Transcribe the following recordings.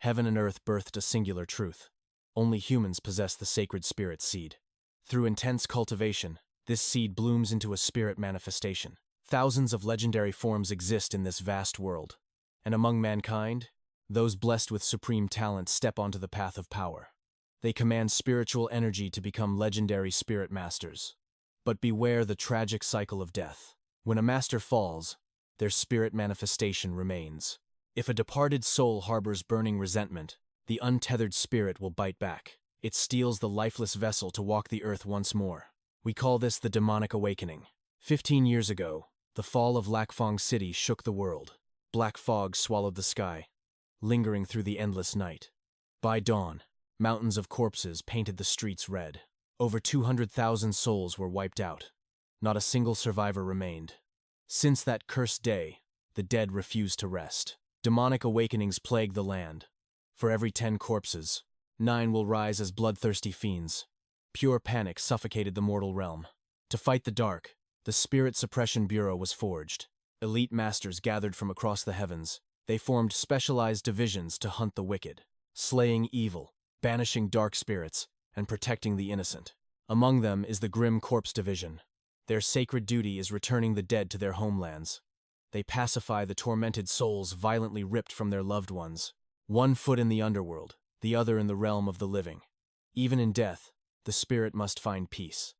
Heaven and earth birthed a singular truth. Only humans possess the sacred spirit seed. Through intense cultivation, this seed blooms into a spirit manifestation. Thousands of legendary forms exist in this vast world. And among mankind, those blessed with supreme talent step onto the path of power. They command spiritual energy to become legendary spirit masters. But beware the tragic cycle of death. When a master falls, their spirit manifestation remains. If a departed soul harbors burning resentment, the untethered spirit will bite back. It steals the lifeless vessel to walk the earth once more. We call this the demonic awakening. 15 years ago, the fall of Lakfong City shook the world. Black fog swallowed the sky, lingering through the endless night. By dawn, mountains of corpses painted the streets red. Over 200,000 souls were wiped out. Not a single survivor remained. Since that cursed day, the dead refused to rest. Demonic awakenings plague the land. For every 10 corpses, 9 will rise as bloodthirsty fiends. Pure panic suffocated the mortal realm. To fight the dark, the Spirit Suppression Bureau was forged. Elite masters gathered from across the heavens. They formed specialized divisions to hunt the wicked, slaying evil, banishing dark spirits, and protecting the innocent. Among them is the Grim Corpse Division. Their sacred duty is returning the dead to their homelands. They pacify the tormented souls violently ripped from their loved ones. One foot in the underworld, the other in the realm of the living. Even in death, the spirit must find peace.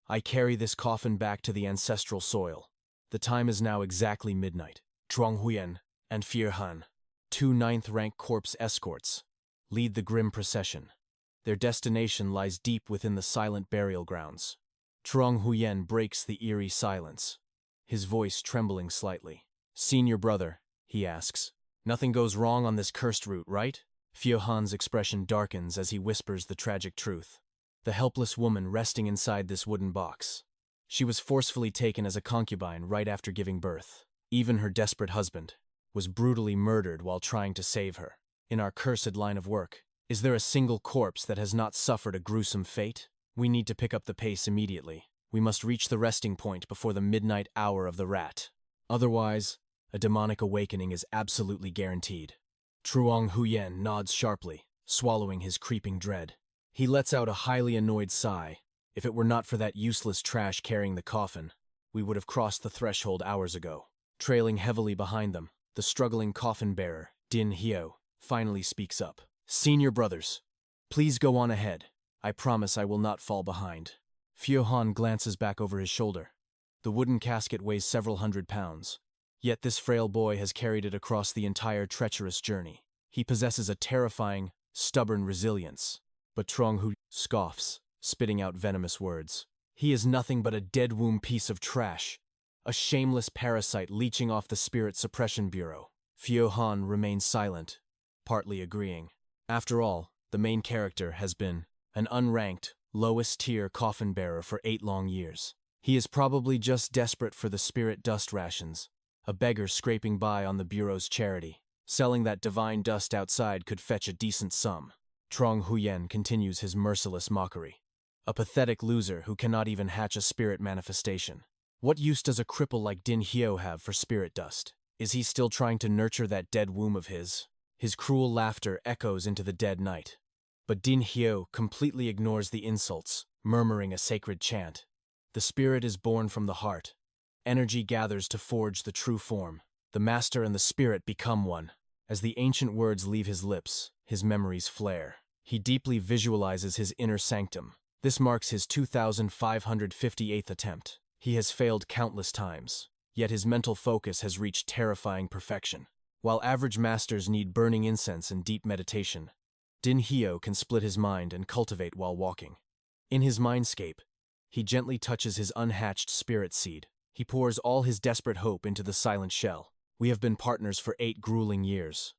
I carry this coffin back to the ancestral soil. The time is now exactly midnight. Truong Huyen and Fier Han, 2 9th-rank corpse escorts, lead the grim procession. Their destination lies deep within the silent burial grounds. Truong Huyen breaks the eerie silence, his voice trembling slightly. "Senior brother," he asks, "nothing goes wrong on this cursed route, right?" Fier Han's expression darkens as he whispers the tragic truth. The helpless woman resting inside this wooden box. She was forcefully taken as a concubine right after giving birth. Even her desperate husband was brutally murdered while trying to save her. In our cursed line of work, is there a single corpse that has not suffered a gruesome fate? We need to pick up the pace immediately. We must reach the resting point before the midnight hour of the rat. Otherwise, a demonic awakening is absolutely guaranteed. Truong Huyen nods sharply, swallowing his creeping dread. He lets out a highly annoyed sigh. If it were not for that useless trash carrying the coffin, we would have crossed the threshold hours ago. Trailing heavily behind them, the struggling coffin bearer, Din Hyo, finally speaks up. "Senior brothers, please go on ahead. I promise I will not fall behind." Fier Han glances back over his shoulder. The wooden casket weighs several hundred pounds. Yet this frail boy has carried it across the entire treacherous journey. He possesses a terrifying, stubborn resilience. But Truong Hu scoffs, spitting out venomous words. He is nothing but a dead womb piece of trash, a shameless parasite leeching off the Spirit Suppression Bureau. Fier Han remains silent, partly agreeing. After all, the main character has been an unranked, lowest-tier coffin bearer for 8 long years. He is probably just desperate for the spirit dust rations, a beggar scraping by on the Bureau's charity. Selling that divine dust outside could fetch a decent sum. Truong Huyen continues his merciless mockery. A pathetic loser who cannot even hatch a spirit manifestation. What use does a cripple like Din Hyo have for spirit dust? Is he still trying to nurture that dead womb of his? His cruel laughter echoes into the dead night. But Din Hyo completely ignores the insults, murmuring a sacred chant. The spirit is born from the heart. Energy gathers to forge the true form. The master and the spirit become one. As the ancient words leave his lips, his memories flare. He deeply visualizes his inner sanctum. This marks his 2,558th attempt. He has failed countless times, yet his mental focus has reached terrifying perfection. While average masters need burning incense and deep meditation, Din Hyo can split his mind and cultivate while walking. In his mindscape, he gently touches his unhatched spirit seed. He pours all his desperate hope into the silent shell. We have been partners for 8 grueling years.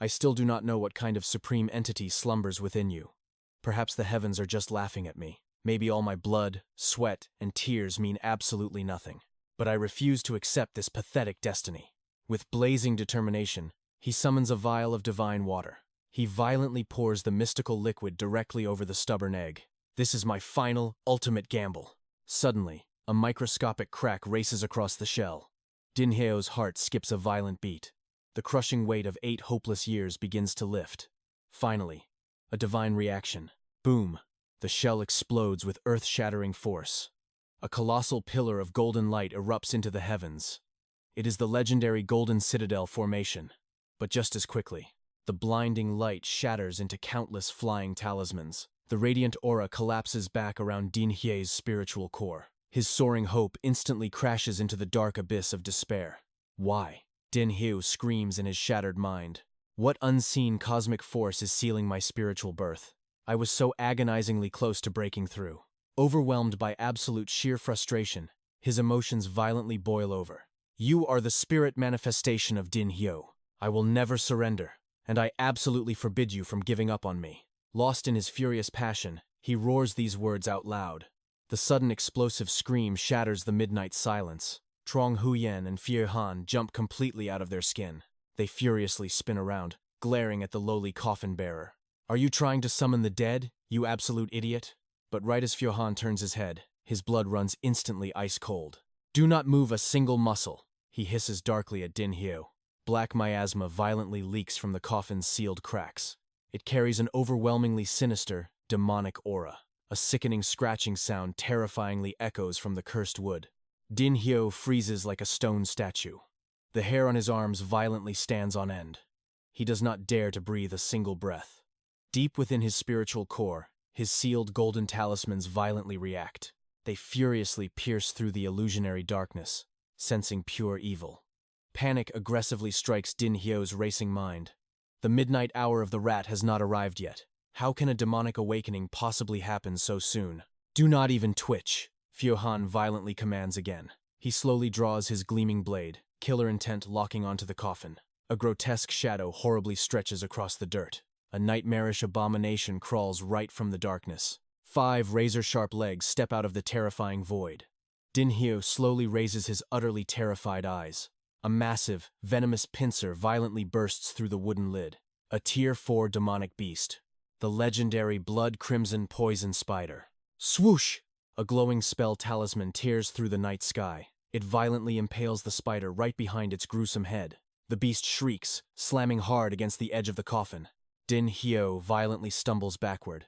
I still do not know what kind of supreme entity slumbers within you. Perhaps the heavens are just laughing at me. Maybe all my blood, sweat, and tears mean absolutely nothing. But I refuse to accept this pathetic destiny. With blazing determination, he summons a vial of divine water. He violently pours the mystical liquid directly over the stubborn egg. This is my final, ultimate gamble. Suddenly, a microscopic crack races across the shell. Din Hyo's heart skips a violent beat. The crushing weight of 8 hopeless years begins to lift. Finally, a divine reaction. Boom! The shell explodes with earth-shattering force. A colossal pillar of golden light erupts into the heavens. It is the legendary Golden Citadel formation. But just as quickly, the blinding light shatters into countless flying talismans. The radiant aura collapses back around Din Hye's spiritual core. His soaring hope instantly crashes into the dark abyss of despair. Why? Din Hye screams in his shattered mind. What unseen cosmic force is sealing my spiritual birth? I was so agonizingly close to breaking through. Overwhelmed by absolute sheer frustration, his emotions violently boil over. You are the spirit manifestation of Din Hye. I will never surrender, and I absolutely forbid you from giving up on me. Lost in his furious passion, he roars these words out loud. The sudden explosive scream shatters the midnight silence. Trong Huyen and Fie Han jump completely out of their skin. They furiously spin around, glaring at the lowly coffin bearer. Are you trying to summon the dead, you absolute idiot? But right as Fie Han turns his head, his blood runs instantly ice cold. Do not move a single muscle, he hisses darkly at Din Hye. Black miasma violently leaks from the coffin's sealed cracks. It carries an overwhelmingly sinister, demonic aura. A sickening scratching sound terrifyingly echoes from the cursed wood. Din Hye freezes like a stone statue. The hair on his arms violently stands on end. He does not dare to breathe a single breath. Deep within his spiritual core, his sealed golden talismans violently react. They furiously pierce through the illusionary darkness, sensing pure evil. Panic aggressively strikes Din Hye's racing mind. The midnight hour of the rat has not arrived yet. How can a demonic awakening possibly happen so soon? Do not even twitch, Fie Han violently commands again. He slowly draws his gleaming blade, killer intent locking onto the coffin. A grotesque shadow horribly stretches across the dirt. A nightmarish abomination crawls right from the darkness. 5 razor-sharp legs step out of the terrifying void. Din Hye slowly raises his utterly terrified eyes. A massive, venomous pincer violently bursts through the wooden lid. A Tier 4 demonic beast. The legendary blood-crimson poison spider. Swoosh! A glowing spell talisman tears through the night sky. It violently impales the spider right behind its gruesome head. The beast shrieks, slamming hard against the edge of the coffin. Din Hye violently stumbles backward,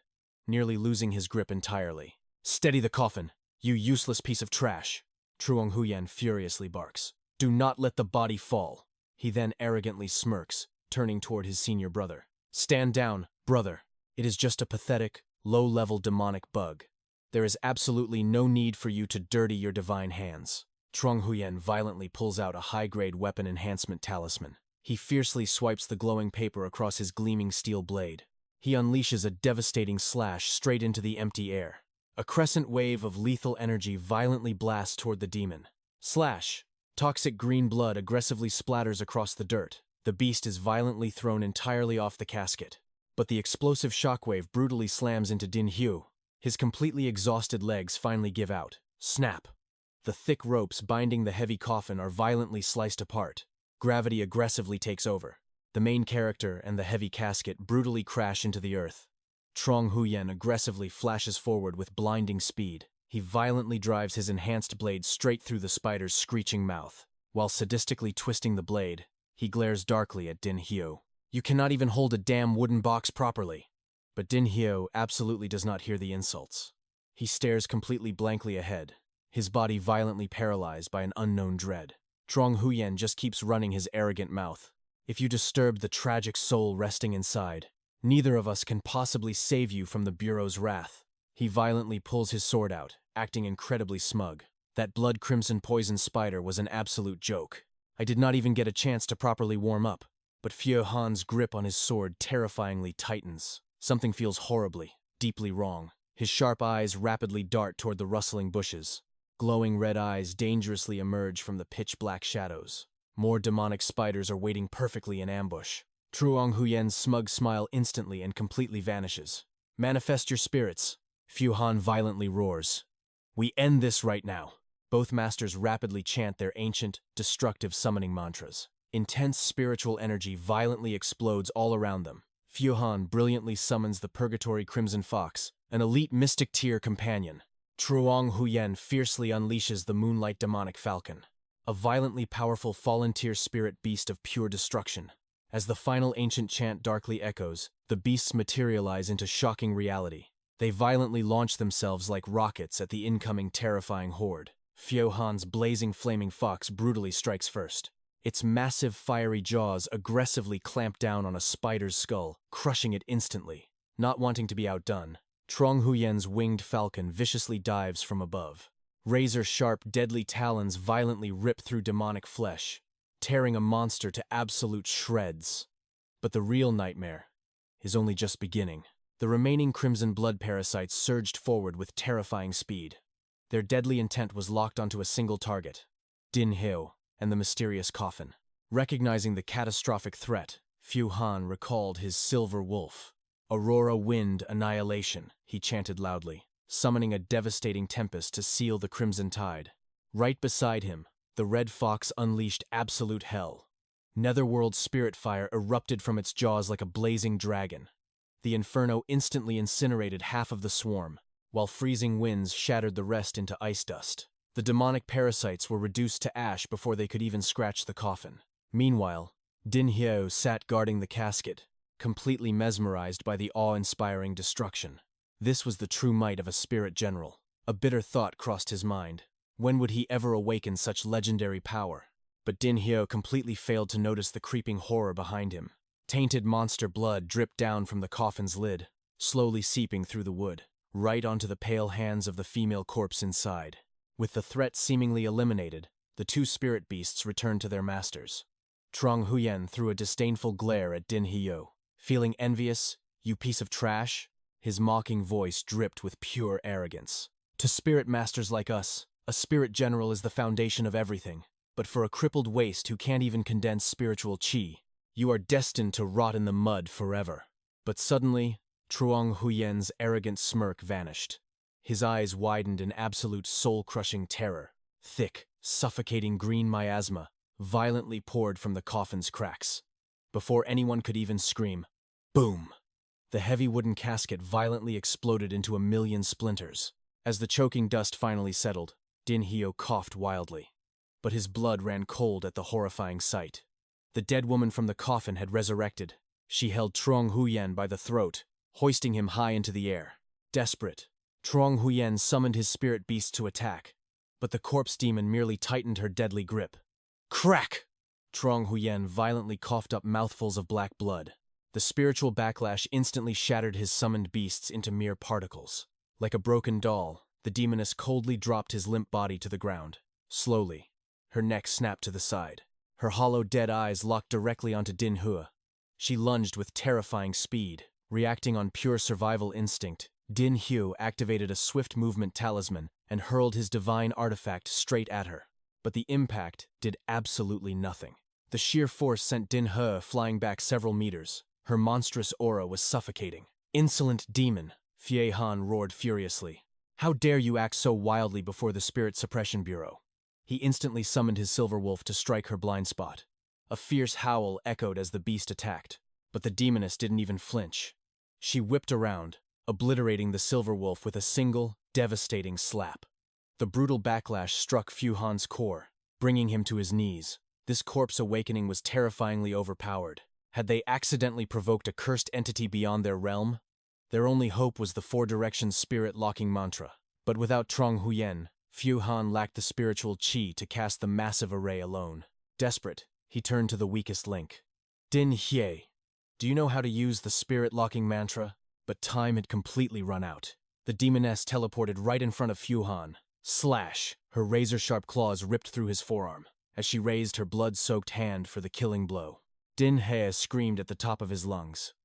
nearly losing his grip entirely. Steady the coffin, you useless piece of trash! Truong Huyen furiously barks. Do not let the body fall. He then arrogantly smirks, turning toward his senior brother. Stand down, brother. It is just a pathetic, low-level demonic bug. There is absolutely no need for you to dirty your divine hands. Trong Huyen violently pulls out a high-grade weapon enhancement talisman. He fiercely swipes the glowing paper across his gleaming steel blade. He unleashes a devastating slash straight into the empty air. A crescent wave of lethal energy violently blasts toward the demon. Slash! Toxic green blood aggressively splatters across the dirt. The beast is violently thrown entirely off the casket. But the explosive shockwave brutally slams into Din Hye. His completely exhausted legs finally give out. Snap! The thick ropes binding the heavy coffin are violently sliced apart. Gravity aggressively takes over. The main character and the heavy casket brutally crash into the earth. Trong Huyen aggressively flashes forward with blinding speed. He violently drives his enhanced blade straight through the spider's screeching mouth. While sadistically twisting the blade, he glares darkly at Din Hye. You cannot even hold a damn wooden box properly. But Din Hye absolutely does not hear the insults. He stares completely blankly ahead, his body violently paralyzed by an unknown dread. Trong Huyen just keeps running his arrogant mouth. If you disturb the tragic soul resting inside, neither of us can possibly save you from the Bureau's wrath. He violently pulls his sword out, acting incredibly smug. That blood-crimson poison spider was an absolute joke. I did not even get a chance to properly warm up. But Fie Han's grip on his sword terrifyingly tightens. Something feels horribly, deeply wrong. His sharp eyes rapidly dart toward the rustling bushes. Glowing red eyes dangerously emerge from the pitch-black shadows. More demonic spiders are waiting perfectly in ambush. Truong Huyen's smug smile instantly and completely vanishes. Manifest your spirits, Fie Han violently roars. We end this right now. Both masters rapidly chant their ancient, destructive summoning mantras. Intense spiritual energy violently explodes all around them. Fie Han brilliantly summons the Purgatory Crimson Fox, an elite mystic tier companion. Truong Huyen fiercely unleashes the Moonlight Demonic Falcon, a violently powerful fallen tier spirit beast of pure destruction. As the final ancient chant darkly echoes, the beasts materialize into shocking reality. They violently launch themselves like rockets at the incoming terrifying horde. Fyohan's blazing flaming fox brutally strikes first. Its massive fiery jaws aggressively clamp down on a spider's skull, crushing it instantly. Not wanting to be outdone, Trong Huyen's winged falcon viciously dives from above. Razor-sharp, deadly talons violently rip through demonic flesh, tearing a monster to absolute shreds. But the real nightmare is only just beginning. The remaining crimson blood parasites surged forward with terrifying speed. Their deadly intent was locked onto a single target, Din Hyo and the mysterious Coffin. Recognizing the catastrophic threat, Fyohan recalled his silver wolf. Aurora Wind Annihilation, he chanted loudly, summoning a devastating tempest to seal the crimson tide. Right beside him, the red fox unleashed absolute hell. Netherworld spirit fire erupted from its jaws like a blazing dragon. The inferno instantly incinerated half of the swarm, while freezing winds shattered the rest into ice dust. The demonic parasites were reduced to ash before they could even scratch the coffin. Meanwhile, Din Hyo sat guarding the casket, completely mesmerized by the awe-inspiring destruction. This was the true might of a spirit general. A bitter thought crossed his mind. When would he ever awaken such legendary power? But Din Hyo completely failed to notice the creeping horror behind him. Tainted monster blood dripped down from the coffin's lid, slowly seeping through the wood, right onto the pale hands of the female corpse inside. With the threat seemingly eliminated, the two spirit beasts returned to their masters. Trong Huyen threw a disdainful glare at Din Hyo. Feeling envious, "You piece of trash?" His mocking voice dripped with pure arrogance. To spirit masters like us, a spirit general is the foundation of everything. But for a crippled waste who can't even condense spiritual chi, you are destined to rot in the mud forever. But suddenly, Trong Huyen's arrogant smirk vanished. His eyes widened in absolute soul-crushing terror. Thick, suffocating green miasma violently poured from the coffin's cracks. Before anyone could even scream, boom! The heavy wooden casket violently exploded into a million splinters. As the choking dust finally settled, Din Hyo coughed wildly. But his blood ran cold at the horrifying sight. The dead woman from the coffin had resurrected. She held Trong Huyen by the throat, hoisting him high into the air. Desperate, Trong Huyen summoned his spirit beast to attack, but the corpse demon merely tightened her deadly grip. Crack! Trong Huyen violently coughed up mouthfuls of black blood. The spiritual backlash instantly shattered his summoned beasts into mere particles. Like a broken doll, the demoness coldly dropped his limp body to the ground. Slowly, her neck snapped to the side. Her hollow dead eyes locked directly onto Din Hyo. She lunged with terrifying speed. Reacting on pure survival instinct, Din Hyo activated a swift movement talisman and hurled his divine artifact straight at her. But the impact did absolutely nothing. The sheer force sent Din Hyo flying back several meters. Her monstrous aura was suffocating. Insolent demon, Fyohan roared furiously. How dare you act so wildly before the Spirit Suppression Bureau? He instantly summoned his silver wolf to strike her blind spot. A fierce howl echoed as the beast attacked, but the demoness didn't even flinch. She whipped around, obliterating the silver wolf with a single, devastating slap. The brutal backlash struck Fyohan's core, bringing him to his knees. This corpse awakening was terrifyingly overpowered. Had they accidentally provoked a cursed entity beyond their realm? Their only hope was the four-direction spirit-locking mantra. But without Trong Huyen, Fyohan lacked the spiritual chi to cast the massive array alone. Desperate, he turned to the weakest link. Din Hye, do you know how to use the spirit-locking mantra? But time had completely run out. The demoness teleported right in front of Fyohan. Slash! Her razor-sharp claws ripped through his forearm, as she raised her blood-soaked hand for the killing blow. Din Hye screamed at the top of his lungs.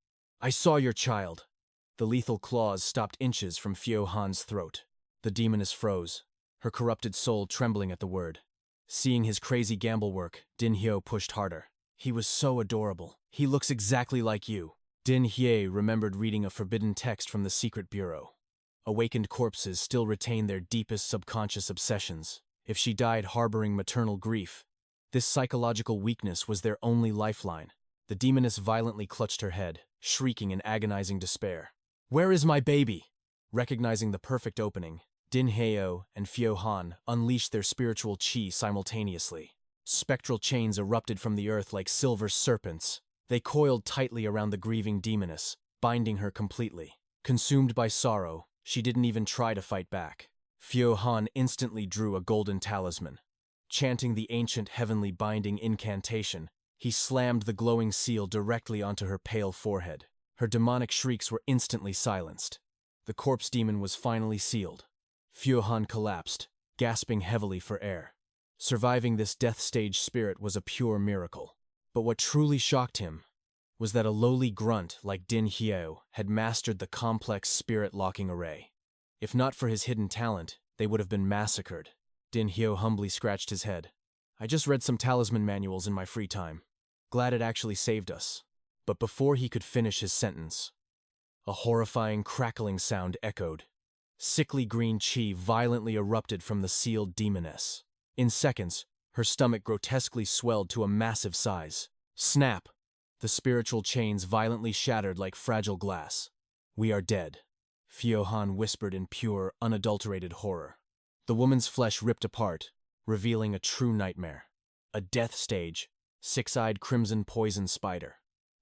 I saw your child. The lethal claws stopped inches from Fyohan's throat. The demoness froze, her corrupted soul trembling at the word. Seeing his crazy gamble work, Din Hyo pushed harder. He was so adorable. He looks exactly like you. Din Hye remembered reading a forbidden text from the Secret Bureau. Awakened corpses still retain their deepest subconscious obsessions. If she died harboring maternal grief, this psychological weakness was their only lifeline. The demoness violently clutched her head, shrieking in agonizing despair. Where is my baby? Recognizing the perfect opening, Din Hyo and Fyohan unleashed their spiritual chi simultaneously. Spectral chains erupted from the earth like silver serpents, They coiled tightly around the grieving demoness, binding her completely. Consumed by sorrow, she didn't even try to fight back. Fyo Han instantly drew a golden talisman. Chanting the ancient heavenly binding incantation, he slammed the glowing seal directly onto her pale forehead. Her demonic shrieks were instantly silenced. The corpse demon was finally sealed. Fyo Han collapsed, gasping heavily for air. Surviving this death stage spirit was a pure miracle. But what truly shocked him was that a lowly grunt like Din Hyo had mastered the complex spirit-locking array. If not for his hidden talent, they would have been massacred. Din Hyo humbly scratched his head. I just read some talisman manuals in my free time. Glad it actually saved us. But before he could finish his sentence, a horrifying crackling sound echoed. Sickly green chi violently erupted from the sealed demoness. In seconds, her stomach grotesquely swelled to a massive size. Snap! The spiritual chains violently shattered like fragile glass. We are dead, Fyo Han whispered in pure, unadulterated horror. The woman's flesh ripped apart, revealing a true nightmare. A death stage, six-eyed crimson poison spider.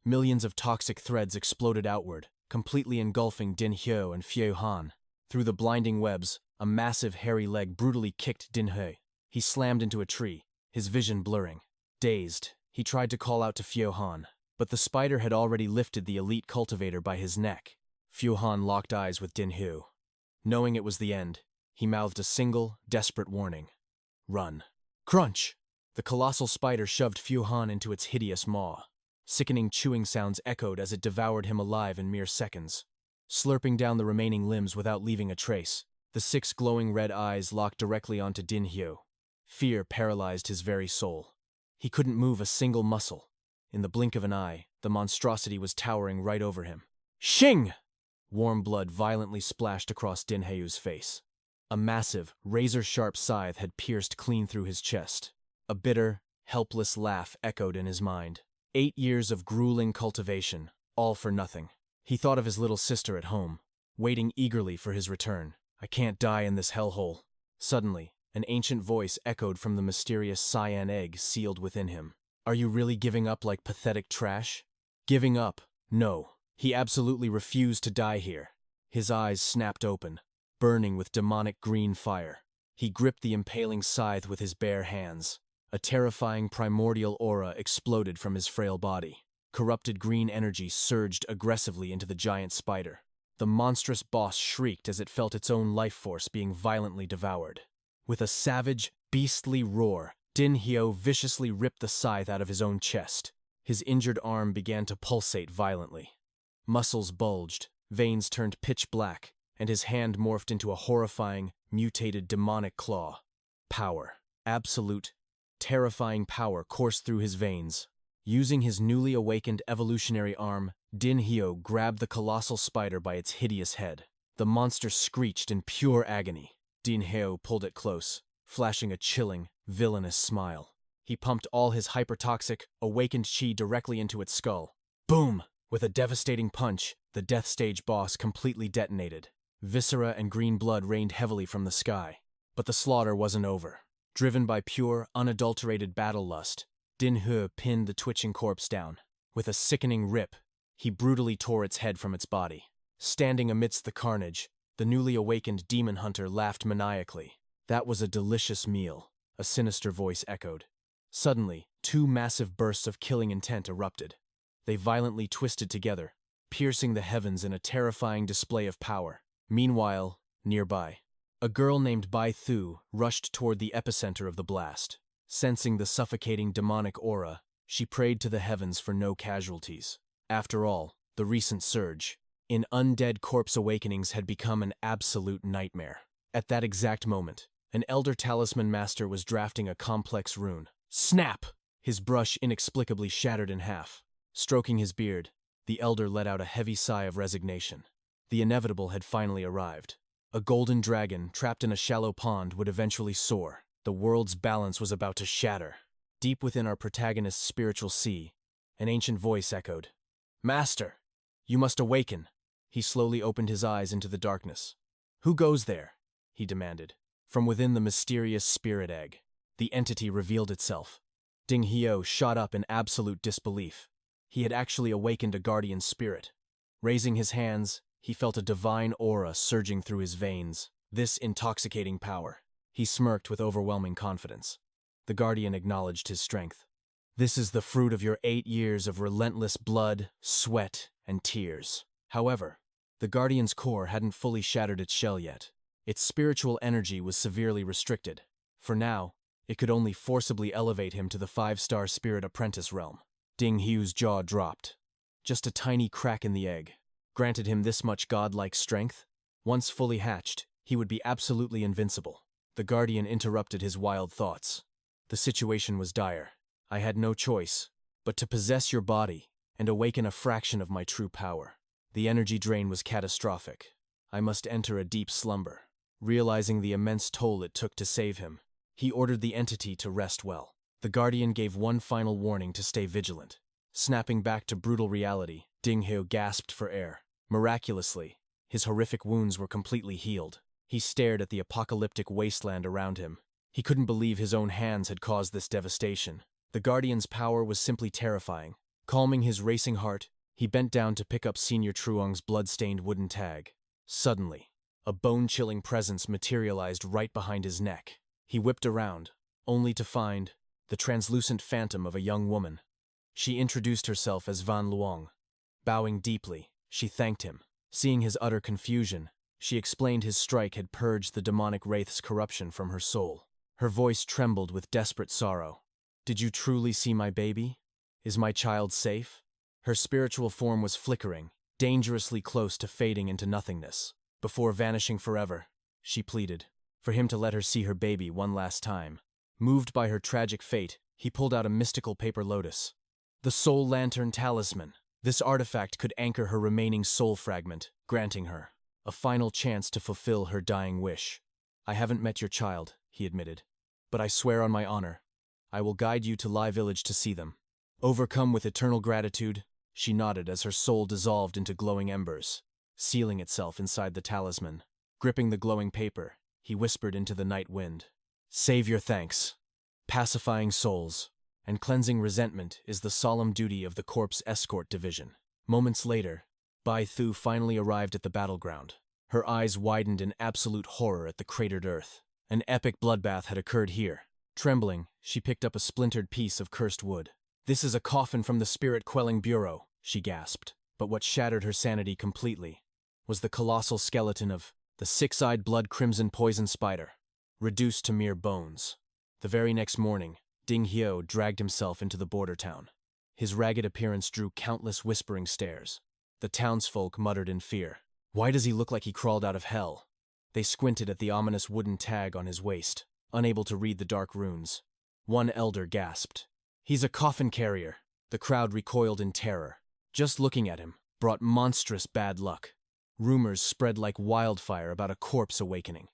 Millions of toxic threads exploded outward, completely engulfing Din Hyo and Fyo Han. Through the blinding webs, a massive hairy leg brutally kicked Din Hyo. He slammed into a tree, his vision blurring. Dazed, he tried to call out to Fyo Han, but the spider had already lifted the elite cultivator by his neck. Fyo Han locked eyes with Din Hyo. Knowing it was the end, he mouthed a single, desperate warning. Run. Crunch! The colossal spider shoved Fyo Han into its hideous maw. Sickening chewing sounds echoed as it devoured him alive in mere seconds. Slurping down the remaining limbs without leaving a trace, the 6 glowing red eyes locked directly onto Din Hyo. Fear paralyzed his very soul. He couldn't move a single muscle. In the blink of an eye, the monstrosity was towering right over him. Shing! Warm blood violently splashed across Din Hyo's face. A massive, razor-sharp scythe had pierced clean through his chest. A bitter, helpless laugh echoed in his mind. 8 years of grueling cultivation, all for nothing. He thought of his little sister at home, waiting eagerly for his return. I can't die in this hellhole. Suddenly, an ancient voice echoed from the mysterious cyan egg sealed within him. Are you really giving up like pathetic trash? Giving up? No. He absolutely refused to die here. His eyes snapped open, burning with demonic green fire. He gripped the impaling scythe with his bare hands. A terrifying primordial aura exploded from his frail body. Corrupted green energy surged aggressively into the giant spider. The monstrous boss shrieked as it felt its own life force being violently devoured. With a savage, beastly roar, Din Hyo viciously ripped the scythe out of his own chest. His injured arm began to pulsate violently. Muscles bulged, veins turned pitch black, and his hand morphed into a horrifying, mutated demonic claw. Power. Absolute, terrifying power coursed through his veins. Using his newly awakened evolutionary arm, Din Hyo grabbed the colossal spider by its hideous head. The monster screeched in pure agony. Din Hyo pulled it close, flashing a chilling, villainous smile. He pumped all his hypertoxic, awakened chi directly into its skull. Boom! With a devastating punch, the death stage boss completely detonated. Viscera and green blood rained heavily from the sky. But the slaughter wasn't over. Driven by pure, unadulterated battle lust, Din Hyo pinned the twitching corpse down. With a sickening rip, he brutally tore its head from its body. Standing amidst the carnage, the newly awakened demon hunter laughed maniacally. That was a delicious meal, a sinister voice echoed. Suddenly, 2 massive bursts of killing intent erupted. They violently twisted together, piercing the heavens in a terrifying display of power. Meanwhile, nearby, a girl named Bai Thu rushed toward the epicenter of the blast. Sensing the suffocating demonic aura, she prayed to the heavens for no casualties. After all, the recent surge in undead corpse awakenings had become an absolute nightmare. At that exact moment, an elder talisman master was drafting a complex rune. Snap! His brush inexplicably shattered in half. Stroking his beard, the elder let out a heavy sigh of resignation. The inevitable had finally arrived. A golden dragon trapped in a shallow pond would eventually soar. The world's balance was about to shatter. Deep within our protagonist's spiritual sea, an ancient voice echoed. Master, you must awaken. He slowly opened his eyes into the darkness. Who goes there? He demanded. From within the mysterious spirit egg, the entity revealed itself. Din Hyo shot up in absolute disbelief. He had actually awakened a guardian spirit. Raising his hands, he felt a divine aura surging through his veins. This intoxicating power. He smirked with overwhelming confidence. The guardian acknowledged his strength. This is the fruit of your 8 years of relentless blood, sweat, and tears. However, the guardian's core hadn't fully shattered its shell yet. Its spiritual energy was severely restricted. For now, it could only forcibly elevate him to the 5-star spirit apprentice realm. Ding Hyu's jaw dropped. Just a tiny crack in the egg granted him this much godlike strength. Once fully hatched, he would be absolutely invincible. The guardian interrupted his wild thoughts. The situation was dire. I had no choice but to possess your body and awaken a fraction of my true power. The energy drain was catastrophic. I must enter a deep slumber. Realizing the immense toll it took to save him, he ordered the entity to rest well. The guardian gave one final warning to stay vigilant. Snapping back to brutal reality, Ding Hyo gasped for air. Miraculously, his horrific wounds were completely healed. He stared at the apocalyptic wasteland around him. He couldn't believe his own hands had caused this devastation. The guardian's power was simply terrifying. Calming his racing heart, he bent down to pick up Senior Truong's blood-stained wooden tag. Suddenly, a bone-chilling presence materialized right behind his neck. He whipped around, only to find the translucent phantom of a young woman. She introduced herself as Van Luong. Bowing deeply, she thanked him. Seeing his utter confusion, she explained his strike had purged the demonic wraith's corruption from her soul. Her voice trembled with desperate sorrow. Did you truly see my baby? Is my child safe? Her spiritual form was flickering, dangerously close to fading into nothingness. Before vanishing forever, she pleaded for him to let her see her baby one last time. Moved by her tragic fate, he pulled out a mystical paper lotus. The Soul Lantern Talisman. This artifact could anchor her remaining soul fragment, granting her a final chance to fulfill her dying wish. I haven't met your child, he admitted, but I swear on my honor, I will guide you to Lai Village to see them. Overcome with eternal gratitude, she nodded as her soul dissolved into glowing embers, sealing itself inside the talisman. Gripping the glowing paper, he whispered into the night wind. Save your thanks. Pacifying souls and cleansing resentment is the solemn duty of the Corpse Escort Division. Moments later, Bai Thu finally arrived at the battleground. Her eyes widened in absolute horror at the cratered earth. An epic bloodbath had occurred here. Trembling, she picked up a splintered piece of cursed wood. This is a coffin from the Spirit-Quelling Bureau, she gasped. But what shattered her sanity completely was the colossal skeleton of the 6-eyed blood-crimson poison spider, reduced to mere bones. The very next morning, Ding Hyo dragged himself into the border town. His ragged appearance drew countless whispering stares. The townsfolk muttered in fear. Why does he look like he crawled out of hell? They squinted at the ominous wooden tag on his waist, unable to read the dark runes. One elder gasped. He's a coffin carrier. The crowd recoiled in terror. Just looking at him brought monstrous bad luck. Rumors spread like wildfire about a corpse awakening.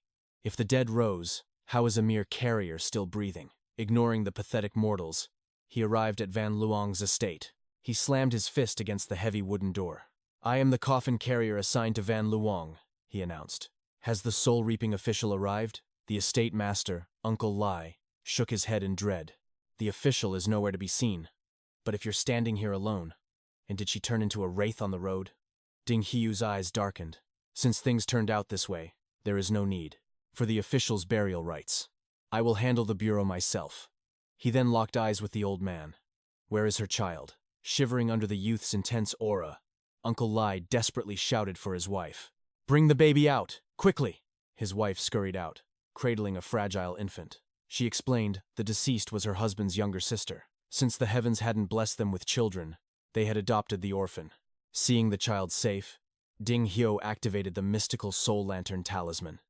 If the dead rose, how is a mere carrier still breathing? Ignoring the pathetic mortals, he arrived at Van Luong's estate. He slammed his fist against the heavy wooden door. I am the coffin carrier assigned to Van Luong, he announced. Has the soul-reaping official arrived? The estate master, Uncle Lai, shook his head in dread. The official is nowhere to be seen. But if you're standing here alone, and did she turn into a wraith on the road? Ding Hyu's eyes darkened. Since things turned out this way, there is no need for the official's burial rites. I will handle the bureau myself. He then locked eyes with the old man. Where is her child? Shivering under the youth's intense aura, Uncle Lai desperately shouted for his wife. Bring the baby out, quickly! His wife scurried out, cradling a fragile infant. She explained the deceased was her husband's younger sister. Since the heavens hadn't blessed them with children, they had adopted the orphan. Seeing the child safe, Ding Hyo activated the mystical soul lantern talisman.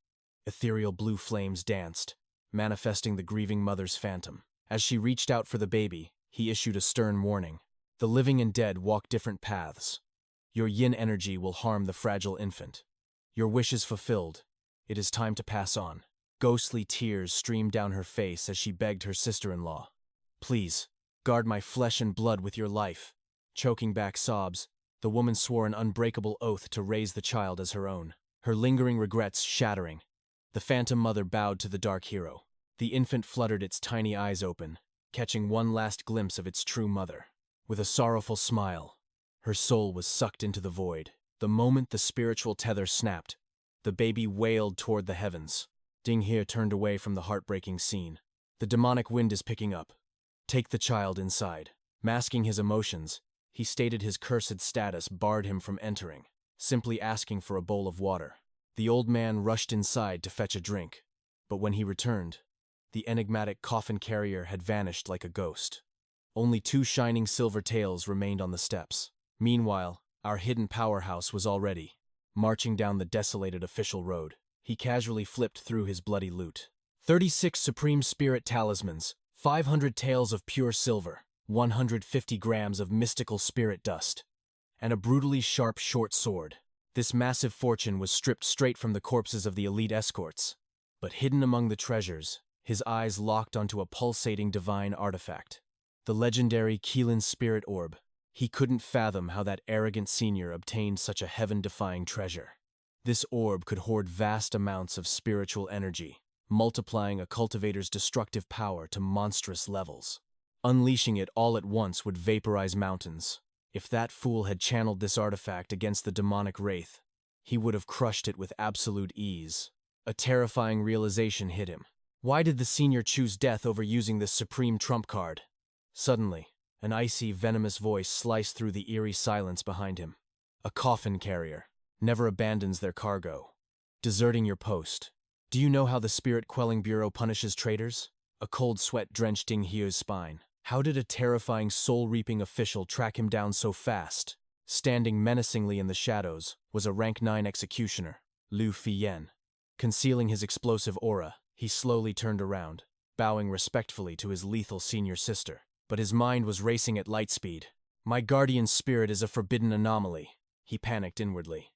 Ethereal blue flames danced, manifesting the grieving mother's phantom. As she reached out for the baby, he issued a stern warning. The living and dead walk different paths. Your yin energy will harm the fragile infant. Your wish is fulfilled. It is time to pass on. Ghostly tears streamed down her face as she begged her sister-in-law. Please, guard my flesh and blood with your life. Choking back sobs, the woman swore an unbreakable oath to raise the child as her own, her lingering regrets shattering. The phantom mother bowed to the dark hero. The infant fluttered its tiny eyes open, catching one last glimpse of its true mother. With a sorrowful smile, her soul was sucked into the void. The moment the spiritual tether snapped, the baby wailed toward the heavens. Ding He turned away from the heartbreaking scene. The demonic wind is picking up. Take the child inside. Masking his emotions, he stated his cursed status barred him from entering, simply asking for a bowl of water. The old man rushed inside to fetch a drink, but when he returned, the enigmatic coffin carrier had vanished like a ghost. Only 2 shining silver tails remained on the steps. Meanwhile, our hidden powerhouse was already marching down the desolated official road. He casually flipped through his bloody loot. 36 supreme spirit talismans, 500 taels of pure silver, 150 grams of mystical spirit dust, and a brutally sharp short sword. This massive fortune was stripped straight from the corpses of the elite escorts. But hidden among the treasures, his eyes locked onto a pulsating divine artifact. The legendary Keelan spirit orb. He couldn't fathom how that arrogant senior obtained such a heaven-defying treasure. This orb could hoard vast amounts of spiritual energy, multiplying a cultivator's destructive power to monstrous levels. Unleashing it all at once would vaporize mountains. If that fool had channeled this artifact against the demonic wraith, he would have crushed it with absolute ease. A terrifying realization hit him. Why did the senior choose death over using this supreme trump card? Suddenly, an icy, venomous voice sliced through the eerie silence behind him. A coffin carrier never abandons their cargo. Deserting your post. Do you know how the Spirit-Quelling Bureau punishes traitors? A cold sweat drenched Ding Hyo's spine. How did a terrifying, soul-reaping official track him down so fast? Standing menacingly in the shadows was a rank 9 executioner, Lu Fiyen. Concealing his explosive aura, he slowly turned around, bowing respectfully to his lethal senior sister. But his mind was racing at light speed. My guardian spirit is a forbidden anomaly, he panicked inwardly.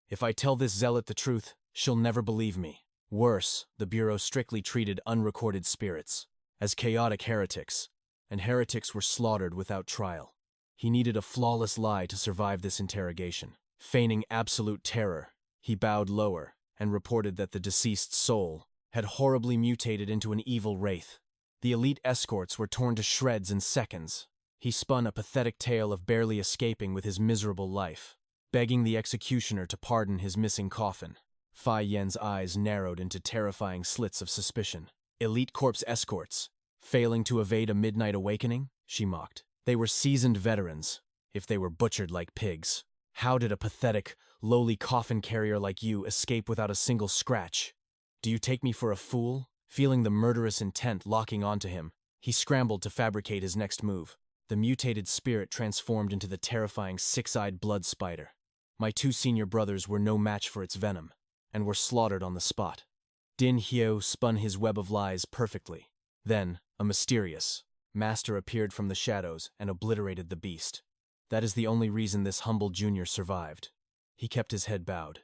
If I tell this zealot the truth, she'll never believe me. Worse, the Bureau strictly treated unrecorded spirits as chaotic heretics, and heretics were slaughtered without trial. He needed a flawless lie to survive this interrogation. Feigning absolute terror, he bowed lower and reported that the deceased's soul had horribly mutated into an evil wraith. The elite escorts were torn to shreds in seconds. He spun a pathetic tale of barely escaping with his miserable life, begging the executioner to pardon his missing coffin. Fai Yen's eyes narrowed into terrifying slits of suspicion. Elite Corps escorts, failing to evade a midnight awakening? She mocked. They were seasoned veterans, if they were butchered like pigs. How did a pathetic, lowly coffin carrier like you escape without a single scratch? Do you take me for a fool? Feeling the murderous intent locking onto him, he scrambled to fabricate his next move. The mutated spirit transformed into the terrifying six-eyed blood spider. My 2 senior brothers were no match for its venom, and were slaughtered on the spot. Din Hyo spun his web of lies perfectly. Then, a mysterious master appeared from the shadows and obliterated the beast. That is the only reason this humble junior survived. He kept his head bowed.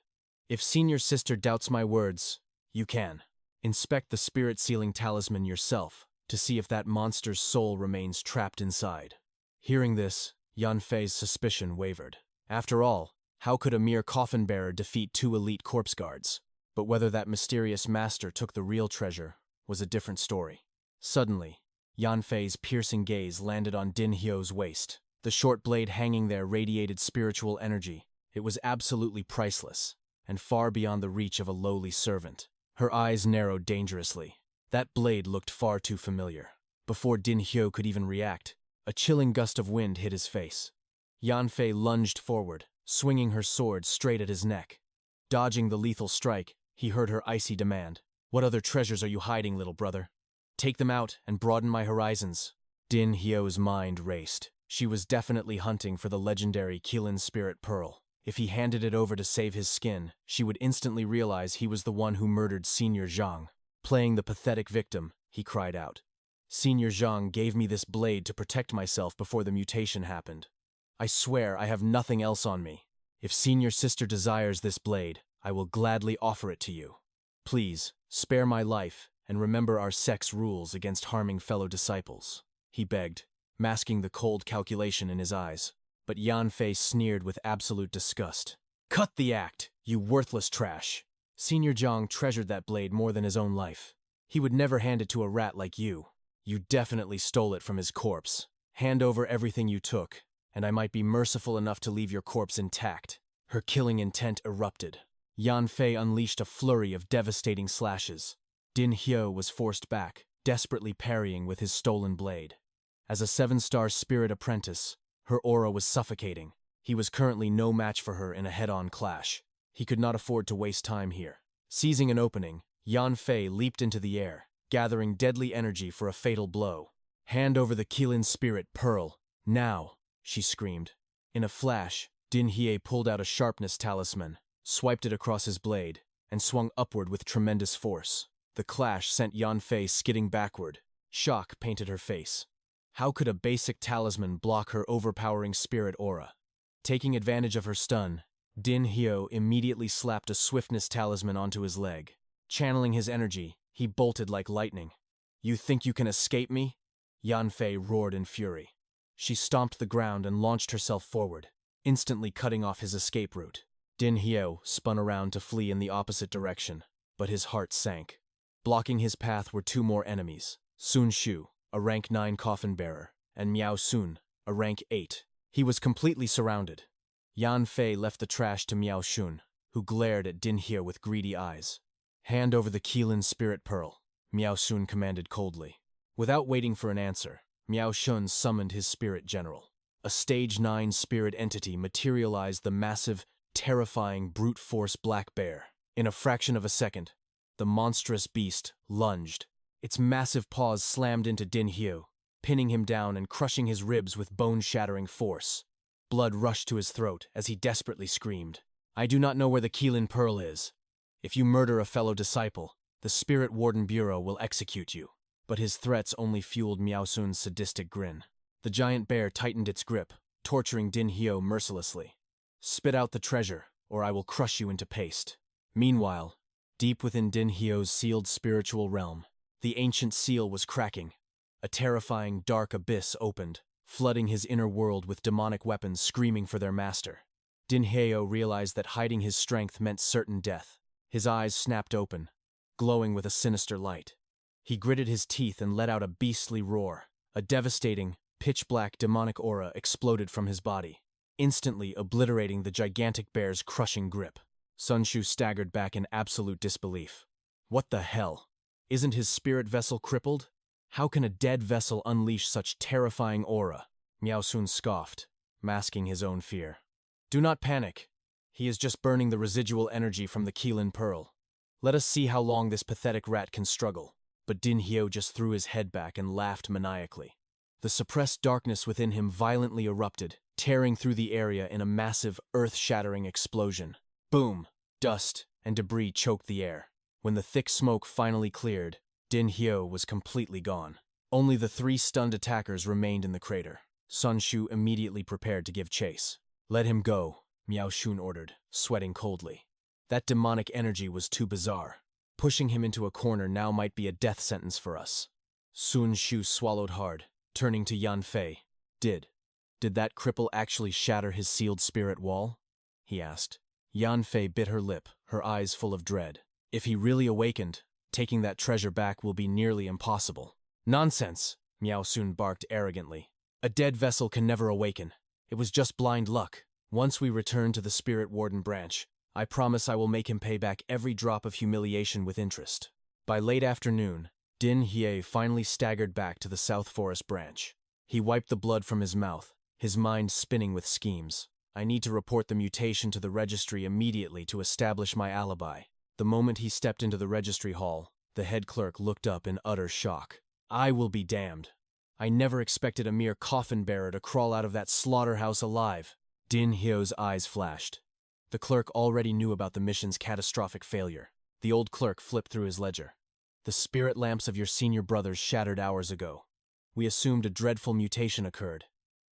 If senior sister doubts my words, you can. Inspect the spirit-sealing talisman yourself to see if that monster's soul remains trapped inside. Hearing this, Yanfei's suspicion wavered. After all, how could a mere coffin-bearer defeat 2 elite corpse guards? But whether that mysterious master took the real treasure was a different story. Suddenly, Yanfei's piercing gaze landed on Din Hyo's waist. The short blade hanging there radiated spiritual energy. It was absolutely priceless, and far beyond the reach of a lowly servant. Her eyes narrowed dangerously. That blade looked far too familiar. Before Din Hyo could even react, a chilling gust of wind hit his face. Yanfei lunged forward, swinging her sword straight at his neck. Dodging the lethal strike, he heard her icy demand. What other treasures are you hiding, little brother? Take them out and broaden my horizons. Din Hyo's mind raced. She was definitely hunting for the legendary Keelan Spirit Pearl. If he handed it over to save his skin, she would instantly realize he was the one who murdered Senior Zhang. Playing the pathetic victim, he cried out. Senior Zhang gave me this blade to protect myself before the mutation happened. I swear I have nothing else on me. If Senior Sister desires this blade, I will gladly offer it to you. Please, spare my life, and remember our sect's rules against harming fellow disciples, he begged, masking the cold calculation in his eyes. But Yanfei sneered with absolute disgust. Cut the act, you worthless trash. Senior Zhang treasured that blade more than his own life. He would never hand it to a rat like you. You definitely stole it from his corpse. Hand over everything you took, and I might be merciful enough to leave your corpse intact. Her killing intent erupted. Yan Fei unleashed a flurry of devastating slashes. Din Hyo was forced back, desperately parrying with his stolen blade. As a 7-star spirit apprentice, her aura was suffocating. He was currently no match for her in a head-on clash. He could not afford to waste time here. Seizing an opening, Yan Fei leaped into the air, gathering deadly energy for a fatal blow. Hand over the Qilin spirit pearl, now, she screamed. In a flash, Din Hye pulled out a sharpness talisman, swiped it across his blade, and swung upward with tremendous force. The clash sent Yan Fei skidding backward. Shock painted her face. How could a basic talisman block her overpowering spirit aura? Taking advantage of her stun, Din Hyo immediately slapped a swiftness talisman onto his leg. Channeling his energy, he bolted like lightning. You think you can escape me? Yan Fei roared in fury. She stomped the ground and launched herself forward, instantly cutting off his escape route. Din Hyo spun around to flee in the opposite direction, but his heart sank. Blocking his path were 2 more enemies, Sun Shu, a rank 9 coffin bearer, and Miao Sun, a rank 8. He was completely surrounded. Yan Fei left the trash to Miao Shun, who glared at Din Hyo with greedy eyes. Hand over the Qilin spirit pearl, Miao Shun commanded coldly. Without waiting for an answer, Miao Shun summoned his spirit general. A stage 9 spirit entity materialized the massive, terrifying brute force black bear. In a fraction of a second, the monstrous beast lunged. Its massive paws slammed into Din Hyo, pinning him down and crushing his ribs with bone-shattering force. Blood rushed to his throat as he desperately screamed. I do not know where the Qilin pearl is. If you murder a fellow disciple, the Spirit Warden Bureau will execute you. But his threats only fueled Miao Sun's sadistic grin. The giant bear tightened its grip, torturing Din Hyo mercilessly. Spit out the treasure, or I will crush you into paste. Meanwhile, deep within Din Hyo's sealed spiritual realm, the ancient seal was cracking. A terrifying dark abyss opened, flooding his inner world with demonic weapons screaming for their master. Din Hyo realized that hiding his strength meant certain death. His eyes snapped open, glowing with a sinister light. He gritted his teeth and let out a beastly roar. A devastating, pitch-black demonic aura exploded from his body, instantly obliterating the gigantic bear's crushing grip. Sun Shu staggered back in absolute disbelief. What the hell? Isn't his spirit vessel crippled? How can a dead vessel unleash such terrifying aura? Miao Sun scoffed, masking his own fear. Do not panic. He is just burning the residual energy from the Qilin pearl. Let us see how long this pathetic rat can struggle. But Din Hyo just threw his head back and laughed maniacally. The suppressed darkness within him violently erupted, tearing through the area in a massive, earth-shattering explosion. Boom! Dust and debris choked the air. When the thick smoke finally cleared, Din Hyo was completely gone. Only the 3 stunned attackers remained in the crater. Sun Shu immediately prepared to give chase. Let him go, Miao Shun ordered, sweating coldly. That demonic energy was too bizarre. Pushing him into a corner now might be a death sentence for us. Sun Shu swallowed hard, turning to Yan Fei. Did that cripple actually shatter his sealed spirit wall? He asked. Yan Fei bit her lip, her eyes full of dread. If he really awakened, taking that treasure back will be nearly impossible. Nonsense, Miao Sun barked arrogantly. A dead vessel can never awaken. It was just blind luck. Once we return to the Spirit Warden branch, I promise I will make him pay back every drop of humiliation with interest. By late afternoon, Din Hye finally staggered back to the South Forest branch. He wiped the blood from his mouth, his mind spinning with schemes. I need to report the mutation to the registry immediately to establish my alibi. The moment he stepped into the registry hall, the head clerk looked up in utter shock. I will be damned. I never expected a mere coffin bearer to crawl out of that slaughterhouse alive. Din Hyo's eyes flashed. The clerk already knew about the mission's catastrophic failure. The old clerk flipped through his ledger. The spirit lamps of your senior brothers shattered hours ago. We assumed a dreadful mutation occurred.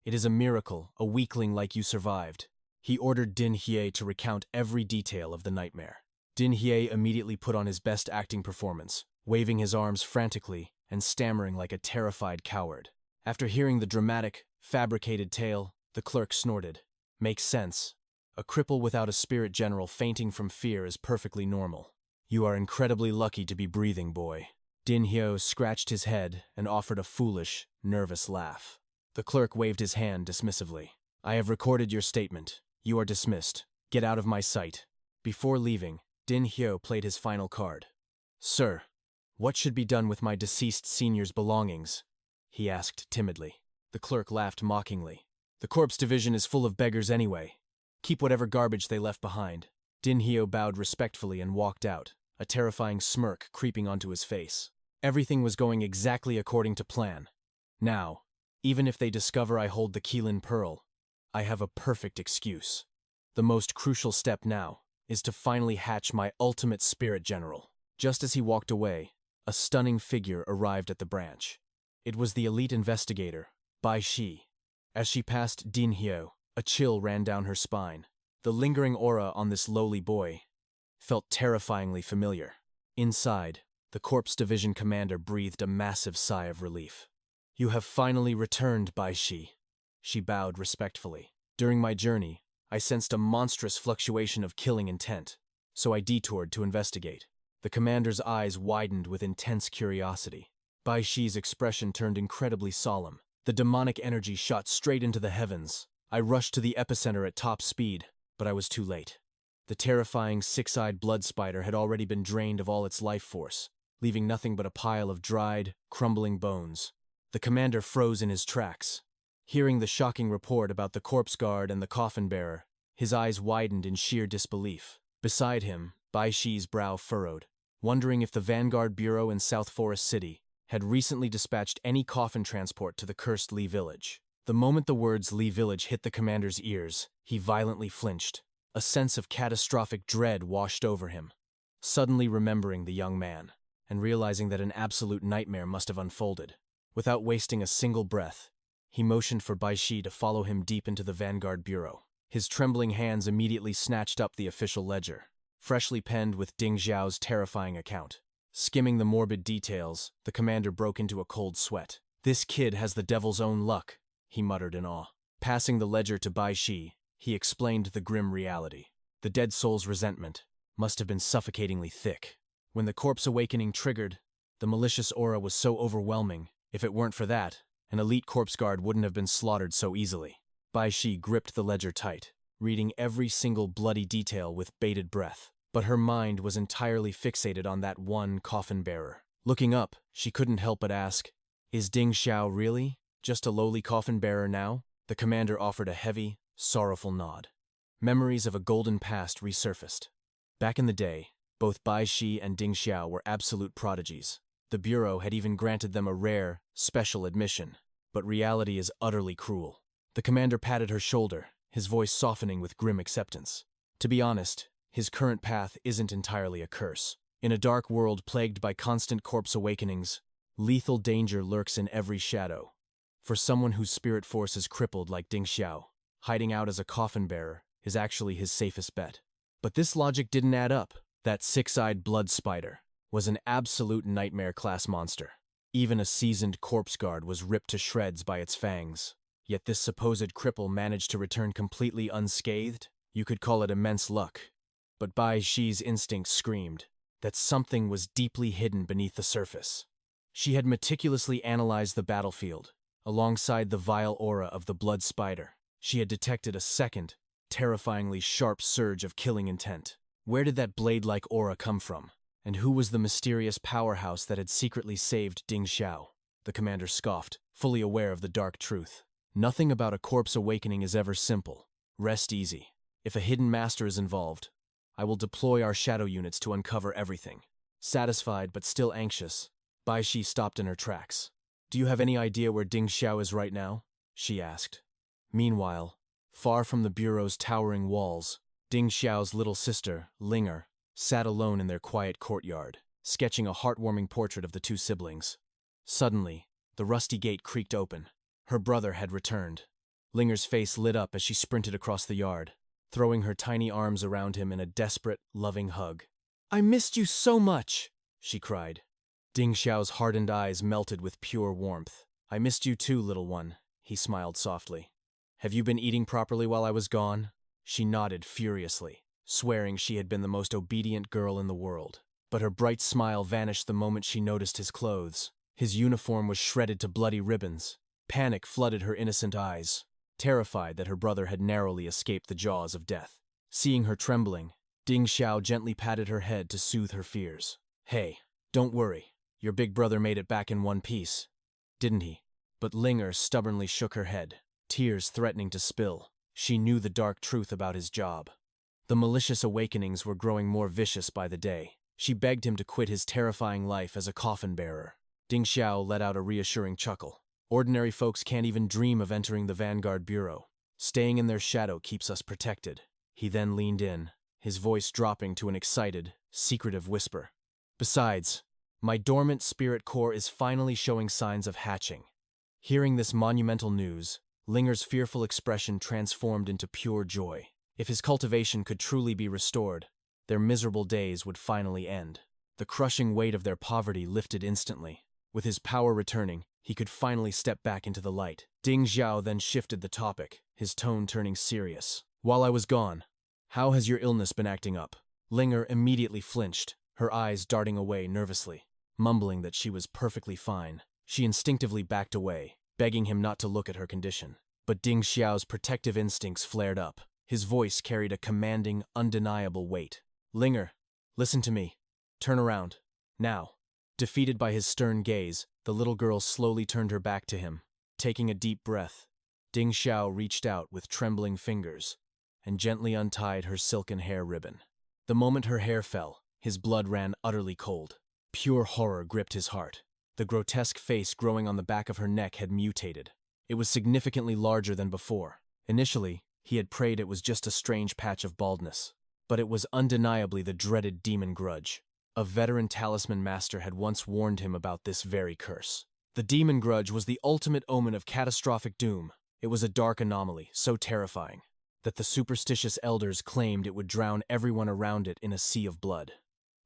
It is a miracle a weakling like you survived. He ordered Din Hye to recount every detail of the nightmare. Din Hye immediately put on his best acting performance, waving his arms frantically and stammering like a terrified coward. After hearing the dramatic, fabricated tale, the clerk snorted. Makes sense. A cripple without a spirit general fainting from fear is perfectly normal. You are incredibly lucky to be breathing, boy. Din Hyo scratched his head and offered a foolish, nervous laugh. The clerk waved his hand dismissively. I have recorded your statement. You are dismissed. Get out of my sight. Before leaving, Din Hyo played his final card. Sir, what should be done with my deceased senior's belongings? He asked timidly. The clerk laughed mockingly. The corpse division is full of beggars anyway. Keep whatever garbage they left behind. Din Hyo bowed respectfully and walked out, a terrifying smirk creeping onto his face. Everything was going exactly according to plan. Now, even if they discover I hold the Keelin Pearl, I have a perfect excuse. The most crucial step now is to finally hatch my ultimate spirit general. Just as he walked away, a stunning figure arrived at the branch. It was the elite investigator, Bai Shi. As she passed Din Hyo, a chill ran down her spine. The lingering aura on this lowly boy felt terrifyingly familiar. Inside, the Corpse Division commander breathed a massive sigh of relief. You have finally returned, Bai Shi. She bowed respectfully. During my journey, I sensed a monstrous fluctuation of killing intent, so I detoured to investigate. The commander's eyes widened with intense curiosity. Bai Shi's expression turned incredibly solemn. The demonic energy shot straight into the heavens. I rushed to the epicenter at top speed, but I was too late. The terrifying six-eyed blood spider had already been drained of all its life force, leaving nothing but a pile of dried, crumbling bones. The commander froze in his tracks. Hearing the shocking report about the corpse guard and the coffin bearer, his eyes widened in sheer disbelief. Beside him, Bai Shi's brow furrowed, wondering if the Vanguard Bureau in South Forest City had recently dispatched any coffin transport to the cursed Lee Village. The moment the words Lee Village hit the commander's ears, he violently flinched. A sense of catastrophic dread washed over him. Suddenly remembering the young man, and realizing that an absolute nightmare must have unfolded. Without wasting a single breath, he motioned for Bai Shi to follow him deep into the Vanguard Bureau. His trembling hands immediately snatched up the official ledger, freshly penned with Ding Xiao's terrifying account. Skimming the morbid details, the commander broke into a cold sweat. This kid has the devil's own luck, he muttered in awe. Passing the ledger to Bai Shi, he explained the grim reality. The dead soul's resentment must have been suffocatingly thick. When the corpse awakening triggered, the malicious aura was so overwhelming, if it weren't for that, an elite corpse guard wouldn't have been slaughtered so easily. Bai Shi gripped the ledger tight, reading every single bloody detail with bated breath. But her mind was entirely fixated on that one coffin bearer. Looking up, she couldn't help but ask, is Ding Xiao really just a lowly coffin bearer now? The commander offered a heavy, sorrowful nod. Memories of a golden past resurfaced. Back in the day, both Bai Shi and Ding Xiao were absolute prodigies. The Bureau had even granted them a rare, special admission. But reality is utterly cruel. The commander patted her shoulder, his voice softening with grim acceptance. To be honest, his current path isn't entirely a curse. In a dark world plagued by constant corpse awakenings, lethal danger lurks in every shadow. For someone whose spirit force is crippled like Ding Xiao, hiding out as a coffin bearer is actually his safest bet. But this logic didn't add up. That six-eyed blood spider was an absolute nightmare-class monster. Even a seasoned corpse guard was ripped to shreds by its fangs. Yet this supposed cripple managed to return completely unscathed. You could call it immense luck. But Bai Shi's instincts screamed that something was deeply hidden beneath the surface. She had meticulously analyzed the battlefield. Alongside the vile aura of the blood spider, she had detected a second, terrifyingly sharp surge of killing intent. Where did that blade-like aura come from? And who was the mysterious powerhouse that had secretly saved Ding Xiao? The commander scoffed, fully aware of the dark truth. Nothing about a corpse awakening is ever simple. Rest easy. If a hidden master is involved, I will deploy our shadow units to uncover everything. Satisfied but still anxious, Bai Shi stopped in her tracks. Do you have any idea where Ding Xiao is right now? She asked. Meanwhile, far from the Bureau's towering walls, Ding Xiao's little sister, Linger, sat alone in their quiet courtyard, sketching a heartwarming portrait of the two siblings. Suddenly, the rusty gate creaked open. Her brother had returned. Linger's face lit up as she sprinted across the yard, throwing her tiny arms around him in a desperate, loving hug. I missed you so much, she cried. Ding Xiao's hardened eyes melted with pure warmth. I missed you too, little one, he smiled softly. Have you been eating properly while I was gone? She nodded furiously, swearing she had been the most obedient girl in the world. But her bright smile vanished the moment she noticed his clothes. His uniform was shredded to bloody ribbons, Panic flooded her innocent eyes, terrified that her brother had narrowly escaped the jaws of death. Seeing her trembling, Ding Xiao gently patted her head to soothe her fears. "Hey, don't worry. Your big brother made it back in one piece, didn't he?" But Linger stubbornly shook her head, tears threatening to spill. She knew the dark truth about his job. The malicious awakenings were growing more vicious by the day. She begged him to quit his terrifying life as a coffin bearer. Ding Xiao let out a reassuring chuckle. "Ordinary folks can't even dream of entering the Vanguard Bureau. Staying in their shadow keeps us protected." He then leaned in, his voice dropping to an excited, secretive whisper. "Besides, my dormant spirit core is finally showing signs of hatching." Hearing this monumental news, Linger's fearful expression transformed into pure joy. If his cultivation could truly be restored, their miserable days would finally end. The crushing weight of their poverty lifted instantly. With his power returning, he could finally step back into the light. Ding Xiao then shifted the topic, his tone turning serious. "While I was gone, how has your illness been acting up?" Linger immediately flinched, her eyes darting away nervously. Mumbling that she was perfectly fine, she instinctively backed away, begging him not to look at her condition. But Ding Xiao's protective instincts flared up. His voice carried a commanding, undeniable weight. "Linger, listen to me. Turn around. Now." Defeated by his stern gaze, the little girl slowly turned her back to him. Taking a deep breath, Ding Xiao reached out with trembling fingers and gently untied her silken hair ribbon. The moment her hair fell, his blood ran utterly cold. Pure horror gripped his heart. The grotesque face growing on the back of her neck had mutated. It was significantly larger than before. Initially, he had prayed it was just a strange patch of baldness, but it was undeniably the dreaded demon grudge. A veteran talisman master had once warned him about this very curse. The demon grudge was the ultimate omen of catastrophic doom. It was a dark anomaly, so terrifying that the superstitious elders claimed it would drown everyone around it in a sea of blood.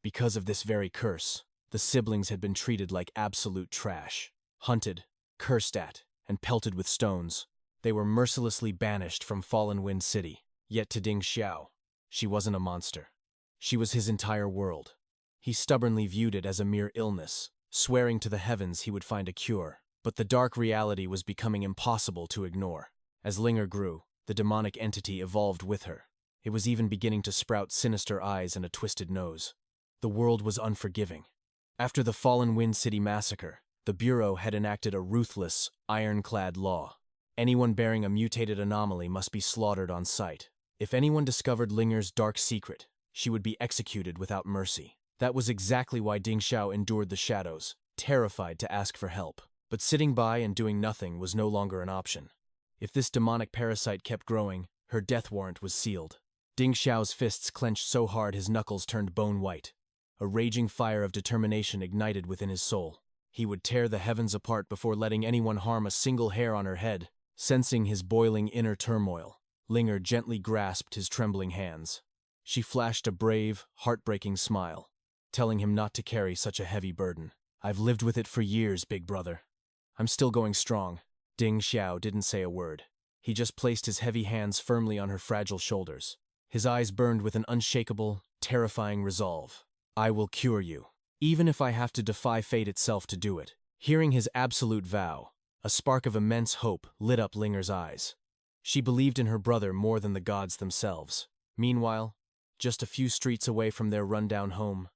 Because of this very curse, the siblings had been treated like absolute trash. Hunted, cursed at, and pelted with stones, they were mercilessly banished from Fallen Wind City. Yet to Ding Xiao, she wasn't a monster. She was his entire world. He stubbornly viewed it as a mere illness, swearing to the heavens he would find a cure. But the dark reality was becoming impossible to ignore. As Linger grew, the demonic entity evolved with her. It was even beginning to sprout sinister eyes and a twisted nose. The world was unforgiving. After the Fallen Wind City massacre, the Bureau had enacted a ruthless, ironclad law. Anyone bearing a mutated anomaly must be slaughtered on sight. If anyone discovered Linger's dark secret, she would be executed without mercy. That was exactly why Ding Xiao endured the shadows, terrified to ask for help. But sitting by and doing nothing was no longer an option. If this demonic parasite kept growing, her death warrant was sealed. Ding Xiao's fists clenched so hard his knuckles turned bone white. A raging fire of determination ignited within his soul. He would tear the heavens apart before letting anyone harm a single hair on her head. Sensing his boiling inner turmoil, Linger gently grasped his trembling hands. She flashed a brave, heartbreaking smile, telling him not to carry such a heavy burden. "I've lived with it for years, big brother. I'm still going strong." Ding Xiao didn't say a word. He just placed his heavy hands firmly on her fragile shoulders. His eyes burned with an unshakable, terrifying resolve. "I will cure you, even if I have to defy fate itself to do it." Hearing his absolute vow, a spark of immense hope lit up Linger's eyes. She believed in her brother more than the gods themselves. Meanwhile, just a few streets away from their rundown home,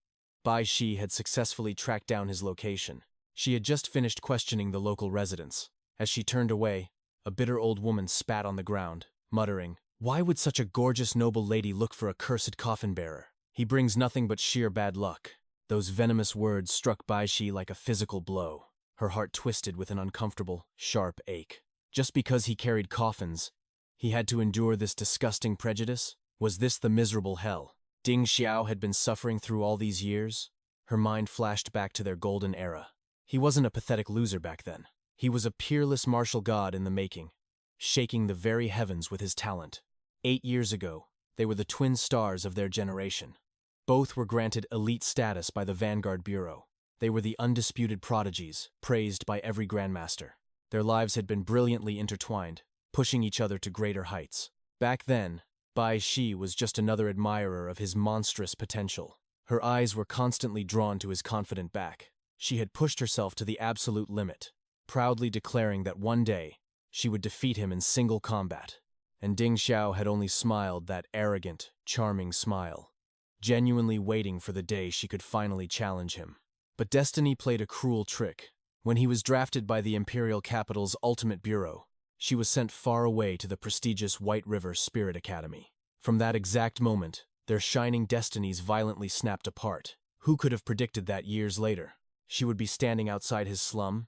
Bai Shi had successfully tracked down his location. She had just finished questioning the local residents. As she turned away, a bitter old woman spat on the ground, muttering, "Why would such a gorgeous noble lady look for a cursed coffin bearer? He brings nothing but sheer bad luck." Those venomous words struck Bai Shi like a physical blow. Her heart twisted with an uncomfortable, sharp ache. Just because he carried coffins, he had to endure this disgusting prejudice? Was this the miserable hell Ding Xiao had been suffering through all these years? Her mind flashed back to their golden era. He wasn't a pathetic loser back then. He was a peerless martial god in the making, shaking the very heavens with his talent. 8 years ago, they were the twin stars of their generation. Both were granted elite status by the Vanguard Bureau. They were the undisputed prodigies, praised by every grandmaster. Their lives had been brilliantly intertwined, pushing each other to greater heights. Back then, Bai Shi was just another admirer of his monstrous potential. Her eyes were constantly drawn to his confident back. She had pushed herself to the absolute limit, proudly declaring that one day she would defeat him in single combat. And Ding Xiao had only smiled that arrogant, charming smile, genuinely waiting for the day she could finally challenge him. But destiny played a cruel trick. When he was drafted by the Imperial Capital's Ultimate Bureau, she was sent far away to the prestigious White River Spirit Academy. From that exact moment, their shining destinies violently snapped apart. Who could have predicted that years later she would be standing outside his slum,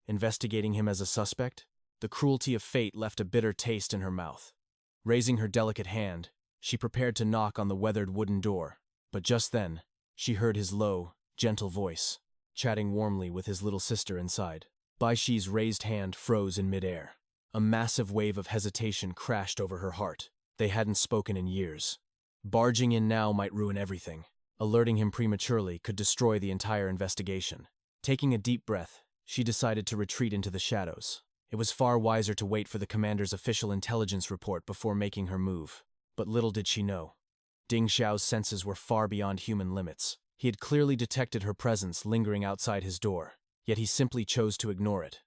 investigating him as a suspect? The cruelty of fate left a bitter taste in her mouth. Raising her delicate hand, she prepared to knock on the weathered wooden door, but just then, she heard his low, gentle voice, chatting warmly with his little sister inside. Bai Shi's raised hand froze in midair. A massive wave of hesitation crashed over her heart. They hadn't spoken in years. Barging in now might ruin everything. Alerting him prematurely could destroy the entire investigation. Taking a deep breath, she decided to retreat into the shadows. It was far wiser to wait for the commander's official intelligence report before making her move. But little did she know. Ding Xiao's senses were far beyond human limits. He had clearly detected her presence lingering outside his door, yet he simply chose to ignore it,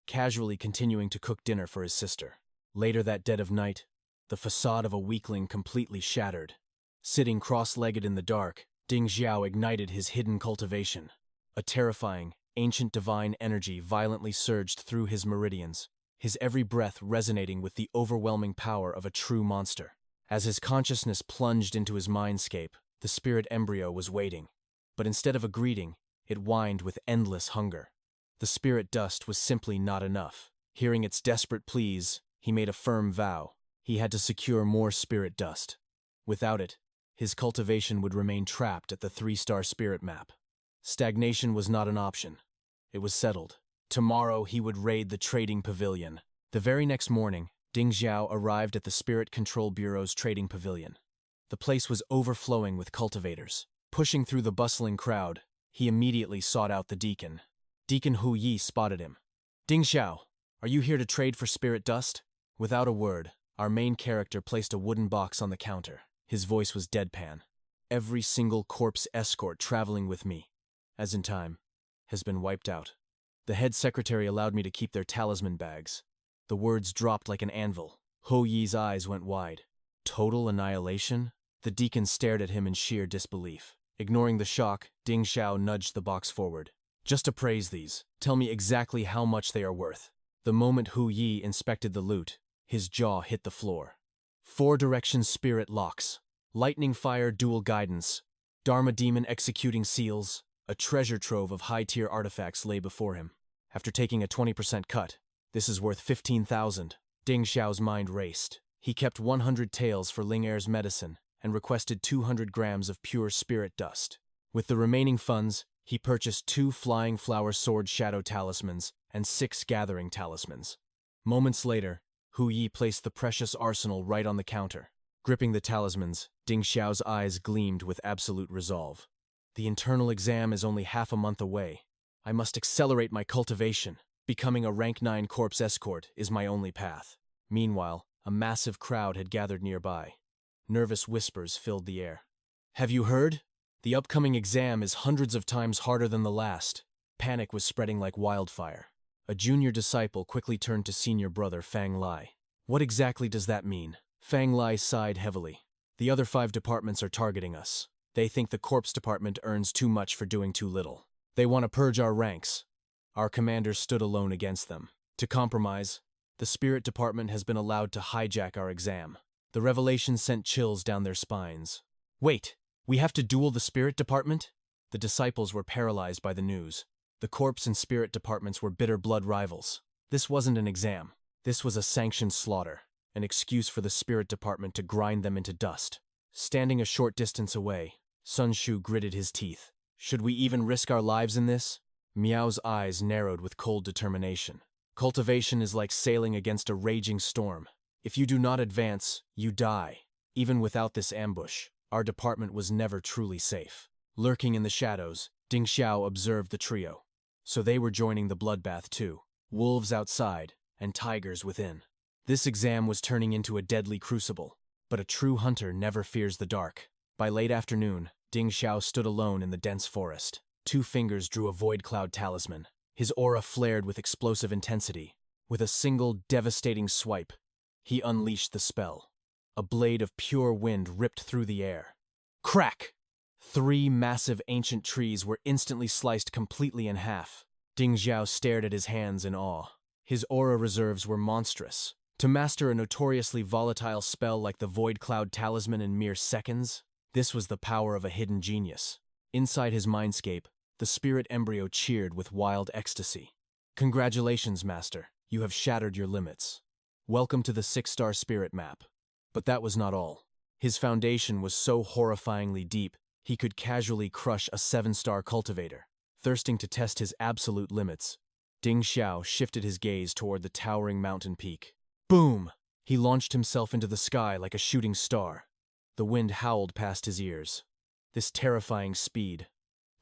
casually continuing to cook dinner for his sister. Later that dead of night, the facade of a weakling completely shattered. Sitting cross-legged in the dark, Ding Xiao ignited his hidden cultivation. A terrifying, ancient divine energy violently surged through his meridians, his every breath resonating with the overwhelming power of a true monster. As his consciousness plunged into his mindscape, the spirit embryo was waiting. But instead of a greeting, it whined with endless hunger. The spirit dust was simply not enough. Hearing its desperate pleas, he made a firm vow. He had to secure more spirit dust. Without it, his cultivation would remain trapped at the 3-star spirit map. Stagnation was not an option. It was settled. Tomorrow he would raid the trading pavilion. The very next morning, Ding Xiao arrived at the Spirit Control Bureau's trading pavilion. The place was overflowing with cultivators. Pushing through the bustling crowd, he immediately sought out the deacon. Deacon Hu Yi spotted him. "Ding Xiao, are you here to trade for spirit dust?" Without a word, our main character placed a wooden box on the counter. His voice was deadpan. "Every single corpse escort traveling with me, as in time, has been wiped out. The head secretary allowed me to keep their talisman bags." The words dropped like an anvil. Ho Yi's eyes went wide. Total annihilation? The deacon stared at him in sheer disbelief. Ignoring the shock, Ding Xiao nudged the box forward. "Just appraise these. Tell me exactly how much they are worth." The moment Hu Yi inspected the loot, his jaw hit the floor. 4-direction spirit locks, lightning fire dual guidance, Dharma demon executing seals, a treasure trove of high-tier artifacts lay before him. After taking a 20% cut, this is worth 15,000. Ding Xiao's mind raced. He kept 100 taels for Ling Er's medicine and requested 200 grams of pure spirit dust. With the remaining funds, he purchased 2 flying flower sword shadow talismans and 6 gathering talismans. Moments later, Hu Yi placed the precious arsenal right on the counter. Gripping the talismans, Ding Xiao's eyes gleamed with absolute resolve. The internal exam is only half a month away. I must accelerate my cultivation. Becoming a rank 9 corpse escort is my only path. Meanwhile, a massive crowd had gathered nearby. Nervous whispers filled the air. "Have you heard? The upcoming exam is hundreds of times harder than the last." Panic was spreading like wildfire. A junior disciple quickly turned to senior brother Fang Lai. "What exactly does that mean?" Fang Lai sighed heavily. "The other 5 departments are targeting us. They think the corpse department earns too much for doing too little. They want to purge our ranks." Our commander stood alone against them. To compromise, the spirit department has been allowed to hijack our exam. The revelation sent chills down their spines. "Wait, we have to duel the spirit department?" The disciples were paralyzed by the news. The corpse and spirit departments were bitter blood rivals. This wasn't an exam. This was a sanctioned slaughter, an excuse for the spirit department to grind them into dust. Standing a short distance away, Sun Shu gritted his teeth. "Should we even risk our lives in this?" Miao's eyes narrowed with cold determination. "Cultivation is like sailing against a raging storm. If you do not advance, you die." Even without this ambush, our department was never truly safe. Lurking in the shadows, Ding Xiao observed the trio. So they were joining the bloodbath too. Wolves outside, and tigers within. This exam was turning into a deadly crucible. But a true hunter never fears the dark. By late afternoon, Ding Xiao stood alone in the dense forest. 2 fingers drew a void cloud talisman. His aura flared with explosive intensity. With a single devastating swipe, he unleashed the spell. A blade of pure wind ripped through the air. Crack! 3 massive ancient trees were instantly sliced completely in half. Ding Xiao stared at his hands in awe. His aura reserves were monstrous. To master a notoriously volatile spell like the Void Cloud Talisman in mere seconds, this was the power of a hidden genius. Inside his mindscape, the spirit embryo cheered with wild ecstasy. Congratulations, Master. You have shattered your limits. Welcome to the 6-star spirit map. But that was not all. His foundation was so horrifyingly deep, he could casually crush a 7-star cultivator. Thirsting to test his absolute limits, Ding Xiao shifted his gaze toward the towering mountain peak. Boom! He launched himself into the sky like a shooting star. The wind howled past his ears. This terrifying speed,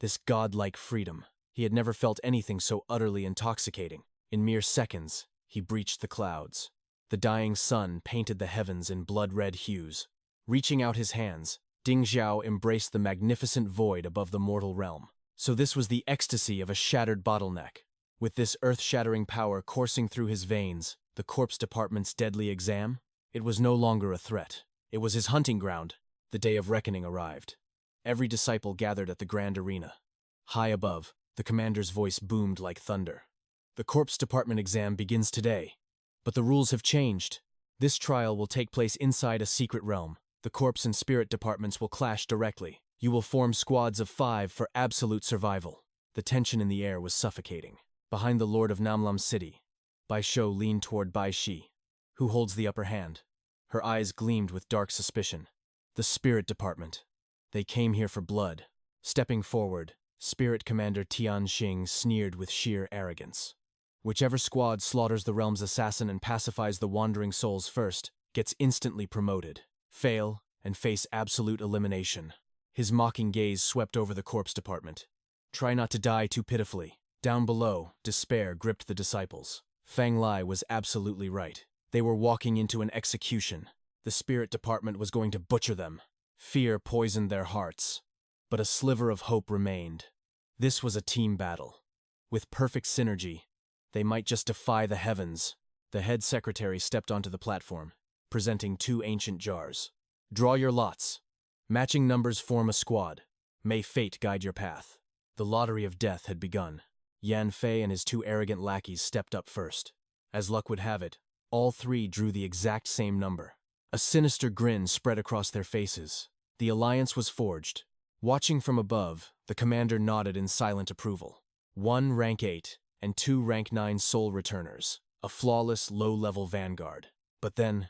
this godlike freedom. He had never felt anything so utterly intoxicating. In mere seconds, he breached the clouds. The dying sun painted the heavens in blood-red hues. Reaching out his hands, Ding Xiao embraced the magnificent void above the mortal realm. So this was the ecstasy of a shattered bottleneck. With this earth-shattering power coursing through his veins, the corpse department's deadly exam? It was no longer a threat. It was his hunting ground. The day of reckoning arrived. Every disciple gathered at the grand arena. High above, the commander's voice boomed like thunder. The corpse department exam begins today. But the rules have changed. This trial will take place inside a secret realm. The corpse and spirit departments will clash directly. You will form squads of 5 for absolute survival. The tension in the air was suffocating. Behind the Lord of Namlam City, Bai Shou leaned toward Bai Shi. Who holds the upper hand? Her eyes gleamed with dark suspicion. The spirit department. They came here for blood. Stepping forward, Spirit Commander Tian Xing sneered with sheer arrogance. Whichever squad slaughters the realm's assassin and pacifies the wandering souls first, gets instantly promoted. Fail, and face absolute elimination. His mocking gaze swept over the corpse department. Try not to die too pitifully. Down below, despair gripped the disciples. Fang Lai was absolutely right. They were walking into an execution. The spirit department was going to butcher them. Fear poisoned their hearts. But a sliver of hope remained. This was a team battle. With perfect synergy, they might just defy the heavens. The head secretary stepped onto the platform, presenting 2 ancient jars. Draw your lots. Matching numbers form a squad. May fate guide your path. The lottery of death had begun. Yan Fei and his 2 arrogant lackeys stepped up first. As luck would have it, all 3 drew the exact same number. A sinister grin spread across their faces. The alliance was forged. Watching from above, the commander nodded in silent approval. 1 rank 8 and 2 rank 9 soul returners. A flawless, low-level vanguard. But then,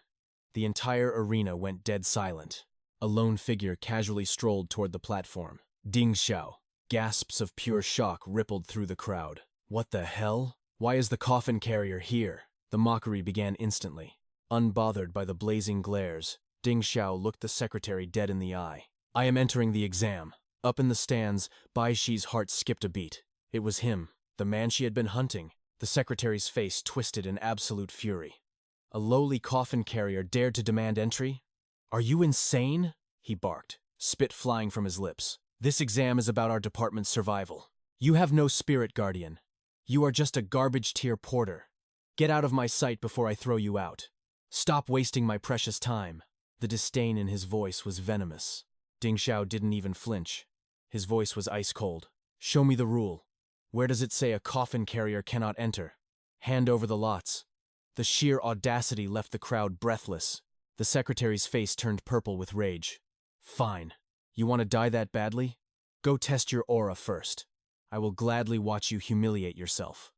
the entire arena went dead silent. A lone figure casually strolled toward the platform. Ding Xiao. Gasps of pure shock rippled through the crowd. What the hell? Why is the coffin carrier here? The mockery began instantly. Unbothered by the blazing glares, Ding Xiao looked the secretary dead in the eye. I am entering the exam. Up in the stands, Bai Shi's heart skipped a beat. It was him, the man she had been hunting. The secretary's face twisted in absolute fury. A lowly coffin carrier dared to demand entry? Are you insane? He barked, spit flying from his lips. This exam is about our department's survival. You have no spirit guardian. You are just a garbage-tier porter. Get out of my sight before I throw you out. Stop wasting my precious time. The disdain in his voice was venomous. Ding Xiao didn't even flinch. His voice was ice-cold. Show me the rule. Where does it say a coffin carrier cannot enter? Hand over the lots. The sheer audacity left the crowd breathless. The secretary's face turned purple with rage. Fine. You want to die that badly? Go test your aura first. I will gladly watch you humiliate yourself.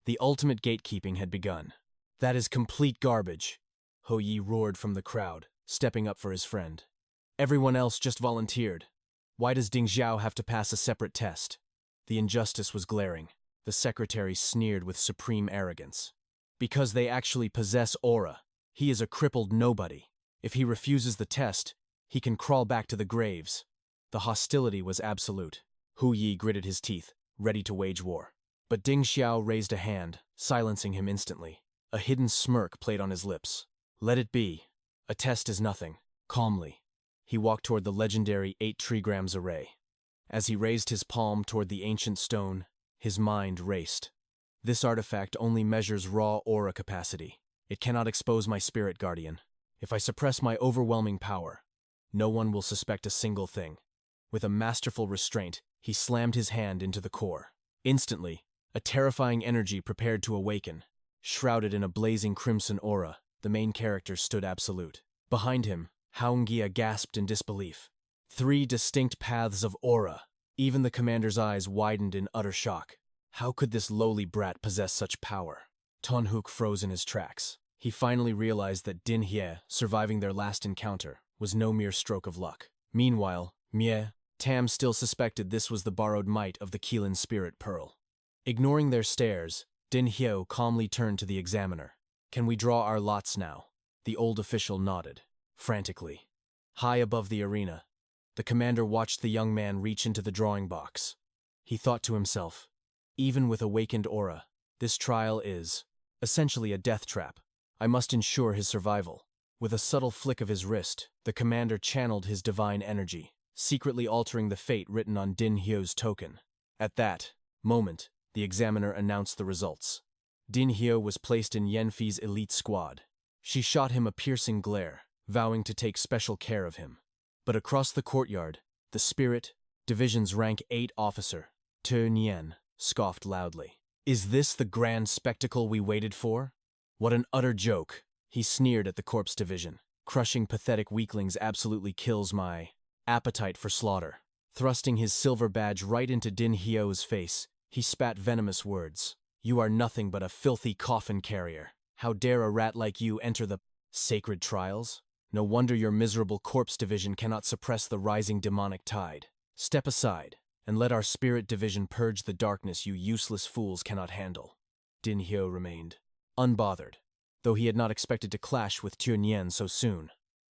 The ultimate gatekeeping had begun. That is complete garbage. Ho Yi roared from the crowd, stepping up for his friend. Everyone else just volunteered. Why does Ding Xiao have to pass a separate test? The injustice was glaring. The secretary sneered with supreme arrogance. Because they actually possess aura. He is a crippled nobody. If he refuses the test, he can crawl back to the graves. The hostility was absolute. Hu Yi gritted his teeth, ready to wage war. But Ding Xiao raised a hand, silencing him instantly. A hidden smirk played on his lips. Let it be. A test is nothing. Calmly, he walked toward the legendary 8 trigrams array. As he raised his palm toward the ancient stone, his mind raced. This artifact only measures raw aura capacity. It cannot expose my spirit guardian. If I suppress my overwhelming power, no one will suspect a single thing. With a masterful restraint, he slammed his hand into the core. Instantly, a terrifying energy prepared to awaken. Shrouded in a blazing crimson aura, the main character stood absolute. Behind him, Haungia gasped in disbelief. 3 distinct paths of aura. Even the commander's eyes widened in utter shock. How could this lowly brat possess such power? Tonhook froze in his tracks. He finally realized that Din Hye, surviving their last encounter, was no mere stroke of luck. Meanwhile, Mie, Tam still suspected this was the borrowed might of the Keelan spirit pearl. Ignoring their stares, Din Hye calmly turned to the examiner. "Can we draw our lots now?" The old official nodded, frantically. High above the arena, the commander watched the young man reach into the drawing box. He thought to himself, even with awakened aura, this trial is, essentially a death trap. I must ensure his survival. With a subtle flick of his wrist, the commander channeled his divine energy, secretly altering the fate written on Din Hye's token. At that moment, the examiner announced the results. Din Hye was placed in Yenfi's elite squad. She shot him a piercing glare, vowing to take special care of him. But across the courtyard, the Spirit Division's rank 8 officer, Tu Nien, scoffed loudly. "Is this the grand spectacle we waited for? What an utter joke!" He sneered at the Corpse Division. "Crushing pathetic weaklings absolutely kills my appetite for slaughter." Thrusting his silver badge right into Din Hye's face, he spat venomous words. "You are nothing but a filthy coffin carrier. How dare a rat like you enter the sacred trials? No wonder your miserable Corpse Division cannot suppress the rising demonic tide. Step aside, and let our Spirit Division purge the darkness you useless fools cannot handle." Din Hye remained unbothered, though he had not expected to clash with Tu Nien so soon.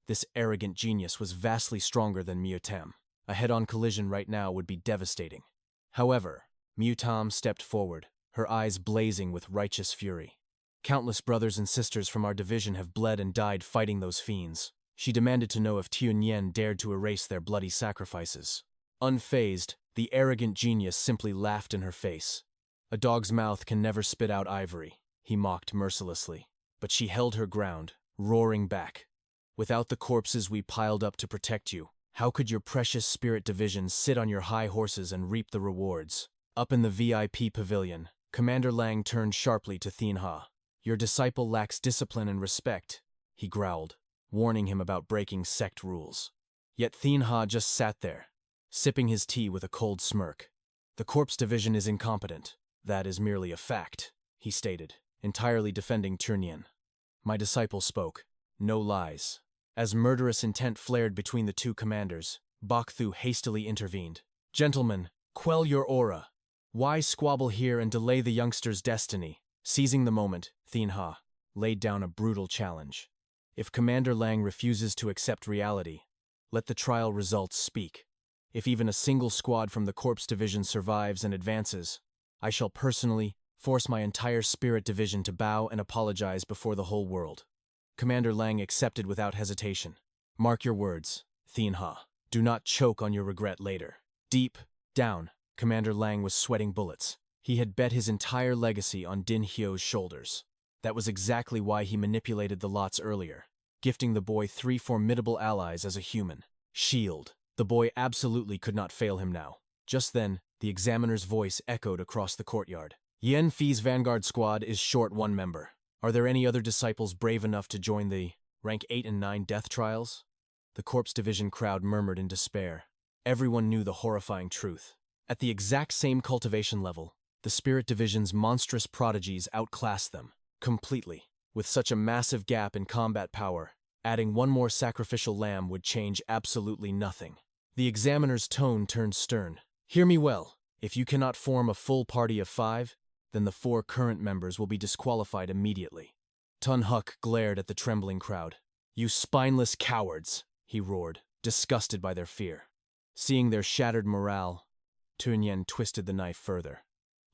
This arrogant genius was vastly stronger than Miu Tam. A head-on collision right now would be devastating. However, Miu Tam stepped forward, her eyes blazing with righteous fury. "Countless brothers and sisters from our division have bled and died fighting those fiends." She demanded to know if Tu Nien dared to erase their bloody sacrifices. Unfazed, the arrogant genius simply laughed in her face. "A dog's mouth can never spit out ivory," he mocked mercilessly. But she held her ground, roaring back. "Without the corpses we piled up to protect you, how could your precious Spirit Division sit on your high horses and reap the rewards?" Up in the VIP pavilion, Commander Lang turned sharply to Thien Ha. "Your disciple lacks discipline and respect," he growled, warning him about breaking sect rules. Yet Thien Ha just sat there, sipping his tea with a cold smirk. "The Corpse Division is incompetent. That is merely a fact," he stated, entirely defending Turnien. My disciple spoke. No lies. As murderous intent flared between the two commanders, Bakthu hastily intervened. "Gentlemen, quell your aura. Why squabble here and delay the youngster's destiny?" Seizing the moment, Thien Ha laid down a brutal challenge. "If Commander Lang refuses to accept reality, let the trial results speak. If even a single squad from the Corpse Division survives and advances, I shall personally force my entire Spirit Division to bow and apologize before the whole world." Commander Lang accepted without hesitation. "Mark your words, Thien Ha. Do not choke on your regret later." Deep down, Commander Lang was sweating bullets. He had bet his entire legacy on Din Hye's shoulders. That was exactly why he manipulated the lots earlier, gifting the boy 3 formidable allies as a human shield. The boy absolutely could not fail him now. Just then, the examiner's voice echoed across the courtyard. "Yen Fi's vanguard squad is short 1 member. Are there any other disciples brave enough to join the rank 8 and 9 death trials?" The Corpse Division crowd murmured in despair. Everyone knew the horrifying truth. At the exact same cultivation level, the Spirit Division's monstrous prodigies outclassed them, completely. With such a massive gap in combat power, adding 1 more sacrificial lamb would change absolutely nothing. The examiner's tone turned stern. "Hear me well. If you cannot form a full party of 5, then the 4 current members will be disqualified immediately." Tun Huck glared at the trembling crowd. "You spineless cowards," he roared, disgusted by their fear. Seeing their shattered morale, Turnien twisted the knife further.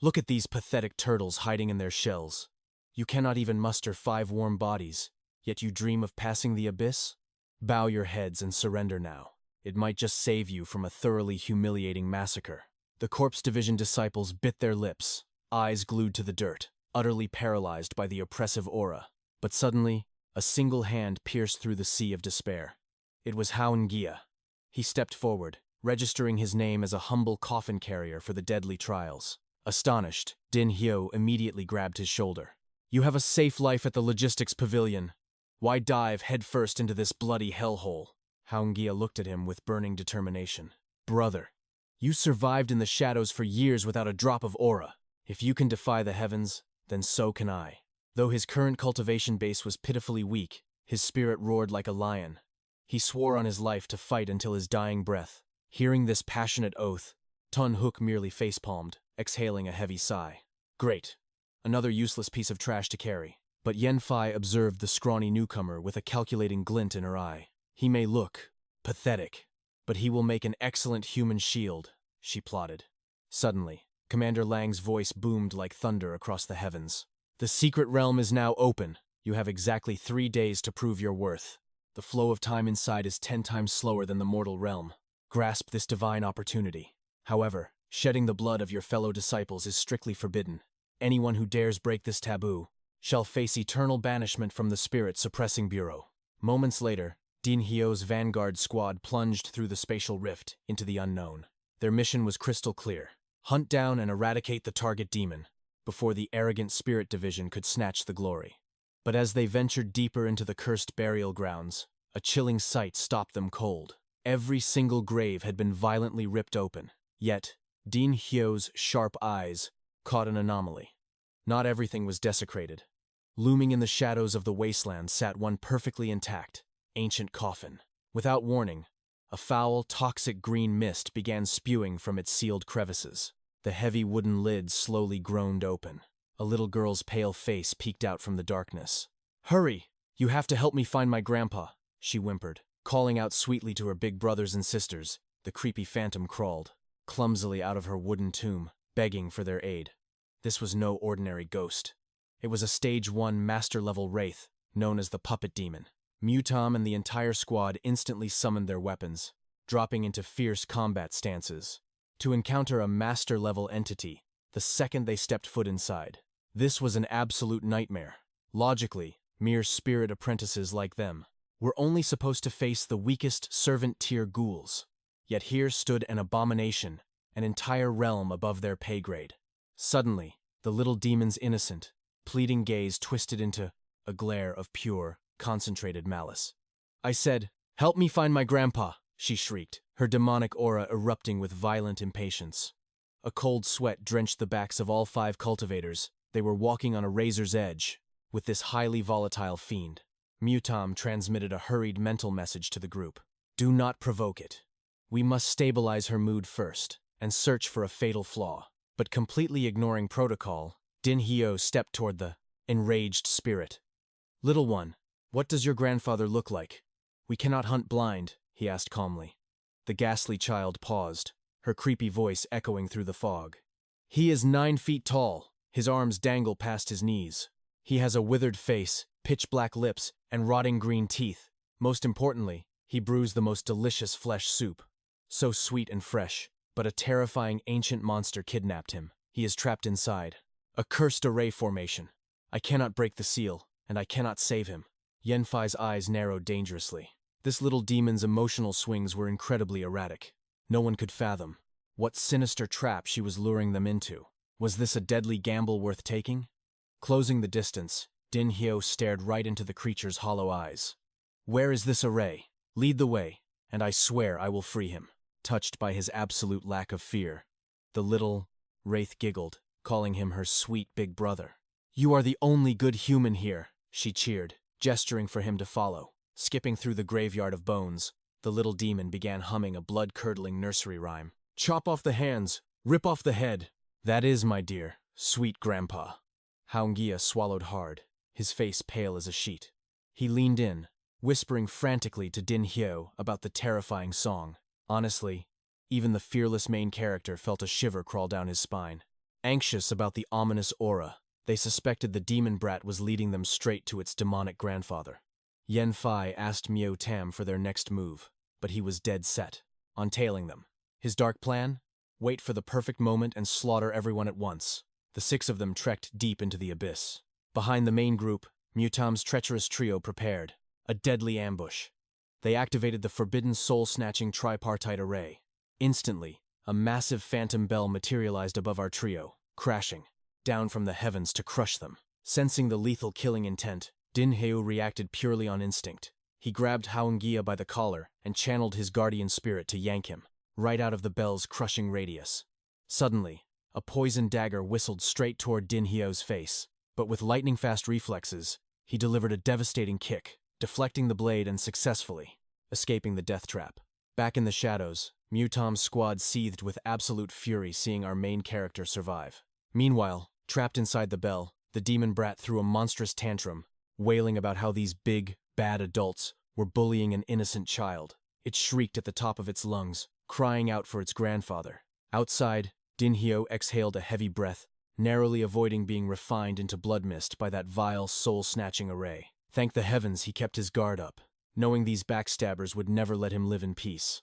"Look at these pathetic turtles hiding in their shells. You cannot even muster 5 warm bodies, yet you dream of passing the abyss? Bow your heads and surrender now. It might just save you from a thoroughly humiliating massacre." The Corpse Division disciples bit their lips. eyes glued to the dirt, utterly paralyzed by the oppressive aura. But suddenly, a single hand pierced through the sea of despair. It was Haungia. He stepped forward, registering his name as a humble coffin carrier for the deadly trials. Astonished, Din Hyo immediately grabbed his shoulder. "You have a safe life at the logistics pavilion. Why dive headfirst into this bloody hellhole?" Haungia looked at him with burning determination. "Brother, you survived in the shadows for years without a drop of aura. If you can defy the heavens, then so can I." Though his current cultivation base was pitifully weak, his spirit roared like a lion. He swore on his life to fight until his dying breath. Hearing this passionate oath, Tun Hook merely facepalmed, exhaling a heavy sigh. Great. Another useless piece of trash to carry. But Yenfei observed the scrawny newcomer with a calculating glint in her eye. He may look pathetic, but he will make an excellent human shield, she plotted. Suddenly, Commander Lang's voice boomed like thunder across the heavens. "The secret realm is now open. You have exactly 3 days to prove your worth. The flow of time inside is 10 times slower than the mortal realm. Grasp this divine opportunity. However, shedding the blood of your fellow disciples is strictly forbidden. Anyone who dares break this taboo shall face eternal banishment from the Spirit Suppressing Bureau." Moments later, Din Hyo's vanguard squad plunged through the spatial rift into the unknown. Their mission was crystal clear: hunt down and eradicate the target demon before the arrogant Spirit Division could snatch the glory. But as they ventured deeper into the cursed burial grounds, a chilling sight stopped them cold. Every single grave had been violently ripped open. Yet, Din Hyo's sharp eyes caught an anomaly. Not everything was desecrated. Looming in the shadows of the wasteland sat one perfectly intact, ancient coffin. Without warning, a foul, toxic green mist began spewing from its sealed crevices. The heavy wooden lid slowly groaned open. A little girl's pale face peeked out from the darkness. "Hurry! You have to help me find my grandpa," she whimpered. Calling out sweetly to her big brothers and sisters, the creepy phantom crawled clumsily out of her wooden tomb, begging for their aid. This was no ordinary ghost. It was a Stage 1 master-level wraith, known as the Puppet Demon. Mutom and the entire squad instantly summoned their weapons, dropping into fierce combat stances, to encounter a master-level entity the second they stepped foot inside. This was an absolute nightmare. Logically, mere spirit apprentices like them were only supposed to face the weakest servant-tier ghouls. Yet here stood an abomination, an entire realm above their pay grade. Suddenly, the little demon's innocent, pleading gaze twisted into a glare of pure, concentrated malice. "I said, help me find my grandpa," she shrieked, her demonic aura erupting with violent impatience. A cold sweat drenched the backs of all 5 cultivators. They were walking on a razor's edge with this highly volatile fiend. Mutom transmitted a hurried mental message to the group. "Do not provoke it. We must stabilize her mood first and search for a fatal flaw." But completely ignoring protocol, Din Hyo stepped toward the enraged spirit. "Little one, what does your grandfather look like? We cannot hunt blind," he asked calmly. The ghastly child paused, her creepy voice echoing through the fog. "He is 9 feet tall. His arms dangle past his knees. He has a withered face, pitch-black lips, and rotting green teeth. Most importantly, he brews the most delicious flesh soup. So sweet and fresh, but a terrifying ancient monster kidnapped him. He is trapped inside. A cursed array formation. I cannot break the seal, and I cannot save him." Yenfei's eyes narrowed dangerously. This little demon's emotional swings were incredibly erratic. No one could fathom what sinister trap she was luring them into. Was this a deadly gamble worth taking? Closing the distance, Din Hyo stared right into the creature's hollow eyes. "Where is this array? Lead the way, and I swear I will free him." Touched by his absolute lack of fear, the little wraith giggled, calling him her sweet big brother. "You are the only good human here," she cheered, gesturing for him to follow. Skipping through the graveyard of bones, the little demon began humming a blood-curdling nursery rhyme. "Chop off the hands, rip off the head. That is, my dear, sweet grandpa." Haungia swallowed hard, his face pale as a sheet. He leaned in, whispering frantically to Din Hyo about the terrifying song. Honestly, even the fearless main character felt a shiver crawl down his spine. Anxious about the ominous aura, they suspected the demon brat was leading them straight to its demonic grandfather. Yenfei asked Miao Tam for their next move, but he was dead set on tailing them. His dark plan? Wait for the perfect moment and slaughter everyone at once. The 6 of them trekked deep into the abyss. Behind the main group, Mutam's treacherous trio prepared a deadly ambush. They activated the forbidden soul-snatching tripartite array. Instantly, a massive phantom bell materialized above our trio, crashing down from the heavens to crush them. Sensing the lethal killing intent, Din Heu reacted purely on instinct. He grabbed Haungia by the collar and channeled his guardian spirit to yank him, right out of the bell's crushing radius. Suddenly, a poison dagger whistled straight toward Din Hyo's face, but with lightning-fast reflexes, he delivered a devastating kick, deflecting the blade and successfully escaping the death trap. Back in the shadows, Mutam's squad seethed with absolute fury seeing our main character survive. Meanwhile, trapped inside the bell, the demon brat threw a monstrous tantrum, wailing about how these big, bad adults were bullying an innocent child. It shrieked at the top of its lungs, crying out for its grandfather. Outside, Din Hyo exhaled a heavy breath, narrowly avoiding being refined into blood mist by that vile soul-snatching array. Thank the heavens he kept his guard up, knowing these backstabbers would never let him live in peace.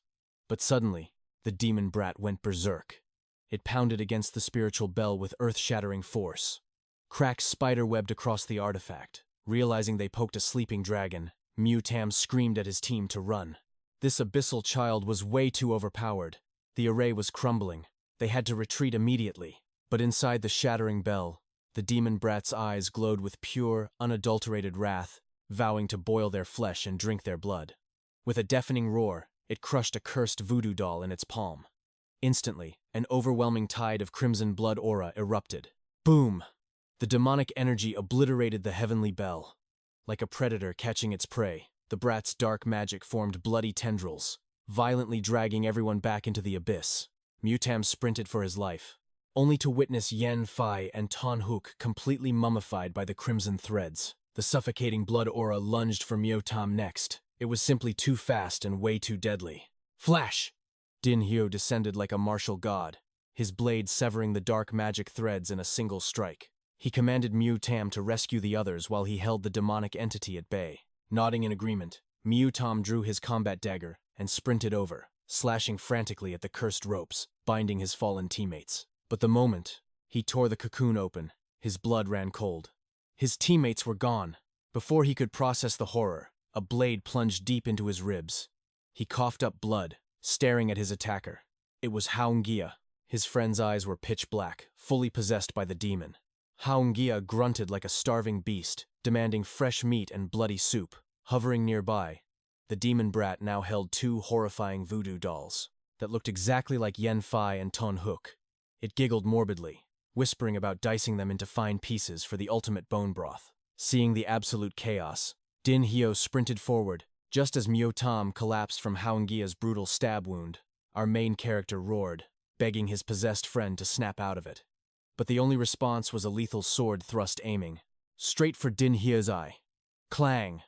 But suddenly, the demon brat went berserk. It pounded against the spiritual bell with earth-shattering force. Cracks spider-webbed across the artifact. Realizing they poked a sleeping dragon, Mutam screamed at his team to run. This abyssal child was way too overpowered. The array was crumbling. They had to retreat immediately. But inside the shattering bell, the demon brat's eyes glowed with pure, unadulterated wrath, vowing to boil their flesh and drink their blood. With a deafening roar, it crushed a cursed voodoo doll in its palm. Instantly, an overwhelming tide of crimson blood aura erupted. Boom! The demonic energy obliterated the heavenly bell. Like a predator catching its prey, the brat's dark magic formed bloody tendrils, violently dragging everyone back into the abyss. Mutam sprinted for his life, only to witness Yen Fai and Ton Hook completely mummified by the crimson threads. The suffocating blood aura lunged for Mutam next. It was simply too fast and way too deadly. Flash! Din Hyo descended like a martial god, his blade severing the dark magic threads in a single strike. He commanded Mutam to rescue the others while he held the demonic entity at bay. Nodding in agreement, Mutam drew his combat dagger and sprinted over, slashing frantically at the cursed ropes, binding his fallen teammates. But the moment he tore the cocoon open, his blood ran cold. His teammates were gone. Before he could process the horror, a blade plunged deep into his ribs. He coughed up blood, staring at his attacker. It was Haungia. His friend's eyes were pitch black, fully possessed by the demon. Haungia grunted like a starving beast, demanding fresh meat and bloody soup. Hovering nearby, the demon brat now held 2 horrifying voodoo dolls that looked exactly like Yen Fai and Ton Hook. It giggled morbidly, whispering about dicing them into fine pieces for the ultimate bone broth. Seeing the absolute chaos, Din Hyo sprinted forward, just as Mutam collapsed from Haungia's brutal stab wound. Our main character roared, begging his possessed friend to snap out of it. But the only response was a lethal sword thrust aiming straight for Din Hyo's eye. Clang!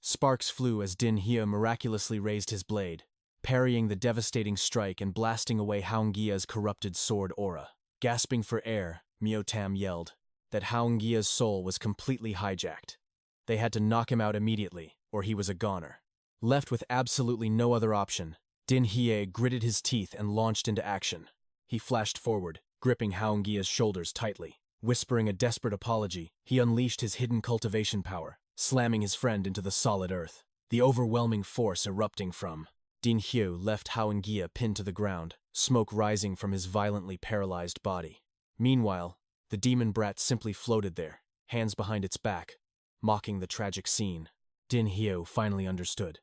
Sparks flew as Din Hyo miraculously raised his blade, parrying the devastating strike and blasting away Haungia's corrupted sword aura. Gasping for air, Mutam yelled that Haungia's soul was completely hijacked. They had to knock him out immediately, or he was a goner. Left with absolutely no other option, Din Hye gritted his teeth and launched into action. He flashed forward, gripping Haungia's shoulders tightly. Whispering a desperate apology, he unleashed his hidden cultivation power, slamming his friend into the solid earth. The overwhelming force erupting from Din Hyo left Haungia pinned to the ground, smoke rising from his violently paralyzed body. Meanwhile, the demon brat simply floated there, hands behind its back, mocking the tragic scene. Din Hyo finally understood.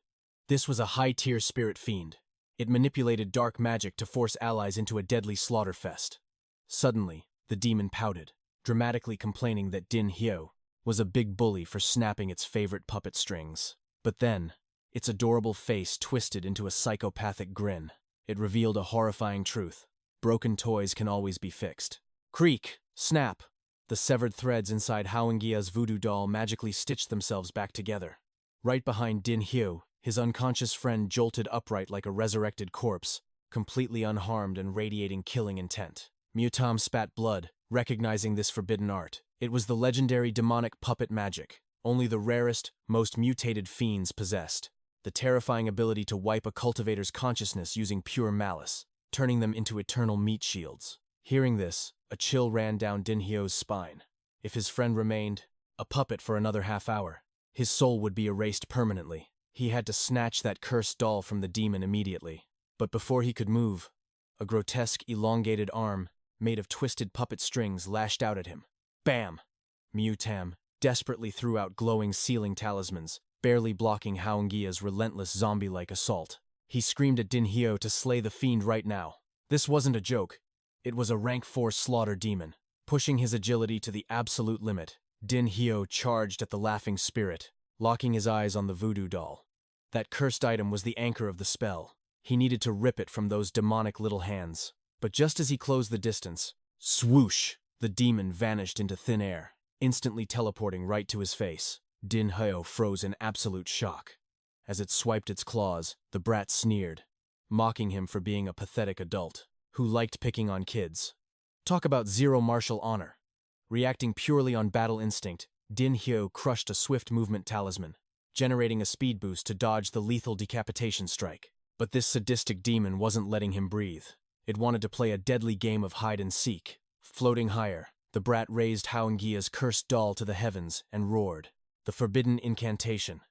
This was a high-tier spirit fiend. It manipulated dark magic to force allies into a deadly slaughter fest. Suddenly, the demon pouted, dramatically complaining that Din Hyo was a big bully for snapping its favorite puppet strings. But then, its adorable face twisted into a psychopathic grin. It revealed a horrifying truth. Broken toys can always be fixed. Creak! Snap! The severed threads inside Haungia's voodoo doll magically stitched themselves back together. Right behind Din Hyo, his unconscious friend jolted upright like a resurrected corpse, completely unharmed and radiating killing intent. Mutam spat blood, recognizing this forbidden art. It was the legendary demonic puppet magic, only the rarest, most mutated fiends possessed. The terrifying ability to wipe a cultivator's consciousness using pure malice, turning them into eternal meat shields. Hearing this, a chill ran down Din Hyo's spine. If his friend remained a puppet for another half-hour, his soul would be erased permanently. He had to snatch that cursed doll from the demon immediately. But before he could move, a grotesque, elongated arm, made of twisted puppet strings, lashed out at him. Bam! Mutam desperately threw out glowing ceiling talismans, barely blocking Haongia's relentless zombie-like assault. He screamed at Din Hyo to slay the fiend right now. This wasn't a joke. It was a rank 4 slaughter demon. Pushing his agility to the absolute limit, Din Hyo charged at the laughing spirit, locking his eyes on the voodoo doll. That cursed item was the anchor of the spell. He needed to rip it from those demonic little hands. But just as he closed the distance, swoosh, the demon vanished into thin air, instantly teleporting right to his face. Din Hyo froze in absolute shock. As it swiped its claws, the brat sneered, mocking him for being a pathetic adult who liked picking on kids. Talk about zero martial honor. Reacting purely on battle instinct, Din Hyo crushed a swift movement talisman, generating a speed boost to dodge the lethal decapitation strike. But this sadistic demon wasn't letting him breathe. It wanted to play a deadly game of hide-and-seek. Floating higher, the brat raised Haongia's cursed doll to the heavens and roared. The forbidden incantation.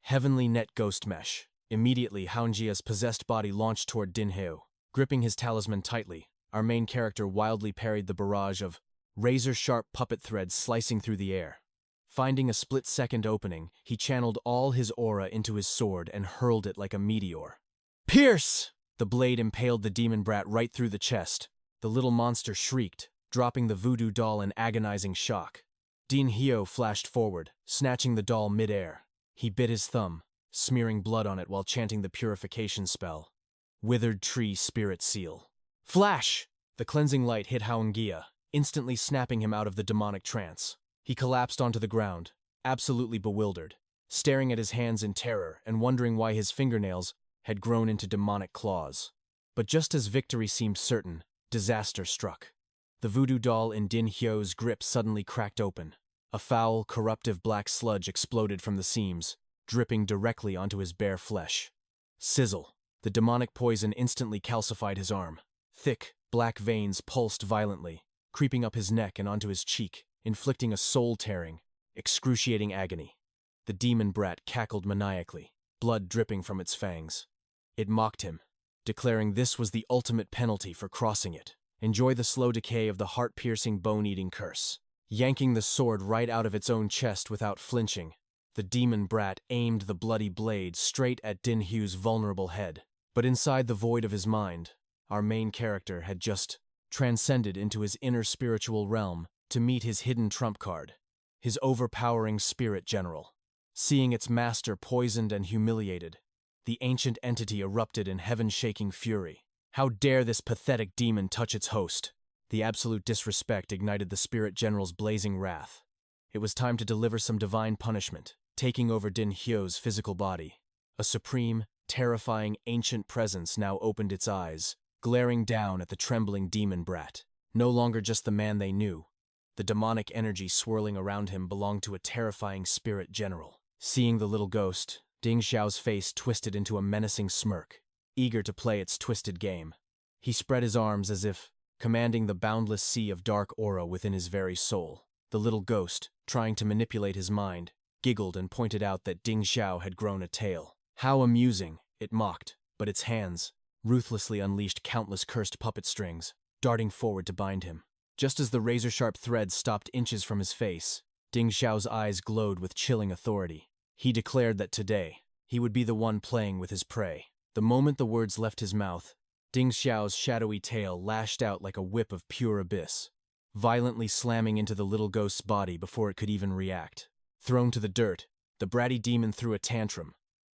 Heavenly net ghost mesh. Immediately, Haongia's possessed body launched toward Din Hyo. Gripping his talisman tightly, our main character wildly parried the barrage of razor-sharp puppet threads slicing through the air. Finding a split-second opening, he channeled all his aura into his sword and hurled it like a meteor. Pierce! The blade impaled the demon brat right through the chest. The little monster shrieked, dropping the voodoo doll in agonizing shock. Din Hyo flashed forward, snatching the doll mid-air. He bit his thumb, smearing blood on it while chanting the purification spell. Withered Tree Spirit Seal. Flash! The cleansing light hit Haongia, instantly snapping him out of the demonic trance. He collapsed onto the ground, absolutely bewildered, staring at his hands in terror and wondering why his fingernails had grown into demonic claws. But just as victory seemed certain, disaster struck. The voodoo doll in Din Hyo's grip suddenly cracked open. A foul, corruptive black sludge exploded from the seams, dripping directly onto his bare flesh. Sizzle. The demonic poison instantly calcified his arm. Thick, black veins pulsed violently, creeping up his neck and onto his cheek, inflicting a soul-tearing, excruciating agony. The demon brat cackled maniacally, blood dripping from its fangs. It mocked him, declaring this was the ultimate penalty for crossing it. Enjoy the slow decay of the heart-piercing, bone-eating curse. Yanking the sword right out of its own chest without flinching, the demon brat aimed the bloody blade straight at Din Hyo's vulnerable head. But inside the void of his mind, our main character had just transcended into his inner spiritual realm to meet his hidden trump card, his overpowering spirit general. Seeing its master poisoned and humiliated, the ancient entity erupted in heaven-shaking fury. How dare this pathetic demon touch its host? The absolute disrespect ignited the spirit general's blazing wrath. It was time to deliver some divine punishment, taking over Din Hyo's physical body. A supreme, terrifying, ancient presence now opened its eyes, glaring down at the trembling demon brat. No longer just the man they knew. The demonic energy swirling around him belonged to a terrifying spirit general. Seeing the little ghost, Ding Xiao's face twisted into a menacing smirk, eager to play its twisted game. He spread his arms as if commanding the boundless sea of dark aura within his very soul. The little ghost, trying to manipulate his mind, giggled and pointed out that Ding Xiao had grown a tail. How amusing, it mocked, but its hands ruthlessly unleashed countless cursed puppet strings, darting forward to bind him. Just as the razor-sharp threads stopped inches from his face, Ding Xiao's eyes glowed with chilling authority. He declared that today, he would be the one playing with his prey. The moment the words left his mouth, Ding Xiao's shadowy tail lashed out like a whip of pure abyss, violently slamming into the little ghost's body before it could even react. Thrown to the dirt, the bratty demon threw a tantrum,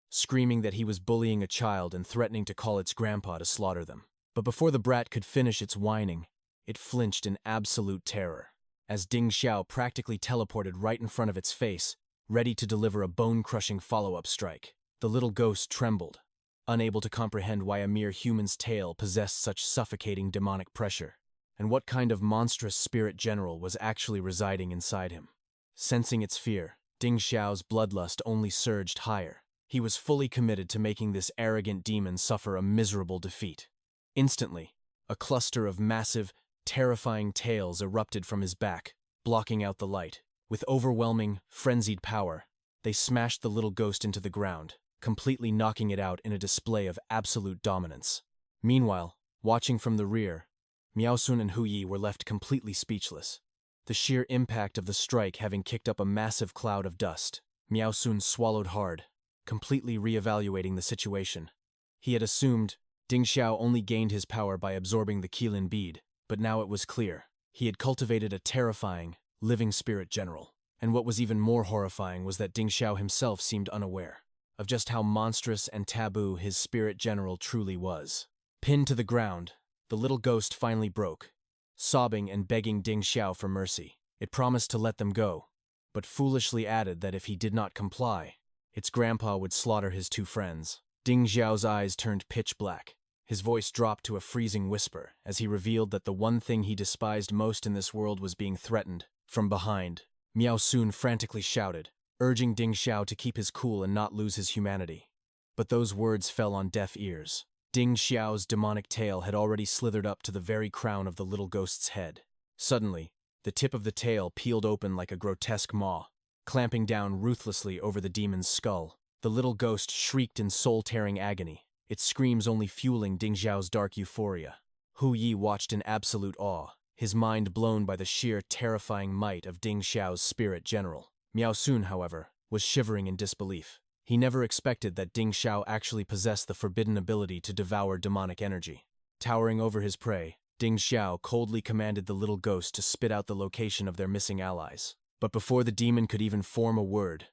screaming that he was bullying a child and threatening to call its grandpa to slaughter them. But before the brat could finish its whining, it flinched in absolute terror, as Ding Xiao practically teleported right in front of its face, ready to deliver a bone-crushing follow-up strike. The little ghost trembled, unable to comprehend why a mere human's tail possessed such suffocating demonic pressure, and what kind of monstrous spirit general was actually residing inside him. Sensing its fear, Ding Xiao's bloodlust only surged higher. He was fully committed to making this arrogant demon suffer a miserable defeat. Instantly, a cluster of massive, Terrifying tails erupted from his back, blocking out the light. With overwhelming, frenzied power, they smashed the little ghost into the ground, completely knocking it out in a display of absolute dominance. Meanwhile, watching from the rear, Miaosun and Hu Yi were left completely speechless. The sheer impact of the strike having kicked up a massive cloud of dust, Miaosun swallowed hard, completely re-evaluating the situation. He had assumed Ding Xiao only gained his power by absorbing the Qilin bead, but now it was clear. He had cultivated a terrifying, living spirit general. And what was even more horrifying was that Ding Xiao himself seemed unaware of just how monstrous and taboo his spirit general truly was. Pinned to the ground, the little ghost finally broke, sobbing and begging Ding Xiao for mercy. It promised to let them go, but foolishly added that if he did not comply, its grandpa would slaughter his two friends. Ding Xiao's eyes turned pitch black. His voice dropped to a freezing whisper as he revealed that the one thing he despised most in this world was being threatened. From behind, Miaosun frantically shouted, urging Ding Xiao to keep his cool and not lose his humanity. But those words fell on deaf ears. Ding Xiao's demonic tail had already slithered up to the very crown of the little ghost's head. Suddenly, the tip of the tail peeled open like a grotesque maw, clamping down ruthlessly over the demon's skull. The little ghost shrieked in soul-tearing agony, its screams only fueling Ding Xiao's dark euphoria. Hu Yi watched in absolute awe, his mind blown by the sheer terrifying might of Ding Xiao's spirit general. Miaosun, however, was shivering in disbelief. He never expected that Ding Xiao actually possessed the forbidden ability to devour demonic energy. Towering over his prey, Ding Xiao coldly commanded the little ghost to spit out the location of their missing allies. But before the demon could even form a word,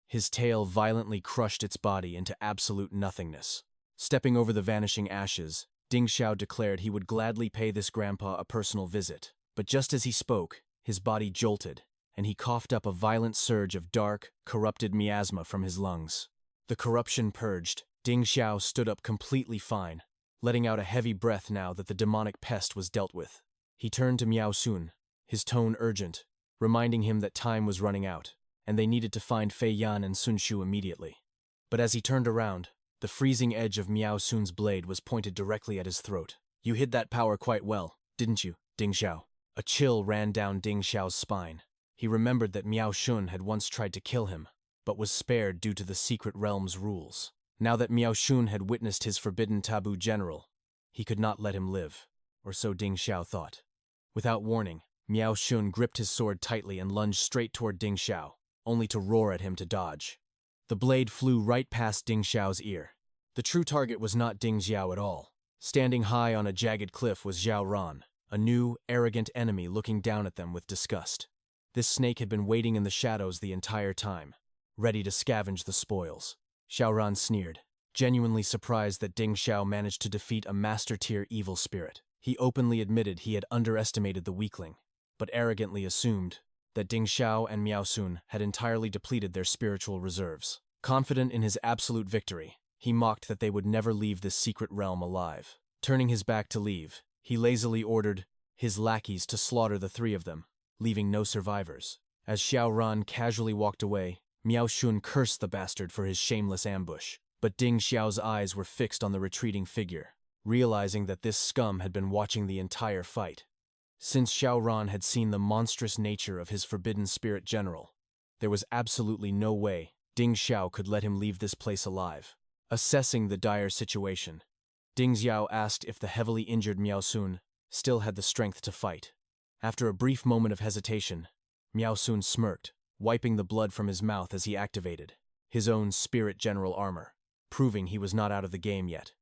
his tail violently crushed its body into absolute nothingness. Stepping over the vanishing ashes, Ding Xiao declared he would gladly pay this grandpa a personal visit. But just as he spoke, his body jolted, and he coughed up a violent surge of dark, corrupted miasma from his lungs. The corruption purged, Ding Xiao stood up completely fine, letting out a heavy breath now that the demonic pest was dealt with. He turned to Miaosun, his tone urgent, reminding him that time was running out, and they needed to find Fei Yan and Sun Shu immediately. But as he turned around, the freezing edge of Miaosun's blade was pointed directly at his throat. "You hid that power quite well, didn't you, Ding Xiao?" A chill ran down Ding Xiao's spine. He remembered that Miaosun had once tried to kill him, but was spared due to the secret realm's rules. Now that Miaosun had witnessed his forbidden taboo general, he could not let him live, or so Ding Xiao thought. Without warning, Miaosun gripped his sword tightly and lunged straight toward Ding Xiao, only to roar at him to dodge. The blade flew right past Ding Xiao's ear. The true target was not Ding Xiao at all. Standing high on a jagged cliff was Zhao Ran, a new, arrogant enemy looking down at them with disgust. This snake had been waiting in the shadows the entire time, ready to scavenge the spoils. Zhao Ran sneered, genuinely surprised that Ding Xiao managed to defeat a master-tier evil spirit. He openly admitted he had underestimated the weakling, but arrogantly assumed that Ding Xiao and Miaosun had entirely depleted their spiritual reserves. Confident in his absolute victory, he mocked that they would never leave this secret realm alive. Turning his back to leave, he lazily ordered his lackeys to slaughter the three of them, leaving no survivors. As Zhao Ran casually walked away, Miaosun cursed the bastard for his shameless ambush. But Ding Xiao's eyes were fixed on the retreating figure, realizing that this scum had been watching the entire fight. Since Zhao Ran had seen the monstrous nature of his forbidden spirit general, there was absolutely no way Ding Xiao could let him leave this place alive. Assessing the dire situation, Ding Xiao asked if the heavily injured Miaosun still had the strength to fight. After a brief moment of hesitation, Miaosun smirked, wiping the blood from his mouth as he activated his own spirit general armor, proving he was not out of the game yet.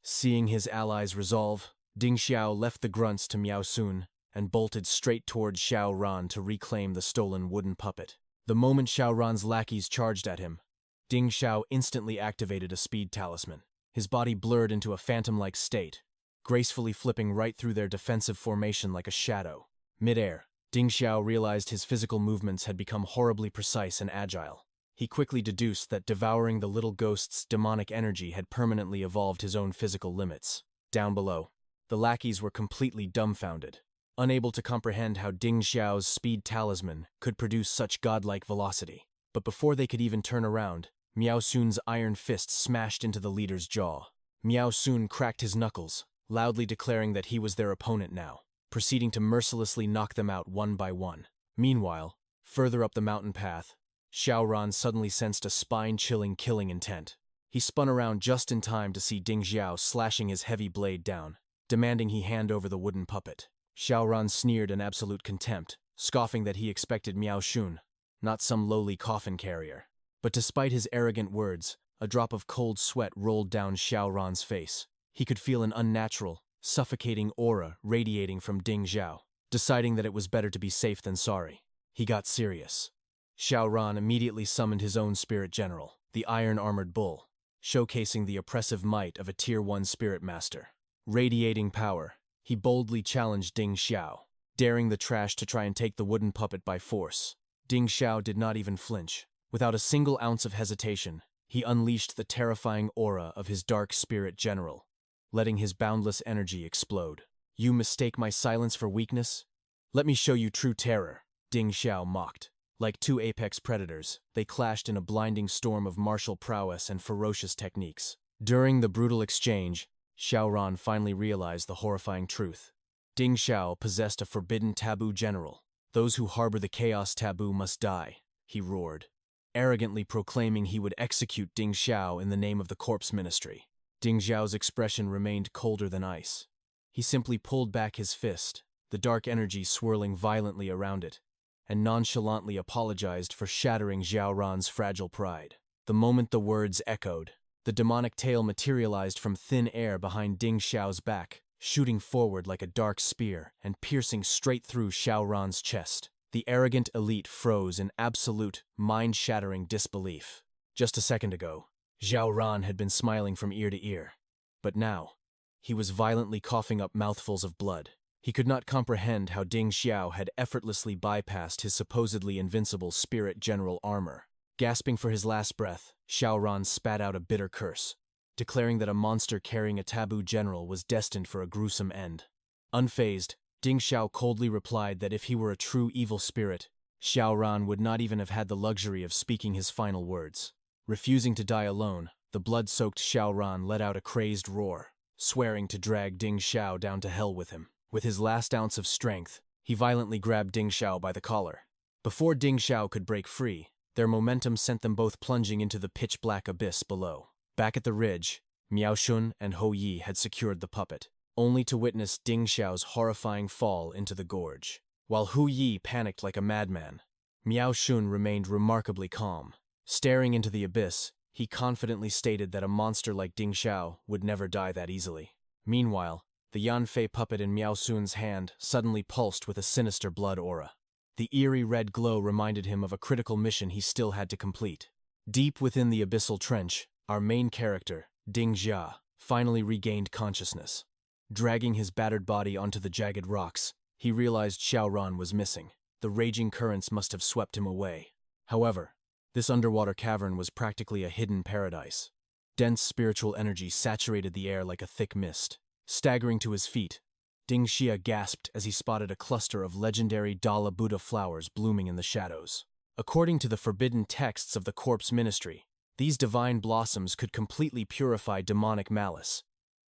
Seeing his allies resolve, Ding Xiao left the grunts to Miaosun and bolted straight towards Zhao Ran to reclaim the stolen wooden puppet. The moment Zhao Ran's lackeys charged at him, Ding Xiao instantly activated a speed talisman. His body blurred into a phantom-like state, gracefully flipping right through their defensive formation like a shadow. Mid-air, Ding Xiao realized his physical movements had become horribly precise and agile. He quickly deduced that devouring the little ghost's demonic energy had permanently evolved his own physical limits. Down below, the lackeys were completely dumbfounded, unable to comprehend how Ding Xiao's speed talisman could produce such godlike velocity. But before they could even turn around, Miaosun's iron fist smashed into the leader's jaw. Miaosun cracked his knuckles, loudly declaring that he was their opponent now. proceeding to mercilessly knock them out one by one. Meanwhile, further up the mountain path, Xiaoran suddenly sensed a spine-chilling killing intent. He spun around just in time to see Ding Xiao slashing his heavy blade down, demanding he hand over the wooden puppet. Xiaoran sneered in absolute contempt, scoffing that he expected Miao Shun, not some lowly coffin carrier. But despite his arrogant words, a drop of cold sweat rolled down Xiaoran's face. He could feel an unnatural, suffocating aura radiating from Ding Xiao. Deciding that it was better to be safe than sorry, he got serious. Xiaoran immediately summoned his own spirit general, the iron-armored bull, showcasing the oppressive might of a Tier 1 spirit master. Radiating power, he boldly challenged Ding Xiao, daring the trash to try and take the wooden puppet by force. Ding Xiao did not even flinch. Without a single ounce of hesitation, he unleashed the terrifying aura of his dark spirit general, letting his boundless energy explode. "You mistake my silence for weakness? Let me show you true terror," Ding Xiao mocked. Like two apex predators, they clashed in a blinding storm of martial prowess and ferocious techniques. During the brutal exchange, Xiaoran finally realized the horrifying truth. Ding Xiao possessed a forbidden taboo general. "Those who harbor the chaos taboo must die," he roared, arrogantly proclaiming he would execute Ding Xiao in the name of the corpse ministry. Ding Xiao's expression remained colder than ice. He simply pulled back his fist, the dark energy swirling violently around it, and nonchalantly apologized for shattering Xiaoran's fragile pride. The moment the words echoed, the demonic tail materialized from thin air behind Ding Xiao's back, shooting forward like a dark spear and piercing straight through Xiaoran's chest. The arrogant elite froze in absolute, mind-shattering disbelief. Just a second ago, Xiaoran had been smiling from ear to ear, but now, he was violently coughing up mouthfuls of blood. He could not comprehend how Ding Xiao had effortlessly bypassed his supposedly invincible spirit general armor. Gasping for his last breath, Xiaoran spat out a bitter curse, declaring that a monster carrying a taboo general was destined for a gruesome end. Unfazed, Ding Xiao coldly replied that if he were a true evil spirit, Xiaoran would not even have had the luxury of speaking his final words. Refusing to die alone, the blood-soaked Xiaoran let out a crazed roar, swearing to drag Ding Xiao down to hell with him. With his last ounce of strength, he violently grabbed Ding Xiao by the collar. Before Ding Xiao could break free, their momentum sent them both plunging into the pitch-black abyss below. Back at the ridge, Miao Shun and Hou Yi had secured the puppet, only to witness Ding Xiao's horrifying fall into the gorge. While Hou Yi panicked like a madman, Miao Shun remained remarkably calm. Staring into the abyss, he confidently stated that a monster like Ding Xiao would never die that easily. Meanwhile, the Yanfei puppet in Miao Shun's hand suddenly pulsed with a sinister blood aura. The eerie red glow reminded him of a critical mission he still had to complete. Deep within the abyssal trench, our main character, Ding Jia, finally regained consciousness. Dragging his battered body onto the jagged rocks, he realized Xiaoran was missing. The raging currents must have swept him away. However, this underwater cavern was practically a hidden paradise. Dense spiritual energy saturated the air like a thick mist. Staggering to his feet, Ding Xia gasped as he spotted a cluster of legendary Dala Buddha flowers blooming in the shadows. According to the forbidden texts of the corpse ministry, these divine blossoms could completely purify demonic malice.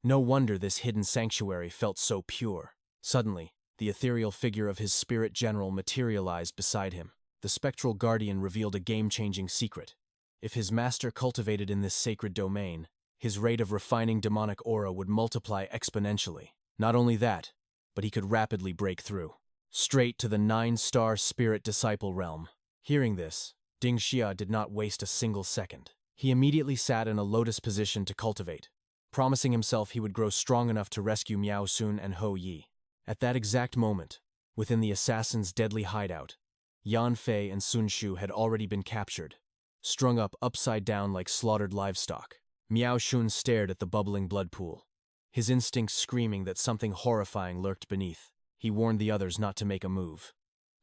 No wonder this hidden sanctuary felt so pure. Suddenly, the ethereal figure of his spirit general materialized beside him. The spectral guardian revealed a game-changing secret. If his master cultivated in this sacred domain, his rate of refining demonic aura would multiply exponentially. Not only that, but he could rapidly break through, straight to the 9-star spirit disciple realm. Hearing this, Ding Xia did not waste a single second. He immediately sat in a lotus position to cultivate, promising himself he would grow strong enough to rescue Miao Shun and Hou Yi. At that exact moment, within the assassin's deadly hideout, Yan Fei and Sun Shu had already been captured, strung up upside down like slaughtered livestock. Miao Shun stared at the bubbling blood pool, his instincts screaming that something horrifying lurked beneath. He warned the others not to make a move.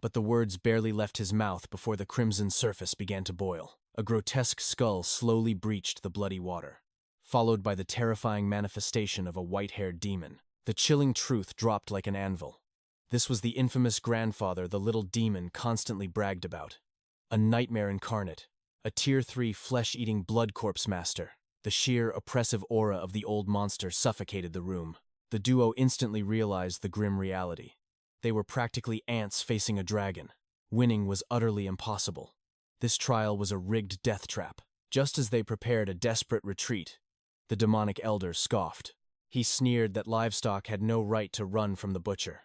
But the words barely left his mouth before the crimson surface began to boil. A grotesque skull slowly breached the bloody water, followed by the terrifying manifestation of a white-haired demon. The chilling truth dropped like an anvil. This was the infamous grandfather the little demon constantly bragged about. A nightmare incarnate, a Tier 3 flesh-eating blood corpse master. The sheer, oppressive aura of the old monster suffocated the room. The duo instantly realized the grim reality. They were practically ants facing a dragon. Winning was utterly impossible. This trial was a rigged death trap. Just as they prepared a desperate retreat, the demonic elder scoffed. He sneered that livestock had no right to run from the butcher.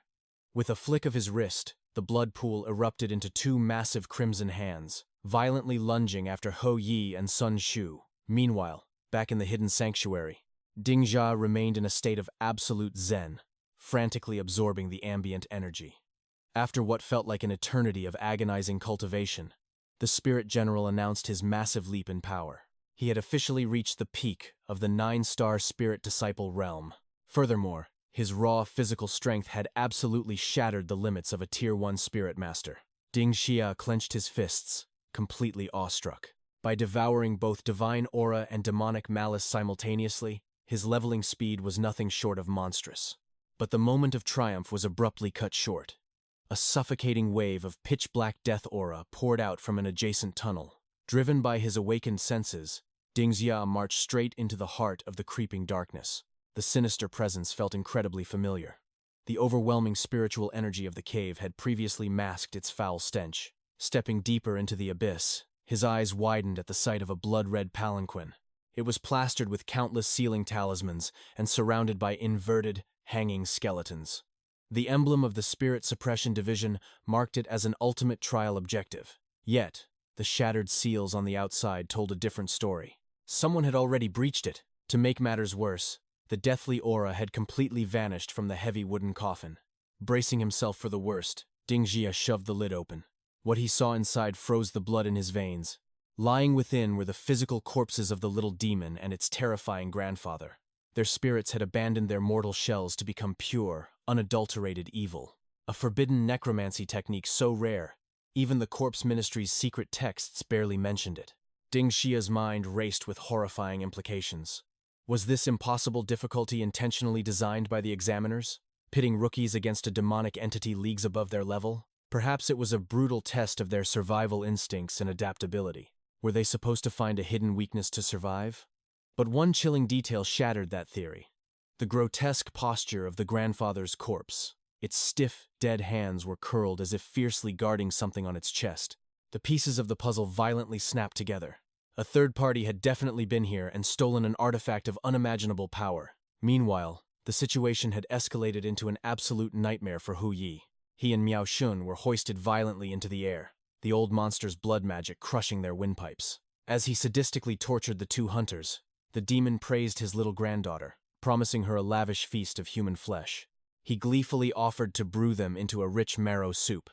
With a flick of his wrist, the blood pool erupted into two massive crimson hands, violently lunging after Ho Yi and Sun Shu. Meanwhile, back in the hidden sanctuary, Ding Jia remained in a state of absolute zen, frantically absorbing the ambient energy. After what felt like an eternity of agonizing cultivation, the spirit general announced his massive leap in power. He had officially reached the peak of the 9-star spirit disciple realm. Furthermore, his raw physical strength had absolutely shattered the limits of a Tier 1 spirit master. Ding Xia clenched his fists, completely awestruck. By devouring both divine aura and demonic malice simultaneously, his leveling speed was nothing short of monstrous. But the moment of triumph was abruptly cut short. A suffocating wave of pitch-black death aura poured out from an adjacent tunnel. Driven by his awakened senses, Ding Xia marched straight into the heart of the creeping darkness. The sinister presence felt incredibly familiar. The overwhelming spiritual energy of the cave had previously masked its foul stench. Stepping deeper into the abyss, his eyes widened at the sight of a blood-red palanquin. It was plastered with countless sealing talismans and surrounded by inverted, hanging skeletons. The emblem of the Spirit Suppression Division marked it as an ultimate trial objective. Yet, the shattered seals on the outside told a different story. Someone had already breached it. To make matters worse, the deathly aura had completely vanished from the heavy wooden coffin. Bracing himself for the worst, Ding Xia shoved the lid open. What he saw inside froze the blood in his veins. Lying within were the physical corpses of the little demon and its terrifying grandfather. Their spirits had abandoned their mortal shells to become pure, unadulterated evil. A forbidden necromancy technique so rare, even the Corpse Ministry's secret texts barely mentioned it. Ding Xia's mind raced with horrifying implications. Was this impossible difficulty intentionally designed by the examiners, pitting rookies against a demonic entity leagues above their level? Perhaps it was a brutal test of their survival instincts and adaptability. Were they supposed to find a hidden weakness to survive? But one chilling detail shattered that theory. The grotesque posture of the grandfather's corpse. Its stiff, dead hands were curled as if fiercely guarding something on its chest. The pieces of the puzzle violently snapped together. A third party had definitely been here and stolen an artifact of unimaginable power. Meanwhile, the situation had escalated into an absolute nightmare for Hu Yi. He and Miao Shun were hoisted violently into the air, the old monster's blood magic crushing their windpipes. As he sadistically tortured the two hunters, the demon praised his little granddaughter, promising her a lavish feast of human flesh. He gleefully offered to brew them into a rich marrow soup,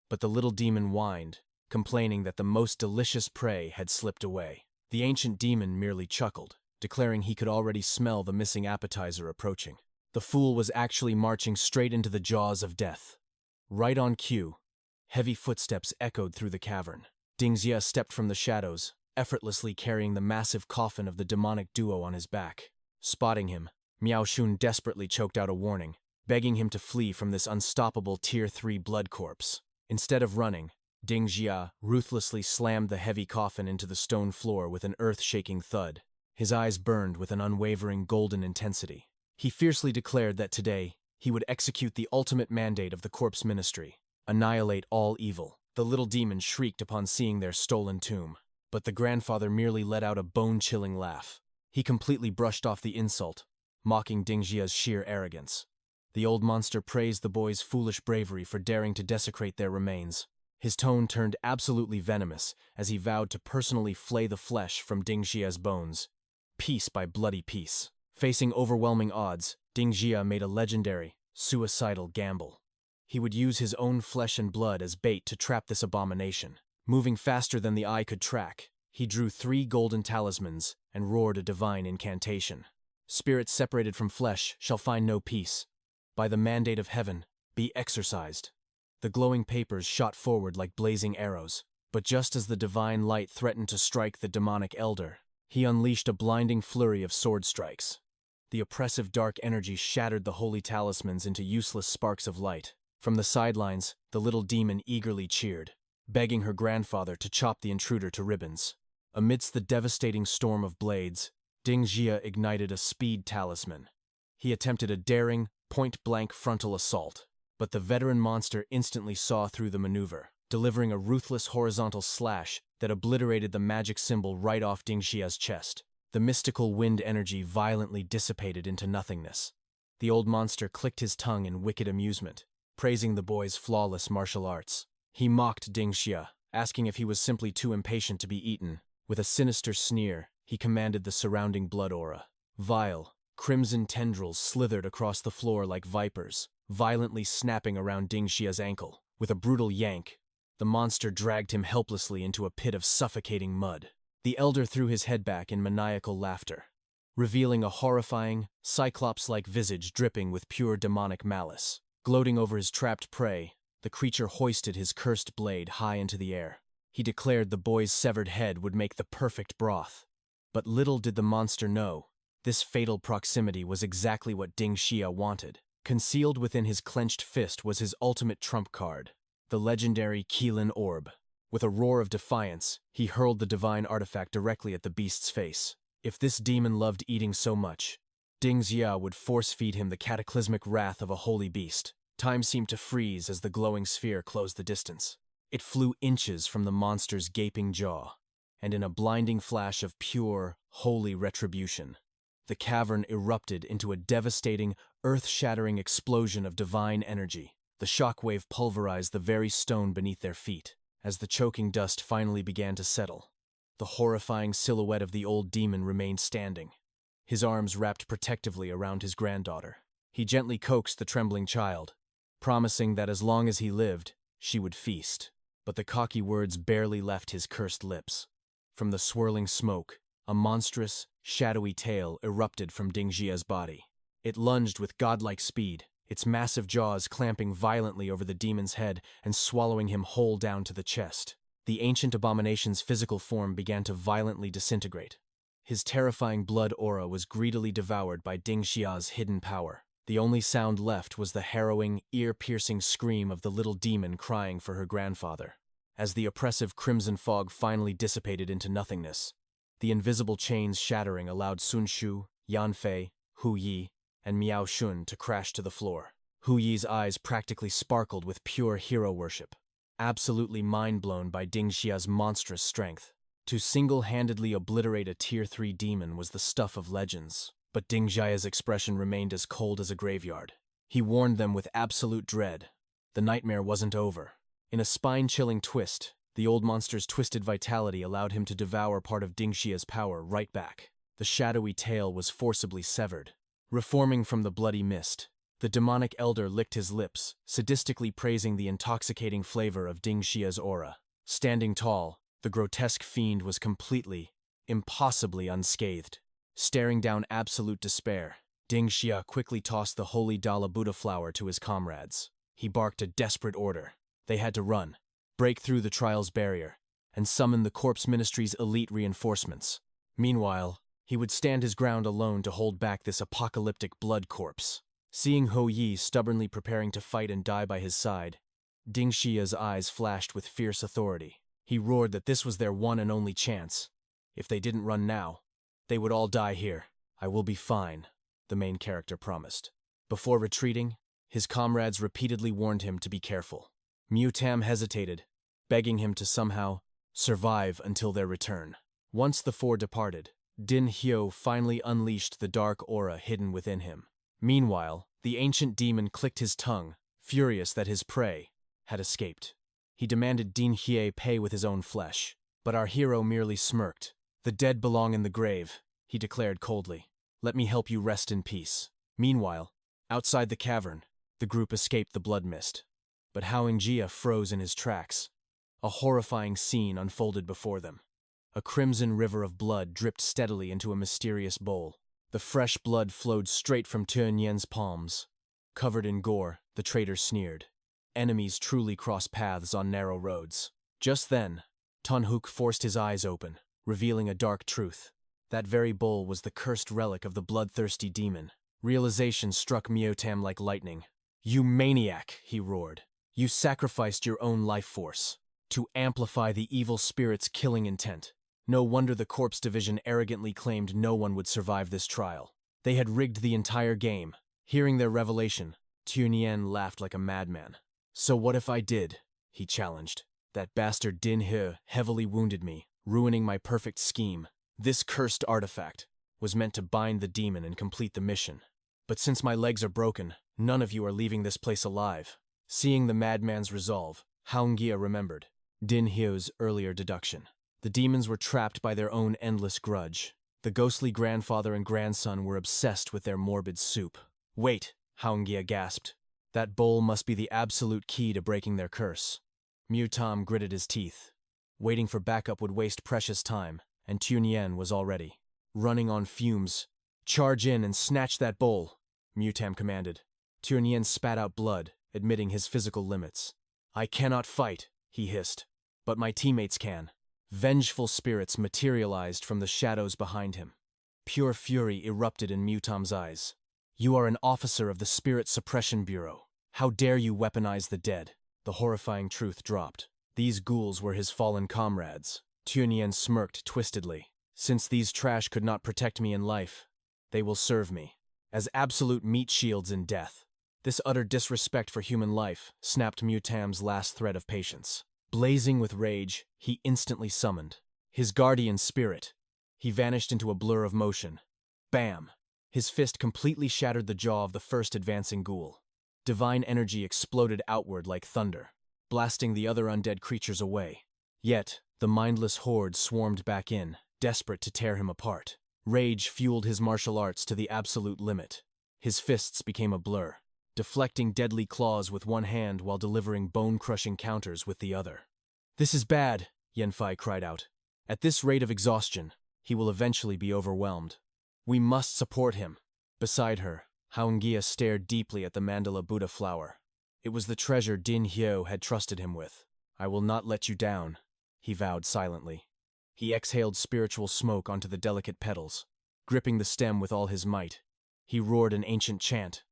but the little demon whined, complaining that the most delicious prey had slipped away. The ancient demon merely chuckled, declaring he could already smell the missing appetizer approaching. The fool was actually marching straight into the jaws of death. Right on cue, heavy footsteps echoed through the cavern. Ding Xia stepped from the shadows, effortlessly carrying the massive coffin of the demonic duo on his back. Spotting him, Miao Shun desperately choked out a warning, begging him to flee from this unstoppable Tier 3 blood corpse. Instead of running, Ding Xia ruthlessly slammed the heavy coffin into the stone floor with an earth-shaking thud. His eyes burned with an unwavering golden intensity. He fiercely declared that today, he would execute the ultimate mandate of the Corpse Ministry: annihilate all evil. The little demon shrieked upon seeing their stolen tomb, but the grandfather merely let out a bone-chilling laugh. He completely brushed off the insult, mocking Ding Xia's sheer arrogance. The old monster praised the boy's foolish bravery for daring to desecrate their remains. His tone turned absolutely venomous as he vowed to personally flay the flesh from Ding Xia's bones, piece by bloody piece. Facing overwhelming odds, Ding Xia made a legendary, suicidal gamble. He would use his own flesh and blood as bait to trap this abomination. Moving faster than the eye could track, he drew 3 golden talismans and roared a divine incantation. Spirits separated from flesh shall find no peace. By the mandate of heaven, be exorcised. The glowing papers shot forward like blazing arrows, but just as the divine light threatened to strike the demonic elder, he unleashed a blinding flurry of sword strikes. The oppressive dark energy shattered the holy talismans into useless sparks of light. From the sidelines, the little demon eagerly cheered, begging her grandfather to chop the intruder to ribbons. Amidst the devastating storm of blades, Ding Xia ignited a speed talisman. He attempted a daring, point-blank frontal assault. But the veteran monster instantly saw through the maneuver, delivering a ruthless horizontal slash that obliterated the magic symbol right off Dingxia's chest. The mystical wind energy violently dissipated into nothingness. The old monster clicked his tongue in wicked amusement, praising the boy's flawless martial arts. He mocked Dingxia, asking if he was simply too impatient to be eaten. With a sinister sneer, he commanded the surrounding blood aura. Vile, crimson tendrils slithered across the floor like vipers, violently snapping around Dingxia's ankle. With a brutal yank, the monster dragged him helplessly into a pit of suffocating mud. The elder threw his head back in maniacal laughter, revealing a horrifying, cyclops-like visage dripping with pure demonic malice. Gloating over his trapped prey, the creature hoisted his cursed blade high into the air. He declared the boy's severed head would make the perfect broth. But little did the monster know, this fatal proximity was exactly what Dingxia wanted. Concealed within his clenched fist was his ultimate trump card, the legendary Qilin Orb. With a roar of defiance, he hurled the divine artifact directly at the beast's face. If this demon loved eating so much, Dingxia would force-feed him the cataclysmic wrath of a holy beast. Time seemed to freeze as the glowing sphere closed the distance. It flew inches from the monster's gaping jaw, and in a blinding flash of pure, holy retribution, the cavern erupted into a devastating, earth-shattering explosion of divine energy. The shockwave pulverized the very stone beneath their feet. As the choking dust finally began to settle, the horrifying silhouette of the old demon remained standing, his arms wrapped protectively around his granddaughter. He gently coaxed the trembling child, promising that as long as he lived, she would feast. But the cocky words barely left his cursed lips. From the swirling smoke, a monstrous, shadowy tail erupted from Dingxia's body. It lunged with godlike speed, its massive jaws clamping violently over the demon's head and swallowing him whole down to the chest. The ancient abomination's physical form began to violently disintegrate. His terrifying blood aura was greedily devoured by Dingxia's hidden power. The only sound left was the harrowing, ear-piercing scream of the little demon crying for her grandfather. As the oppressive crimson fog finally dissipated into nothingness, the invisible chains shattering allowed Sun Shu, Yan Fei, Hu Yi, and Miao Shun to crash to the floor. Hu Yi's eyes practically sparkled with pure hero worship, absolutely mind-blown by Dingxia's monstrous strength. To single-handedly obliterate a Tier 3 demon was the stuff of legends, but Dingxia's expression remained as cold as a graveyard. He warned them with absolute dread. The nightmare wasn't over. In a spine-chilling twist, the old monster's twisted vitality allowed him to devour part of Dingxia's power right back. The shadowy tail was forcibly severed. Reforming from the bloody mist, the demonic elder licked his lips, sadistically praising the intoxicating flavor of Dingxia's aura. Standing tall, the grotesque fiend was completely, impossibly unscathed. Staring down absolute despair, Dingxia quickly tossed the holy Dala Buddha flower to his comrades. He barked a desperate order. They had to run, break through the trial's barrier, and summon the corpse ministry's elite reinforcements. Meanwhile, he would stand his ground alone to hold back this apocalyptic blood corpse. Seeing Hou Yi stubbornly preparing to fight and die by his side, Dingxia's eyes flashed with fierce authority. He roared that this was their one and only chance. If they didn't run now, they would all die here. "I will be fine," the main character promised. Before retreating, his comrades repeatedly warned him to be careful. Mutam hesitated, begging him to somehow survive until their return. Once the four departed, Din Hyo finally unleashed the dark aura hidden within him. Meanwhile, the ancient demon clicked his tongue, furious that his prey had escaped. He demanded Din Hye pay with his own flesh, but our hero merely smirked. "The dead belong in the grave," he declared coldly. "Let me help you rest in peace." Meanwhile, outside the cavern, the group escaped the blood mist. But Haoingjia froze in his tracks. A horrifying scene unfolded before them. A crimson river of blood dripped steadily into a mysterious bowl. The fresh blood flowed straight from Tianyan's palms. Covered in gore, the traitor sneered. Enemies truly cross paths on narrow roads. Just then, Tonhook forced his eyes open, revealing a dark truth. That very bowl was the cursed relic of the bloodthirsty demon. Realization struck Miotam like lightning. "You maniac," he roared. "You sacrificed your own life force to amplify the evil spirit's killing intent. No wonder the Corpse Division arrogantly claimed no one would survive this trial. They had rigged the entire game." Hearing their revelation, Tianyan laughed like a madman. So what if I did? He challenged. That bastard Din He heavily wounded me, ruining my perfect scheme. This cursed artifact was meant to bind the demon and complete the mission. But since my legs are broken, none of you are leaving this place alive. Seeing the madman's resolve, Haungia remembered Din Hyo's earlier deduction. The demons were trapped by their own endless grudge. The ghostly grandfather and grandson were obsessed with their morbid soup. Wait, Haungia gasped. That bowl must be the absolute key to breaking their curse. Mutam gritted his teeth. Waiting for backup would waste precious time, and Tianyan was already running on fumes. Charge in and snatch that bowl, Mutam commanded. Tianyan spat out blood, admitting his physical limits. I cannot fight, he hissed, but my teammates can. Vengeful spirits materialized from the shadows behind him. Pure fury erupted in Mutam's eyes. You are an officer of the Spirit Suppression Bureau. How dare you weaponize the dead? The horrifying truth dropped. These ghouls were his fallen comrades. Tianyan smirked twistedly. Since these trash could not protect me in life, they will serve me as absolute meat shields in death. This utter disrespect for human life snapped Mutam's last thread of patience. Blazing with rage, he instantly summoned his guardian spirit. He vanished into a blur of motion. Bam! His fist completely shattered the jaw of the first advancing ghoul. Divine energy exploded outward like thunder, blasting the other undead creatures away. Yet, the mindless horde swarmed back in, desperate to tear him apart. Rage fueled his martial arts to the absolute limit. His fists became a blur, deflecting deadly claws with one hand while delivering bone-crushing counters with the other. This is bad, Yanfei cried out. At this rate of exhaustion, he will eventually be overwhelmed. We must support him. Beside her, Haungia stared deeply at the mandala Buddha flower. It was the treasure Din Hyo had trusted him with. I will not let you down, he vowed silently. He exhaled spiritual smoke onto the delicate petals. Gripping the stem with all his might, he roared an ancient chant.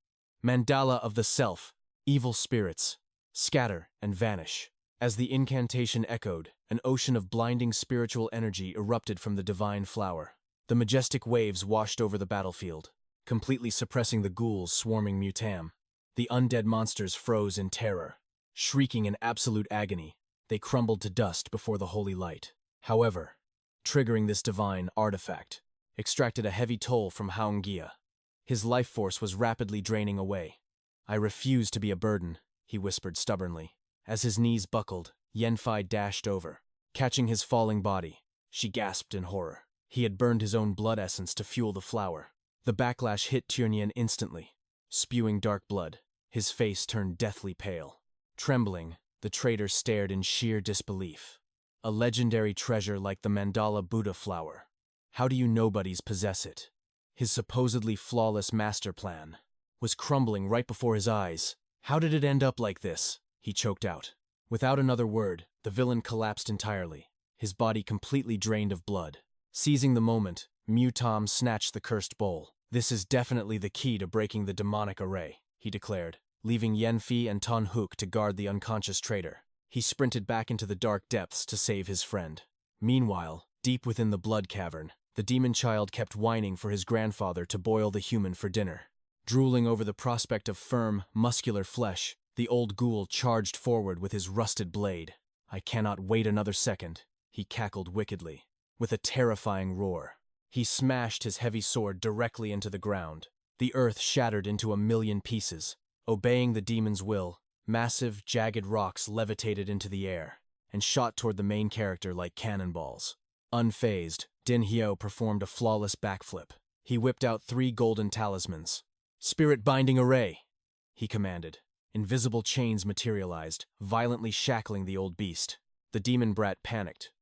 Mandala of the Self, evil spirits, scatter and vanish. As the incantation echoed, an ocean of blinding spiritual energy erupted from the divine flower. The majestic waves washed over the battlefield, completely suppressing the ghouls swarming Mutam. The undead monsters froze in terror. Shrieking in absolute agony, they crumbled to dust before the holy light. However, triggering this divine artifact extracted a heavy toll from Haungia. His life force was rapidly draining away. I refuse to be a burden, he whispered stubbornly. As his knees buckled, Yanfei dashed over. Catching his falling body, she gasped in horror. He had burned his own blood essence to fuel the flower. The backlash hit Tianyan instantly. Spewing dark blood, his face turned deathly pale. Trembling, the traitor stared in sheer disbelief. A legendary treasure like the mandala Buddha flower. How do you nobodies possess it? His supposedly flawless master plan was crumbling right before his eyes. How did it end up like this? He choked out. Without another word, the villain collapsed entirely, his body completely drained of blood. Seizing the moment, Mutam snatched the cursed bowl. This is definitely the key to breaking the demonic array, he declared, leaving Yanfei and Tan Hook to guard the unconscious traitor. He sprinted back into the dark depths to save his friend. Meanwhile, deep within the blood cavern, the demon child kept whining for his grandfather to boil the human for dinner. Drooling over the prospect of firm, muscular flesh, the old ghoul charged forward with his rusted blade. I cannot wait another second, he cackled wickedly. With a terrifying roar, he smashed his heavy sword directly into the ground. The earth shattered into a million pieces. Obeying the demon's will, massive, jagged rocks levitated into the air and shot toward the main character like cannonballs. Unfazed, Din Hyo performed a flawless backflip. He whipped out 3 golden talismans. Spirit Binding Array, he commanded. Invisible chains materialized, violently shackling the old beast. The demon brat panicked,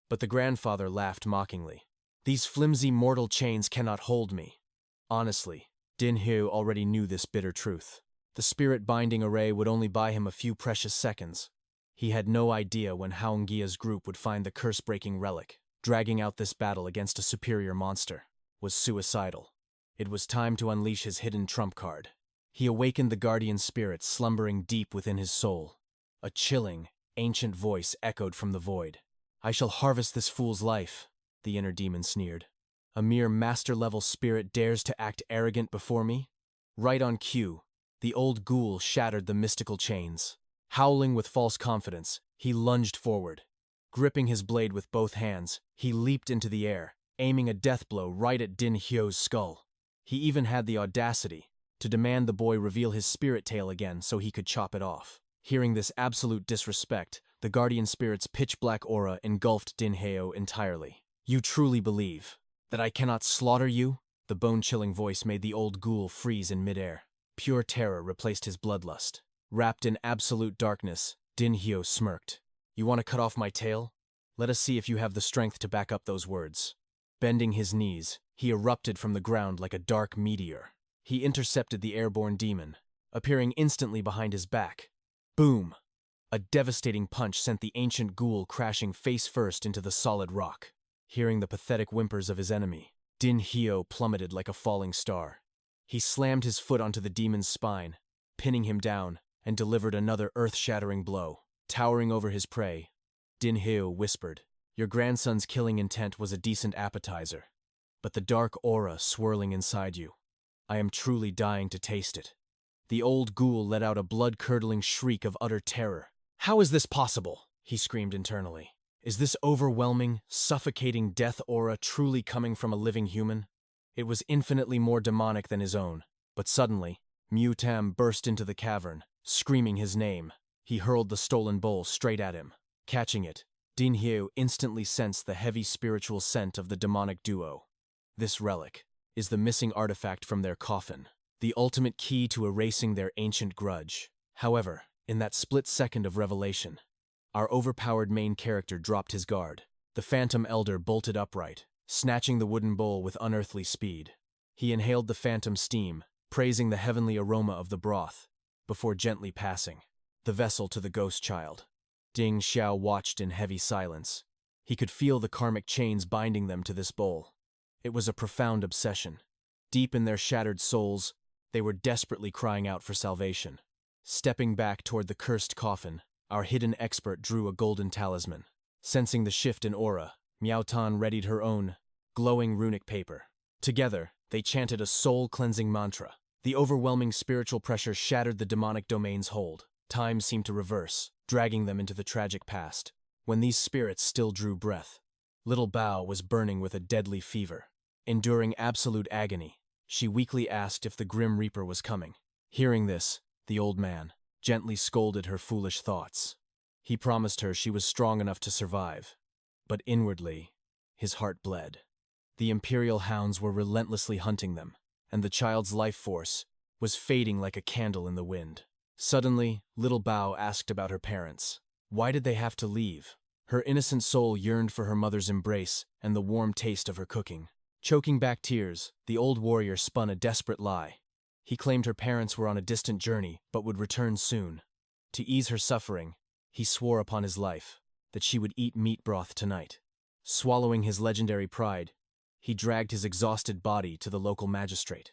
but the grandfather laughed mockingly. These flimsy mortal chains cannot hold me. Honestly, Din Hyo already knew this bitter truth. The Spirit Binding Array would only buy him a few precious seconds. He had no idea when Haungia's group would find the curse-breaking relic. Dragging out this battle against a superior monster was suicidal. It was time to unleash his hidden trump card. He awakened the guardian spirit slumbering deep within his soul. A chilling, ancient voice echoed from the void. I shall harvest this fool's life, the inner demon sneered. A mere master-level spirit dares to act arrogant before me? Right on cue, The old ghoul shattered the mystical chains. Howling with false confidence, he lunged forward. Gripping his blade with both hands, he leaped into the air, aiming a death blow right at Din Hyo's skull. He even had the audacity to demand the boy reveal his spirit tail again so he could chop it off. Hearing this absolute disrespect, the guardian spirit's pitch-black aura engulfed Din Hyo entirely. "You truly believe that I cannot slaughter you?" The bone-chilling voice made the old ghoul freeze in midair. Pure terror replaced his bloodlust. Wrapped in absolute darkness, Din Hyo smirked. "You want to cut off my tail? Let us see if you have the strength to back up those words." Bending his knees, he erupted from the ground like a dark meteor. He intercepted the airborne demon, appearing instantly behind his back. Boom! A devastating punch sent the ancient ghoul crashing face first into the solid rock. Hearing the pathetic whimpers of his enemy, Din Hyo plummeted like a falling star. He slammed his foot onto the demon's spine, pinning him down, and delivered another earth-shattering blow. Towering over his prey, Din Hyo whispered, "Your grandson's killing intent was a decent appetizer, but the dark aura swirling inside you, I am truly dying to taste it." The old ghoul let out a blood-curdling shriek of utter terror. "How is this possible?" he screamed internally. "Is this overwhelming, suffocating death aura truly coming from a living human?" It was infinitely more demonic than his own, but suddenly, Mu Tam burst into the cavern, screaming his name. He hurled the stolen bowl straight at him. Catching it, Din Hyo instantly sensed the heavy spiritual scent of the demonic duo. This relic is the missing artifact from their coffin, the ultimate key to erasing their ancient grudge. However, in that split second of revelation, our overpowered main character dropped his guard. The Phantom Elder bolted upright, snatching the wooden bowl with unearthly speed. He inhaled the phantom steam, praising the heavenly aroma of the broth, before gently passing the vessel to the ghost child. Ding Xiao watched in heavy silence. He could feel the karmic chains binding them to this bowl. It was a profound obsession. Deep in their shattered souls, they were desperately crying out for salvation. Stepping back toward the cursed coffin, our hidden expert drew a golden talisman. Sensing the shift in aura, Miao Tan readied her own glowing runic paper. Together, they chanted a soul-cleansing mantra. The overwhelming spiritual pressure shattered the demonic domain's hold. Time seemed to reverse, dragging them into the tragic past. When these spirits still drew breath, little Bao was burning with a deadly fever. Enduring absolute agony, she weakly asked if the Grim Reaper was coming. Hearing this, the old man gently scolded her foolish thoughts. He promised her she was strong enough to survive, but inwardly, his heart bled. The Imperial hounds were relentlessly hunting them, and the child's life force was fading like a candle in the wind. Suddenly, little Bao asked about her parents. Why did they have to leave? Her innocent soul yearned for her mother's embrace and the warm taste of her cooking. Choking back tears, the old warrior spun a desperate lie. He claimed her parents were on a distant journey, but would return soon. To ease her suffering, he swore upon his life that she would eat meat broth tonight. Swallowing his legendary pride, he dragged his exhausted body to the local magistrate.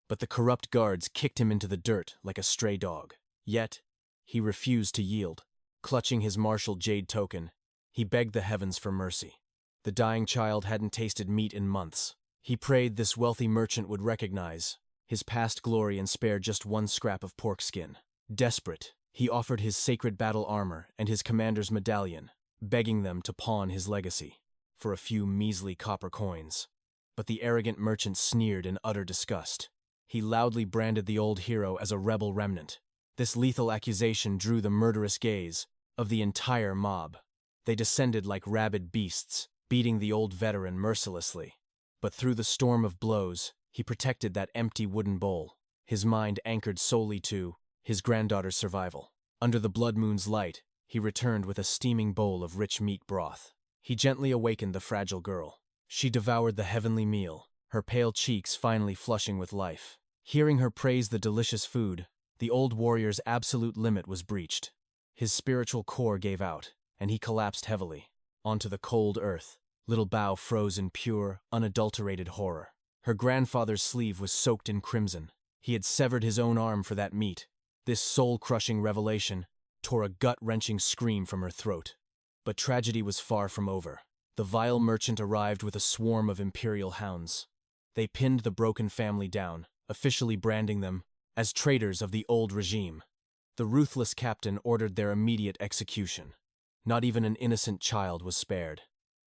But the corrupt guards kicked him into the dirt like a stray dog. Yet, he refused to yield. Clutching his martial jade token, he begged the heavens for mercy. The dying child hadn't tasted meat in months. He prayed this wealthy merchant would recognize his past glory and spare just one scrap of pork skin. Desperate, he offered his sacred battle armor and his commander's medallion, begging them to pawn his legacy for a few measly copper coins. But the arrogant merchant sneered in utter disgust. He loudly branded the old hero as a rebel remnant. This lethal accusation drew the murderous gaze of the entire mob. They descended like rabid beasts, beating the old veteran mercilessly. But through the storm of blows, he protected that empty wooden bowl, his mind anchored solely to his granddaughter's survival. Under the blood moon's light, he returned with a steaming bowl of rich meat broth. He gently awakened the fragile girl. She devoured the heavenly meal, her pale cheeks finally flushing with life. Hearing her praise the delicious food, the old warrior's absolute limit was breached. His spiritual core gave out, and he collapsed heavily onto the cold earth. Little Bao froze in pure, unadulterated horror. Her grandfather's sleeve was soaked in crimson. He had severed his own arm for that meat. This soul-crushing revelation tore a gut-wrenching scream from her throat. But tragedy was far from over. The vile merchant arrived with a swarm of imperial hounds. They pinned the broken family down, officially branding them as traitors of the old regime. The ruthless captain ordered their immediate execution. Not even an innocent child was spared.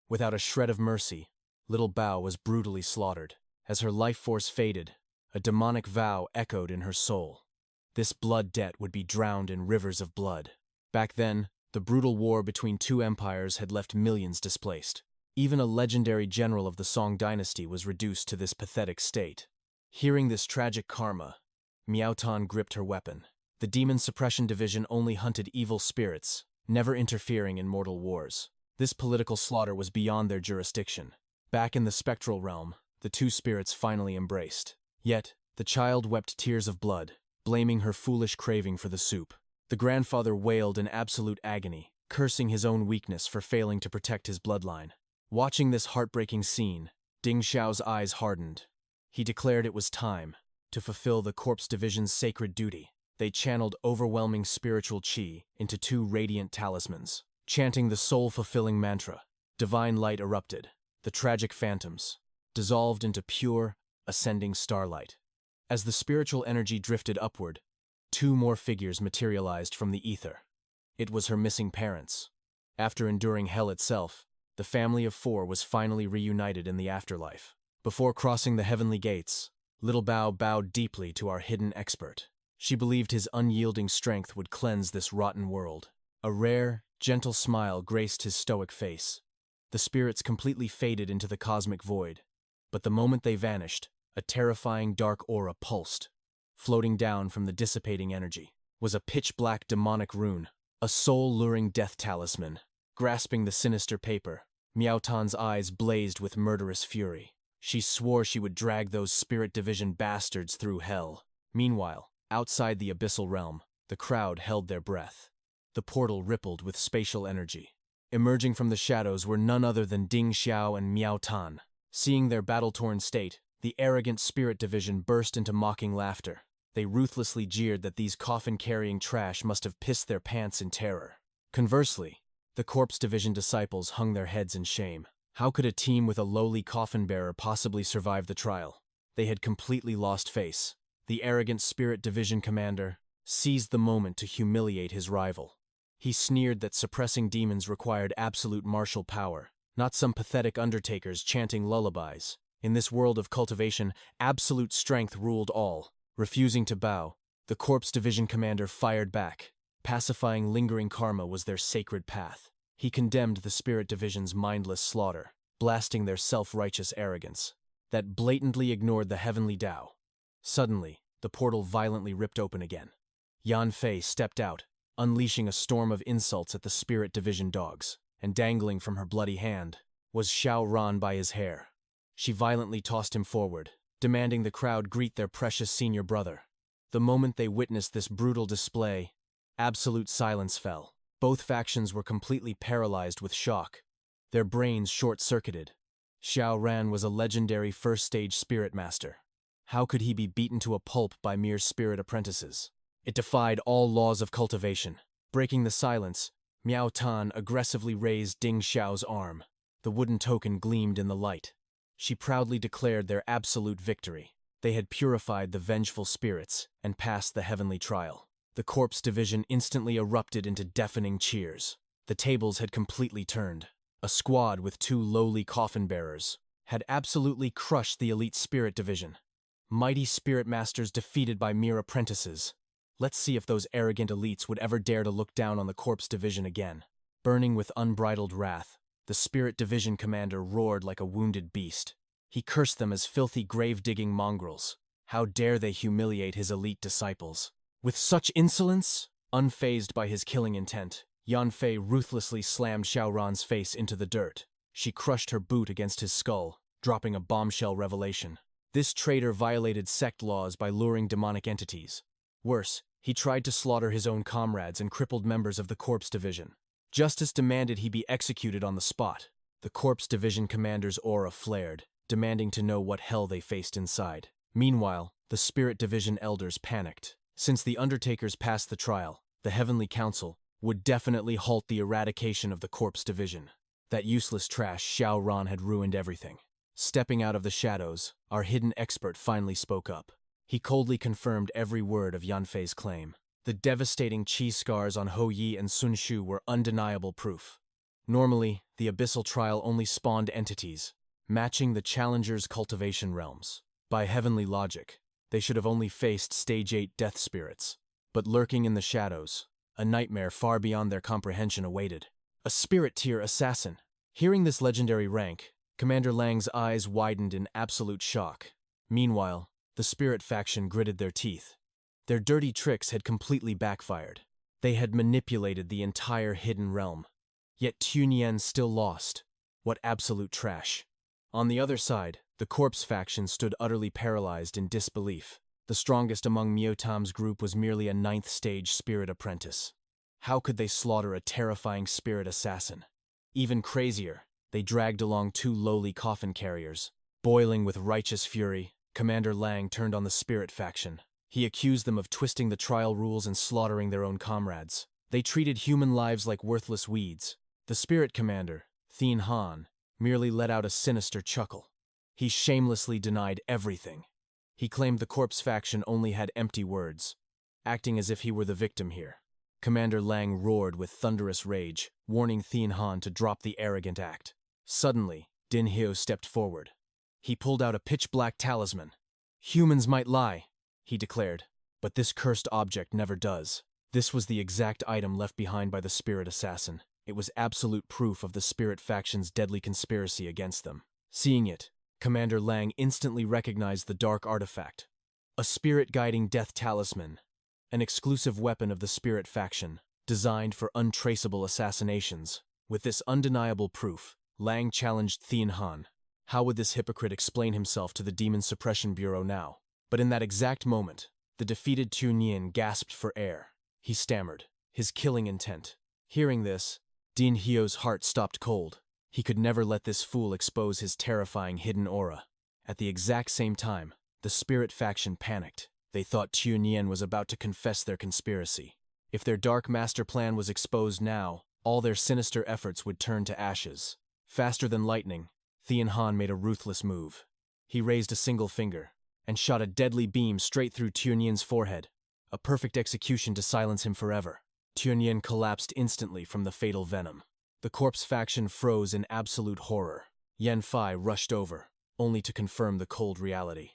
Without a shred of mercy, little Bao was brutally slaughtered. As her life force faded, a demonic vow echoed in her soul. This blood debt would be drowned in rivers of blood. Back then, the brutal war between two empires had left millions displaced. Even a legendary general of the Song dynasty was reduced to this pathetic state. Hearing this tragic karma, Miao Tan gripped her weapon. The Demon Suppression Division only hunted evil spirits, never interfering in mortal wars. This political slaughter was beyond their jurisdiction. Back in the spectral realm, the two spirits finally embraced. Yet, the child wept tears of blood, blaming her foolish craving for the soup. The grandfather wailed in absolute agony, cursing his own weakness for failing to protect his bloodline. Watching this heartbreaking scene, Ding Xiao's eyes hardened. He declared it was time to fulfill the Corpse Division's sacred duty. They channeled overwhelming spiritual qi into two radiant talismans. Chanting the soul-fulfilling mantra, divine light erupted. The tragic phantoms dissolved into pure, ascending starlight. As the spiritual energy drifted upward, two more figures materialized from the ether. It was her missing parents. After enduring hell itself, the family of four was finally reunited in the afterlife. Before crossing the heavenly gates, little Bao bowed deeply to our hidden expert. She believed his unyielding strength would cleanse this rotten world. A rare, gentle smile graced his stoic face. The spirits completely faded into the cosmic void, but the moment they vanished, a terrifying dark aura pulsed. Floating down from the dissipating energy was a pitch-black demonic rune, a soul-luring death talisman. Grasping the sinister paper, Miao Tan's eyes blazed with murderous fury. She swore she would drag those Spirit Division bastards through hell. Meanwhile, outside the abyssal realm, the crowd held their breath. The portal rippled with spatial energy. Emerging from the shadows were none other than Ding Xiao and Miao Tan. Seeing their battle-torn state, the arrogant Spirit Division burst into mocking laughter. They ruthlessly jeered that these coffin-carrying trash must have pissed their pants in terror. Conversely, the Corpse Division disciples hung their heads in shame. How could a team with a lowly coffin-bearer possibly survive the trial? They had completely lost face. The arrogant Spirit Division commander seized the moment to humiliate his rival. He sneered that suppressing demons required absolute martial power, not some pathetic undertakers chanting lullabies. In this world of cultivation, absolute strength ruled all. Refusing to bow, the Corpse Division commander fired back. Pacifying lingering karma was their sacred path. He condemned the Spirit Division's mindless slaughter, blasting their self-righteous arrogance that blatantly ignored the heavenly Tao. Suddenly, the portal violently ripped open again. Yan Fei stepped out, unleashing a storm of insults at the Spirit Division dogs, and dangling from her bloody hand was Xiao Ran by his hair. She violently tossed him forward, demanding the crowd greet their precious senior brother. The moment they witnessed this brutal display, absolute silence fell. Both factions were completely paralyzed with shock, their brains short-circuited. Xiao Ran was a legendary first-stage spirit master. How could he be beaten to a pulp by mere spirit apprentices? It defied all laws of cultivation. Breaking the silence, Miao Tan aggressively raised Ding Xiao's arm. The wooden token gleamed in the light. She proudly declared their absolute victory. They had purified the vengeful spirits and passed the heavenly trial. The Corpse Division instantly erupted into deafening cheers. The tables had completely turned. A squad with two lowly coffin bearers had absolutely crushed the elite Spirit Division. Mighty spirit masters defeated by mere apprentices. Let's see if those arrogant elites would ever dare to look down on the Corpse Division again. Burning with unbridled wrath, the Spirit Division commander roared like a wounded beast. He cursed them as filthy grave-digging mongrels. How dare they humiliate his elite disciples? With such insolence? Unfazed by his killing intent, Yan Fei ruthlessly slammed Xiao Ran's face into the dirt. She crushed her boot against his skull, dropping a bombshell revelation. This traitor violated sect laws by luring demonic entities. Worse, he tried to slaughter his own comrades and crippled members of the Corpse Division. Justice demanded he be executed on the spot. The Corpse Division commander's aura flared, demanding to know what hell they faced inside. Meanwhile, the Spirit Division elders panicked. Since the Undertakers passed the trial, the Heavenly Council would definitely halt the eradication of the Corpse Division. That useless trash Xiao Ran had ruined everything. Stepping out of the shadows, our hidden expert finally spoke up. He coldly confirmed every word of Yanfei's claim. The devastating chi scars on Hou Yi and Sun Shu were undeniable proof. Normally, the abyssal trial only spawned entities, matching the challenger's cultivation realms. By heavenly logic, they should have only faced Stage 8 death spirits. But lurking in the shadows, a nightmare far beyond their comprehension awaited. A spirit-tier assassin. Hearing this legendary rank, Commander Lang's eyes widened in absolute shock. Meanwhile, the spirit faction gritted their teeth. Their dirty tricks had completely backfired. They had manipulated the entire hidden realm. Yet Tunyen still lost. What absolute trash. On the other side, the corpse faction stood utterly paralyzed in disbelief. The strongest among Miotam's group was merely a 9th stage spirit apprentice. How could they slaughter a terrifying spirit assassin? Even crazier, they dragged along 2 lowly coffin carriers. Boiling with righteous fury, Commander Lang turned on the spirit faction. He accused them of twisting the trial rules and slaughtering their own comrades. They treated human lives like worthless weeds. The spirit commander, Thien Han, merely let out a sinister chuckle. He shamelessly denied everything. He claimed the corpse faction only had empty words, acting as if he were the victim here. Commander Lang roared with thunderous rage, warning Thien Han to drop the arrogant act. Suddenly, Din Hyo stepped forward. He pulled out a pitch-black talisman. "Humans might lie," he declared, "but this cursed object never does." This was the exact item left behind by the spirit assassin. It was absolute proof of the spirit faction's deadly conspiracy against them. Seeing it, Commander Lang instantly recognized the dark artifact. A spirit-guiding death talisman, an exclusive weapon of the spirit faction, designed for untraceable assassinations. With this undeniable proof, Lang challenged Thien Han. How would this hypocrite explain himself to the Demon Suppression Bureau now? But in that exact moment, the defeated Tunyen gasped for air. He stammered, his killing intent. Hearing this, Din Hyo's heart stopped cold. He could never let this fool expose his terrifying hidden aura. At the exact same time, the spirit faction panicked. They thought Tunyen was about to confess their conspiracy. If their dark master plan was exposed now, all their sinister efforts would turn to ashes. Faster than lightning, Thien Han made a ruthless move. He raised a single finger and shot a deadly beam straight through Tunyen's forehead, a perfect execution to silence him forever. Tunyen collapsed instantly from the fatal venom. The corpse faction froze in absolute horror. Yanfei rushed over, only to confirm the cold reality.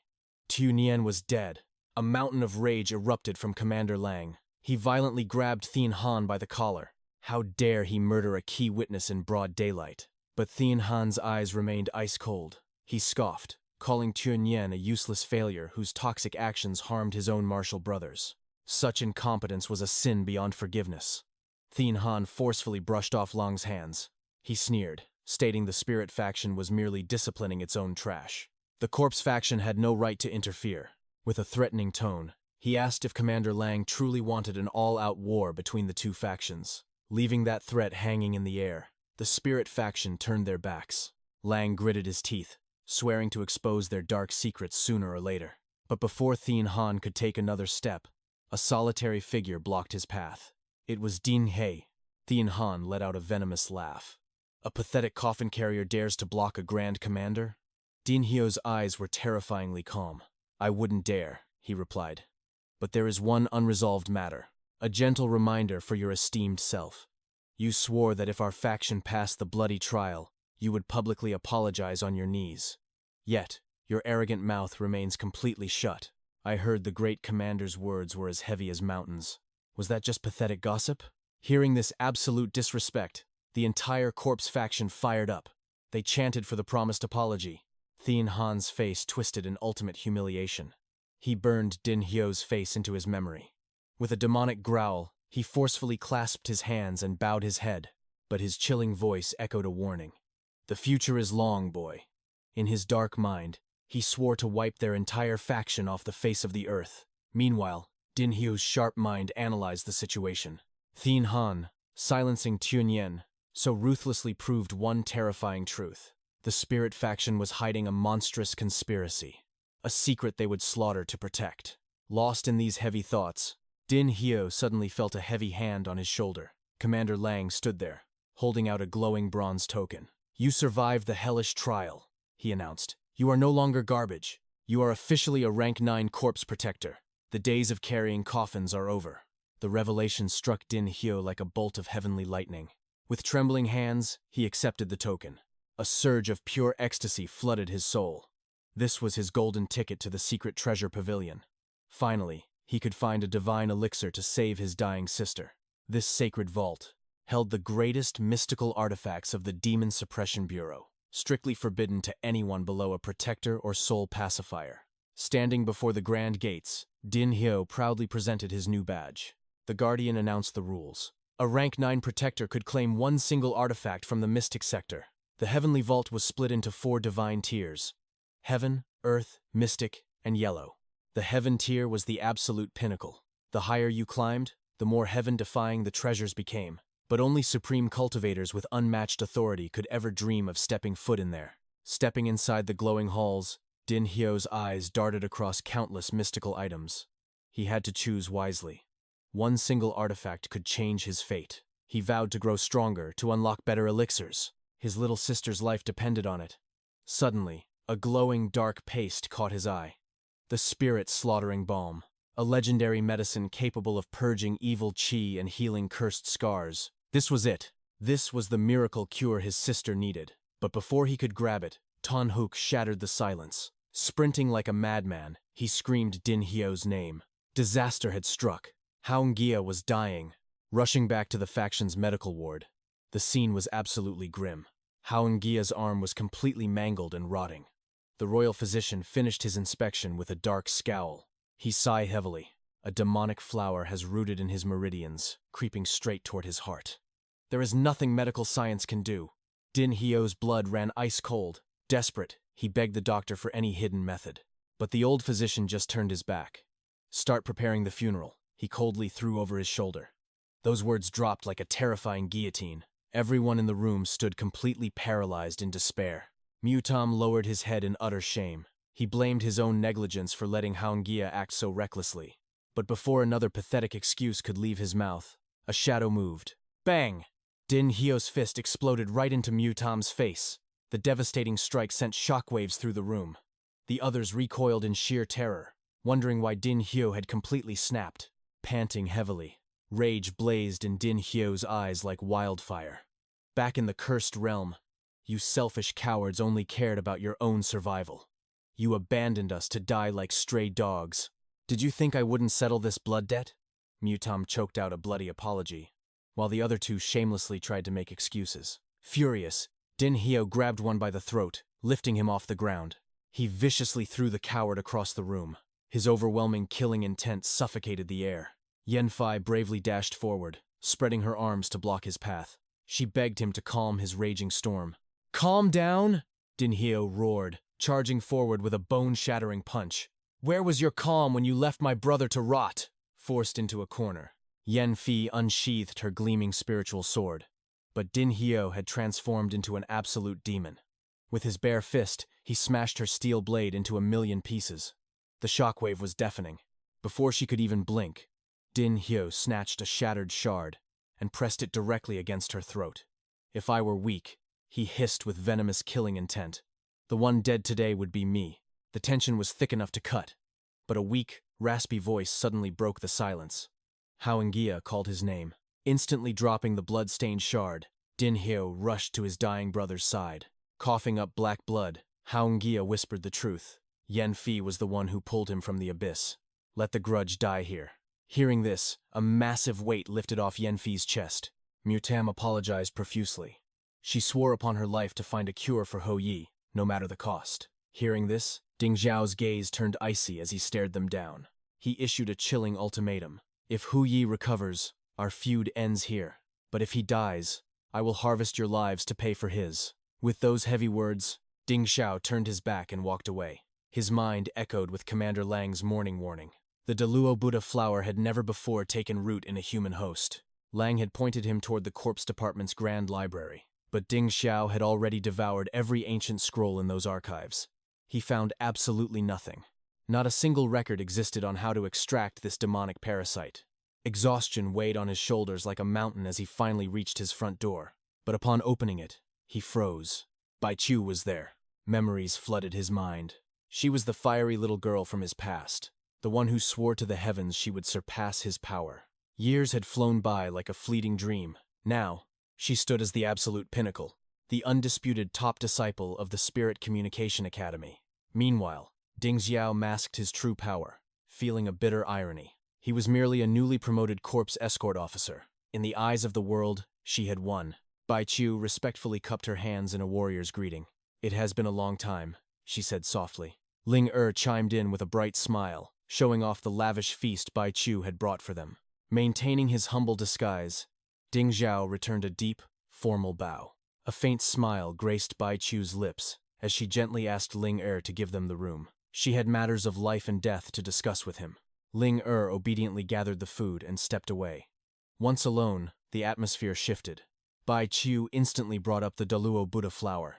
Tunyen was dead. A mountain of rage erupted from Commander Lang. He violently grabbed Thien Han by the collar. How dare he murder a key witness in broad daylight? But Thien Han's eyes remained ice cold. He scoffed, calling Tunyen a useless failure whose toxic actions harmed his own martial brothers. Such incompetence was a sin beyond forgiveness. Thien Han forcefully brushed off Lang's hands. He sneered, stating the spirit faction was merely disciplining its own trash. The corpse faction had no right to interfere. With a threatening tone, he asked if Commander Lang truly wanted an all-out war between the 2 factions. Leaving that threat hanging in the air, the spirit faction turned their backs. Lang gritted his teeth, swearing to expose their dark secrets sooner or later. But before Thien Han could take another step, a solitary figure blocked his path. It was Din He. Thien Han let out a venomous laugh. A pathetic coffin carrier dares to block a grand commander? Din Hyo's eyes were terrifyingly calm. "I wouldn't dare," he replied. "But there is one unresolved matter. A gentle reminder for your esteemed self. You swore that if our faction passed the bloody trial, you would publicly apologize on your knees. Yet, your arrogant mouth remains completely shut. I heard the great commander's words were as heavy as mountains. Was that just pathetic gossip?" Hearing this absolute disrespect, the entire corpse faction fired up. They chanted for the promised apology. Thien Han's face twisted in ultimate humiliation. He burned Din Hyo's face into his memory. With a demonic growl, he forcefully clasped his hands and bowed his head, but his chilling voice echoed a warning. "The future is long, boy." In his dark mind, he swore to wipe their entire faction off the face of the earth. Meanwhile, Din Hyo's sharp mind analyzed the situation. Thien Han, silencing Tunyen, so ruthlessly proved one terrifying truth. The spirit faction was hiding a monstrous conspiracy, a secret they would slaughter to protect. Lost in these heavy thoughts, Din Hyo suddenly felt a heavy hand on his shoulder. Commander Lang stood there, holding out a glowing bronze token. "You survived the hellish trial," he announced. "You are no longer garbage. You are officially a rank 9 corpse protector. The days of carrying coffins are over. The revelation struck Din Hyo like a bolt of heavenly lightning. With trembling hands, he accepted the token. A surge of pure ecstasy flooded his soul. This was his golden ticket to the secret treasure pavilion. Finally, he could find a divine elixir to save his dying sister. This sacred vault held the greatest mystical artifacts of the Demon Suppression Bureau, strictly forbidden to anyone below a protector or soul pacifier. Standing before the grand gates, Din Hyo proudly presented his new badge. The Guardian announced the rules. A rank 9 protector could claim one single artifact from the mystic sector. The heavenly vault was split into 4 divine tiers: Heaven, Earth, Mystic, and Yellow. The Heaven tier was the absolute pinnacle. The higher you climbed, the more heaven-defying the treasures became. But only supreme cultivators with unmatched authority could ever dream of stepping foot in there. Stepping inside the glowing halls, Din Hyo's eyes darted across countless mystical items. He had to choose wisely. One single artifact could change his fate. He vowed to grow stronger, to unlock better elixirs. His little sister's life depended on it. Suddenly, a glowing dark paste caught his eye. The Spirit Slaughtering Balm, a legendary medicine capable of purging evil chi and healing cursed scars. This was it. This was the miracle cure his sister needed. But before he could grab it, Tan-hook shattered the silence. Sprinting like a madman, he screamed Din Hyo's name. Disaster had struck. Haungia was dying. Rushing back to the faction's medical ward, the scene was absolutely grim. Haungia's arm was completely mangled and rotting. The royal physician finished his inspection with a dark scowl. He sighed heavily. A demonic flower has rooted in his meridians, creeping straight toward his heart. There is nothing medical science can do. Din Hyo's blood ran ice cold. Desperate, he begged the doctor for any hidden method. But the old physician just turned his back. Start preparing the funeral, he coldly threw over his shoulder. Those words dropped like a terrifying guillotine. Everyone in the room stood completely paralyzed in despair. Mutam lowered his head in utter shame. He blamed his own negligence for letting Haungia act so recklessly. But before another pathetic excuse could leave his mouth, a shadow moved. Bang! Din Hyo's fist exploded right into Mutam's face. The devastating strike sent shockwaves through the room. The others recoiled in sheer terror, wondering why Din Hyo had completely snapped. Panting heavily, rage blazed in Din Hyo's eyes like wildfire. Back in the cursed realm, you selfish cowards only cared about your own survival. You abandoned us to die like stray dogs. Did you think I wouldn't settle this blood debt? Mutam choked out a bloody apology, while the other two shamelessly tried to make excuses. Furious, Din Hyo grabbed one by the throat, lifting him off the ground. He viciously threw the coward across the room. His overwhelming killing intent suffocated the air. Yenfei bravely dashed forward, spreading her arms to block his path. She begged him to calm his raging storm. Calm down? Din Hyo roared, charging forward with a bone-shattering punch. Where was your calm when you left my brother to rot? Forced into a corner, Yenfei unsheathed her gleaming spiritual sword. But Din Hyo had transformed into an absolute demon. With his bare fist, he smashed her steel blade into a million pieces. The shockwave was deafening. Before she could even blink, Din Hyo snatched a shattered shard and pressed it directly against her throat. If I were weak, he hissed with venomous killing intent, the one dead today would be me. The tension was thick enough to cut, but a weak, raspy voice suddenly broke the silence. Haungia called his name. Instantly dropping the blood-stained shard, Din Hyo rushed to his dying brother's side. Coughing up black blood, Haungia whispered the truth. Yenfei was the one who pulled him from the abyss. Let the grudge die here. Hearing this, a massive weight lifted off Yenfei's chest. Mutam apologized profusely. She swore upon her life to find a cure for Ho Yi, no matter the cost. Hearing this, Ding Zhao's gaze turned icy as he stared them down. He issued a chilling ultimatum. If Hu Yi recovers, our feud ends here. But if he dies, I will harvest your lives to pay for his. With those heavy words, Ding Zhao turned his back and walked away. His mind echoed with Commander Lang's morning warning. The Deluo Buddha flower had never before taken root in a human host. Lang had pointed him toward the Corpse Department's grand library, but Ding Xiao had already devoured every ancient scroll in those archives. He found absolutely nothing. Not a single record existed on how to extract this demonic parasite. Exhaustion weighed on his shoulders like a mountain as he finally reached his front door. But upon opening it, he froze. Bai Chu was there. Memories flooded his mind. She was the fiery little girl from his past, the one who swore to the heavens she would surpass his power. Years had flown by like a fleeting dream. Now, she stood as the absolute pinnacle, the undisputed top disciple of the Spirit Communication Academy. Meanwhile, Ding Xiao masked his true power, feeling a bitter irony. He was merely a newly promoted corpse escort officer. In the eyes of the world, she had won. Bai Qiu respectfully cupped her hands in a warrior's greeting. "It has been a long time," she said softly. Ling chimed in with a bright smile, showing off the lavish feast Bai Qiu had brought for them. Maintaining his humble disguise, Ding Xiao returned a deep, formal bow. A faint smile graced Bai Qiu's lips as she gently asked Ling to give them the room. She had matters of life and death to discuss with him. Ling obediently gathered the food and stepped away. Once alone, the atmosphere shifted. Bai Qiu instantly brought up the Daluo Buddha flower.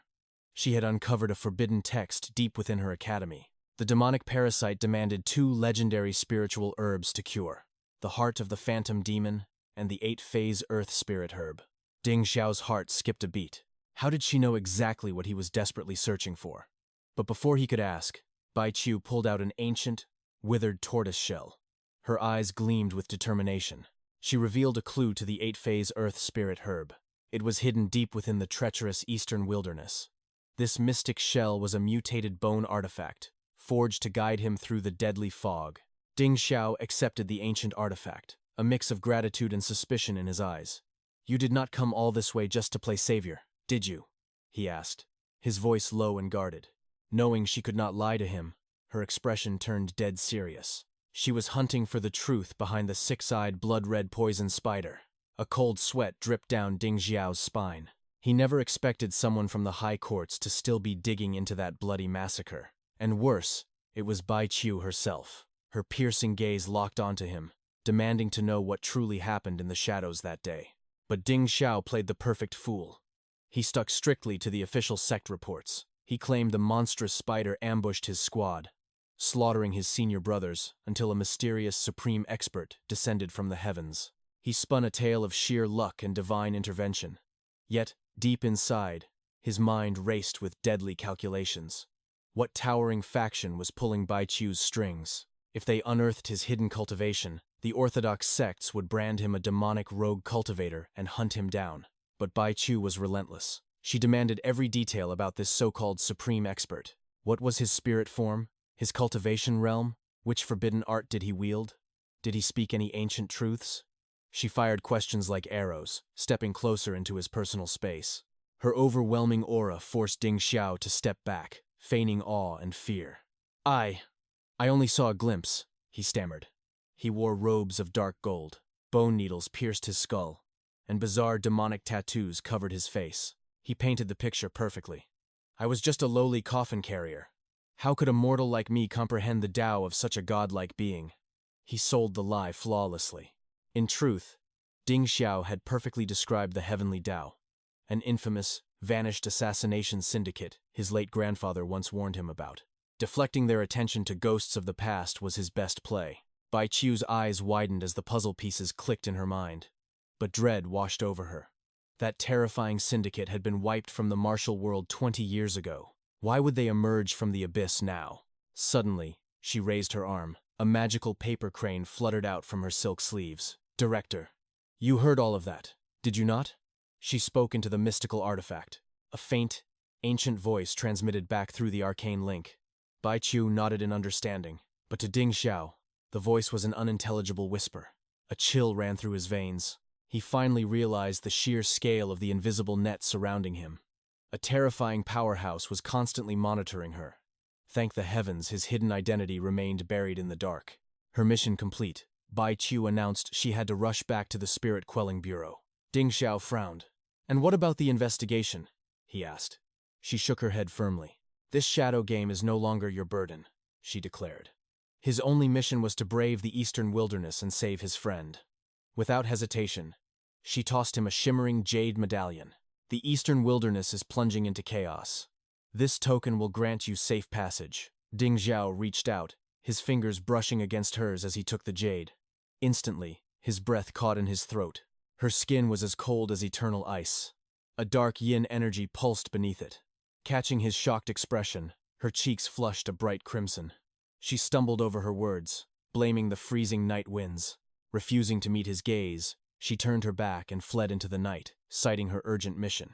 She had uncovered a forbidden text deep within her academy. The demonic parasite demanded 2 legendary spiritual herbs to cure: the heart of the phantom demon and the 8-phase earth spirit herb. Ding Xiao's heart skipped a beat. How did she know exactly what he was desperately searching for? But before he could ask, Bai Qiu pulled out an ancient, withered tortoise shell. Her eyes gleamed with determination. She revealed a clue to the 8-phase earth spirit herb. It was hidden deep within the treacherous eastern wilderness. This mystic shell was a mutated bone artifact, forged to guide him through the deadly fog. Ding Xiao accepted the ancient artifact, a mix of gratitude and suspicion in his eyes. "You did not come all this way just to play savior, did you?" he asked, his voice low and guarded. Knowing she could not lie to him, her expression turned dead serious. She was hunting for the truth behind the 6-eyed blood-red poison spider. A cold sweat dripped down Ding Xiao's spine. He never expected someone from the high courts to still be digging into that bloody massacre. And worse, it was Bai Qiu herself. Her piercing gaze locked onto him, demanding to know what truly happened in the shadows that day. But Ding Xiao played the perfect fool. He stuck strictly to the official sect reports. He claimed the monstrous spider ambushed his squad, slaughtering his senior brothers until a mysterious supreme expert descended from the heavens. He spun a tale of sheer luck and divine intervention. Yet, deep inside, his mind raced with deadly calculations. What towering faction was pulling Bai Qiu's strings? If they unearthed his hidden cultivation, the orthodox sects would brand him a demonic rogue cultivator and hunt him down. But Bai Qiu was relentless. She demanded every detail about this so-called supreme expert. What was his spirit form? His cultivation realm? Which forbidden art did he wield? Did he speak any ancient truths? She fired questions like arrows, stepping closer into his personal space. Her overwhelming aura forced Ding Xiao to step back, feigning awe and fear. I only saw a glimpse," he stammered. He wore robes of dark gold. Bone needles pierced his skull, and bizarre demonic tattoos covered his face. He painted the picture perfectly. "I was just a lowly coffin carrier. How could a mortal like me comprehend the Tao of such a godlike being?" He sold the lie flawlessly. In truth, Ding Xiao had perfectly described the heavenly Tao, an infamous, vanished assassination syndicate his late grandfather once warned him about. Deflecting their attention to ghosts of the past was his best play. Bai Qiu's eyes widened as the puzzle pieces clicked in her mind. But dread washed over her. That terrifying syndicate had been wiped from the martial world 20 years ago. Why would they emerge from the abyss now? Suddenly, she raised her arm. A magical paper crane fluttered out from her silk sleeves. "Director, you heard all of that, did you not?" She spoke into the mystical artifact. A faint, ancient voice transmitted back through the arcane link. Bai Qiu nodded in understanding, but to Ding Xiao, the voice was an unintelligible whisper. A chill ran through his veins. He finally realized the sheer scale of the invisible net surrounding him. A terrifying powerhouse was constantly monitoring her. Thank the heavens, his hidden identity remained buried in the dark. Her mission complete, Bai Qiu announced she had to rush back to the Spirit Quelling Bureau. Ding Xiao frowned. "And what about the investigation?" he asked. She shook her head firmly. "This shadow game is no longer your burden," she declared. His only mission was to brave the eastern wilderness and save his friend. Without hesitation, she tossed him a shimmering jade medallion. "The eastern wilderness is plunging into chaos. This token will grant you safe passage." Ding Xiao reached out, his fingers brushing against hers as he took the jade. Instantly, his breath caught in his throat. Her skin was as cold as eternal ice. A dark yin energy pulsed beneath it. Catching his shocked expression, Her cheeks flushed a bright crimson. She stumbled over her words, blaming the freezing night winds. Refusing to meet his gaze, she turned her back and fled into the night, citing her urgent mission.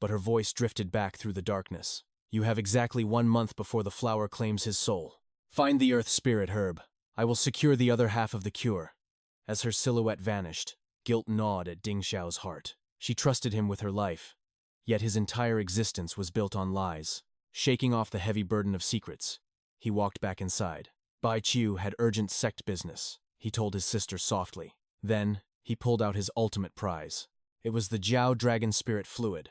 But her voice drifted back through the darkness. You have exactly 1 month before the flower claims his soul. Find the earth spirit herb. I will secure the other half of the cure. As her silhouette vanished, guilt gnawed at Ding Xiao's heart. She trusted him with her life, yet his entire existence was built on lies. Shaking off the heavy burden of secrets, he walked back inside. Bai Qiu had urgent sect business, he told his sister softly. Then, he pulled out his ultimate prize. It was the Jiao Dragon Spirit Fluid,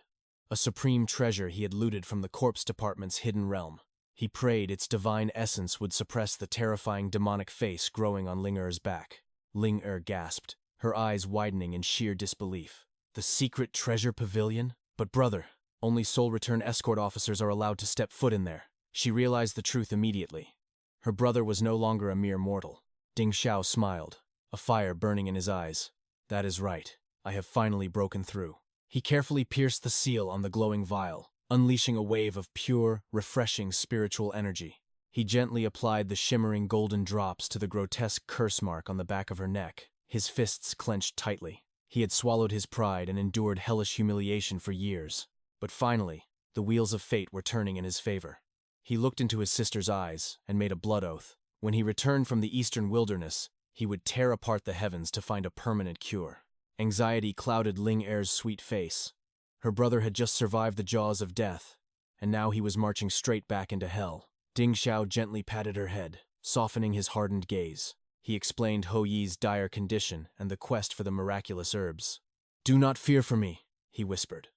a supreme treasure he had looted from the corpse department's hidden realm. He prayed its divine essence would suppress the terrifying demonic face growing on Ling Er's back. Ling Er gasped, her eyes widening in sheer disbelief. The secret treasure pavilion? But brother, only Soul Return escort officers are allowed to step foot in there. She realized the truth immediately. Her brother was no longer a mere mortal. Ding Xiao smiled, a fire burning in his eyes. That is right. I have finally broken through. He carefully pierced the seal on the glowing vial, unleashing a wave of pure, refreshing spiritual energy. He gently applied the shimmering golden drops to the grotesque curse mark on the back of her neck, his fists clenched tightly. He had swallowed his pride and endured hellish humiliation for years. But finally, the wheels of fate were turning in his favor. He looked into his sister's eyes and made a blood oath. When he returned from the eastern wilderness, he would tear apart the heavens to find a permanent cure. Anxiety clouded Ling Er's sweet face. Her brother had just survived the jaws of death, and now he was marching straight back into hell. Ding Xiao gently patted her head, softening his hardened gaze. He explained Ho Yi's dire condition and the quest for the miraculous herbs. Do not fear for me, he whispered,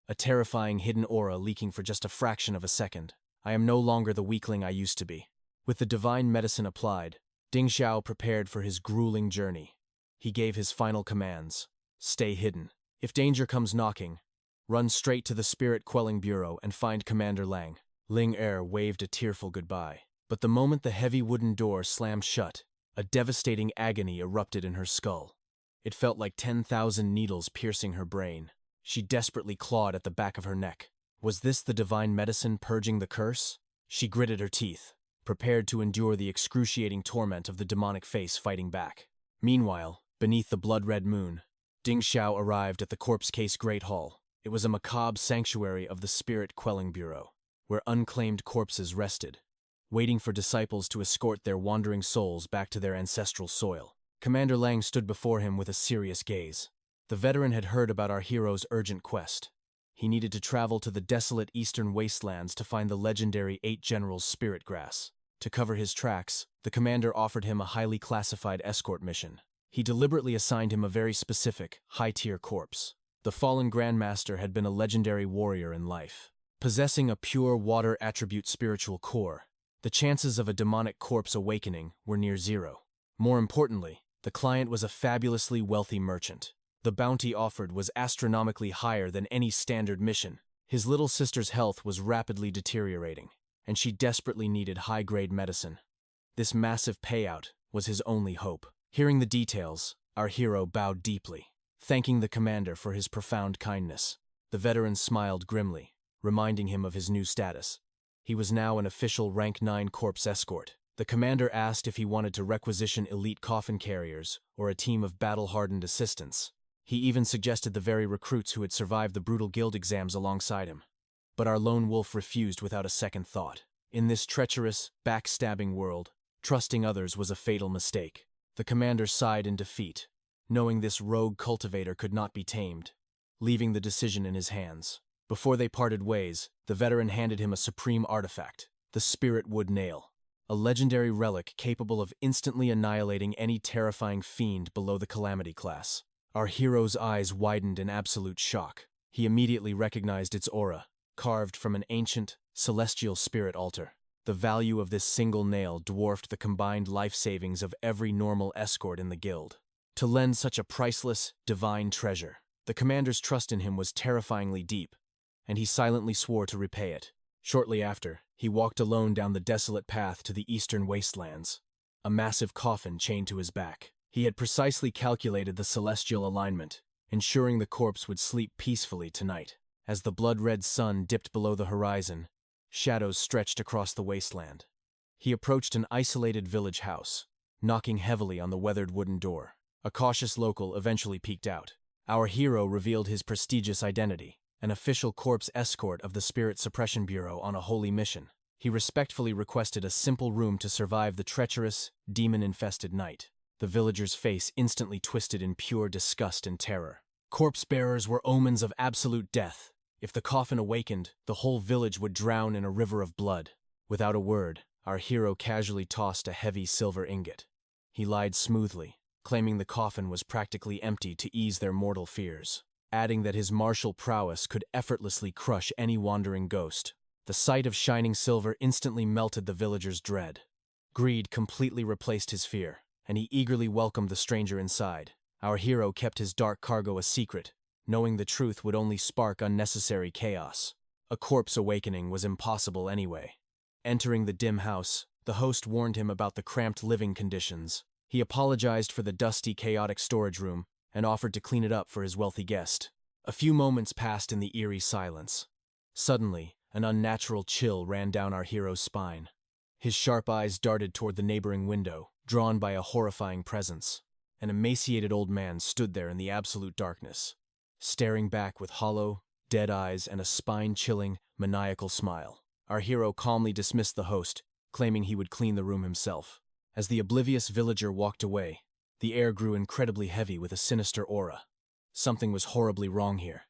a terrifying hidden aura leaking for just a fraction of a second. I am no longer the weakling I used to be. With the divine medicine applied, Ding Xiao prepared for his grueling journey. He gave his final commands. Stay hidden. If danger comes knocking, run straight to the Spirit Quelling Bureau and find Commander Lang. Ling Er waved a tearful goodbye. But the moment the heavy wooden door slammed shut, a devastating agony erupted in her skull. It felt like 10,000 needles piercing her brain. She desperately clawed at the back of her neck. Was this the divine medicine purging the curse? She gritted her teeth, prepared to endure the excruciating torment of the demonic face fighting back. Meanwhile, beneath the blood-red moon, Ding Xiao arrived at the Corpse Case Great Hall. It was a macabre sanctuary of the Spirit Quelling Bureau, where unclaimed corpses rested, waiting for disciples to escort their wandering souls back to their ancestral soil. Commander Lang stood before him with a serious gaze. The veteran had heard about our hero's urgent quest. He needed to travel to the desolate eastern wastelands to find the legendary 8 Generals' spirit grass. To cover his tracks, the commander offered him a highly classified escort mission. He deliberately assigned him a very specific, high-tier corpse. The fallen Grandmaster had been a legendary warrior in life. Possessing a pure water attribute spiritual core, the chances of a demonic corpse awakening were near zero. More importantly, the client was a fabulously wealthy merchant. The bounty offered was astronomically higher than any standard mission. His little sister's health was rapidly deteriorating, and she desperately needed high-grade medicine. This massive payout was his only hope. Hearing the details, our hero bowed deeply, thanking the commander for his profound kindness. The veteran smiled grimly, reminding him of his new status. He was now an official Rank 9 corpse escort. The commander asked if he wanted to requisition elite coffin carriers or a team of battle-hardened assistants. He even suggested the very recruits who had survived the brutal guild exams alongside him. But our lone wolf refused without a second thought. In this treacherous, backstabbing world, trusting others was a fatal mistake. The commander sighed in defeat, knowing this rogue cultivator could not be tamed, leaving the decision in his hands. Before they parted ways, the veteran handed him a supreme artifact, the Spirit Wood Nail, a legendary relic capable of instantly annihilating any terrifying fiend below the Calamity class. Our hero's eyes widened in absolute shock. He immediately recognized its aura, carved from an ancient, celestial spirit altar. The value of this single nail dwarfed the combined life savings of every normal escort in the guild. To lend such a priceless, divine treasure, the commander's trust in him was terrifyingly deep, and he silently swore to repay it. Shortly after, he walked alone down the desolate path to the eastern wastelands, a massive coffin chained to his back. He had precisely calculated the celestial alignment, ensuring the corpse would sleep peacefully tonight. As the blood-red sun dipped below the horizon, Shadows stretched across the wasteland. He approached an isolated village house, knocking heavily on the weathered wooden door. A cautious local eventually peeked out. Our hero revealed his prestigious identity, an official corpse escort of the Spirit Suppression Bureau on a holy mission. He respectfully requested a simple room to survive the treacherous, demon-infested night. The villager's face instantly twisted in pure disgust and terror. Corpse bearers were omens of absolute death. If the coffin awakened, the whole village would drown in a river of blood. Without a word, our hero casually tossed a heavy silver ingot. He lied smoothly, claiming the coffin was practically empty to ease their mortal fears, adding that his martial prowess could effortlessly crush any wandering ghost. The sight of shining silver instantly melted the villager's dread. Greed completely replaced his fear, and he eagerly welcomed the stranger inside. Our hero kept his dark cargo a secret, knowing the truth would only spark unnecessary chaos. A corpse awakening was impossible anyway. Entering the dim house, the host warned him about the cramped living conditions. He apologized for the dusty, chaotic storage room and offered to clean it up for his wealthy guest. A few moments passed in the eerie silence. Suddenly, an unnatural chill ran down our hero's spine. His sharp eyes darted toward the neighboring window, drawn by a horrifying presence. An emaciated old man stood there in the absolute darkness, staring back with hollow, dead eyes and a spine-chilling, maniacal smile. Our hero calmly dismissed the host, claiming he would clean the room himself. As the oblivious villager walked away, the air grew incredibly heavy with a sinister aura. Something was horribly wrong here,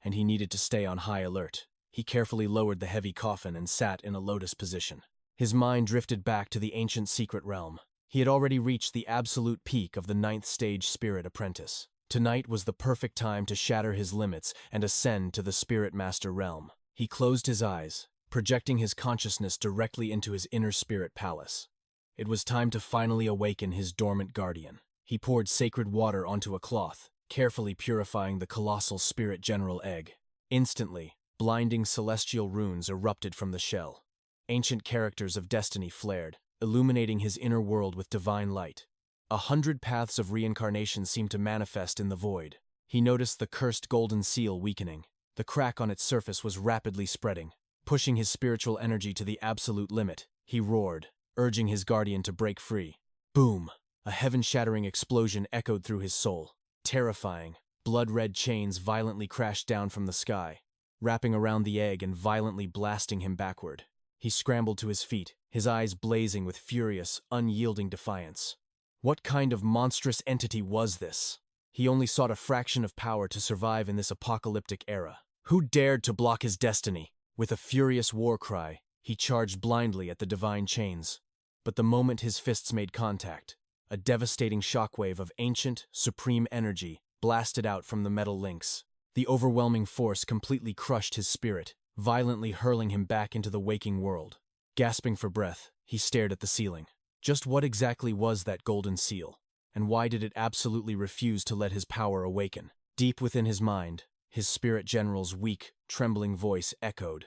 and he needed to stay on high alert. He carefully lowered the heavy coffin and sat in a lotus position. His mind drifted back to the ancient secret realm. He had already reached the absolute peak of the 9th stage spirit apprentice. Tonight was the perfect time to shatter his limits and ascend to the spirit master realm. He closed his eyes, projecting his consciousness directly into his inner spirit palace. It was time to finally awaken his dormant guardian. He poured sacred water onto a cloth, carefully purifying the colossal spirit general egg. Instantly, blinding celestial runes erupted from the shell. Ancient characters of destiny flared, illuminating his inner world with divine light. 100 paths of reincarnation seemed to manifest in the void. He noticed the cursed golden seal weakening. The crack on its surface was rapidly spreading. Pushing his spiritual energy to the absolute limit, he roared, urging his guardian to break free. Boom! A heaven-shattering explosion echoed through his soul. Terrifying, blood-red chains violently crashed down from the sky, wrapping around the egg and violently blasting him backward. He scrambled to his feet, his eyes blazing with furious, unyielding defiance. What kind of monstrous entity was this? He only sought a fraction of power to survive in this apocalyptic era. Who dared to block his destiny? With a furious war cry, he charged blindly at the divine chains. But the moment his fists made contact, a devastating shockwave of ancient, supreme energy blasted out from the metal links. The overwhelming force completely crushed his spirit, violently hurling him back into the waking world. Gasping for breath, he stared at the ceiling. Just what exactly was that golden seal? And why did it absolutely refuse to let his power awaken? Deep within his mind, his spirit general's weak, trembling voice echoed,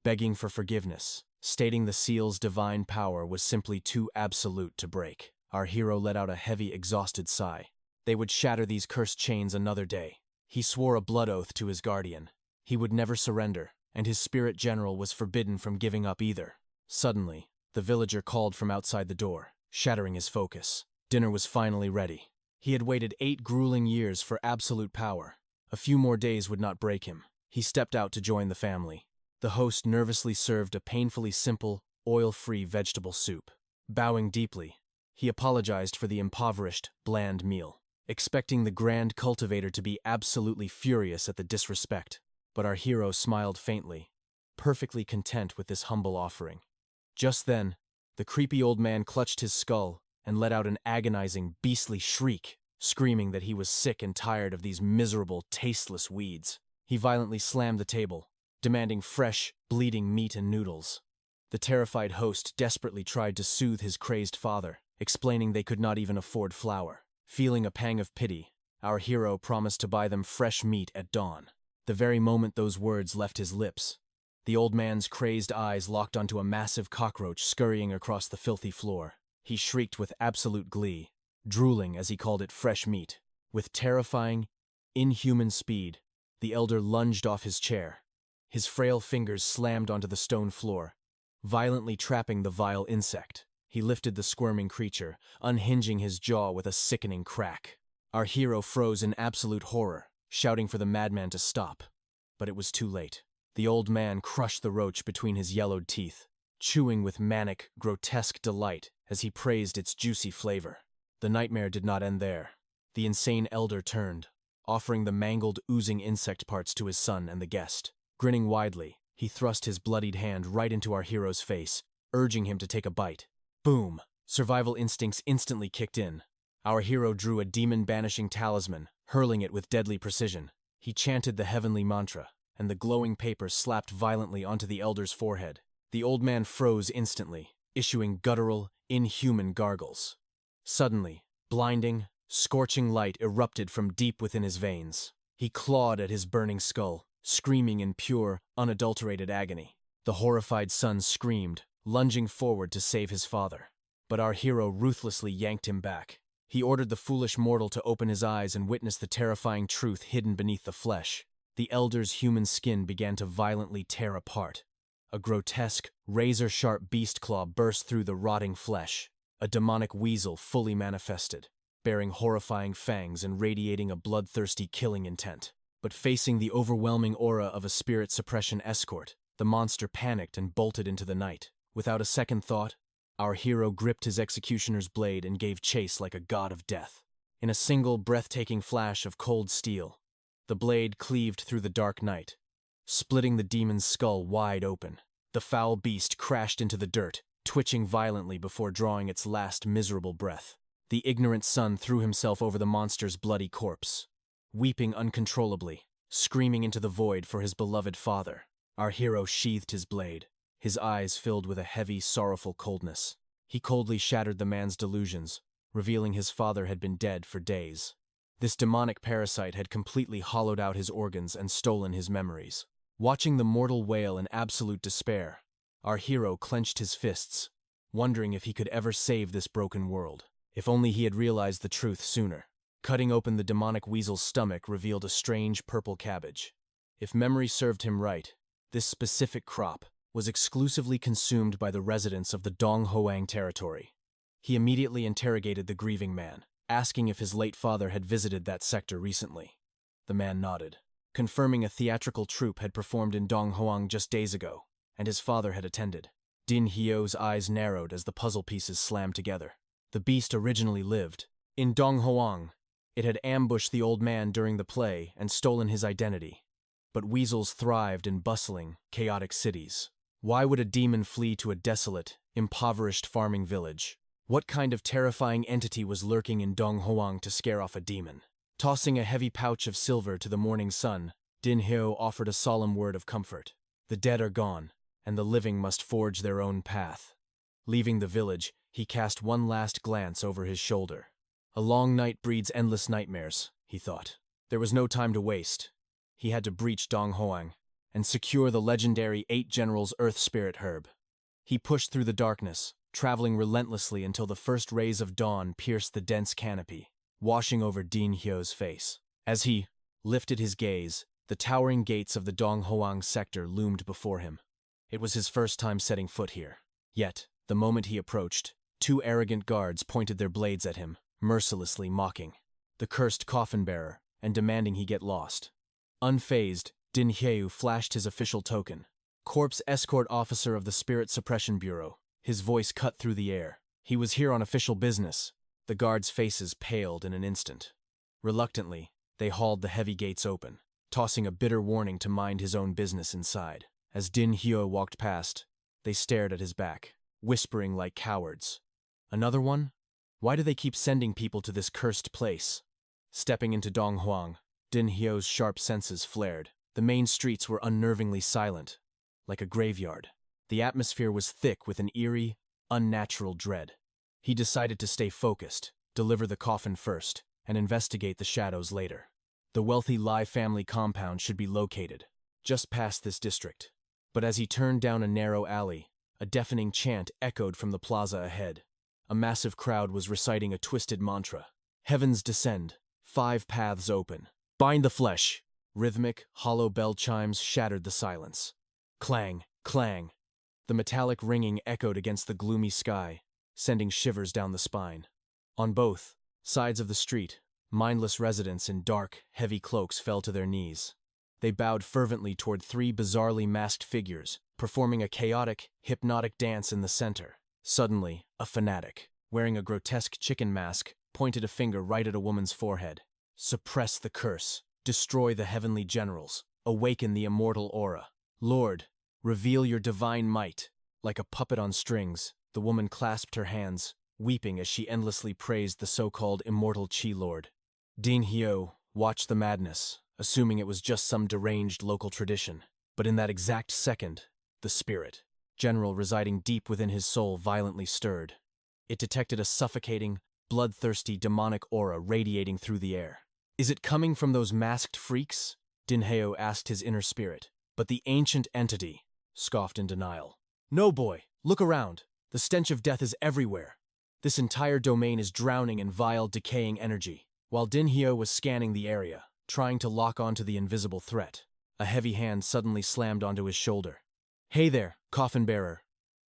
begging for forgiveness, stating the seal's divine power was simply too absolute to break. Our hero let out a heavy, exhausted sigh. They would shatter these cursed chains another day. He swore a blood oath to his guardian. He would never surrender, and his spirit general was forbidden from giving up either. Suddenly, the villager called from outside the door, shattering his focus. Dinner was finally ready. He had waited 8 grueling years for absolute power. A few more days would not break him. He stepped out to join the family. The host nervously served a painfully simple, oil-free vegetable soup. Bowing deeply, he apologized for the impoverished, bland meal, expecting the grand cultivator to be absolutely furious at the disrespect. But our hero smiled faintly, perfectly content with this humble offering. Just then, the creepy old man clutched his skull and let out an agonizing, beastly shriek, screaming that he was sick and tired of these miserable, tasteless weeds. He violently slammed the table, demanding fresh, bleeding meat and noodles. The terrified host desperately tried to soothe his crazed father, explaining they could not even afford flour. Feeling a pang of pity, our hero promised to buy them fresh meat at dawn. The very moment those words left his lips, the old man's crazed eyes locked onto a massive cockroach scurrying across the filthy floor. He shrieked with absolute glee, drooling as he called it fresh meat. With terrifying, inhuman speed, the elder lunged off his chair, His frail fingers slammed onto the stone floor, violently trapping the vile insect. He lifted the squirming creature, unhinging his jaw with a sickening crack. Our hero froze in absolute horror, shouting for the madman to stop. But it was too late. The old man crushed the roach between his yellowed teeth, chewing with manic, grotesque delight as he praised its juicy flavor. The nightmare did not end there. The insane elder turned, offering the mangled, oozing insect parts to his son and the guest. Grinning widely, he thrust his bloodied hand right into our hero's face, urging him to take a bite. Boom! Survival instincts instantly kicked in. Our hero drew a demon-banishing talisman, hurling it with deadly precision. He chanted the heavenly mantra, and the glowing paper slapped violently onto the elder's forehead. The old man froze instantly, issuing guttural, inhuman gargles. Suddenly, blinding, scorching light erupted from deep within his veins. He clawed at his burning skull, screaming in pure, unadulterated agony. The horrified son screamed, lunging forward to save his father. But our hero ruthlessly yanked him back. He ordered the foolish mortal to open his eyes and witness the terrifying truth hidden beneath the flesh. The elder's human skin began to violently tear apart. A grotesque, razor-sharp beast claw burst through the rotting flesh. A demonic weasel fully manifested, bearing horrifying fangs and radiating a bloodthirsty killing intent. But facing the overwhelming aura of a spirit suppression escort, the monster panicked and bolted into the night. Without a second thought, our hero gripped his executioner's blade and gave chase like a god of death. In a single, breathtaking flash of cold steel, the blade cleaved through the dark night, splitting the demon's skull wide open. The foul beast crashed into the dirt, twitching violently before drawing its last miserable breath. The ignorant son threw himself over the monster's bloody corpse, weeping uncontrollably, screaming into the void for his beloved father. Our hero sheathed his blade, his eyes filled with a heavy, sorrowful coldness. He coldly shattered the man's delusions, revealing his father had been dead for days. This demonic parasite had completely hollowed out his organs and stolen his memories. Watching the mortal wail in absolute despair, our hero clenched his fists, wondering if he could ever save this broken world. If only he had realized the truth sooner. Cutting open the demonic weasel's stomach revealed a strange purple cabbage. If memory served him right, this specific crop was exclusively consumed by the residents of the Donghuang territory. He immediately interrogated the grieving man, asking if his late father had visited that sector recently. The man nodded, confirming a theatrical troupe had performed in Donghuang just days ago, and his father had attended. Din Hyo's eyes narrowed as the puzzle pieces slammed together. The beast originally lived in Donghuang. It had ambushed the old man during the play and stolen his identity. But weasels thrived in bustling, chaotic cities. Why would a demon flee to a desolate, impoverished farming village? What kind of terrifying entity was lurking in Donghuang to scare off a demon? Tossing a heavy pouch of silver to the morning sun, Din Hyo offered a solemn word of comfort. The dead are gone, and the living must forge their own path. Leaving the village, he cast one last glance over his shoulder. A long night breeds endless nightmares, he thought. There was no time to waste. He had to breach Donghuang and secure the legendary 8 Generals Earth Spirit Herb. He pushed through the darkness, traveling relentlessly until the first rays of dawn pierced the dense canopy, washing over Din Hyo's face. As he lifted his gaze, the towering gates of the Donghuang sector loomed before him. It was his first time setting foot here. Yet, the moment he approached, 2 arrogant guards pointed their blades at him, mercilessly mocking the cursed coffin bearer and demanding he get lost. Unfazed, Din Hyo flashed his official token. Corpse Escort Officer of the Spirit Suppression Bureau. His voice cut through the air. He was here on official business. The guards' faces paled in an instant. Reluctantly, they hauled the heavy gates open, tossing a bitter warning to mind his own business inside. As Din Hyo walked past, they stared at his back, whispering like cowards. Another one? Why do they keep sending people to this cursed place? Stepping into Donghuang, Din Hyo's sharp senses flared. The main streets were unnervingly silent, like a graveyard. The atmosphere was thick with an eerie, unnatural dread. He decided to stay focused, deliver the coffin first, and investigate the shadows later. The wealthy Lai family compound should be located, just past this district. But as he turned down a narrow alley, a deafening chant echoed from the plaza ahead. A massive crowd was reciting a twisted mantra. Heavens descend, 5 paths open. Bind the flesh, Rhythmic, hollow bell chimes shattered the silence. Clang, clang. The metallic ringing echoed against the gloomy sky, sending shivers down the spine. On both sides of the street, mindless residents in dark, heavy cloaks fell to their knees. They bowed fervently toward three bizarrely masked figures, performing a chaotic, hypnotic dance in the center. Suddenly, a fanatic, wearing a grotesque chicken mask, pointed a finger right at a woman's forehead. Suppress the curse. Destroy the heavenly generals. Awaken the immortal aura. Lord, reveal your divine might. Like a puppet on strings, the woman clasped her hands, weeping as she endlessly praised the so-called immortal Chi Lord. Din Hyo watched the madness, assuming it was just some deranged local tradition. But in that exact second, the spirit, general residing deep within his soul, violently stirred. It detected a suffocating, bloodthirsty, demonic aura radiating through the air. Is it coming from those masked freaks? Din Hyo asked his inner spirit. But the ancient entity scoffed in denial. No, boy, look around. The stench of death is everywhere. This entire domain is drowning in vile, decaying energy. While Din Hyo was scanning the area, trying to lock onto the invisible threat, a heavy hand suddenly slammed onto his shoulder. Hey there, coffin bearer,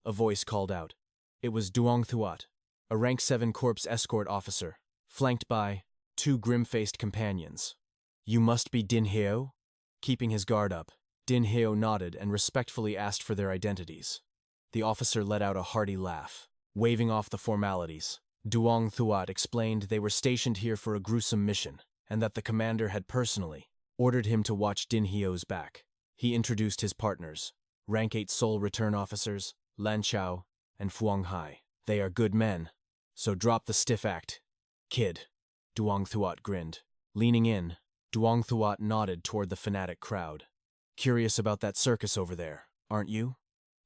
a voice called out. It was Duong Thuat, a rank 7 corpse escort officer, flanked by 2 grim-faced companions. You must be Din Hyo? Keeping his guard up, Din Hyo nodded and respectfully asked for their identities. The officer let out a hearty laugh. Waving off the formalities, Duong Thuat explained they were stationed here for a gruesome mission, and that the commander had personally ordered him to watch Din Hyo's back. He introduced his partners, rank 8 Soul Return officers, Lan Chao and Fuang Hai. They are good men, so drop the stiff act. Kid, Duong Thuat grinned. Leaning in, Duong Thuat nodded toward the fanatic crowd. Curious about that circus over there, aren't you?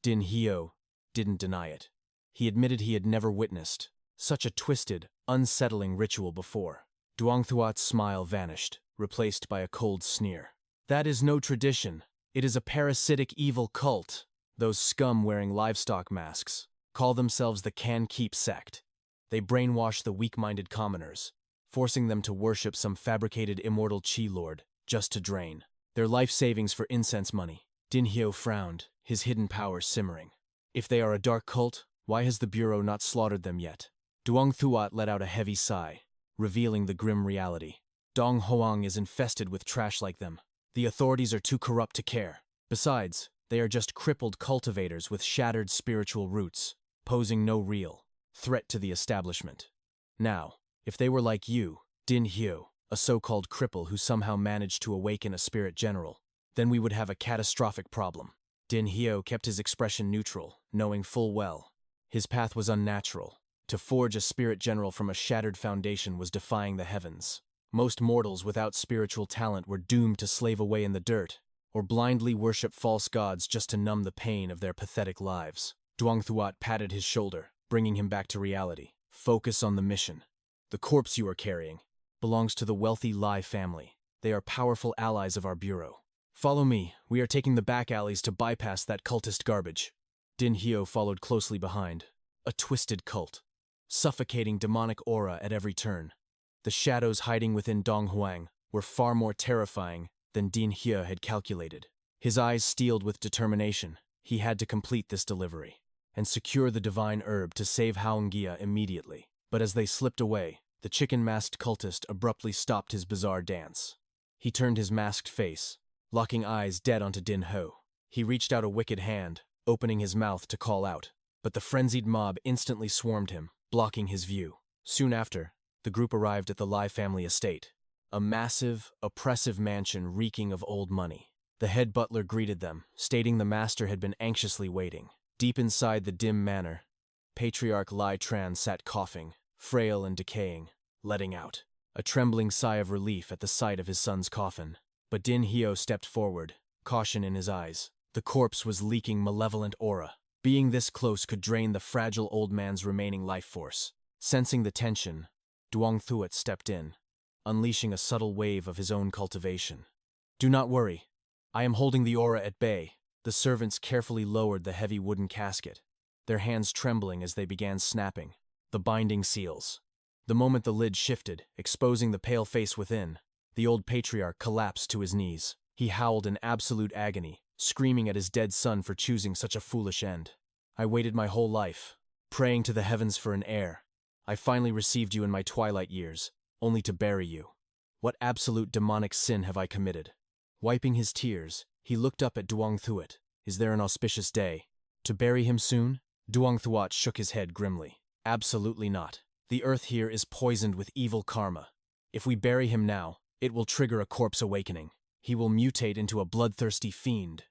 Din Hyo didn't deny it. He admitted he had never witnessed such a twisted, unsettling ritual before. Duong Thuat's smile vanished, replaced by a cold sneer. That is no tradition. It is a parasitic evil cult. Those scum wearing livestock masks call themselves the Can Keep sect. They brainwash the weak-minded commoners, forcing them to worship some fabricated immortal Chi Lord just to drain their life savings for incense money. Din Hyo frowned, his hidden power simmering. If they are a dark cult, why has the Bureau not slaughtered them yet? Duong Thuat let out a heavy sigh, revealing the grim reality. Dong Hoang is infested with trash like them. The authorities are too corrupt to care. Besides, they are just crippled cultivators with shattered spiritual roots, posing no real threat to the establishment. Now, if they were like you, Din Hyo, a so-called cripple who somehow managed to awaken a spirit general, then we would have a catastrophic problem. Din Hyo kept his expression neutral, knowing full well his path was unnatural. To forge a spirit general from a shattered foundation was defying the heavens. Most mortals without spiritual talent were doomed to slave away in the dirt, or blindly worship false gods just to numb the pain of their pathetic lives. Duong Thuat patted his shoulder, bringing him back to reality. Focus on the mission. The corpse you are carrying belongs to the wealthy Lai family. They are powerful allies of our bureau. Follow me. We are taking the back alleys to bypass that cultist garbage. Din Hyo followed closely behind. A twisted cult. Suffocating demonic aura at every turn. The shadows hiding within Dong Huang were far more terrifying than Din Hyo had calculated. His eyes steeled with determination. He had to complete this delivery and secure the divine herb to save Haongia immediately. But as they slipped away, the chicken-masked cultist abruptly stopped his bizarre dance. He turned his masked face, locking eyes dead onto Din Ho. He reached out a wicked hand, opening his mouth to call out, but the frenzied mob instantly swarmed him, blocking his view. Soon after, the group arrived at the Lai family estate, a massive, oppressive mansion reeking of old money. The head butler greeted them, stating the master had been anxiously waiting. Deep inside the dim manor, Patriarch Lai Tran sat coughing, frail and decaying, letting out a trembling sigh of relief at the sight of his son's coffin. But Din Hyo stepped forward, caution in his eyes. The corpse was leaking malevolent aura. Being this close could drain the fragile old man's remaining life force. Sensing the tension, Duong Thuat stepped in, unleashing a subtle wave of his own cultivation. Do not worry. I am holding the aura at bay. The servants carefully lowered the heavy wooden casket, their hands trembling as they began snapping the binding seals. The moment the lid shifted, exposing the pale face within, The old patriarch collapsed to his knees. He howled in absolute agony, screaming at his dead son for choosing such a foolish end. I waited my whole life, praying to the heavens for an heir. I finally received you in my twilight years, only to bury you. What absolute demonic sin have I committed? Wiping his tears, he looked up at Duong Thuot. Is there an auspicious day? To bury him soon? Duong Thuot shook his head grimly. Absolutely not. The earth here is poisoned with evil karma. If we bury him now, it will trigger a corpse awakening. He will mutate into a bloodthirsty fiend.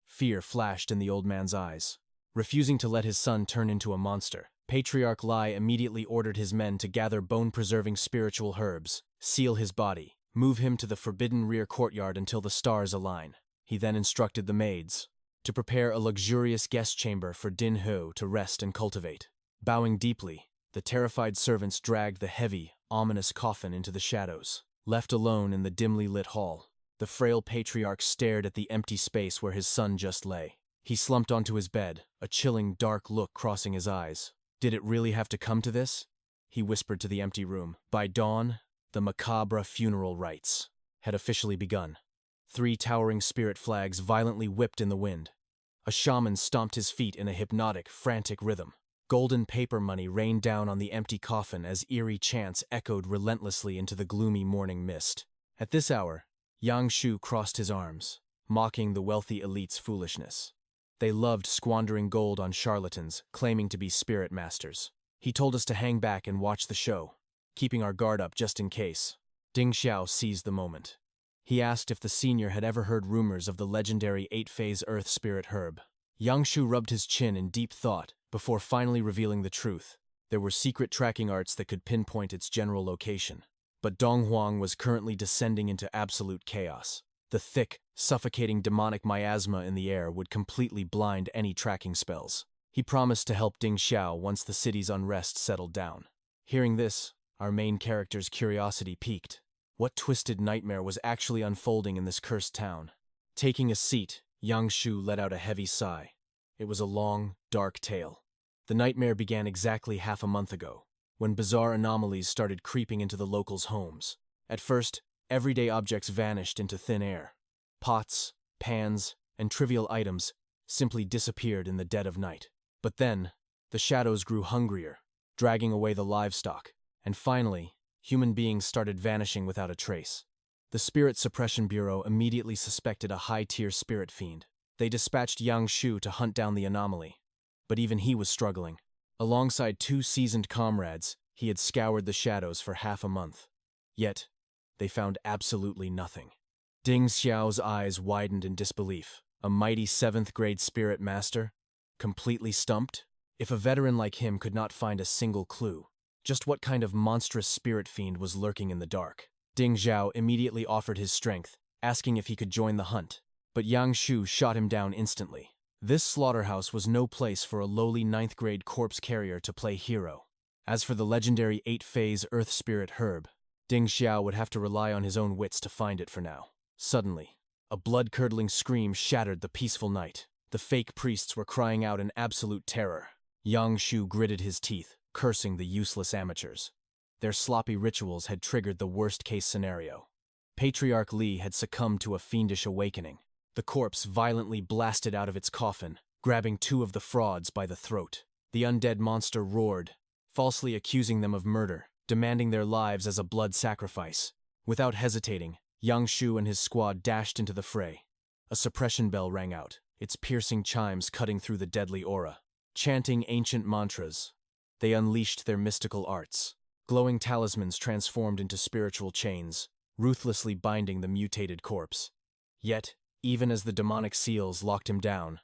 Fear flashed in the old man's eyes. Refusing to let his son turn into a monster, Patriarch Lai immediately ordered his men to gather bone-preserving spiritual herbs, seal his body, move him to the forbidden rear courtyard until the stars align. He then instructed the maids to prepare a luxurious guest chamber for Din Ho to rest and cultivate. Bowing deeply, the terrified servants dragged the heavy, ominous coffin into the shadows. Left alone in the dimly lit hall, the frail patriarch stared at the empty space where his son just lay. He slumped onto his bed, a chilling, dark look crossing his eyes. Did it really have to come to this? He whispered to the empty room. By dawn, the macabre funeral rites had officially begun. 3 towering spirit flags violently whipped in the wind. A shaman stomped his feet in a hypnotic, frantic rhythm. Golden paper money rained down on the empty coffin as eerie chants echoed relentlessly into the gloomy morning mist. At this hour, Yang Shu crossed his arms, mocking the wealthy elite's foolishness. They loved squandering gold on charlatans, claiming to be spirit masters. He told us to hang back and watch the show, keeping our guard up just in case. Ding Xiao seized the moment. He asked if the senior had ever heard rumors of the legendary 8-phase earth spirit herb. Yang Shu rubbed his chin in deep thought before finally revealing the truth. There were secret tracking arts that could pinpoint its general location. But Dong Huang was currently descending into absolute chaos. The thick, suffocating demonic miasma in the air would completely blind any tracking spells. He promised to help Ding Xiao once the city's unrest settled down. Hearing this, our main character's curiosity piqued. What twisted nightmare was actually unfolding in this cursed town? Taking a seat, Yang Shu let out a heavy sigh. It was a long, dark tale. The nightmare began exactly half a month ago, when bizarre anomalies started creeping into the locals' homes. At first, everyday objects vanished into thin air. Pots, pans, and trivial items simply disappeared in the dead of night. But then, the shadows grew hungrier, dragging away the livestock, and finally, human beings started vanishing without a trace. The Spirit Suppression Bureau immediately suspected a high-tier spirit fiend. They dispatched Yang Shu to hunt down the anomaly, but even he was struggling. Alongside 2 seasoned comrades, he had scoured the shadows for half a month. Yet, they found absolutely nothing. Ding Xiao's eyes widened in disbelief. A mighty 7th-grade spirit master? Completely stumped? If a veteran like him could not find a single clue, just what kind of monstrous spirit fiend was lurking in the dark? Ding Xiao immediately offered his strength, asking if he could join the hunt. But Yang Shu shot him down instantly. This slaughterhouse was no place for a lowly 9th-grade corpse carrier to play hero. As for the legendary 8-phase earth spirit herb, Ding Xiao would have to rely on his own wits to find it for now. Suddenly, a blood-curdling scream shattered the peaceful night. The fake priests were crying out in absolute terror. Yang Shu gritted his teeth, cursing the useless amateurs. Their sloppy rituals had triggered the worst-case scenario. Patriarch Li had succumbed to a fiendish awakening. The corpse violently blasted out of its coffin, grabbing 2 of the frauds by the throat. The undead monster roared, falsely accusing them of murder, demanding their lives as a blood sacrifice. Without hesitating, Yang Shu and his squad dashed into the fray. A suppression bell rang out, its piercing chimes cutting through the deadly aura. Chanting ancient mantras, they unleashed their mystical arts. Glowing talismans transformed into spiritual chains, ruthlessly binding the mutated corpse. Yet, even as the demonic seals locked him down,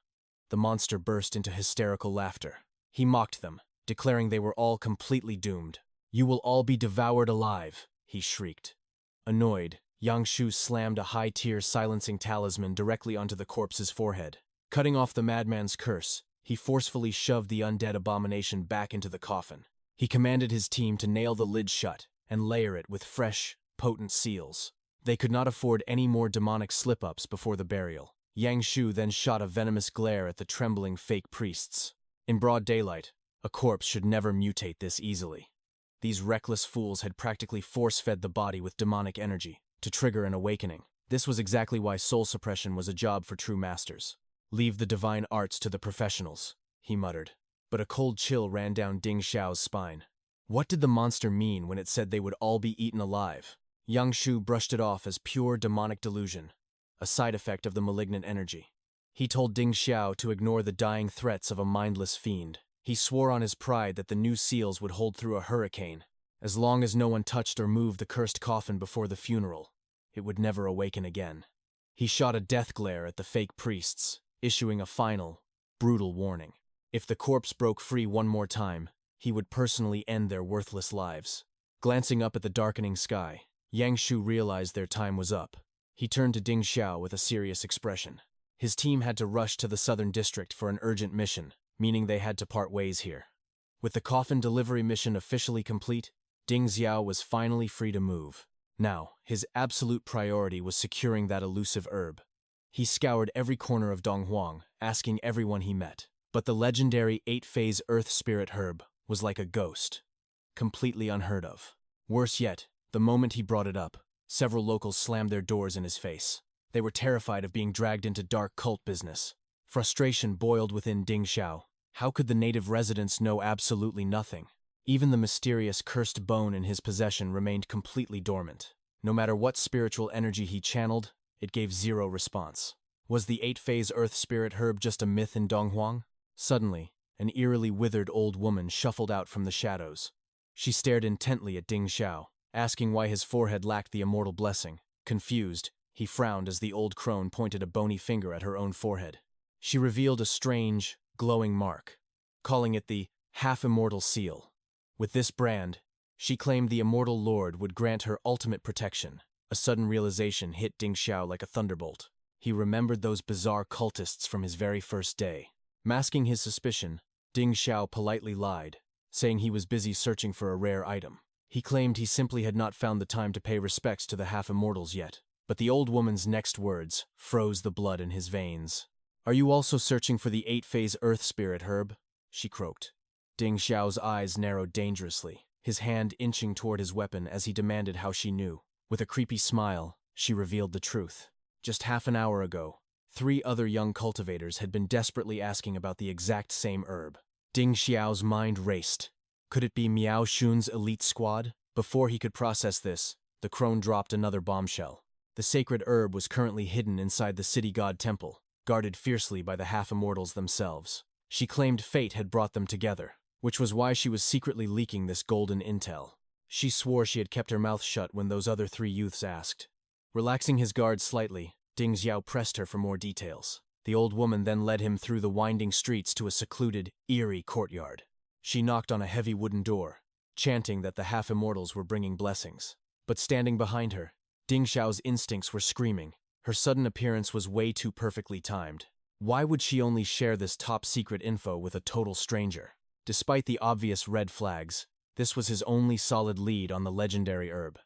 the monster burst into hysterical laughter. He mocked them, declaring they were all completely doomed. "You will all be devoured alive," he shrieked. Annoyed, Yang Shu slammed a high-tier silencing talisman directly onto the corpse's forehead. Cutting off the madman's curse, he forcefully shoved the undead abomination back into the coffin. He commanded his team to nail the lid shut and layer it with fresh, potent seals. They could not afford any more demonic slip-ups before the burial. Yang Shu then shot a venomous glare at the trembling fake priests. In broad daylight, a corpse should never mutate this easily. These reckless fools had practically force-fed the body with demonic energy. to trigger an awakening. This was exactly why soul suppression was a job for true masters. "Leave the divine arts to the professionals," he muttered. But a cold chill ran down Ding Xiao's spine. What did the monster mean when it said they would all be eaten alive? Yang Shu brushed it off as pure demonic delusion, a side effect of the malignant energy. He told Ding Xiao to ignore the dying threats of a mindless fiend. He swore on his pride that the new seals would hold through a hurricane. As long as no one touched or moved the cursed coffin before the funeral, it would never awaken again. He shot a death glare at the fake priests, issuing a final, brutal warning. If the corpse broke free one more time, he would personally end their worthless lives. Glancing up at the darkening sky, Yang Shu realized their time was up. He turned to Ding Xiao with a serious expression. His team had to rush to the southern district for an urgent mission, meaning they had to part ways here. With the coffin delivery mission officially complete, Ding Xiao was finally free to move. Now, his absolute priority was securing that elusive herb. He scoured every corner of Donghuang, asking everyone he met. But the legendary 8-phase earth spirit herb was like a ghost, completely unheard of. Worse yet, the moment he brought it up, several locals slammed their doors in his face. They were terrified of being dragged into dark cult business. Frustration boiled within Ding Xiao. How could the native residents know absolutely nothing? Even the mysterious cursed bone in his possession remained completely dormant. No matter what spiritual energy he channeled, it gave zero response. Was the 8-phase earth spirit herb just a myth in Donghuang? Suddenly, an eerily withered old woman shuffled out from the shadows. She stared intently at Ding Xiao, asking why his forehead lacked the immortal blessing. Confused, he frowned as the old crone pointed a bony finger at her own forehead. She revealed a strange, glowing mark, calling it the half-immortal seal. With this brand, she claimed the immortal lord would grant her ultimate protection. A sudden realization hit Ding Xiao like a thunderbolt. He remembered those bizarre cultists from his very first day. Masking his suspicion, Ding Xiao politely lied, saying he was busy searching for a rare item. He claimed he simply had not found the time to pay respects to the half-immortals yet. But the old woman's next words froze the blood in his veins. "Are you also searching for the 8-phase earth spirit herb?" she croaked. Ding Xiao's eyes narrowed dangerously, his hand inching toward his weapon as he demanded how she knew. With a creepy smile, she revealed the truth. Just half an hour ago, 3 other young cultivators had been desperately asking about the exact same herb. Ding Xiao's mind raced. Could it be Miao Xun's elite squad? Before he could process this, the crone dropped another bombshell. The sacred herb was currently hidden inside the city god temple, guarded fiercely by the half-immortals themselves. She claimed fate had brought them together, which was why she was secretly leaking this golden intel. She swore she had kept her mouth shut when those other 3 youths asked. Relaxing his guard slightly, Ding Xiao pressed her for more details. The old woman then led him through the winding streets to a secluded, eerie courtyard. She knocked on a heavy wooden door, chanting that the half-immortals were bringing blessings. But standing behind her, Ding Xiao's instincts were screaming. Her sudden appearance was way too perfectly timed. Why would she only share this top-secret info with a total stranger? Despite the obvious red flags, this was his only solid lead on the legendary herb.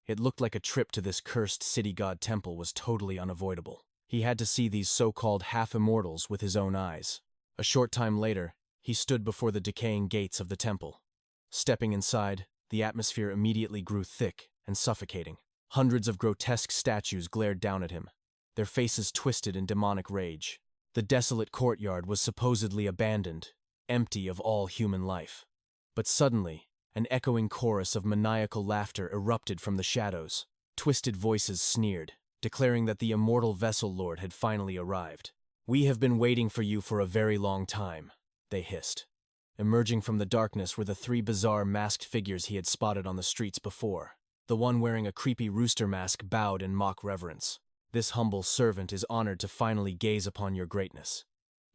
It looked like a trip to this cursed city god temple was totally unavoidable. He had to see these so-called half-immortals with his own eyes. A short time later, he stood before the decaying gates of the temple. Stepping inside, the atmosphere immediately grew thick and suffocating. Hundreds of grotesque statues glared down at him, their faces twisted in demonic rage. The desolate courtyard was supposedly abandoned, empty of all human life. But suddenly, an echoing chorus of maniacal laughter erupted from the shadows. Twisted voices sneered, declaring that the immortal vessel lord had finally arrived. "We have been waiting for you for a very long time," they hissed. Emerging from the darkness were the 3 bizarre masked figures he had spotted on the streets before. The one wearing a creepy rooster mask bowed in mock reverence. "This humble servant is honored to finally gaze upon your greatness.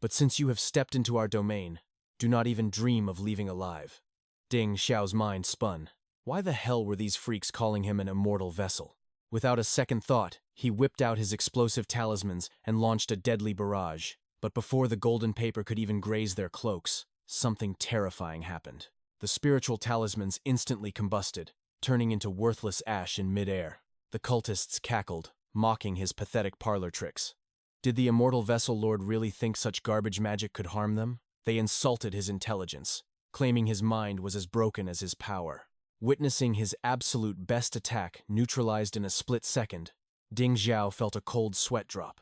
But since you have stepped into our domain, do not even dream of leaving alive." Ding Xiao's mind spun. Why the hell were these freaks calling him an immortal vessel? Without a second thought, he whipped out his explosive talismans and launched a deadly barrage. But before the golden paper could even graze their cloaks, something terrifying happened. The spiritual talismans instantly combusted, turning into worthless ash in midair. The cultists cackled, mocking his pathetic parlor tricks. Did the immortal vessel lord really think such garbage magic could harm them? They insulted his intelligence, claiming his mind was as broken as his power. Witnessing his absolute best attack neutralized in a split second, Ding Xiao felt a cold sweat drop.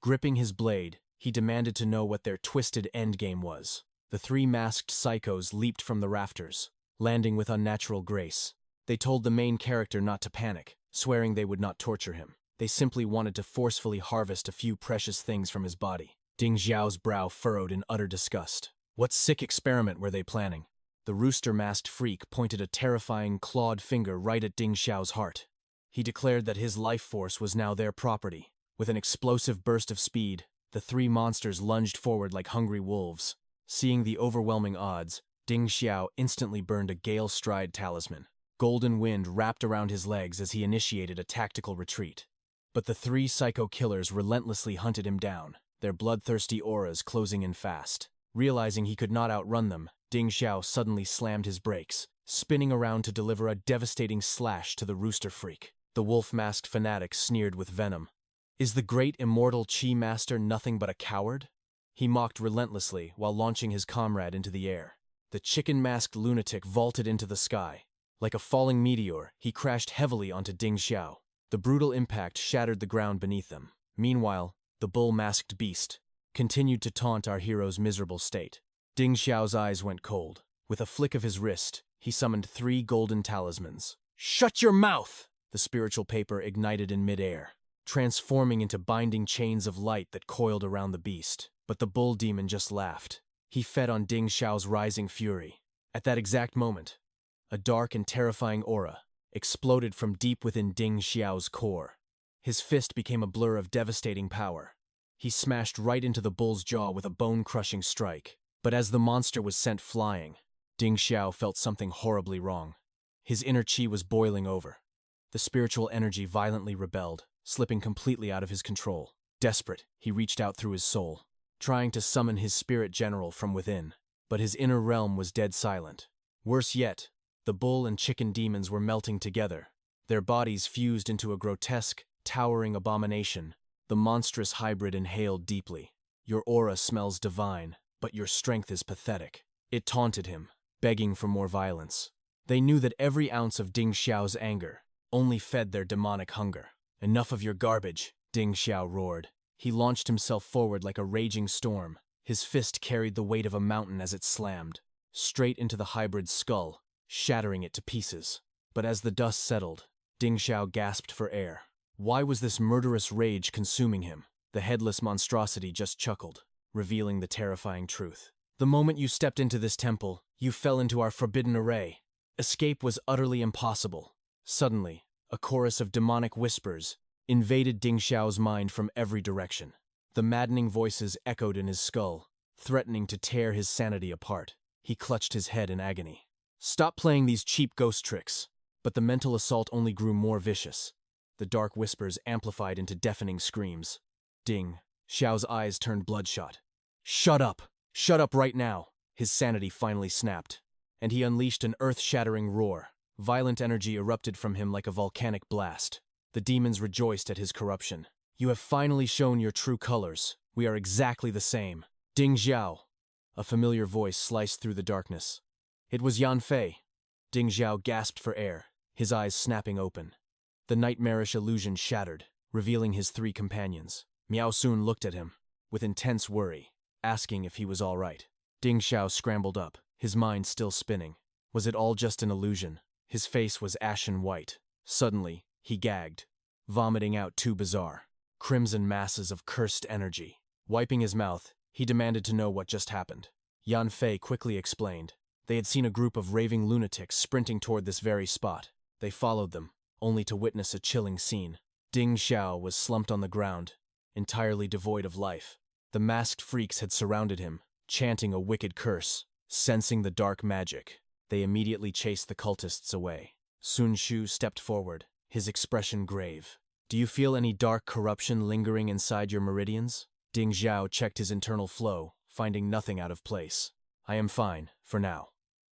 Gripping his blade, he demanded to know what their twisted endgame was. The three masked psychos leaped from the rafters, landing with unnatural grace. They told the main character not to panic, swearing they would not torture him. They simply wanted to forcefully harvest a few precious things from his body. Ding Xiao's brow furrowed in utter disgust. What sick experiment were they planning? The rooster-masked freak pointed a terrifying clawed finger right at Ding Xiao's heart. He declared that his life force was now their property. With an explosive burst of speed, the three monsters lunged forward like hungry wolves. Seeing the overwhelming odds, Ding Xiao instantly burned a Gale Stride talisman. Golden wind wrapped around his legs as he initiated a tactical retreat. But the three psycho killers relentlessly hunted him down, their bloodthirsty auras closing in fast. Realizing he could not outrun them, Ding Xiao suddenly slammed his brakes, spinning around to deliver a devastating slash to the rooster freak. The wolf-masked fanatic sneered with venom. Is the great immortal Qi master nothing but a coward? He mocked relentlessly while launching his comrade into the air. The chicken-masked lunatic vaulted into the sky. Like a falling meteor, he crashed heavily onto Ding Xiao. The brutal impact shattered the ground beneath them. Meanwhile, the bull-masked beast continued to taunt our hero's miserable state. Ding Xiao's eyes went cold. With a flick of his wrist, he summoned 3 golden talismans. "Shut your mouth!" The spiritual paper ignited in midair, transforming into binding chains of light that coiled around the beast. But the bull demon just laughed. He fed on Ding Xiao's rising fury. At that exact moment, a dark and terrifying aura exploded from deep within Ding Xiao's core. His fist became a blur of devastating power. He smashed right into the bull's jaw with a bone-crushing strike. But as the monster was sent flying, Ding Xiao felt something horribly wrong. His inner qi was boiling over. The spiritual energy violently rebelled, slipping completely out of his control. Desperate, he reached out through his soul, trying to summon his spirit general from within. But his inner realm was dead silent. Worse yet, the bull and chicken demons were melting together. Their bodies fused into a grotesque, towering abomination. The monstrous hybrid inhaled deeply. "Your aura smells divine, but your strength is pathetic." It taunted him, begging for more violence. They knew that every ounce of Ding Xiao's anger only fed their demonic hunger. "Enough of your garbage," Ding Xiao roared. He launched himself forward like a raging storm. His fist carried the weight of a mountain as it slammed, straight into the hybrid's skull, shattering it to pieces. But as the dust settled, Ding Xiao gasped for air. Why was this murderous rage consuming him? The headless monstrosity just chuckled, revealing the terrifying truth. "The moment you stepped into this temple, you fell into our forbidden array. Escape was utterly impossible." Suddenly, a chorus of demonic whispers invaded Ding Xiao's mind from every direction. The maddening voices echoed in his skull, threatening to tear his sanity apart. He clutched his head in agony. "Stop playing these cheap ghost tricks." But the mental assault only grew more vicious. The dark whispers amplified into deafening screams. Ding Xiao's eyes turned bloodshot. "Shut up! Shut up right now!" His sanity finally snapped, and he unleashed an earth-shattering roar. Violent energy erupted from him like a volcanic blast. The demons rejoiced at his corruption. "You have finally shown your true colors. We are exactly the same." "Ding Xiao!" A familiar voice sliced through the darkness. It was Yan Fei. Ding Xiao gasped for air, his eyes snapping open. The nightmarish illusion shattered, revealing his 3 companions. Miao Sun looked at him, with intense worry, asking if he was all right. Ding Xiao scrambled up, his mind still spinning. Was it all just an illusion? His face was ashen white. Suddenly, he gagged, vomiting out 2 bizarre, crimson masses of cursed energy. Wiping his mouth, he demanded to know what just happened. Yan Fei quickly explained. They had seen a group of raving lunatics sprinting toward this very spot. They followed them, only to witness a chilling scene. Ding Xiao was slumped on the ground, entirely devoid of life. The masked freaks had surrounded him, chanting a wicked curse. Sensing the dark magic, they immediately chased the cultists away. Sun Shu stepped forward, his expression grave. "Do you feel any dark corruption lingering inside your meridians?" Ding Xiao checked his internal flow, finding nothing out of place. "I am fine, for now."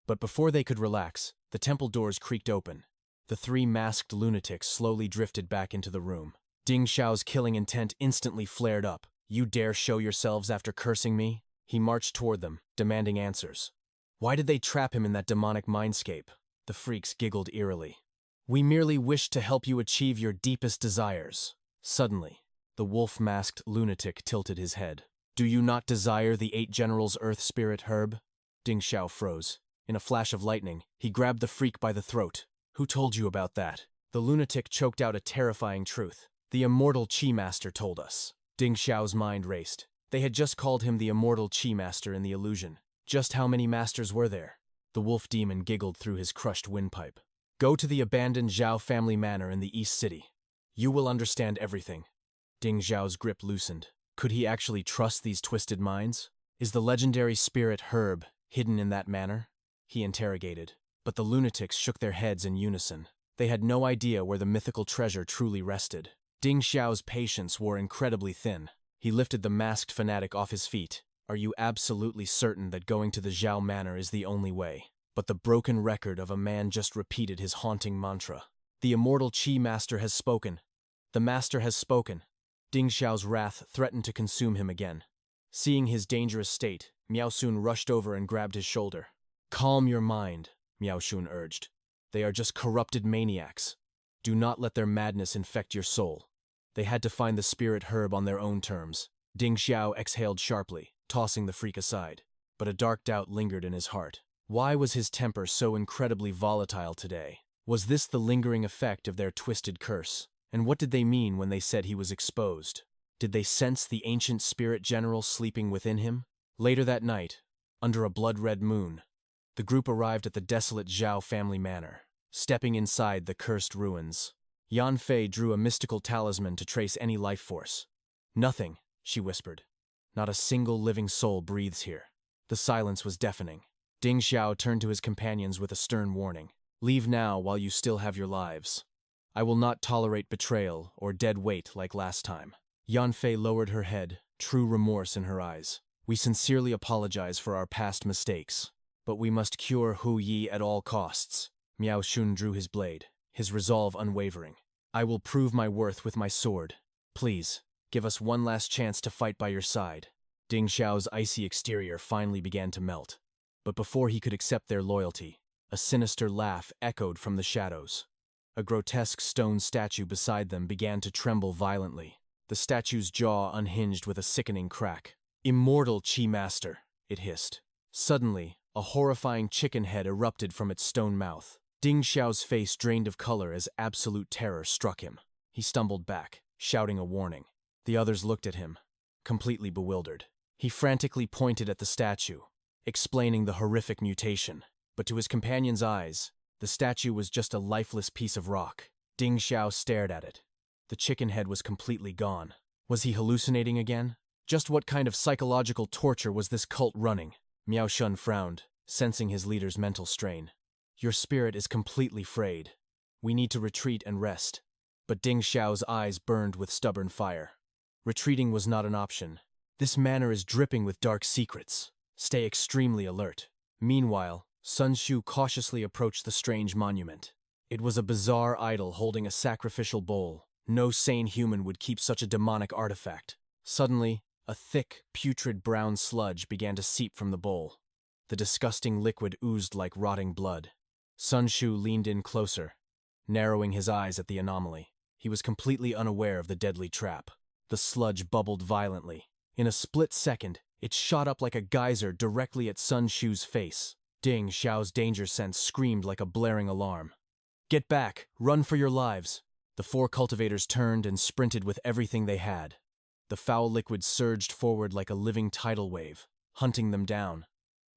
But before they could relax, the temple doors creaked open. The 3 masked lunatics slowly drifted back into the room. Ding Xiao's killing intent instantly flared up. "You dare show yourselves after cursing me?" He marched toward them, demanding answers. Why did they trap him in that demonic mindscape? The freaks giggled eerily. We merely wish to help you achieve your deepest desires. Suddenly, the wolf-masked lunatic tilted his head. Do you not desire the 8 Generals' Earth Spirit herb? Ding Xiao froze. In a flash of lightning, he grabbed the freak by the throat. Who told you about that? The lunatic choked out a terrifying truth. The immortal Chi Master told us. Ding Xiao's mind raced. They had just called him the immortal Chi Master in the illusion. Just how many masters were there? The wolf demon giggled through his crushed windpipe. Go to the abandoned Zhao family manor in the East City. You will understand everything. Ding Xiao's grip loosened. Could he actually trust these twisted minds? Is the legendary spirit herb hidden in that manor? He interrogated. But the lunatics shook their heads in unison. They had no idea where the mythical treasure truly rested. Ding Xiao's patience wore incredibly thin. He lifted the masked fanatic off his feet. Are you absolutely certain that going to the Zhao Manor is the only way? But the broken record of a man just repeated his haunting mantra. The immortal Chi Master has spoken. The Master has spoken. Ding Xiao's wrath threatened to consume him again. Seeing his dangerous state, Miao Xun rushed over and grabbed his shoulder. Calm your mind, Miao Xun urged. They are just corrupted maniacs. Do not let their madness infect your soul. They had to find the spirit herb on their own terms. Ding Xiao exhaled sharply, tossing the freak aside. But a dark doubt lingered in his heart. Why was his temper so incredibly volatile today? Was this the lingering effect of their twisted curse? And what did they mean when they said he was exposed? Did they sense the ancient spirit general sleeping within him? Later that night, under a blood-red moon, the group arrived at the desolate Zhao family manor. Stepping inside the cursed ruins, Yan Fei drew a mystical talisman to trace any life force. Nothing, she whispered. Not a single living soul breathes here. The silence was deafening. Ding Xiao turned to his companions with a stern warning. Leave now while you still have your lives. I will not tolerate betrayal or dead weight like last time. Yan Fei lowered her head, true remorse in her eyes. We sincerely apologize for our past mistakes, but we must cure Hu Yi at all costs. Miao Xun drew his blade, his resolve unwavering. I will prove my worth with my sword. Please, give us one last chance to fight by your side. Ding Xiao's icy exterior finally began to melt. But before he could accept their loyalty, a sinister laugh echoed from the shadows. A grotesque stone statue beside them began to tremble violently. The statue's jaw unhinged with a sickening crack. Immortal Chi Master, it hissed. Suddenly, a horrifying chicken head erupted from its stone mouth. Ding Xiao's face drained of color as absolute terror struck him. He stumbled back, shouting a warning. The others looked at him, completely bewildered. He frantically pointed at the statue, explaining the horrific mutation. But to his companion's eyes, the statue was just a lifeless piece of rock. Ding Xiao stared at it. The chicken head was completely gone. Was he hallucinating again? Just what kind of psychological torture was this cult running? Miao Xun frowned, sensing his leader's mental strain. Your spirit is completely frayed. We need to retreat and rest. But Ding Xiao's eyes burned with stubborn fire. Retreating was not an option. This manor is dripping with dark secrets. Stay extremely alert. Meanwhile, Sun Shu cautiously approached the strange monument. It was a bizarre idol holding a sacrificial bowl. No sane human would keep such a demonic artifact. Suddenly, a thick, putrid brown sludge began to seep from the bowl. The disgusting liquid oozed like rotting blood. Sun Shu leaned in closer, narrowing his eyes at the anomaly. He was completely unaware of the deadly trap. The sludge bubbled violently. In a split second, it shot up like a geyser directly at Sun Shu's face. Ding Xiao's danger sense screamed like a blaring alarm. Get back! Run for your lives! The 4 cultivators turned and sprinted with everything they had. The foul liquid surged forward like a living tidal wave, hunting them down.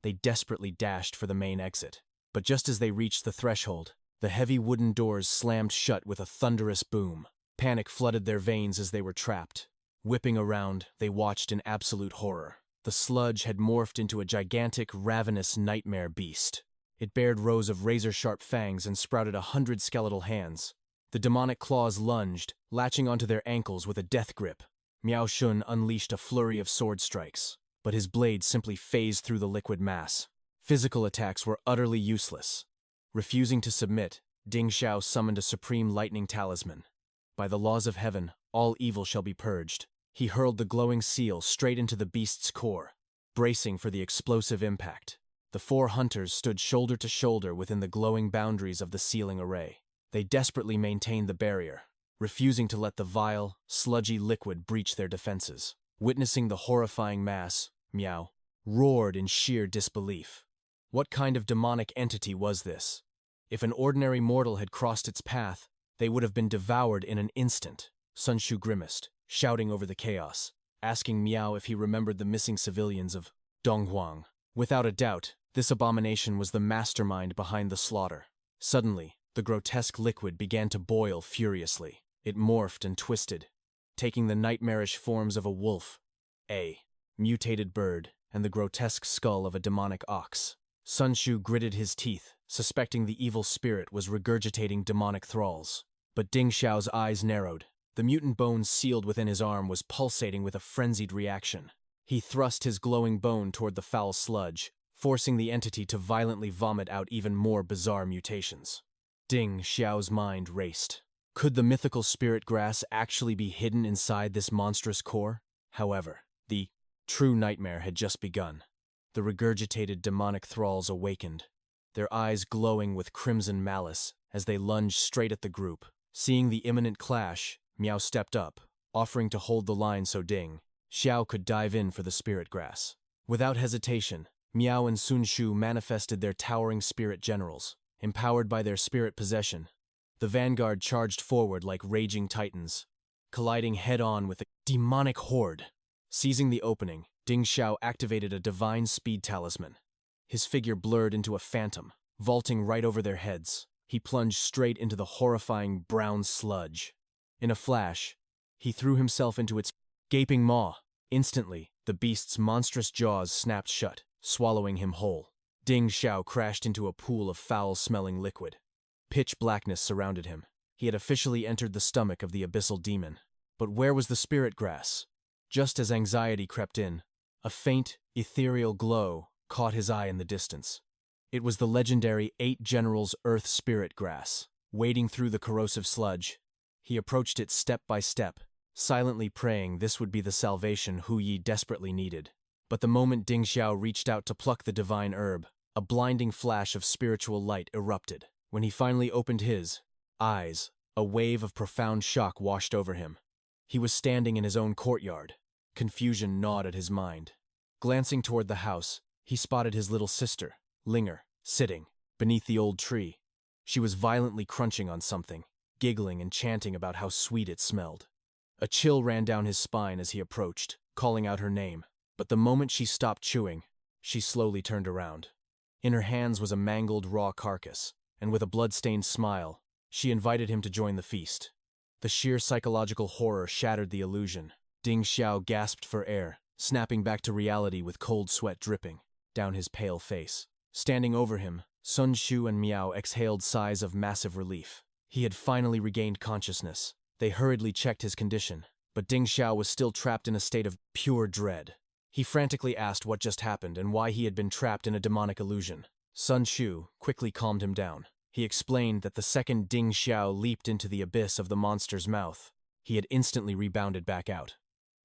They desperately dashed for the main exit. But just as they reached the threshold, the heavy wooden doors slammed shut with a thunderous boom. Panic flooded their veins as they were trapped. Whipping around, they watched in absolute horror. The sludge had morphed into a gigantic, ravenous nightmare beast. It bared rows of razor-sharp fangs and sprouted 100 skeletal hands. The demonic claws lunged, latching onto their ankles with a death grip. Miao Xun unleashed a flurry of sword strikes, but his blade simply phased through the liquid mass. Physical attacks were utterly useless. Refusing to submit, Ding Xiao summoned a supreme lightning talisman. By the laws of heaven, all evil shall be purged. He hurled the glowing seal straight into the beast's core, bracing for the explosive impact. The 4 hunters stood shoulder to shoulder within the glowing boundaries of the sealing array. They desperately maintained the barrier, refusing to let the vile, sludgy liquid breach their defenses. Witnessing the horrifying mass, Meow roared in sheer disbelief. What kind of demonic entity was this? If an ordinary mortal had crossed its path, they would have been devoured in an instant. Sun Shu grimaced, shouting over the chaos, asking Meow if he remembered the missing civilians of Donghuang. Without a doubt, this abomination was the mastermind behind the slaughter. Suddenly, the grotesque liquid began to boil furiously. It morphed and twisted, taking the nightmarish forms of a wolf, a mutated bird, and the grotesque skull of a demonic ox. Sun Shu gritted his teeth, suspecting the evil spirit was regurgitating demonic thralls. But Ding Xiao's eyes narrowed. The mutant bone sealed within his arm was pulsating with a frenzied reaction. He thrust his glowing bone toward the foul sludge, forcing the entity to violently vomit out even more bizarre mutations. Ding Xiao's mind raced. Could the mythical spirit grass actually be hidden inside this monstrous core? However, the true nightmare had just begun. The regurgitated demonic thralls awakened, their eyes glowing with crimson malice as they lunged straight at the group. Seeing the imminent clash, Meow stepped up, offering to hold the line so Ding Xiao could dive in for the spirit grass. Without hesitation, Meow and Sun Shu manifested their towering spirit generals. Empowered by their spirit possession, the vanguard charged forward like raging titans, colliding head-on with the demonic horde. Seizing the opening, Ding Xiao activated a divine speed talisman. His figure blurred into a phantom, vaulting right over their heads. He plunged straight into the horrifying brown sludge. In a flash, he threw himself into its gaping maw. Instantly, the beast's monstrous jaws snapped shut, swallowing him whole. Ding Xiao crashed into a pool of foul-smelling liquid. Pitch blackness surrounded him. He had officially entered the stomach of the abyssal demon. But where was the spirit grass? Just as anxiety crept in, a faint, ethereal glow caught his eye in the distance. It was the legendary 8 Generals Earth Spirit Grass. Wading through the corrosive sludge, he approached it step by step, silently praying this would be the salvation Hu Yi desperately needed. But the moment Ding Xiao reached out to pluck the divine herb, a blinding flash of spiritual light erupted. When he finally opened his eyes, a wave of profound shock washed over him. He was standing in his own courtyard. Confusion gnawed at his mind. Glancing toward the house, he spotted his little sister, Linger, sitting beneath the old tree. She was violently crunching on something, giggling and chanting about how sweet it smelled. A chill ran down his spine as he approached, calling out her name. But the moment she stopped chewing, she slowly turned around. In her hands was a mangled raw carcass, and with a blood-stained smile, she invited him to join the feast. The sheer psychological horror shattered the illusion. Ding Xiao gasped for air, snapping back to reality with cold sweat dripping down his pale face. Standing over him, Sun Shu and Meow exhaled sighs of massive relief. He had finally regained consciousness. They hurriedly checked his condition, but Ding Xiao was still trapped in a state of pure dread. He frantically asked what just happened and why he had been trapped in a demonic illusion. Sun Shu quickly calmed him down. He explained that the second Ding Xiao leaped into the abyss of the monster's mouth, he had instantly rebounded back out.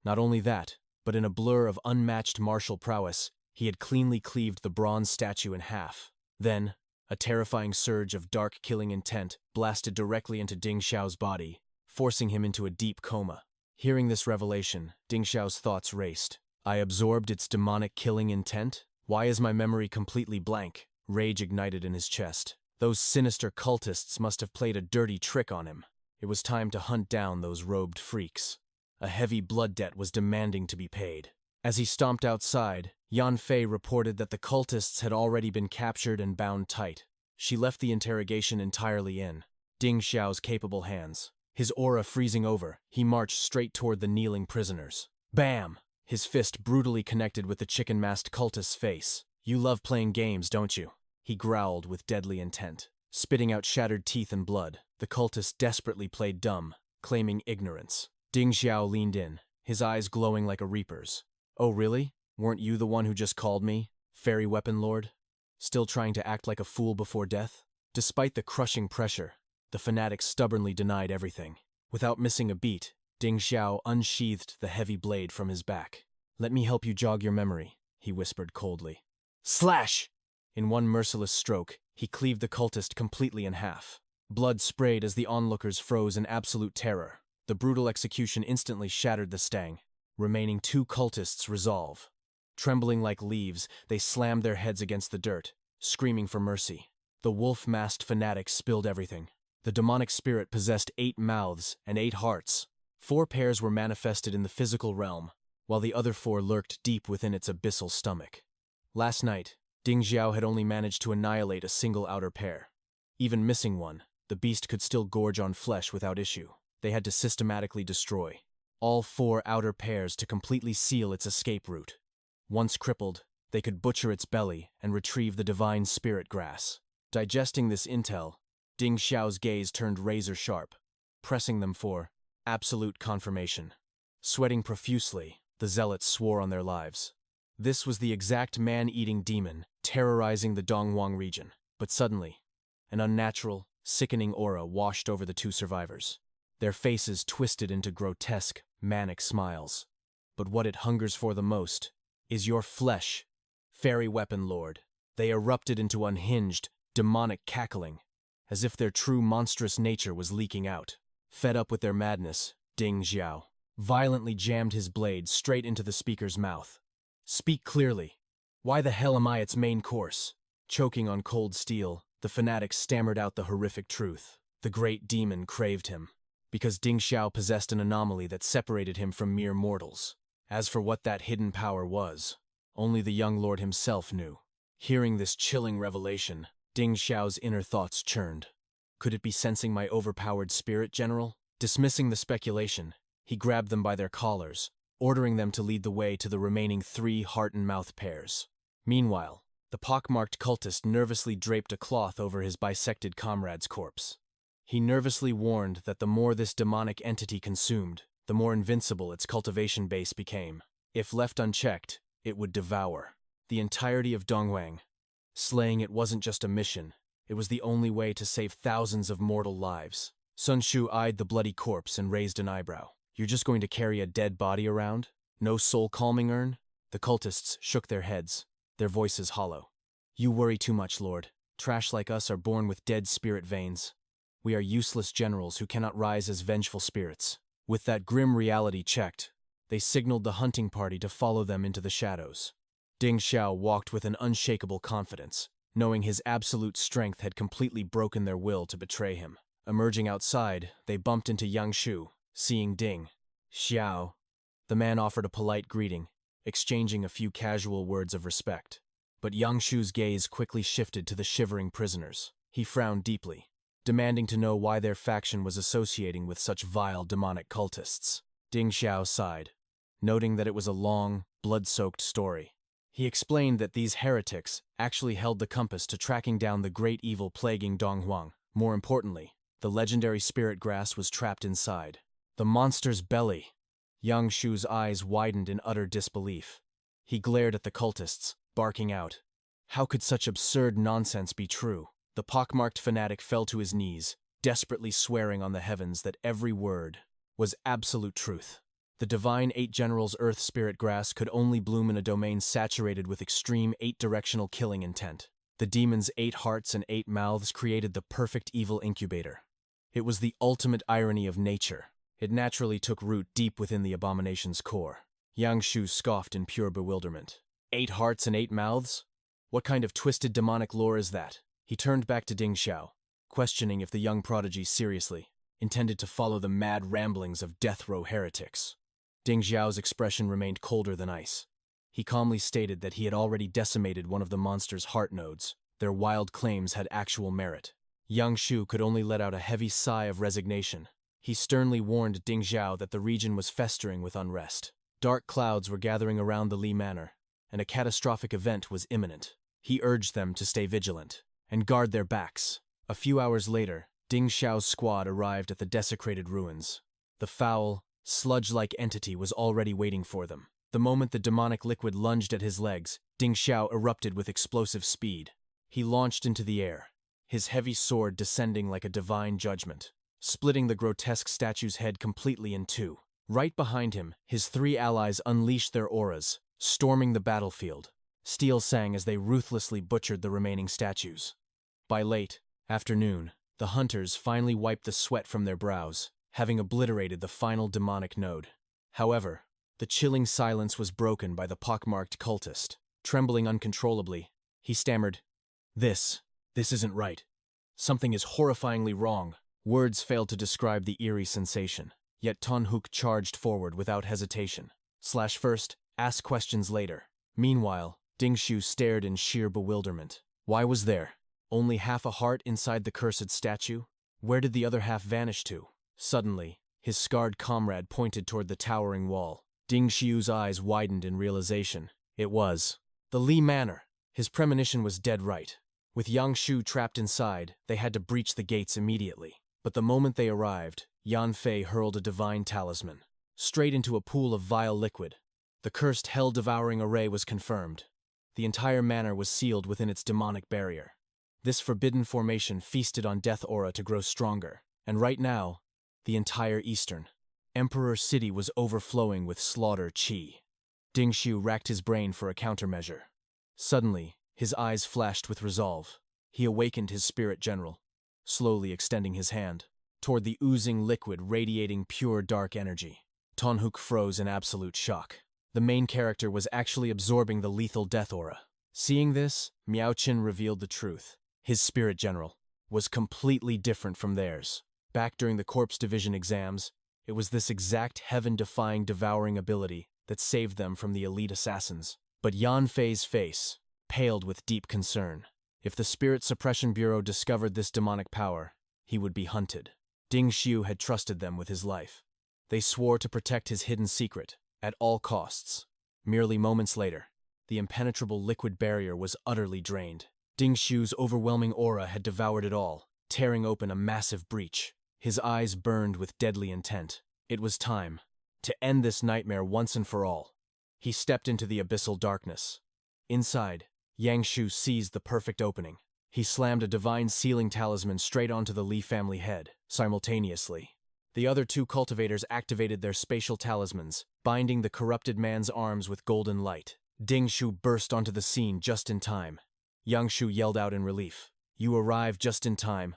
Not only that, but in a blur of unmatched martial prowess, he had cleanly cleaved the bronze statue in half. Then, a terrifying surge of dark killing intent blasted directly into Ding Xiao's body, forcing him into a deep coma. Hearing this revelation, Ding Xiao's thoughts raced. I absorbed its demonic killing intent? Why is my memory completely blank? Rage ignited in his chest. Those sinister cultists must have played a dirty trick on him. It was time to hunt down those robed freaks. A heavy blood debt was demanding to be paid. As he stomped outside, Yan Fei reported that the cultists had already been captured and bound tight. She left the interrogation entirely in Ding Xiao's capable hands. His aura freezing over, he marched straight toward the kneeling prisoners. Bam! His fist brutally connected with the chicken-masked cultist's face. You love playing games, don't you? He growled with deadly intent. Spitting out shattered teeth and blood, the cultist desperately played dumb, claiming ignorance. Ding Xiao leaned in, his eyes glowing like a reaper's. Oh really? Weren't you the one who just called me, fairy weapon lord? Still trying to act like a fool before death? Despite the crushing pressure, the fanatic stubbornly denied everything. Without missing a beat, Ding Xiao unsheathed the heavy blade from his back. Let me help you jog your memory, he whispered coldly. Slash! In one merciless stroke, he cleaved the cultist completely in half. Blood sprayed as the onlookers froze in absolute terror. The brutal execution instantly shattered the stang. Remaining 2 cultists resolve. Trembling like leaves, they slammed their heads against the dirt, screaming for mercy. The wolf-masked fanatic spilled everything. The demonic spirit possessed 8 mouths and 8 hearts. 4 pairs were manifested in the physical realm, while the other 4 lurked deep within its abyssal stomach. Last night, Ding Xiao had only managed to annihilate a single outer pair. Even missing one, the beast could still gorge on flesh without issue. They had to systematically destroy all 4 outer pairs to completely seal its escape route. Once crippled, they could butcher its belly and retrieve the divine spirit grass. Digesting this intel, Ding Xiao's gaze turned razor-sharp, pressing them for absolute confirmation. Sweating profusely, the zealots swore on their lives. This was the exact man-eating demon terrorizing the Dongwang region. But suddenly, an unnatural, sickening aura washed over the 2 survivors. Their faces twisted into grotesque, manic smiles. But what it hungers for the most is your flesh, fairy weapon lord. They erupted into unhinged, demonic cackling, as if their true monstrous nature was leaking out. Fed up with their madness, Ding Xiao violently jammed his blade straight into the speaker's mouth. Speak clearly. Why the hell am I its main course? Choking on cold steel, the fanatic stammered out the horrific truth. The great demon craved him, because Ding Xiao possessed an anomaly that separated him from mere mortals. As for what that hidden power was, only the young lord himself knew. Hearing this chilling revelation, Ding Xiao's inner thoughts churned. Could it be sensing my overpowered spirit general? Dismissing the speculation, he grabbed them by their collars, ordering them to lead the way to the remaining 3 heart and mouth pairs. Meanwhile, the pockmarked cultist nervously draped a cloth over his bisected comrade's corpse. He nervously warned that the more this demonic entity consumed, the more invincible its cultivation base became. If left unchecked, it would devour the entirety of Dongwang. Slaying it wasn't just a mission, it was the only way to save thousands of mortal lives. Sun Shu eyed the bloody corpse and raised an eyebrow. You're just going to carry a dead body around? No soul-calming urn? The cultists shook their heads, their voices hollow. You worry too much, Lord. Trash like us are born with dead spirit veins. We are useless generals who cannot rise as vengeful spirits. With that grim reality checked, they signaled the hunting party to follow them into the shadows. Ding Xiao walked with an unshakable confidence, knowing his absolute strength had completely broken their will to betray him. Emerging outside, they bumped into Yang Shu. Seeing Ding Xiao, the man offered a polite greeting, exchanging a few casual words of respect. But Yang Shu's gaze quickly shifted to the shivering prisoners. He frowned deeply, demanding to know why their faction was associating with such vile demonic cultists. Ding Xiao sighed, noting that it was a long, blood-soaked story. He explained that these heretics actually held the compass to tracking down the great evil plaguing Donghuang. More importantly, the legendary spirit grass was trapped inside the monster's belly. Yang Shu's eyes widened in utter disbelief. He glared at the cultists, barking out, how could such absurd nonsense be true? The pockmarked fanatic fell to his knees, desperately swearing on the heavens that every word was absolute truth. The divine 8 Generals Earth Spirit Grass could only bloom in a domain saturated with extreme 8-directional killing intent. The demon's 8 hearts and 8 mouths created the perfect evil incubator. It was the ultimate irony of nature. It naturally took root deep within the abomination's core. Yang Shu scoffed in pure bewilderment. 8 hearts and 8 mouths? What kind of twisted demonic lore is that? He turned back to Ding Xiao, questioning if the young prodigy seriously intended to follow the mad ramblings of death row heretics. Ding Xiao's expression remained colder than ice. He calmly stated that he had already decimated one of the monster's heart nodes. Their wild claims had actual merit. Yang Shu could only let out a heavy sigh of resignation. He sternly warned Ding Xiao that the region was festering with unrest. Dark clouds were gathering around the Li Manor, and a catastrophic event was imminent. He urged them to stay vigilant and guard their backs. A few hours later, Ding Xiao's squad arrived at the desecrated ruins. The foul, sludge-like entity was already waiting for them. The moment the demonic liquid lunged at his legs, Ding Xiao erupted with explosive speed. He launched into the air, his heavy sword descending like a divine judgment, splitting the grotesque statue's head completely in 2. Right behind him, his 3 allies unleashed their auras, storming the battlefield. steel sang as they ruthlessly butchered the remaining statues. By late afternoon, the hunters finally wiped the sweat from their brows, having obliterated the final demonic node. However, the chilling silence was broken by the pockmarked cultist. Trembling uncontrollably, he stammered, This isn't right. Something is horrifyingly wrong." Words failed to describe the eerie sensation, yet Tonhook charged forward without hesitation. Slash first, ask questions later. Meanwhile, Dingshu stared in sheer bewilderment. Why was there only half a heart inside the cursed statue? Where did the other half vanish to? Suddenly, his scarred comrade pointed toward the towering wall. Dingshu's eyes widened in realization. It was the Li Manor. His premonition was dead right. With Yangshu trapped inside, they had to breach the gates immediately. But the moment they arrived, Yan Fei hurled a divine talisman straight into a pool of vile liquid. The cursed hell-devouring array was confirmed. The entire manor was sealed within its demonic barrier. This forbidden formation feasted on death aura to grow stronger, and right now, the entire eastern Emperor City was overflowing with slaughter chi. Dingshu racked his brain for a countermeasure. Suddenly, his eyes flashed with resolve. He awakened his spirit general, slowly extending his hand toward the oozing liquid radiating pure dark energy. Tonhook froze in absolute shock. The main character was actually absorbing the lethal death aura. Seeing this, Miaochin revealed the truth. His spirit general was completely different from theirs. Back during the Corpse Division exams, it was this exact heaven-defying devouring ability that saved them from the elite assassins. But Yan Fei's face paled with deep concern. If the Spirit Suppression Bureau discovered this demonic power, he would be hunted. Ding Xiu had trusted them with his life. They swore to protect his hidden secret at all costs. Merely moments later, the impenetrable liquid barrier was utterly drained. Ding Xiu's overwhelming aura had devoured it all, tearing open a massive breach. His eyes burned with deadly intent. It was time to end this nightmare once and for all. He stepped into the abyssal darkness. Inside, Yangshu seized the perfect opening. He slammed a divine sealing talisman straight onto the Li family head, simultaneously. The other two cultivators activated their spatial talismans, binding the corrupted man's arms with golden light. Dingshu burst onto the scene just in time. Yangshu yelled out in relief, "You arrived just in time.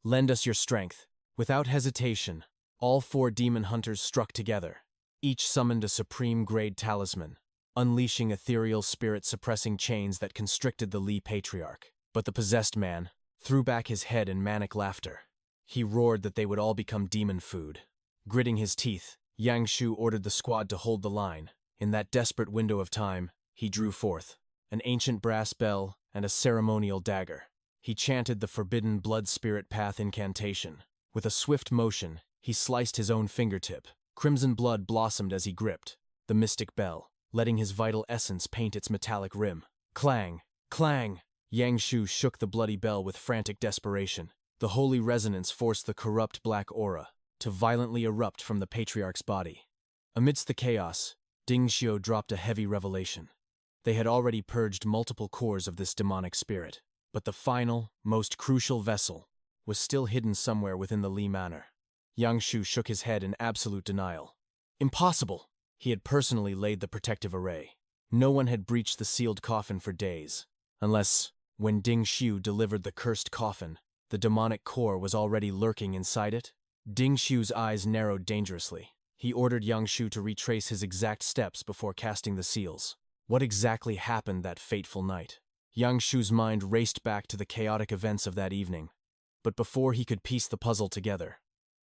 Lend us your strength." Without hesitation, all four demon hunters struck together. Each summoned a supreme-grade talisman, unleashing ethereal spirit-suppressing chains that constricted the Li Patriarch. But the possessed man threw back his head in manic laughter. He roared that they would all become demon food. Gritting his teeth, Yangshu ordered the squad to hold the line. In that desperate window of time, he drew forth an ancient brass bell and a ceremonial dagger. He chanted the forbidden blood spirit path incantation. With a swift motion, he sliced his own fingertip. Crimson blood blossomed as he gripped the mystic bell, letting his vital essence paint its metallic rim. Clang! Clang! Yangshu shook the bloody bell with frantic desperation. The holy resonance forced the corrupt black aura to violently erupt from the patriarch's body. Amidst the chaos, Dingxiu dropped a heavy revelation. They had already purged multiple cores of this demonic spirit, but the final, most crucial vessel was still hidden somewhere within the Li Manor. Yangshu shook his head in absolute denial. Impossible! He had personally laid the protective array. No one had breached the sealed coffin for days, unless, when Ding Xiu delivered the cursed coffin, the demonic core was already lurking inside it. Ding Xiu's eyes narrowed dangerously. He ordered Yangshu to retrace his exact steps before casting the seals. What exactly happened that fateful night? Yangshu's mind raced back to the chaotic events of that evening. But before he could piece the puzzle together,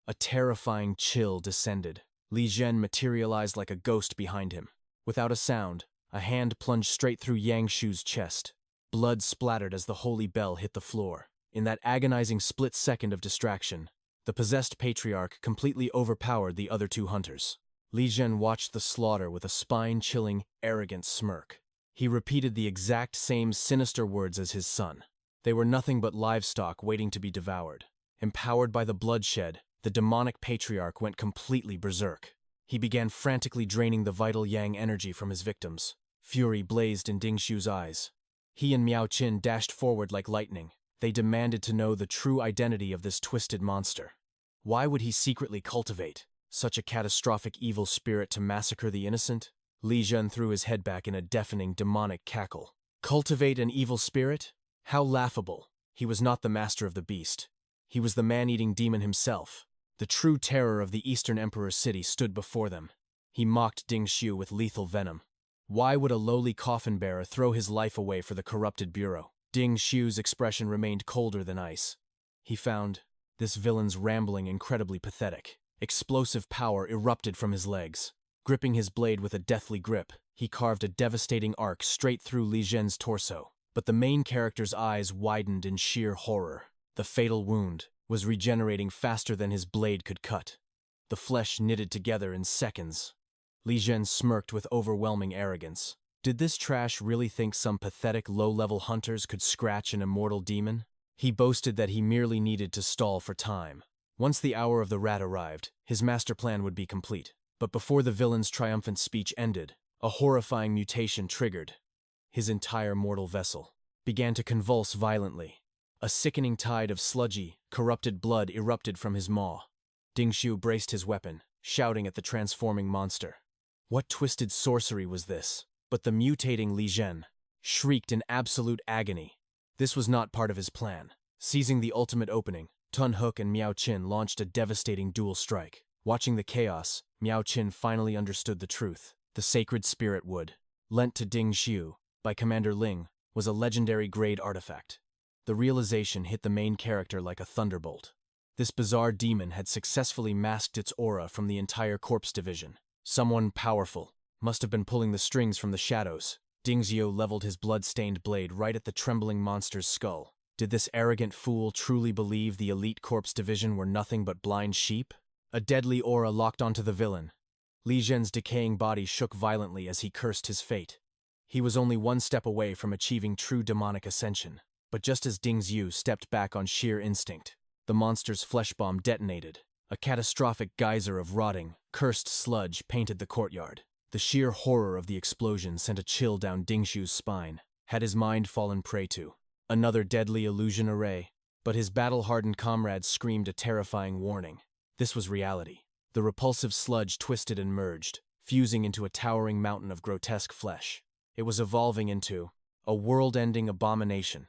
a terrifying chill descended. Li Zhen materialized like a ghost behind him. Without a sound, a hand plunged straight through Yangshu's chest. Blood splattered as the holy bell hit the floor. In that agonizing split second of distraction, the possessed patriarch completely overpowered the other two hunters. Li Zhen watched the slaughter with a spine-chilling, arrogant smirk. He repeated the exact same sinister words as his son. They were nothing but livestock waiting to be devoured. Empowered by the bloodshed, the demonic patriarch went completely berserk. He began frantically draining the vital yang energy from his victims. Fury blazed in Ding Xiu's eyes. He and Miao Qin dashed forward like lightning. They demanded to know the true identity of this twisted monster. Why would he secretly cultivate such a catastrophic evil spirit to massacre the innocent? Li Zhen threw his head back in a deafening demonic cackle. Cultivate an evil spirit? How laughable. He was not the master of the beast. He was the man-eating demon himself. The true terror of the Eastern Emperor's city stood before them. He mocked Ding Xiu with lethal venom. Why would a lowly coffin bearer throw his life away for the corrupted bureau? Ding Xiu's expression remained colder than ice. He found this villain's rambling incredibly pathetic. Explosive power erupted from his legs. Gripping his blade with a deathly grip, he carved a devastating arc straight through Li Zhen's torso. But the main character's eyes widened in sheer horror. The fatal wound was regenerating faster than his blade could cut. The flesh knitted together in seconds. Li Zhen smirked with overwhelming arrogance. Did this trash really think some pathetic low-level hunters could scratch an immortal demon? He boasted that he merely needed to stall for time. Once the hour of the rat arrived, his master plan would be complete. But before the villain's triumphant speech ended, a horrifying mutation triggered. His entire mortal vessel began to convulse violently. A sickening tide of sludgy, corrupted blood erupted from his maw. Ding Xiu braced his weapon, shouting at the transforming monster. What twisted sorcery was this? But the mutating Li Zhen shrieked in absolute agony. This was not part of his plan. Seizing the ultimate opening, Tun Hook and Miao Qin launched a devastating dual strike. Watching the chaos, Miao Qin finally understood the truth. The sacred spirit wood, lent to Ding Xiu by Commander Ling, was a legendary grade artifact. The realization hit the main character like a thunderbolt. This bizarre demon had successfully masked its aura from the entire corpse division. Someone powerful must have been pulling the strings from the shadows. Ding Xiu leveled his blood-stained blade right at the trembling monster's skull. Did this arrogant fool truly believe the elite corpse division were nothing but blind sheep? A deadly aura locked onto the villain. Li Zhen's decaying body shook violently as he cursed his fate. He was only one step away from achieving true demonic ascension. But just as Ding Xiu stepped back on sheer instinct, the monster's flesh bomb detonated. A catastrophic geyser of rotting, cursed sludge painted the courtyard. The sheer horror of the explosion sent a chill down Ding Xiu's spine. Had his mind fallen prey to another deadly illusion array? But his battle-hardened comrades screamed a terrifying warning. This was reality. The repulsive sludge twisted and merged, fusing into a towering mountain of grotesque flesh. It was evolving into a world-ending abomination.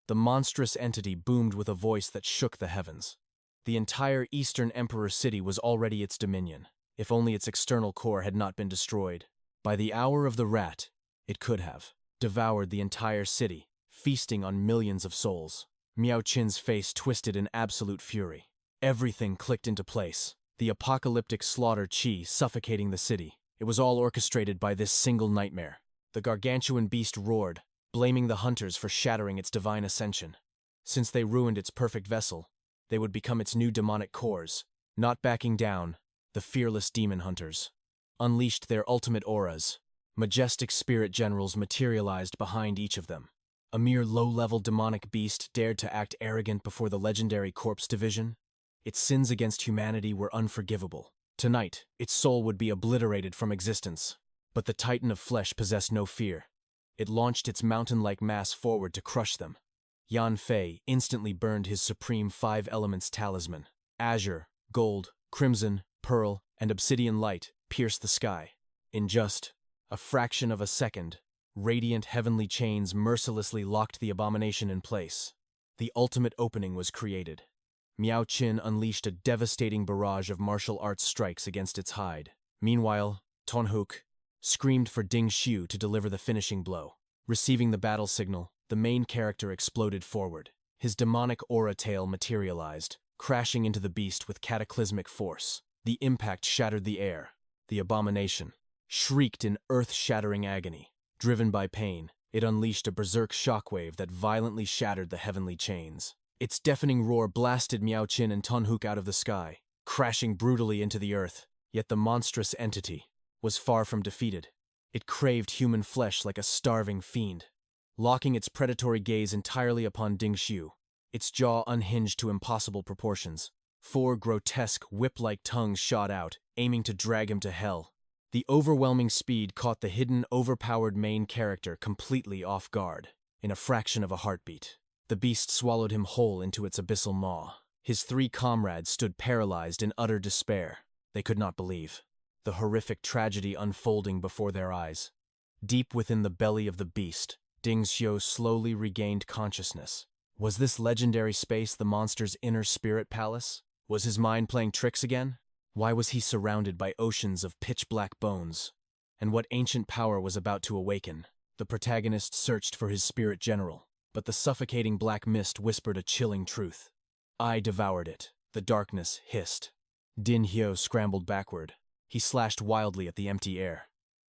The monstrous entity boomed with a voice that shook the heavens. The entire Eastern Emperor city was already its dominion, if only its external core had not been destroyed. By the hour of the rat, it could have devoured the entire city, feasting on millions of souls. Miao Qin's face twisted in absolute fury. Everything clicked into place. The apocalyptic slaughter qi suffocating the city. It was all orchestrated by this single nightmare. The gargantuan beast roared, blaming the hunters for shattering its divine ascension. Since they ruined its perfect vessel, they would become its new demonic cores. Not backing down, the fearless demon hunters unleashed their ultimate auras. Majestic spirit generals materialized behind each of them. A mere low-level demonic beast dared to act arrogant before the legendary corpse division? Its sins against humanity were unforgivable. Tonight, its soul would be obliterated from existence. But the titan of flesh possessed no fear. It launched its mountain-like mass forward to crush them. Yan Fei instantly burned his supreme 5 elements talisman. Azure, gold, crimson, pearl, and obsidian light pierced the sky. In just a fraction of a second, radiant heavenly chains mercilessly locked the abomination in place. The ultimate opening was created. Miao Qin unleashed a devastating barrage of martial arts strikes against its hide. Meanwhile, Tun Hook screamed for Ding Xiu to deliver the finishing blow. Receiving the battle signal, the main character exploded forward. His demonic aura tail materialized, crashing into the beast with cataclysmic force. The impact shattered the air. The abomination shrieked in earth-shattering agony. Driven by pain, it unleashed a berserk shockwave that violently shattered the heavenly chains. Its deafening roar blasted Miao Qin and Tun Hook out of the sky, crashing brutally into the earth. Yet the monstrous entity was far from defeated. It craved human flesh like a starving fiend. Locking its predatory gaze entirely upon Ding Xiu, its jaw unhinged to impossible proportions. 4 grotesque, whip-like tongues shot out, aiming to drag him to hell. The overwhelming speed caught the hidden, overpowered main character completely off guard. In a fraction of a heartbeat, the beast swallowed him whole into its abyssal maw. His 3 comrades stood paralyzed in utter despair. They could not believe the horrific tragedy unfolding before their eyes. Deep within the belly of the beast, Ding Xiu slowly regained consciousness. Was this legendary space the monster's inner spirit palace? Was his mind playing tricks again? Why was he surrounded by oceans of pitch-black bones? And what ancient power was about to awaken? The protagonist searched for his spirit general, but the suffocating black mist whispered a chilling truth. I devoured it. The darkness hissed. Din Hyo scrambled backward. He slashed wildly at the empty air.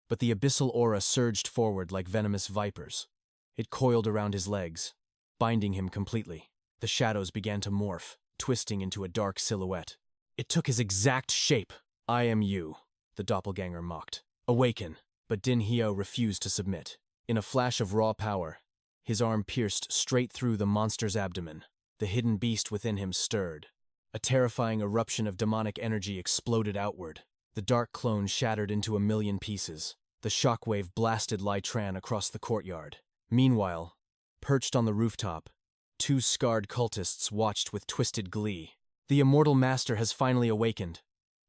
But the abyssal aura surged forward like venomous vipers. It coiled around his legs, binding him completely. The shadows began to morph, twisting into a dark silhouette. It took his exact shape. I am you, the doppelganger mocked. Awaken. But Din Hyo refused to submit. In a flash of raw power, his arm pierced straight through the monster's abdomen. The hidden beast within him stirred. A terrifying eruption of demonic energy exploded outward. The dark clone shattered into a million pieces. The shockwave blasted Lai Tran across the courtyard. Meanwhile, perched on the rooftop, two scarred cultists watched with twisted glee. The immortal master has finally awakened,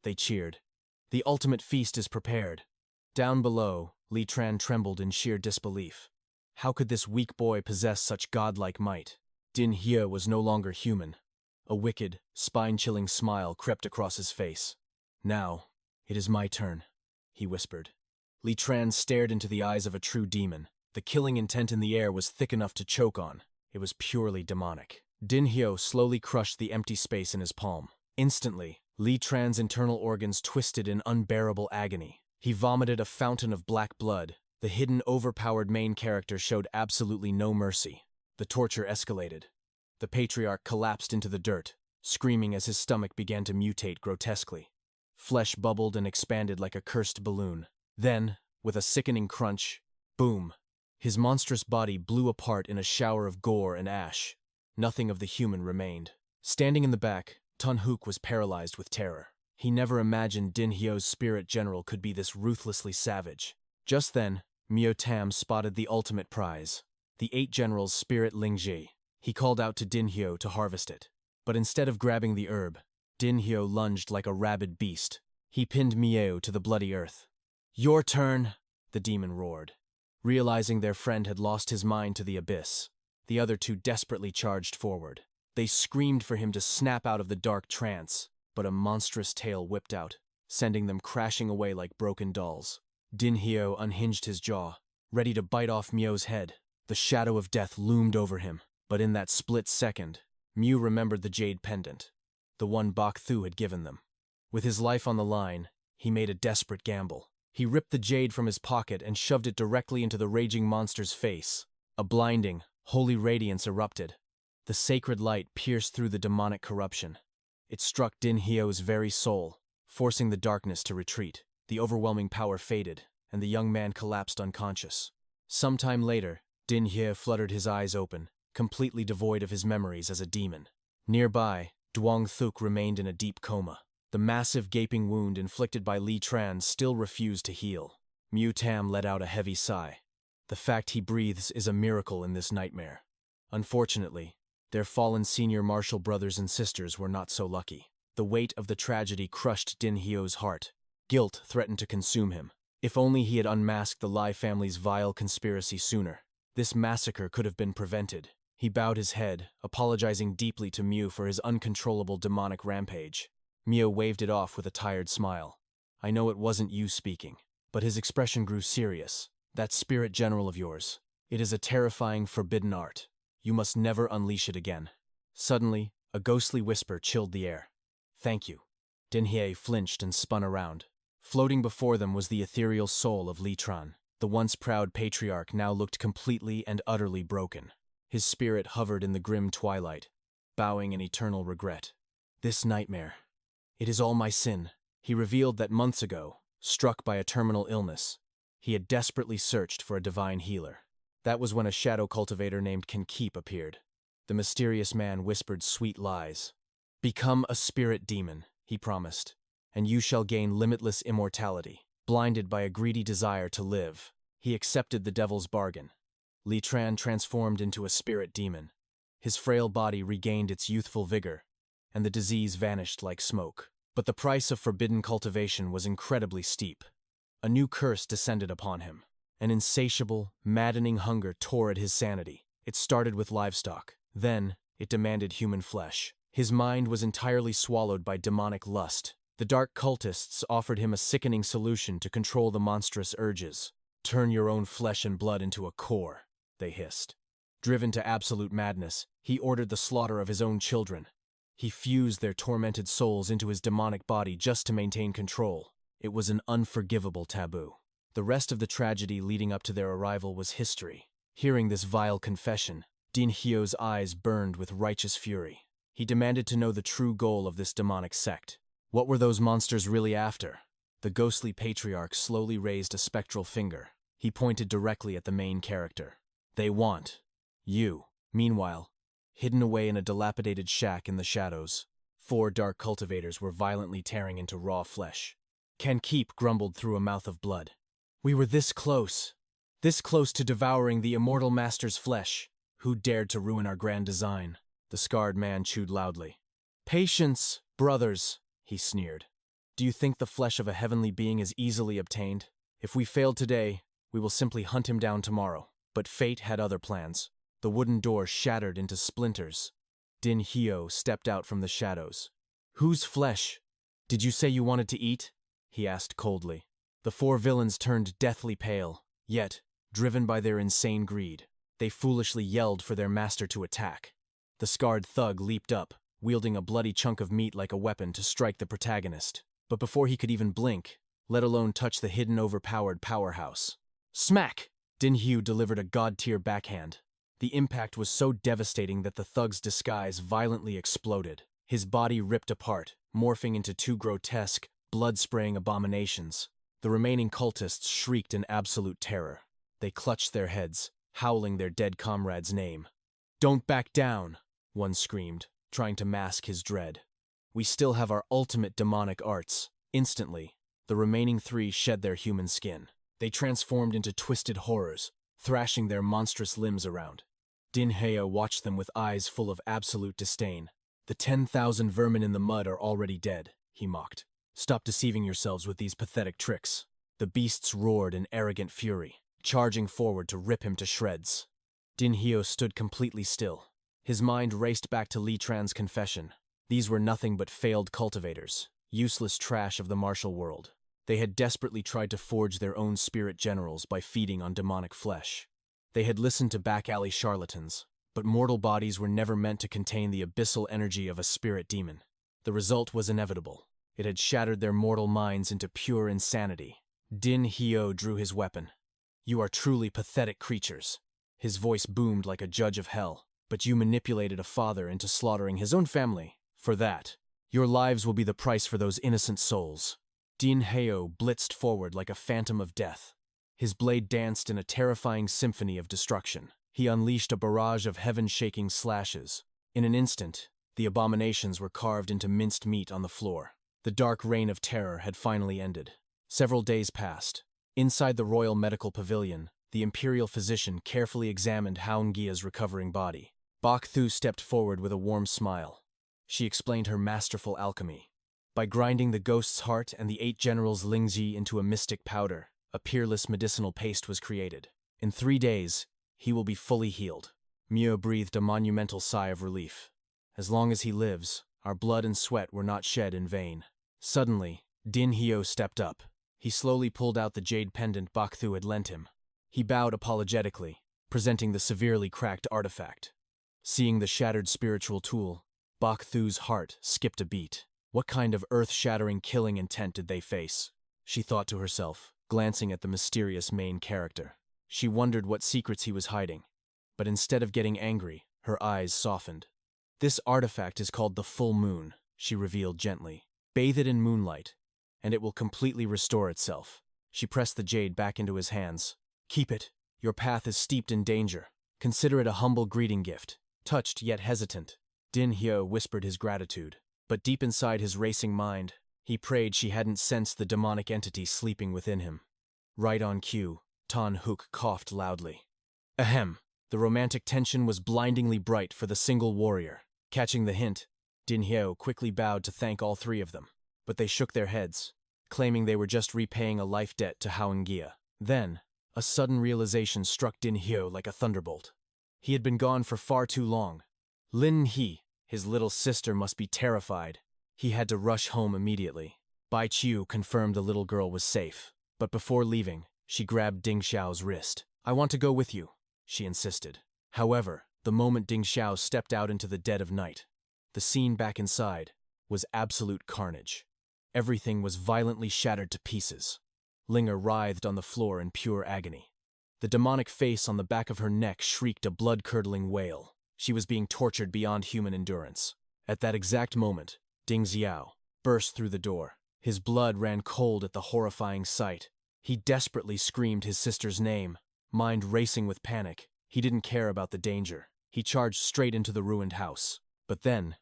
they cheered. The ultimate feast is prepared. Down below, Lai Tran trembled in sheer disbelief. How could this weak boy possess such godlike might? Din Hyo was no longer human. A wicked, spine-chilling smile crept across his face. Now, it is my turn, he whispered. Lai Tran stared into the eyes of a true demon. The killing intent in the air was thick enough to choke on. It was purely demonic. Din Hyo slowly crushed the empty space in his palm. Instantly, Lai Tran's internal organs twisted in unbearable agony. He vomited a fountain of black blood. The hidden, overpowered main character showed absolutely no mercy. The torture escalated. The patriarch collapsed into the dirt, screaming as his stomach began to mutate grotesquely. Flesh bubbled and expanded like a cursed balloon. Then, with a sickening crunch, boom! His monstrous body blew apart in a shower of gore and ash. Nothing of the human remained. Standing in the back, Tun Hook was paralyzed with terror. He never imagined Din Hyo's spirit general could be this ruthlessly savage. Just then, Myo Tam spotted the ultimate prize, the 8 General's spirit Lingji. He called out to Din Hyo to harvest it. But instead of grabbing the herb, Din Hyo lunged like a rabid beast. He pinned Myo to the bloody earth. Your turn, the demon roared. Realizing their friend had lost his mind to the abyss, the other two desperately charged forward. They screamed for him to snap out of the dark trance, but a monstrous tail whipped out, sending them crashing away like broken dolls. Din Hyo unhinged his jaw, ready to bite off Myo's head. The shadow of death loomed over him, but in that split second, Myo remembered the jade pendant, the one Bak Thu had given them. With his life on the line, he made a desperate gamble. He ripped the jade from his pocket and shoved it directly into the raging monster's face. A blinding, holy radiance erupted. The sacred light pierced through the demonic corruption. It struck Din Hyo's very soul, forcing the darkness to retreat. The overwhelming power faded, and the young man collapsed unconscious. Sometime later, Din Hyo fluttered his eyes open, completely devoid of his memories as a demon. Nearby, Duong Thuk remained in a deep coma. The massive gaping wound inflicted by Lai Tran still refused to heal. Myo Tam let out a heavy sigh. The fact he breathes is a miracle in this nightmare. Unfortunately, their fallen senior martial brothers and sisters were not so lucky. The weight of the tragedy crushed Din Hyo's heart. Guilt threatened to consume him. If only he had unmasked the Lai family's vile conspiracy sooner. This massacre could have been prevented. He bowed his head, apologizing deeply to Myo for his uncontrollable demonic rampage. Myo waved it off with a tired smile. I know it wasn't you speaking. But his expression grew serious. That spirit general of yours. It is a terrifying, forbidden art. You must never unleash it again. Suddenly, a ghostly whisper chilled the air. Thank you. Din Hye flinched and spun around. Floating before them was the ethereal soul of Lai Tran. The once proud patriarch now looked completely and utterly broken. His spirit hovered in the grim twilight, bowing in eternal regret. This nightmare. It is all my sin. He revealed that months ago, struck by a terminal illness, he had desperately searched for a divine healer. That was when a shadow cultivator named Keep appeared. The mysterious man whispered sweet lies. Become a spirit demon, he promised, and you shall gain limitless immortality. Blinded by a greedy desire to live, he accepted the devil's bargain. Lai Tran transformed into a spirit demon. His frail body regained its youthful vigor, and the disease vanished like smoke. But the price of forbidden cultivation was incredibly steep. A new curse descended upon him. An insatiable, maddening hunger tore at his sanity. It started with livestock. Then, it demanded human flesh. His mind was entirely swallowed by demonic lust. The dark cultists offered him a sickening solution to control the monstrous urges. "Turn your own flesh and blood into a core," they hissed. Driven to absolute madness, he ordered the slaughter of his own children. He fused their tormented souls into his demonic body just to maintain control. It was an unforgivable taboo. The rest of the tragedy leading up to their arrival was history. Hearing this vile confession, Din Hyo's eyes burned with righteous fury. He demanded to know the true goal of this demonic sect. What were those monsters really after? The ghostly patriarch slowly raised a spectral finger. He pointed directly at the main character. "They want you." Meanwhile, hidden away in a dilapidated shack in the shadows, 4 dark cultivators were violently tearing into raw flesh. Can Keep grumbled through a mouth of blood. "We were this close to devouring the immortal master's flesh. Who dared to ruin our grand design?" The scarred man chewed loudly. "Patience, brothers," he sneered. "Do you think the flesh of a heavenly being is easily obtained? If we failed today, we will simply hunt him down tomorrow." But fate had other plans. The wooden door shattered into splinters. Din Hyo stepped out from the shadows. "Whose flesh did you say you wanted to eat?" he asked coldly. The 4 villains turned deathly pale, yet, driven by their insane greed, they foolishly yelled for their master to attack. The scarred thug leaped up, wielding a bloody chunk of meat like a weapon to strike the protagonist. But before he could even blink, let alone touch the hidden overpowered powerhouse, smack! Din Hyo delivered a god-tier backhand. The impact was so devastating that the thug's disguise violently exploded. His body ripped apart, morphing into 2 grotesque, blood-spraying abominations. The remaining cultists shrieked in absolute terror. They clutched their heads, howling their dead comrade's name. "Don't back down," one screamed, trying to mask his dread. "We still have our ultimate demonic arts." Instantly, the remaining 3 shed their human skin. They transformed into twisted horrors, thrashing their monstrous limbs around. Din Hyo watched them with eyes full of absolute disdain. "The 10,000 vermin in the mud are already dead," he mocked. "Stop deceiving yourselves with these pathetic tricks." The beasts roared in arrogant fury, charging forward to rip him to shreds. Din Hyo stood completely still. His mind raced back to Li Tran's confession. These were nothing but failed cultivators, useless trash of the martial world. They had desperately tried to forge their own spirit generals by feeding on demonic flesh. They had listened to back-alley charlatans, but mortal bodies were never meant to contain the abyssal energy of a spirit demon. The result was inevitable. It had shattered their mortal minds into pure insanity. Din Hyo drew his weapon. "You are truly pathetic creatures." His voice boomed like a judge of hell. "But you manipulated a father into slaughtering his own family. For that, your lives will be the price for those innocent souls." Din Hyo blitzed forward like a phantom of death. His blade danced in a terrifying symphony of destruction. He unleashed a barrage of heaven-shaking slashes. In an instant, the abominations were carved into minced meat on the floor. The dark reign of terror had finally ended. Several days passed. Inside the royal medical pavilion, the imperial physician carefully examined Haungia's recovering body. Bak Thu stepped forward with a warm smile. She explained her masterful alchemy. By grinding the ghost's heart and the 8 generals' lingji into a mystic powder, a peerless medicinal paste was created. In 3 days, he will be fully healed. Mio breathed a monumental sigh of relief. As long as he lives, our blood and sweat were not shed in vain. Suddenly, Din Hyo stepped up. He slowly pulled out the jade pendant Bak Thu had lent him. He bowed apologetically, presenting the severely cracked artifact. Seeing the shattered spiritual tool, Bak Thu's heart skipped a beat. What kind of earth-shattering killing intent did they face? She thought to herself, glancing at the mysterious main character. She wondered what secrets he was hiding. But instead of getting angry, her eyes softened. "This artifact is called the full moon," she revealed gently. "Bathe it in moonlight, and it will completely restore itself." She pressed the jade back into his hands. "Keep it. Your path is steeped in danger. Consider it a humble greeting gift." Touched yet hesitant, Din Hyo whispered his gratitude. But deep inside his racing mind, he prayed she hadn't sensed the demonic entity sleeping within him. Right on cue, Tan Hook coughed loudly. Ahem. The romantic tension was blindingly bright for the single warrior. Catching the hint, Din Hyo quickly bowed to thank all 3 of them. But they shook their heads, claiming they were just repaying a life debt to Haungia. Then, A sudden realization struck Din Hyo like a thunderbolt. He had been gone for far too long. Lin He, his little sister, must be terrified. He had to rush home immediately. Bai Qiu confirmed the little girl was safe, but before leaving, she grabbed Ding Xiao's wrist. "I want to go with you," she insisted. However, the moment Ding Xiao stepped out into the dead of night, the scene back inside was absolute carnage. Everything was violently shattered to pieces. Linger writhed on the floor in pure agony. The demonic face on the back of her neck shrieked a blood-curdling wail. She was being tortured beyond human endurance. At that exact moment, Ding Xiao burst through the door. His blood ran cold at the horrifying sight. He desperately screamed his sister's name, mind racing with panic. He didn't care about the danger. He charged straight into the ruined house. But then,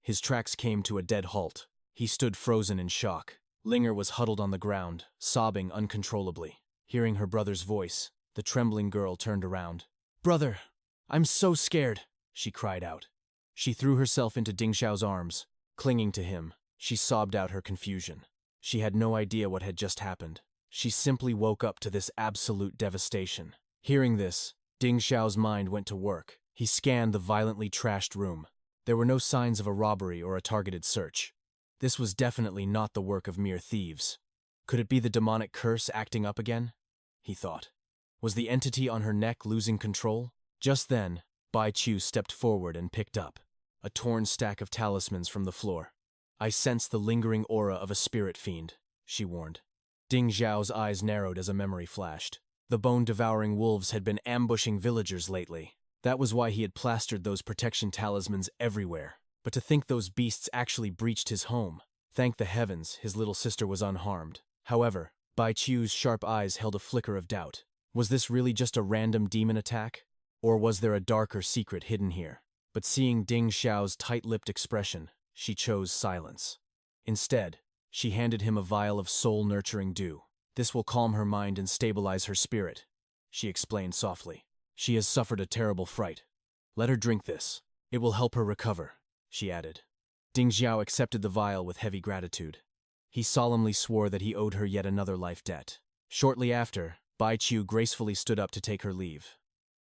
his tracks came to a dead halt. He stood frozen in shock. Linger was huddled on the ground, sobbing uncontrollably. Hearing her brother's voice, the trembling girl turned around. "Brother, I'm so scared," she cried out. She threw herself into Ding Xiao's arms. Clinging to him, she sobbed out her confusion. She had no idea what had just happened. She simply woke up to this absolute devastation. Hearing this, Ding Xiao's mind went to work. He scanned the violently trashed room. There were no signs of a robbery or a targeted search. This was definitely not the work of mere thieves. Could it be the demonic curse acting up again? He thought. Was the entity on her neck losing control? Just then, Bai Qiu stepped forward and picked up a torn stack of talismans from the floor. "I sense the lingering aura of a spirit fiend," she warned. Ding Xiao's eyes narrowed as a memory flashed. The bone-devouring wolves had been ambushing villagers lately. That was why he had plastered those protection talismans everywhere. But to think those beasts actually breached his home. Thank the heavens, his little sister was unharmed. However, Bai Qiu's sharp eyes held a flicker of doubt. Was this really just a random demon attack? Or was there a darker secret hidden here? But seeing Ding Xiao's tight-lipped expression, she chose silence. Instead, she handed him a vial of soul-nurturing dew. "This will calm her mind and stabilize her spirit," she explained softly. "She has suffered a terrible fright. Let her drink this. It will help her recover," she added. Ding Xiao accepted the vial with heavy gratitude. He solemnly swore that he owed her yet another life debt. Shortly after, Bai Qiu gracefully stood up to take her leave.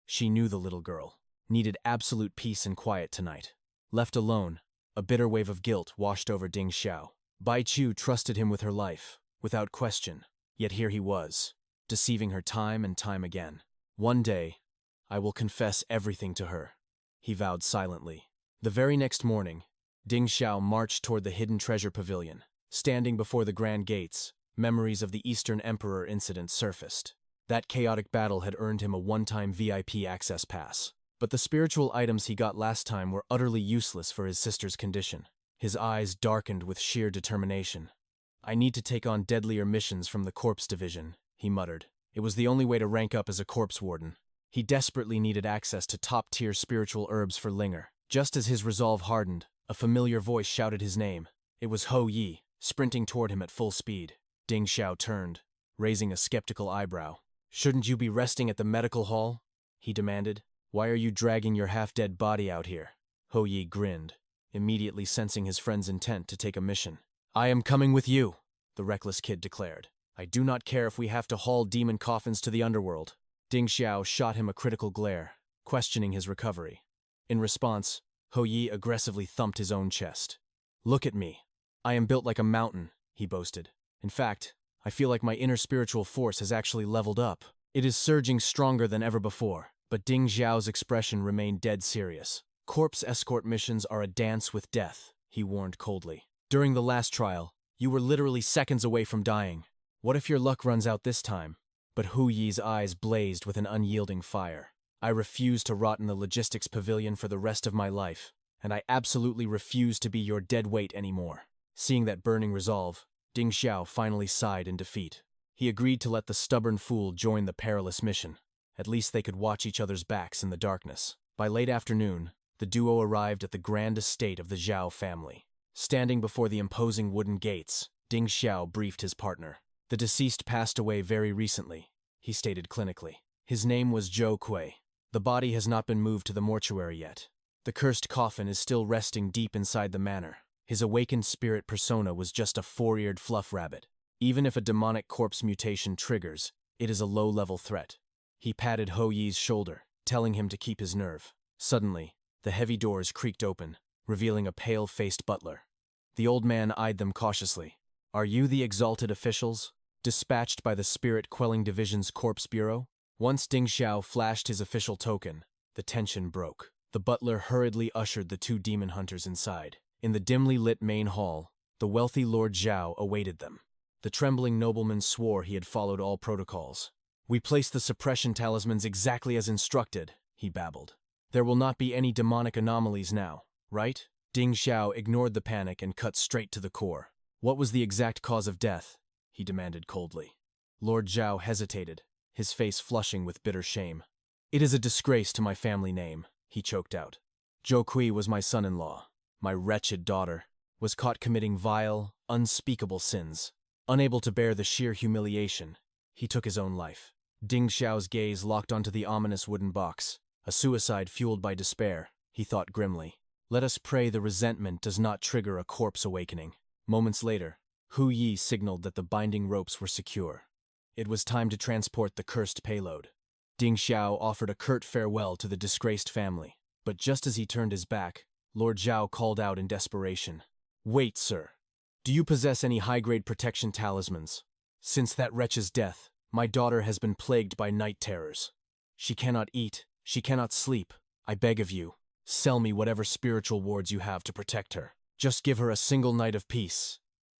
She knew the little girl needed absolute peace and quiet tonight. Left alone, a bitter wave of guilt washed over Ding Xiao. Bai Qiu trusted him with her life, without question. Yet here he was, deceiving her time and time again. "One day, I will confess everything to her," he vowed silently. The very next morning, Ding Xiao marched toward the hidden treasure pavilion. Standing before the grand gates, memories of the Eastern Emperor incident surfaced. That chaotic battle had earned him a one-time VIP access pass. But the spiritual items he got last time were utterly useless for his sister's condition. His eyes darkened with sheer determination. "I need to take on deadlier missions from the corpse division," he muttered. It was the only way to rank up as a corpse warden. He desperately needed access to top-tier spiritual herbs for Linger. Just as his resolve hardened, a familiar voice shouted his name. It was Ho Yi, sprinting toward him at full speed. Ding Xiao turned, raising a skeptical eyebrow. "Shouldn't you be resting at the medical hall?" he demanded. "Why are you dragging your half-dead body out here?" Ho Yi grinned, immediately sensing his friend's intent to take a mission. "I am coming with you," the reckless kid declared. "I do not care if we have to haul demon coffins to the underworld." Ding Xiao shot him a critical glare, questioning his recovery. In response, Ho Yi aggressively thumped his own chest. "Look at me. I am built like a mountain," he boasted. "In fact, I feel like my inner spiritual force has actually leveled up. It is surging stronger than ever before." But Ding Xiao's expression remained dead serious. "Corpse escort missions are a dance with death," he warned coldly. "During the last trial, you were literally seconds away from dying. What if your luck runs out this time?" But Hu Yi's eyes blazed with an unyielding fire. "I refuse to rot in the logistics pavilion for the rest of my life, and I absolutely refuse to be your dead weight anymore." Seeing that burning resolve, Ding Xiao finally sighed in defeat. He agreed to let the stubborn fool join the perilous mission. At least they could watch each other's backs in the darkness. By late afternoon, the duo arrived at the grand estate of the Zhao family. Standing before the imposing wooden gates, Ding Xiao briefed his partner. "The deceased passed away very recently," he stated clinically. "His name was Zhou Kui. The body has not been moved to the mortuary yet. The cursed coffin is still resting deep inside the manor. His awakened spirit persona was just a four-eared fluff rabbit. Even if a demonic corpse mutation triggers, It is a low-level threat. He patted Ho Yi's shoulder, telling him to keep his nerve. Suddenly, the heavy doors creaked open, revealing a pale-faced butler. The old man eyed them cautiously. "Are you the exalted officials, dispatched by the Spirit-Quelling Division's Corpse Bureau?" Once Ding Xiao flashed his official token, the tension broke. The butler hurriedly ushered the two demon hunters inside. In the dimly lit main hall, the wealthy Lord Zhao awaited them. The trembling nobleman swore he had followed all protocols. "We placed the suppression talismans exactly as instructed," he babbled. "There will not be any demonic anomalies now, right?" Ding Xiao ignored the panic and cut straight to the core. "What was the exact cause of death?" he demanded coldly. Lord Zhao hesitated, his face flushing with bitter shame. "It is a disgrace to my family name," he choked out. "Zhou Kui was my son-in-law. My wretched daughter was caught committing vile, unspeakable sins. Unable to bear the sheer humiliation, he took his own life." Ding Xiao's gaze locked onto the ominous wooden box. A suicide fueled by despair, he thought grimly. Let us pray the resentment does not trigger a corpse awakening. Moments later, Hu Yi signaled that the binding ropes were secure. It was time to transport the cursed payload. Ding Xiao offered a curt farewell to the disgraced family, but just as he turned his back, Lord Zhao called out in desperation. "Wait, sir. Do you possess any high-grade protection talismans? Since that wretch's death, my daughter has been plagued by night terrors. She cannot eat, she cannot sleep. I beg of you, sell me whatever spiritual wards you have to protect her. Just give her a single night of peace."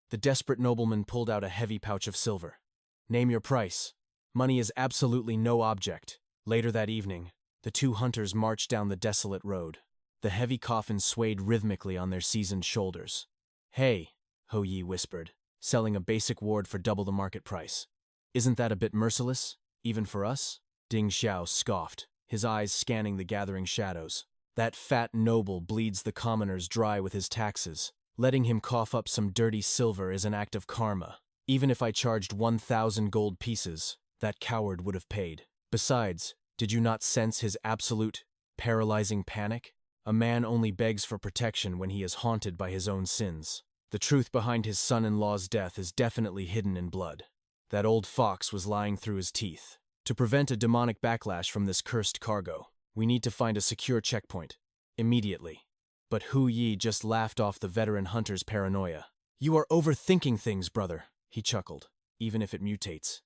The desperate nobleman pulled out a heavy pouch of silver. "Name your price. Money is absolutely no object." Later that evening, the two hunters marched down the desolate road. The heavy coffins swayed rhythmically on their seasoned shoulders. "Hey," Ho Yi whispered, "selling a basic ward for double the market price. Isn't that a bit merciless, even for us?" Ding Xiao scoffed, his eyes scanning the gathering shadows. "That fat noble bleeds the commoners dry with his taxes. Letting him cough up some dirty silver is an act of karma. Even if I charged 1,000 gold pieces, that coward would have paid. Besides, did you not sense his absolute, paralyzing panic? A man only begs for protection when he is haunted by his own sins. The truth behind his son-in-law's death is definitely hidden in blood. That old fox was lying through his teeth. To prevent a demonic backlash from this cursed cargo, we need to find a secure checkpoint. Immediately." But Hu Yi just laughed off the veteran hunter's paranoia. "You are overthinking things, brother," he chuckled. "Even if it mutates,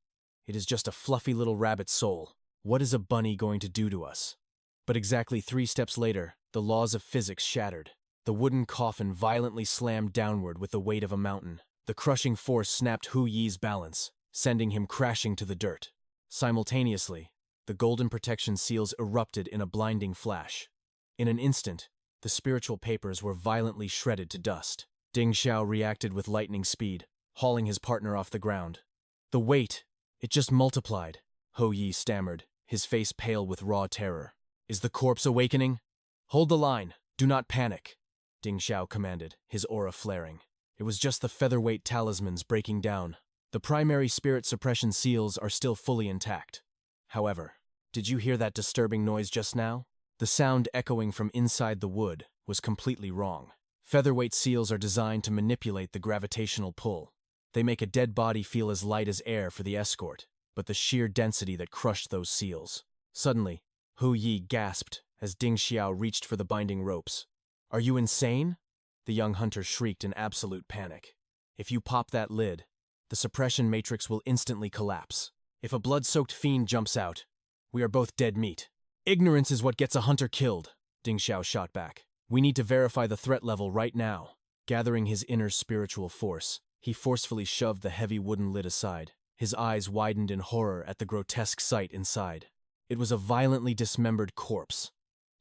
it is just a fluffy little rabbit soul. What is a bunny going to do to us?" But exactly 3 steps later, the laws of physics shattered. The wooden coffin violently slammed downward with the weight of a mountain. The crushing force snapped Hu Yi's balance, sending him crashing to the dirt. Simultaneously, the golden protection seals erupted in a blinding flash. In an instant, the spiritual papers were violently shredded to dust. Ding Xiao reacted with lightning speed, hauling his partner off the ground. "The weight, it just multiplied," Ho Yi stammered, his face pale with raw terror. "Is the corpse awakening?" "Hold the line, do not panic," Ding Xiao commanded, his aura flaring. "It was just the featherweight talismans breaking down. The primary spirit suppression seals are still fully intact. However, did you hear that disturbing noise just now? The sound echoing from inside the wood was completely wrong. Featherweight seals are designed to manipulate the gravitational pull. They make a dead body feel as light as air for the escort, but the sheer density that crushed those seals." Suddenly, Hu Yi gasped as Ding Xiao reached for the binding ropes. "Are you insane?" the young hunter shrieked in absolute panic. "If you pop that lid, the suppression matrix will instantly collapse. If a blood-soaked fiend jumps out, we are both dead meat." "Ignorance is what gets a hunter killed," Ding Xiao shot back. "We need to verify the threat level right now." Gathering his inner spiritual force, he forcefully shoved the heavy wooden lid aside. His eyes widened in horror at the grotesque sight inside. It was a violently dismembered corpse.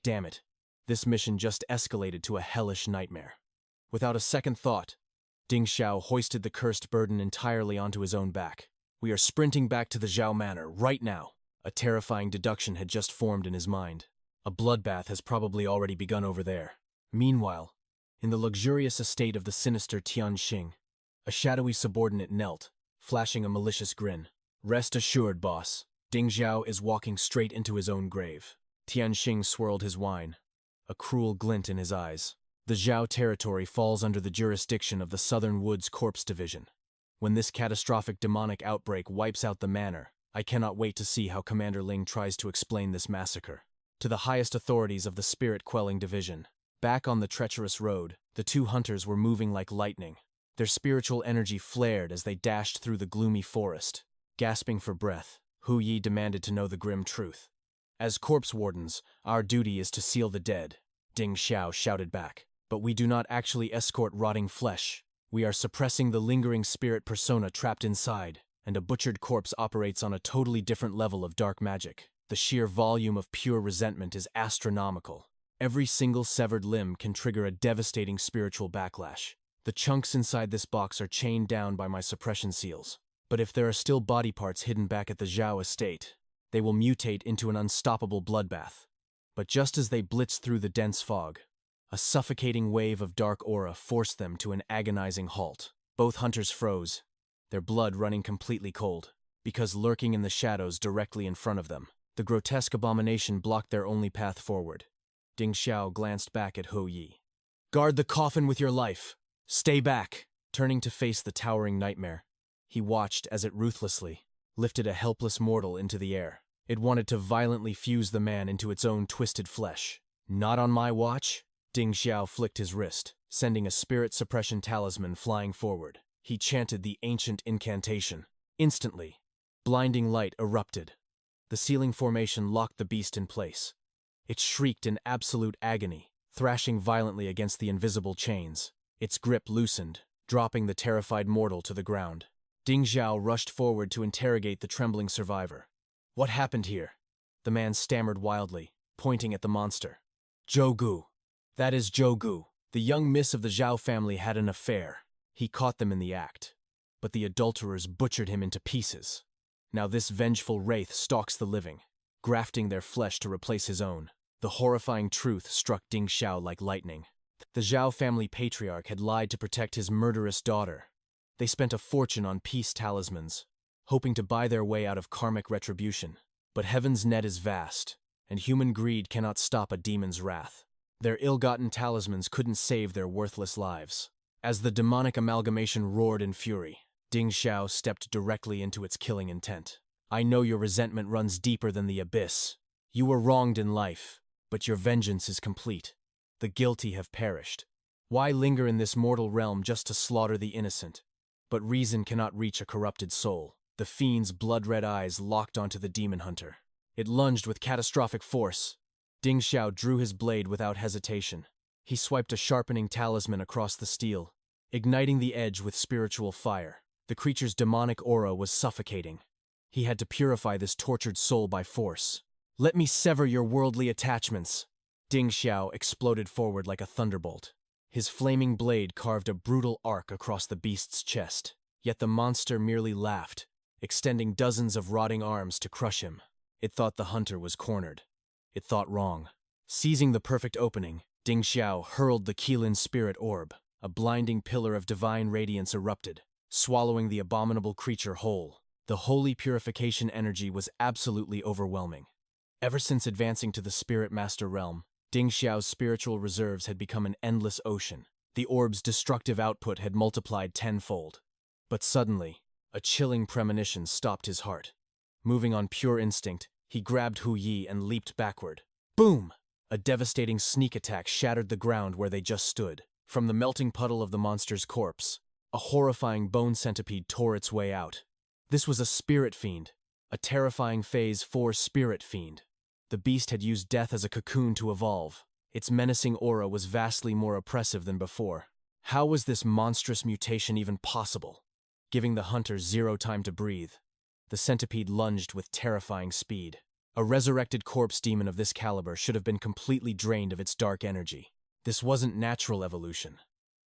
Damn it, this mission just escalated to a hellish nightmare. Without a second thought, Ding Xiao hoisted the cursed burden entirely onto his own back. "We are sprinting back to the Zhao Manor right now." A terrifying deduction had just formed in his mind. A bloodbath has probably already begun over there. Meanwhile, in the luxurious estate of the sinister Tianxing, a shadowy subordinate knelt, flashing a malicious grin. "Rest assured, boss, Ding Xiao is walking straight into his own grave." Tianxing swirled his wine, a cruel glint in his eyes. "The Zhao territory falls under the jurisdiction of the Southern Woods Corpse Division. When this catastrophic demonic outbreak wipes out the manor, I cannot wait to see how Commander Ling tries to explain this massacre to the highest authorities of the Spirit-Quelling Division. Back on the treacherous road, the two hunters were moving like lightning. Their spiritual energy flared as they dashed through the gloomy forest. Gasping for breath, Hu Yi demanded to know the grim truth. As corpse wardens, our duty is to seal the dead, Ding Xiao shouted back. But we do not actually escort rotting flesh. We are suppressing the lingering spirit persona trapped inside, and a butchered corpse operates on a totally different level of dark magic. The sheer volume of pure resentment is astronomical. Every single severed limb can trigger a devastating spiritual backlash. The chunks inside this box are chained down by my suppression seals. But if there are still body parts hidden back at the Zhao estate, they will mutate into an unstoppable bloodbath. But just as they blitz through the dense fog, a suffocating wave of dark aura forced them to an agonizing halt. Both hunters froze, their blood running completely cold, because lurking in the shadows directly in front of them, the grotesque abomination blocked their only path forward. Ding Xiao glanced back at Hu Yi. "Guard the coffin with your life! Stay back!" Turning to face the towering nightmare, he watched as it ruthlessly lifted a helpless mortal into the air. It wanted to violently fuse the man into its own twisted flesh. "Not on my watch?" Ding Xiao flicked his wrist, sending a spirit suppression talisman flying forward. He chanted the ancient incantation. Instantly, blinding light erupted. The sealing formation locked the beast in place. It shrieked in absolute agony, thrashing violently against the invisible chains. Its grip loosened, dropping the terrified mortal to the ground. Ding Xiao rushed forward to interrogate the trembling survivor. "What happened here?" The man stammered wildly, pointing at the monster. "Zhou. That is Zhou. The young miss of the Zhao family had an affair. He caught them in the act, but the adulterers butchered him into pieces. Now this vengeful wraith stalks the living, grafting their flesh to replace his own." The horrifying truth struck Ding Xiao like lightning. The Zhao family patriarch had lied to protect his murderous daughter. They spent a fortune on peace talismans, hoping to buy their way out of karmic retribution. But heaven's net is vast, and human greed cannot stop a demon's wrath. Their ill-gotten talismans couldn't save their worthless lives. As the demonic amalgamation roared in fury, Ding Xiao stepped directly into its killing intent. "I know your resentment runs deeper than the abyss. You were wronged in life, but your vengeance is complete. The guilty have perished. Why linger in this mortal realm just to slaughter the innocent? But reason cannot reach a corrupted soul." The fiend's blood-red eyes locked onto the demon hunter. It lunged with catastrophic force. Ding Xiao drew his blade without hesitation. He swiped a sharpening talisman across the steel, igniting the edge with spiritual fire. The creature's demonic aura was suffocating. He had to purify this tortured soul by force. "Let me sever your worldly attachments." Ding Xiao exploded forward like a thunderbolt. His flaming blade carved a brutal arc across the beast's chest. Yet the monster merely laughed, extending dozens of rotting arms to crush him. It thought the hunter was cornered. It thought wrong. Seizing the perfect opening, Ding Xiao hurled the Qilin spirit orb. A blinding pillar of divine radiance erupted, swallowing the abominable creature whole. The holy purification energy was absolutely overwhelming. Ever since advancing to the Spirit Master realm, Ding Xiao's spiritual reserves had become an endless ocean. The orb's destructive output had multiplied tenfold. But suddenly, a chilling premonition stopped his heart. Moving on pure instinct, he grabbed Hu Yi and leaped backward. Boom! A devastating sneak attack shattered the ground where they just stood. From the melting puddle of the monster's corpse, a horrifying bone centipede tore its way out. This was a spirit fiend, a terrifying Phase 4 spirit fiend. The beast had used death as a cocoon to evolve. Its menacing aura was vastly more oppressive than before. How was this monstrous mutation even possible? Giving the hunter zero time to breathe, the centipede lunged with terrifying speed. A resurrected corpse demon of this caliber should have been completely drained of its dark energy. This wasn't natural evolution.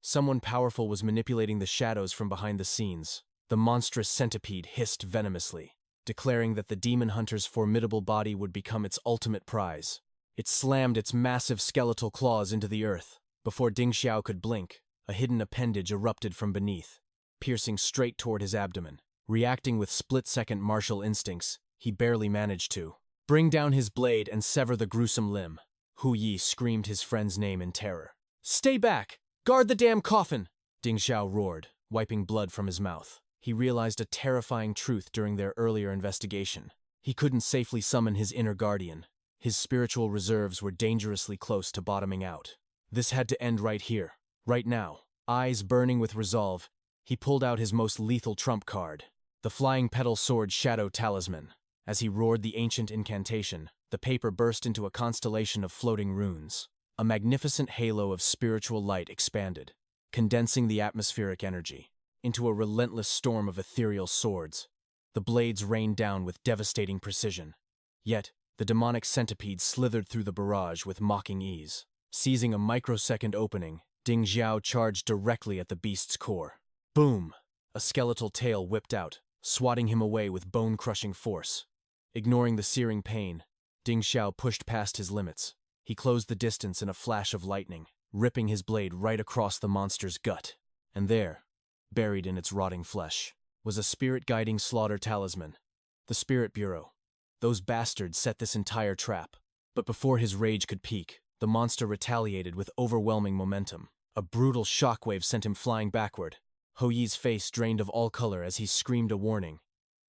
Someone powerful was manipulating the shadows from behind the scenes. The monstrous centipede hissed venomously, declaring that the demon hunter's formidable body would become its ultimate prize. It slammed its massive skeletal claws into the earth. Before Ding Xiao could blink, a hidden appendage erupted from beneath, piercing straight toward his abdomen. Reacting with split-second martial instincts, he barely managed to bring down his blade and sever the gruesome limb. Hu Yi screamed his friend's name in terror. "Stay back! Guard the damn coffin!" Ding Xiao roared, wiping blood from his mouth. He realized a terrifying truth during their earlier investigation. He couldn't safely summon his inner guardian. His spiritual reserves were dangerously close to bottoming out. This had to end right here, right now. Eyes burning with resolve, he pulled out his most lethal trump card, the Flying Petal Sword Shadow Talisman. As he roared the ancient incantation, the paper burst into a constellation of floating runes. A magnificent halo of spiritual light expanded, condensing the atmospheric energy into a relentless storm of ethereal swords. The blades rained down with devastating precision. Yet, the demonic centipede slithered through the barrage with mocking ease. Seizing a microsecond opening, Ding Xiao charged directly at the beast's core. Boom! A skeletal tail whipped out, swatting him away with bone-crushing force. Ignoring the searing pain, Ding Xiao pushed past his limits. He closed the distance in a flash of lightning, ripping his blade right across the monster's gut. And there, buried in its rotting flesh, was a spirit-guiding slaughter talisman. The Spirit Bureau. Those bastards set this entire trap. But before his rage could peak, the monster retaliated with overwhelming momentum. A brutal shockwave sent him flying backward. Ho Yi's face drained of all color as he screamed a warning.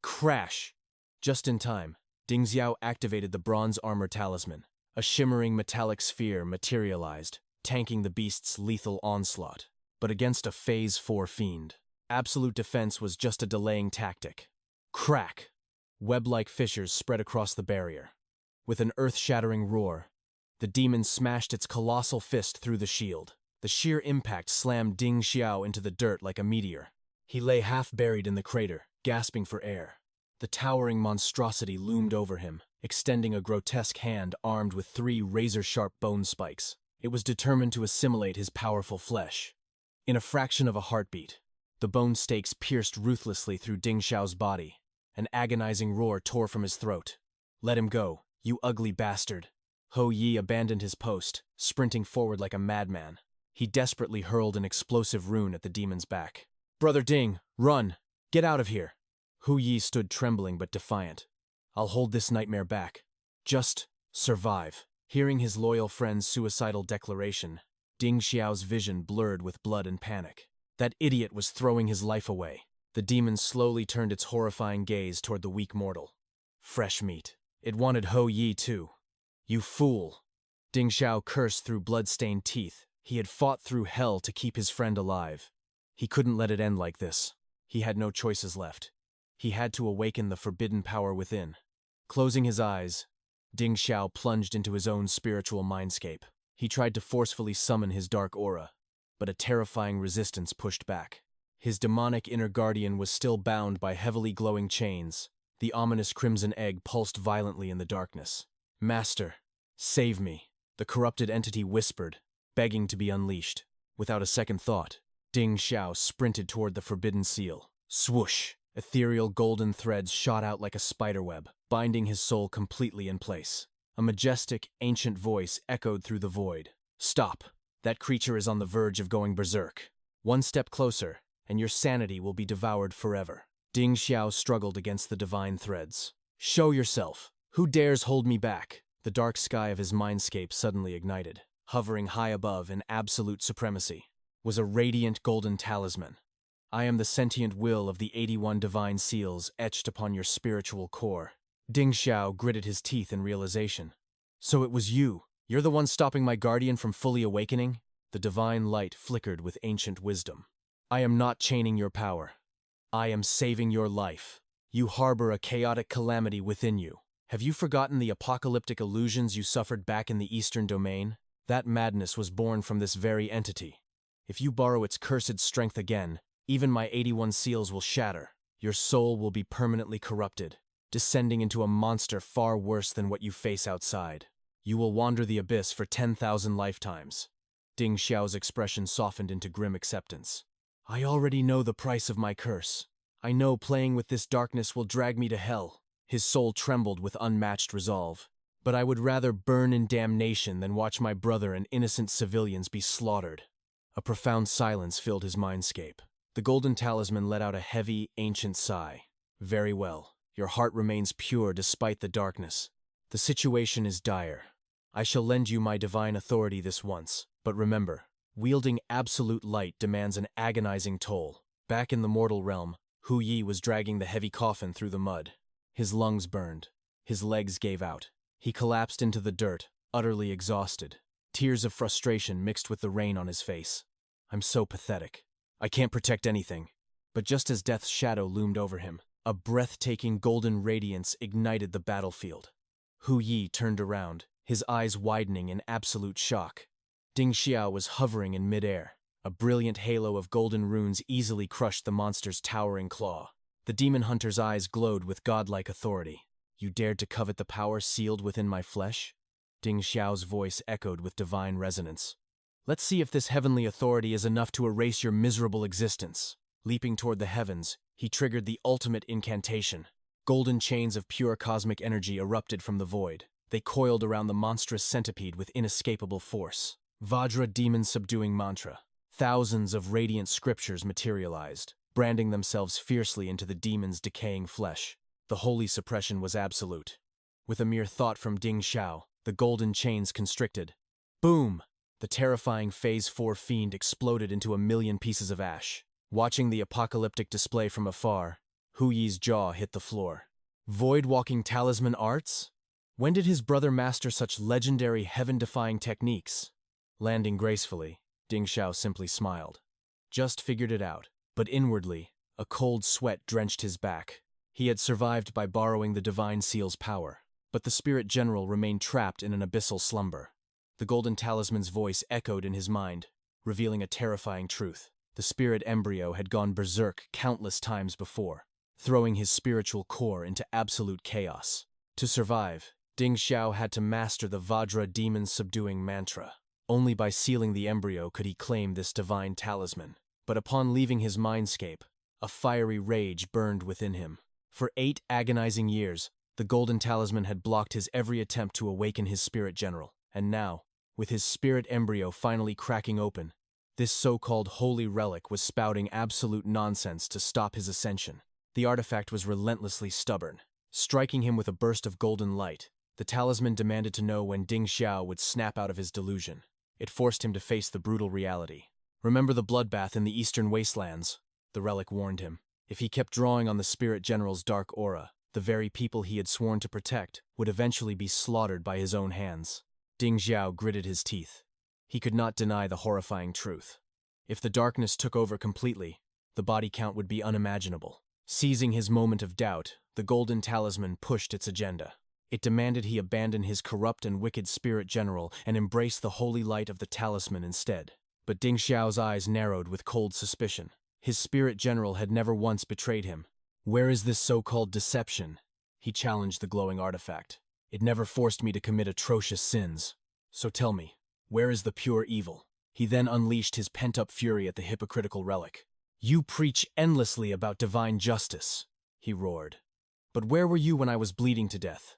Crash! Just in time, Ding Xiao activated the bronze armor talisman. A shimmering metallic sphere materialized, tanking the beast's lethal onslaught. But against a Phase 4 fiend, absolute defense was just a delaying tactic. Crack! Web-like fissures spread across the barrier. With an earth-shattering roar, the demon smashed its colossal fist through the shield. The sheer impact slammed Ding Xiao into the dirt like a meteor. He lay half-buried in the crater, gasping for air. The towering monstrosity loomed over him, extending a grotesque hand armed with 3 razor-sharp bone spikes. It was determined to assimilate his powerful flesh. In a fraction of a heartbeat, the bone stakes pierced ruthlessly through Ding Xiao's body. An agonizing roar tore from his throat. Let him go, you ugly bastard. Ho Yi abandoned his post, sprinting forward like a madman. He desperately hurled an explosive rune at the demon's back. Brother Ding, run! Get out of here! Ho Yi stood trembling but defiant. I'll hold this nightmare back. Just survive. Hearing his loyal friend's suicidal declaration, Ding Xiao's vision blurred with blood and panic. That idiot was throwing his life away. The demon slowly turned its horrifying gaze toward the weak mortal. Fresh meat. It wanted Ho Yi too. You fool! Ding Xiao cursed through blood-stained teeth. He had fought through hell to keep his friend alive. He couldn't let it end like this. He had no choices left. He had to awaken the forbidden power within. Closing his eyes, Ding Xiao plunged into his own spiritual mindscape. He tried to forcefully summon his dark aura, but a terrifying resistance pushed back. His demonic inner guardian was still bound by heavily glowing chains. The ominous crimson egg pulsed violently in the darkness. Master, save me, the corrupted entity whispered, begging to be unleashed. Without a second thought, Ding Xiao sprinted toward the forbidden seal. Swoosh! Ethereal golden threads shot out like a spiderweb, binding his soul completely in place. A majestic, ancient voice echoed through the void. Stop! That creature is on the verge of going berserk. One step closer, and your sanity will be devoured forever. Ding Xiao struggled against the divine threads. Show yourself! Who dares hold me back? The dark sky of his mindscape suddenly ignited. Hovering high above in absolute supremacy was a radiant golden talisman. I am the sentient will of the 81 divine seals etched upon your spiritual core. Ding Xiao gritted his teeth in realization. So it was you. You're the one stopping my guardian from fully awakening? The divine light flickered with ancient wisdom. I am not chaining your power. I am saving your life. You harbor a chaotic calamity within you. Have you forgotten the apocalyptic illusions you suffered back in the Eastern Domain? That madness was born from this very entity. If you borrow its cursed strength again, even my 81 seals will shatter. Your soul will be permanently corrupted, descending into a monster far worse than what you face outside. You will wander the abyss for 10,000 lifetimes. Ding Xiao's expression softened into grim acceptance. I already know the price of my curse. I know playing with this darkness will drag me to hell. His soul trembled with unmatched resolve. But I would rather burn in damnation than watch my brother and innocent civilians be slaughtered. A profound silence filled his mindscape. The golden talisman let out a heavy, ancient sigh. Very well. Your heart remains pure despite the darkness. The situation is dire. I shall lend you my divine authority this once. But remember, wielding absolute light demands an agonizing toll. Back in the mortal realm, Hu Yi was dragging the heavy coffin through the mud. His lungs burned. His legs gave out. He collapsed into the dirt, utterly exhausted. Tears of frustration mixed with the rain on his face. I'm so pathetic. I can't protect anything. But just as death's shadow loomed over him, a breathtaking golden radiance ignited the battlefield. Hu Yi turned around, his eyes widening in absolute shock. Ding Xiao was hovering in midair. A brilliant halo of golden runes easily crushed the monster's towering claw. The demon hunter's eyes glowed with godlike authority. You dared to covet the power sealed within my flesh? Ding Xiao's voice echoed with divine resonance. Let's see if this heavenly authority is enough to erase your miserable existence. Leaping toward the heavens, he triggered the ultimate incantation. Golden chains of pure cosmic energy erupted from the void. They coiled around the monstrous centipede with inescapable force. Vajra demon-subduing mantra. Thousands of radiant scriptures materialized, branding themselves fiercely into the demon's decaying flesh. The holy suppression was absolute. With a mere thought from Ding Xiao, the golden chains constricted. Boom! The terrifying Phase 4 fiend exploded into a million pieces of ash. Watching the apocalyptic display from afar, Hu Yi's jaw hit the floor. Void-walking talisman arts? When did his brother master such legendary heaven-defying techniques? Landing gracefully, Ding Xiao simply smiled. Just figured it out. But inwardly, a cold sweat drenched his back. He had survived by borrowing the divine seal's power, but the spirit general remained trapped in an abyssal slumber. The golden talisman's voice echoed in his mind, revealing a terrifying truth. The spirit embryo had gone berserk countless times before, throwing his spiritual core into absolute chaos. To survive, Ding Xiao had to master the Vajra demon-subduing mantra. Only by sealing the embryo could he claim this divine talisman. But upon leaving his mindscape, a fiery rage burned within him. For 8 agonizing years, the golden talisman had blocked his every attempt to awaken his spirit general. And now, with his spirit embryo finally cracking open, this so-called holy relic was spouting absolute nonsense to stop his ascension. The artifact was relentlessly stubborn. Striking him with a burst of golden light, the talisman demanded to know when Ding Xiao would snap out of his delusion. It forced him to face the brutal reality. Remember the bloodbath in the eastern wastelands? The relic warned him. If he kept drawing on the spirit general's dark aura, the very people he had sworn to protect would eventually be slaughtered by his own hands. Ding Xiao gritted his teeth. He could not deny the horrifying truth. If the darkness took over completely, the body count would be unimaginable. Seizing his moment of doubt, the golden talisman pushed its agenda. It demanded he abandon his corrupt and wicked spirit general and embrace the holy light of the talisman instead. But Ding Xiao's eyes narrowed with cold suspicion. His spirit general had never once betrayed him. Where is this so-called deception? He challenged the glowing artifact. It never forced me to commit atrocious sins. So tell me, where is the pure evil? He then unleashed his pent-up fury at the hypocritical relic. You preach endlessly about divine justice, he roared. But where were you when I was bleeding to death?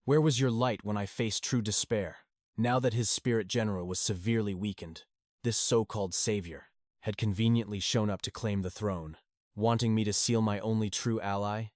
Where was your light when I faced true despair? Now that his spirit general was severely weakened, this so-called savior had conveniently shown up to claim the throne, wanting me to seal my only true ally.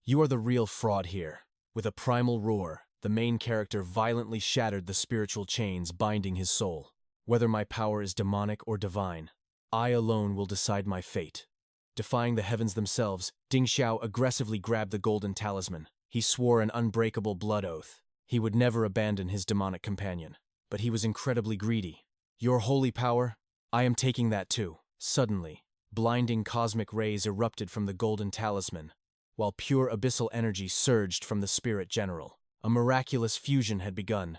You are the real fraud here. With a primal roar, the main character violently shattered the spiritual chains binding his soul. Whether my power is demonic or divine, I alone will decide my fate. Defying the heavens themselves, Ding Xiao aggressively grabbed the golden talisman. He swore an unbreakable blood oath. He would never abandon his demonic companion. But he was incredibly greedy. Your holy power? I am taking that too. Suddenly, blinding cosmic rays erupted from the golden talisman, while pure abyssal energy surged from the spirit general. A miraculous fusion had begun.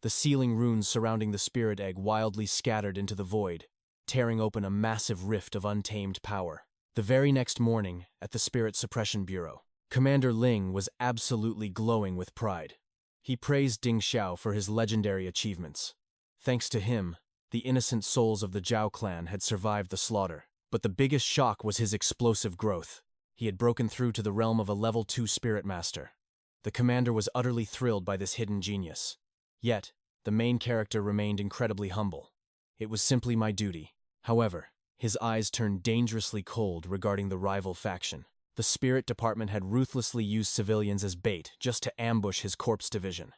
The sealing runes surrounding the spirit egg wildly scattered into the void, tearing open a massive rift of untamed power. The very next morning, at the Spirit Suppression Bureau, Commander Ling was absolutely glowing with pride. He praised Ding Xiao for his legendary achievements. Thanks to him, the innocent souls of the Zhao clan had survived the slaughter. But the biggest shock was his explosive growth. He had broken through to the realm of a level 2 spirit master. The commander was utterly thrilled by this hidden genius. Yet, the main character remained incredibly humble. It was simply my duty. However, his eyes turned dangerously cold regarding the rival faction. The Spirit Department had ruthlessly used civilians as bait just to ambush his corpse division.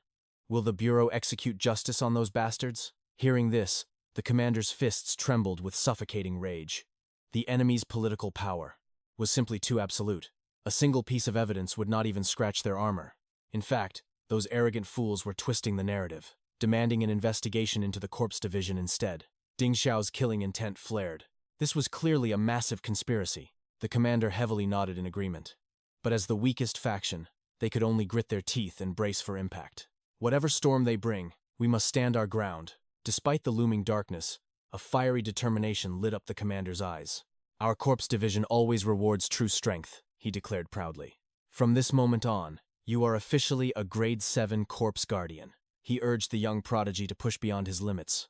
Will the Bureau execute justice on those bastards? Hearing this, the commander's fists trembled with suffocating rage. The enemy's political power. was simply too absolute. A single piece of evidence would not even scratch their armor. In fact, those arrogant fools were twisting the narrative, demanding an investigation into the corpse division instead. Ding Xiao's killing intent flared. This was clearly a massive conspiracy. The commander heavily nodded in agreement. But as the weakest faction, they could only grit their teeth and brace for impact. Whatever storm they bring, we must stand our ground. Despite the looming darkness, a fiery determination lit up the commander's eyes. Our corpse division always rewards true strength, he declared proudly. From this moment on, you are officially a grade 7 corpse guardian. He urged the young prodigy to push beyond his limits.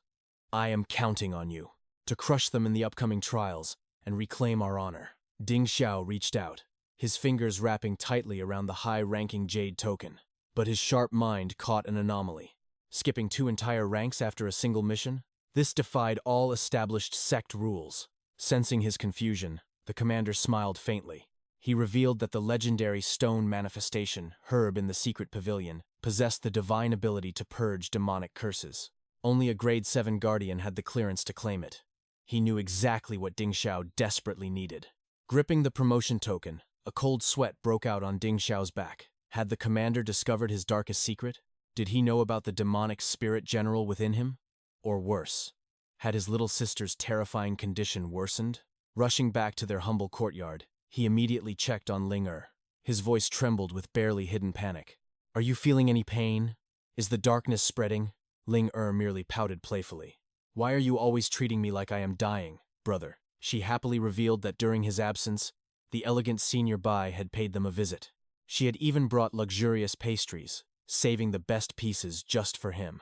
I am counting on you to crush them in the upcoming trials and reclaim our honor. Ding Xiao reached out, his fingers wrapping tightly around the high-ranking jade token. But his sharp mind caught an anomaly. Skipping 2 entire ranks after a single mission? This defied all established sect rules. Sensing his confusion, the commander smiled faintly. He revealed that the legendary stone manifestation, herb in the secret pavilion, possessed the divine ability to purge demonic curses. Only a grade 7 guardian had the clearance to claim it. He knew exactly what Ding Xiao desperately needed. Gripping the promotion token, a cold sweat broke out on Ding Xiao's back. Had the commander discovered his darkest secret? Did he know about the demonic spirit general within him? Or worse, had his little sister's terrifying condition worsened? Rushing back to their humble courtyard, he immediately checked on Ling Er. His voice trembled with barely hidden panic. Are you feeling any pain? Is the darkness spreading? Ling Er merely pouted playfully. Why are you always treating me like I am dying, brother? She happily revealed that during his absence, the elegant senior Bai had paid them a visit. She had even brought luxurious pastries, saving the best pieces just for him.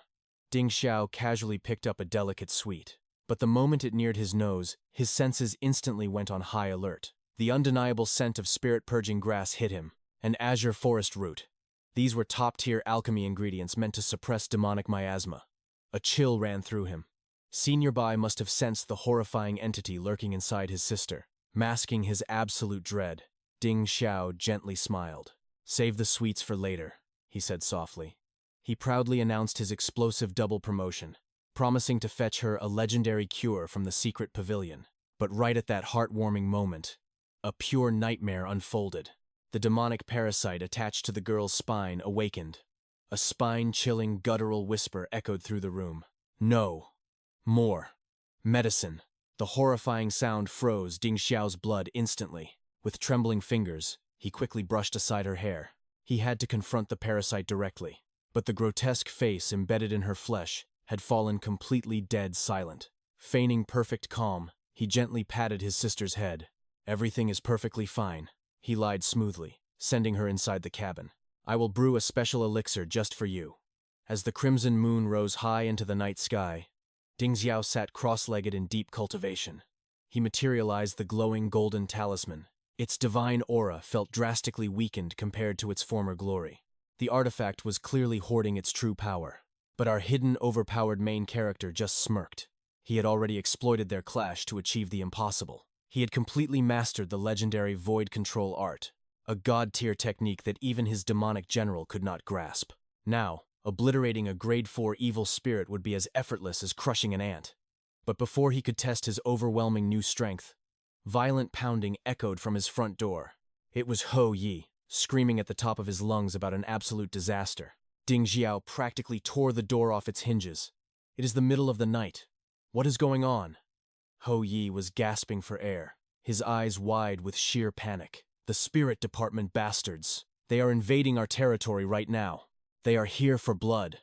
Ding Xiao casually picked up a delicate sweet. But the moment it neared his nose, his senses instantly went on high alert. The undeniable scent of spirit-purging grass hit him, an azure forest root. These were top-tier alchemy ingredients meant to suppress demonic miasma. A chill ran through him. Senior Bai must have sensed the horrifying entity lurking inside his sister, masking his absolute dread. Ding Xiao gently smiled. Save the sweets for later, he said softly. He proudly announced his explosive double promotion, promising to fetch her a legendary cure from the secret pavilion. But right at that heartwarming moment, a pure nightmare unfolded. The demonic parasite attached to the girl's spine awakened. A spine-chilling guttural whisper echoed through the room. No. More. Medicine. The horrifying sound froze Ding Xiao's blood instantly. With trembling fingers, he quickly brushed aside her hair. He had to confront the parasite directly. But the grotesque face embedded in her flesh had fallen completely dead silent. Feigning perfect calm, he gently patted his sister's head. Everything is perfectly fine, he lied smoothly, sending her inside the cabin. I will brew a special elixir just for you. As the crimson moon rose high into the night sky, Ding Xiao sat cross-legged in deep cultivation. He materialized the glowing golden talisman. Its divine aura felt drastically weakened compared to its former glory. The artifact was clearly hoarding its true power. But our hidden, overpowered main character just smirked. He had already exploited their clash to achieve the impossible. He had completely mastered the legendary void control art, a god-tier technique that even his demonic general could not grasp. Now, obliterating a grade 4 evil spirit would be as effortless as crushing an ant. But before he could test his overwhelming new strength, violent pounding echoed from his front door. It was Ho Yi, screaming at the top of his lungs about an absolute disaster. Ding Xiao practically tore the door off its hinges. It is the middle of the night. What is going on? Ho Yi was gasping for air, his eyes wide with sheer panic. The spirit department bastards. They are invading our territory right now. They are here for blood.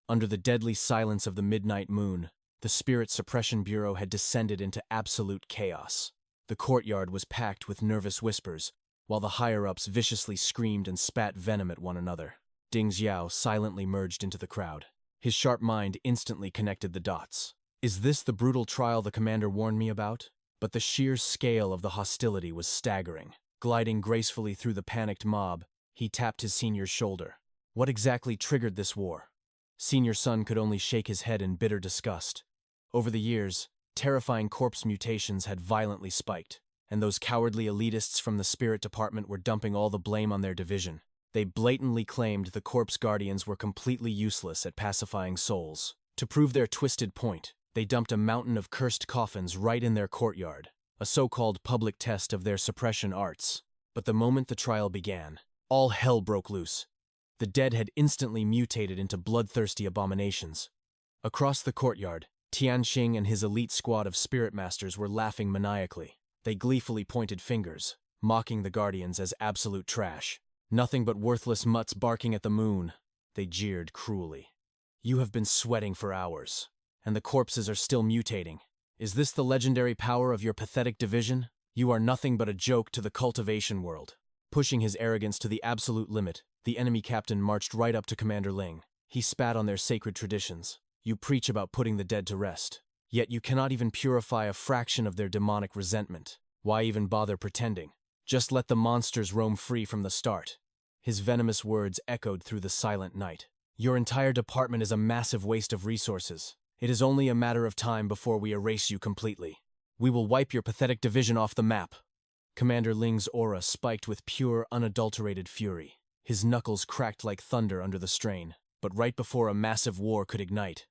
Under the deadly silence of the midnight moon, the Spirit Suppression Bureau had descended into absolute chaos. The courtyard was packed with nervous whispers, while the higher-ups viciously screamed and spat venom at one another. Ding Xiao silently merged into the crowd. His sharp mind instantly connected the dots. Is this the brutal trial the commander warned me about? But the sheer scale of the hostility was staggering. Gliding gracefully through the panicked mob, he tapped his senior's shoulder. What exactly triggered this war? Senior Sun could only shake his head in bitter disgust. Over the years, terrifying corpse mutations had violently spiked, and those cowardly elitists from the Spirit Department were dumping all the blame on their division. They blatantly claimed the Corpse Guardians were completely useless at pacifying souls. To prove their twisted point, they dumped a mountain of cursed coffins right in their courtyard. a so-called public test of their suppression arts. But the moment the trial began, all hell broke loose. The dead had instantly mutated into bloodthirsty abominations. Across the courtyard, Tianxing and his elite squad of spirit masters were laughing maniacally. They gleefully pointed fingers, mocking the guardians as absolute trash. Nothing but worthless mutts barking at the moon, they jeered cruelly. You have been sweating for hours, and the corpses are still mutating. Is this the legendary power of your pathetic division? You are nothing but a joke to the cultivation world. Pushing his arrogance to the absolute limit, the enemy captain marched right up to Commander Ling. He spat on their sacred traditions. You preach about putting the dead to rest, yet you cannot even purify a fraction of their demonic resentment. Why even bother pretending? Just let the monsters roam free from the start. His venomous words echoed through the silent night. Your entire department is a massive waste of resources. It is only a matter of time before we erase you completely. We will wipe your pathetic division off the map. Commander Ling's aura spiked with pure, unadulterated fury. His knuckles cracked like thunder under the strain, but right before a massive war could ignite.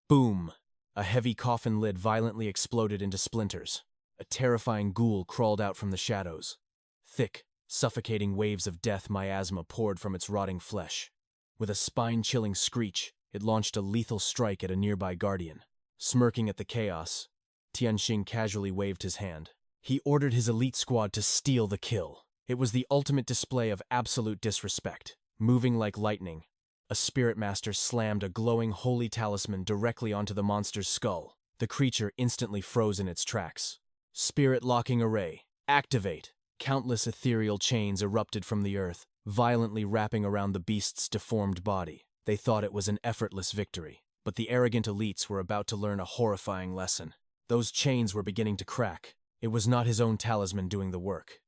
Boom! A heavy coffin lid violently exploded into splinters. A terrifying ghoul crawled out from the shadows. Thick, suffocating waves of death miasma poured from its rotting flesh. With a spine-chilling screech, it launched a lethal strike at a nearby guardian. Smirking at the chaos, Tianxing casually waved his hand. He ordered his elite squad to steal the kill. It was the ultimate display of absolute disrespect. Moving like lightning, a spirit master slammed a glowing holy talisman directly onto the monster's skull. The creature instantly froze in its tracks. Spirit locking array. Activate. Countless ethereal chains erupted from the earth, violently wrapping around the beast's deformed body. They thought it was an effortless victory, but the arrogant elites were about to learn a horrifying lesson. Those chains were beginning to crack. It was not his own talisman doing the work.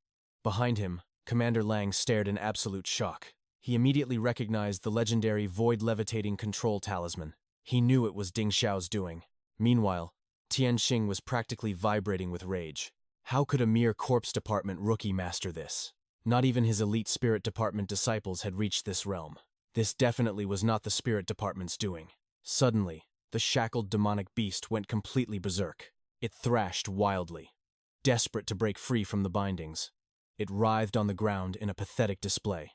Behind him, Commander Lang stared in absolute shock. He immediately recognized the legendary void-levitating control talisman. He knew it was Ding Xiao's doing. Meanwhile, Tianxing was practically vibrating with rage. How could a mere corpse department rookie master this? Not even his elite spirit department disciples had reached this realm. This definitely was not the spirit department's doing. Suddenly, the shackled demonic beast went completely berserk. It thrashed wildly. Desperate to break free from the bindings, it writhed on the ground in a pathetic display.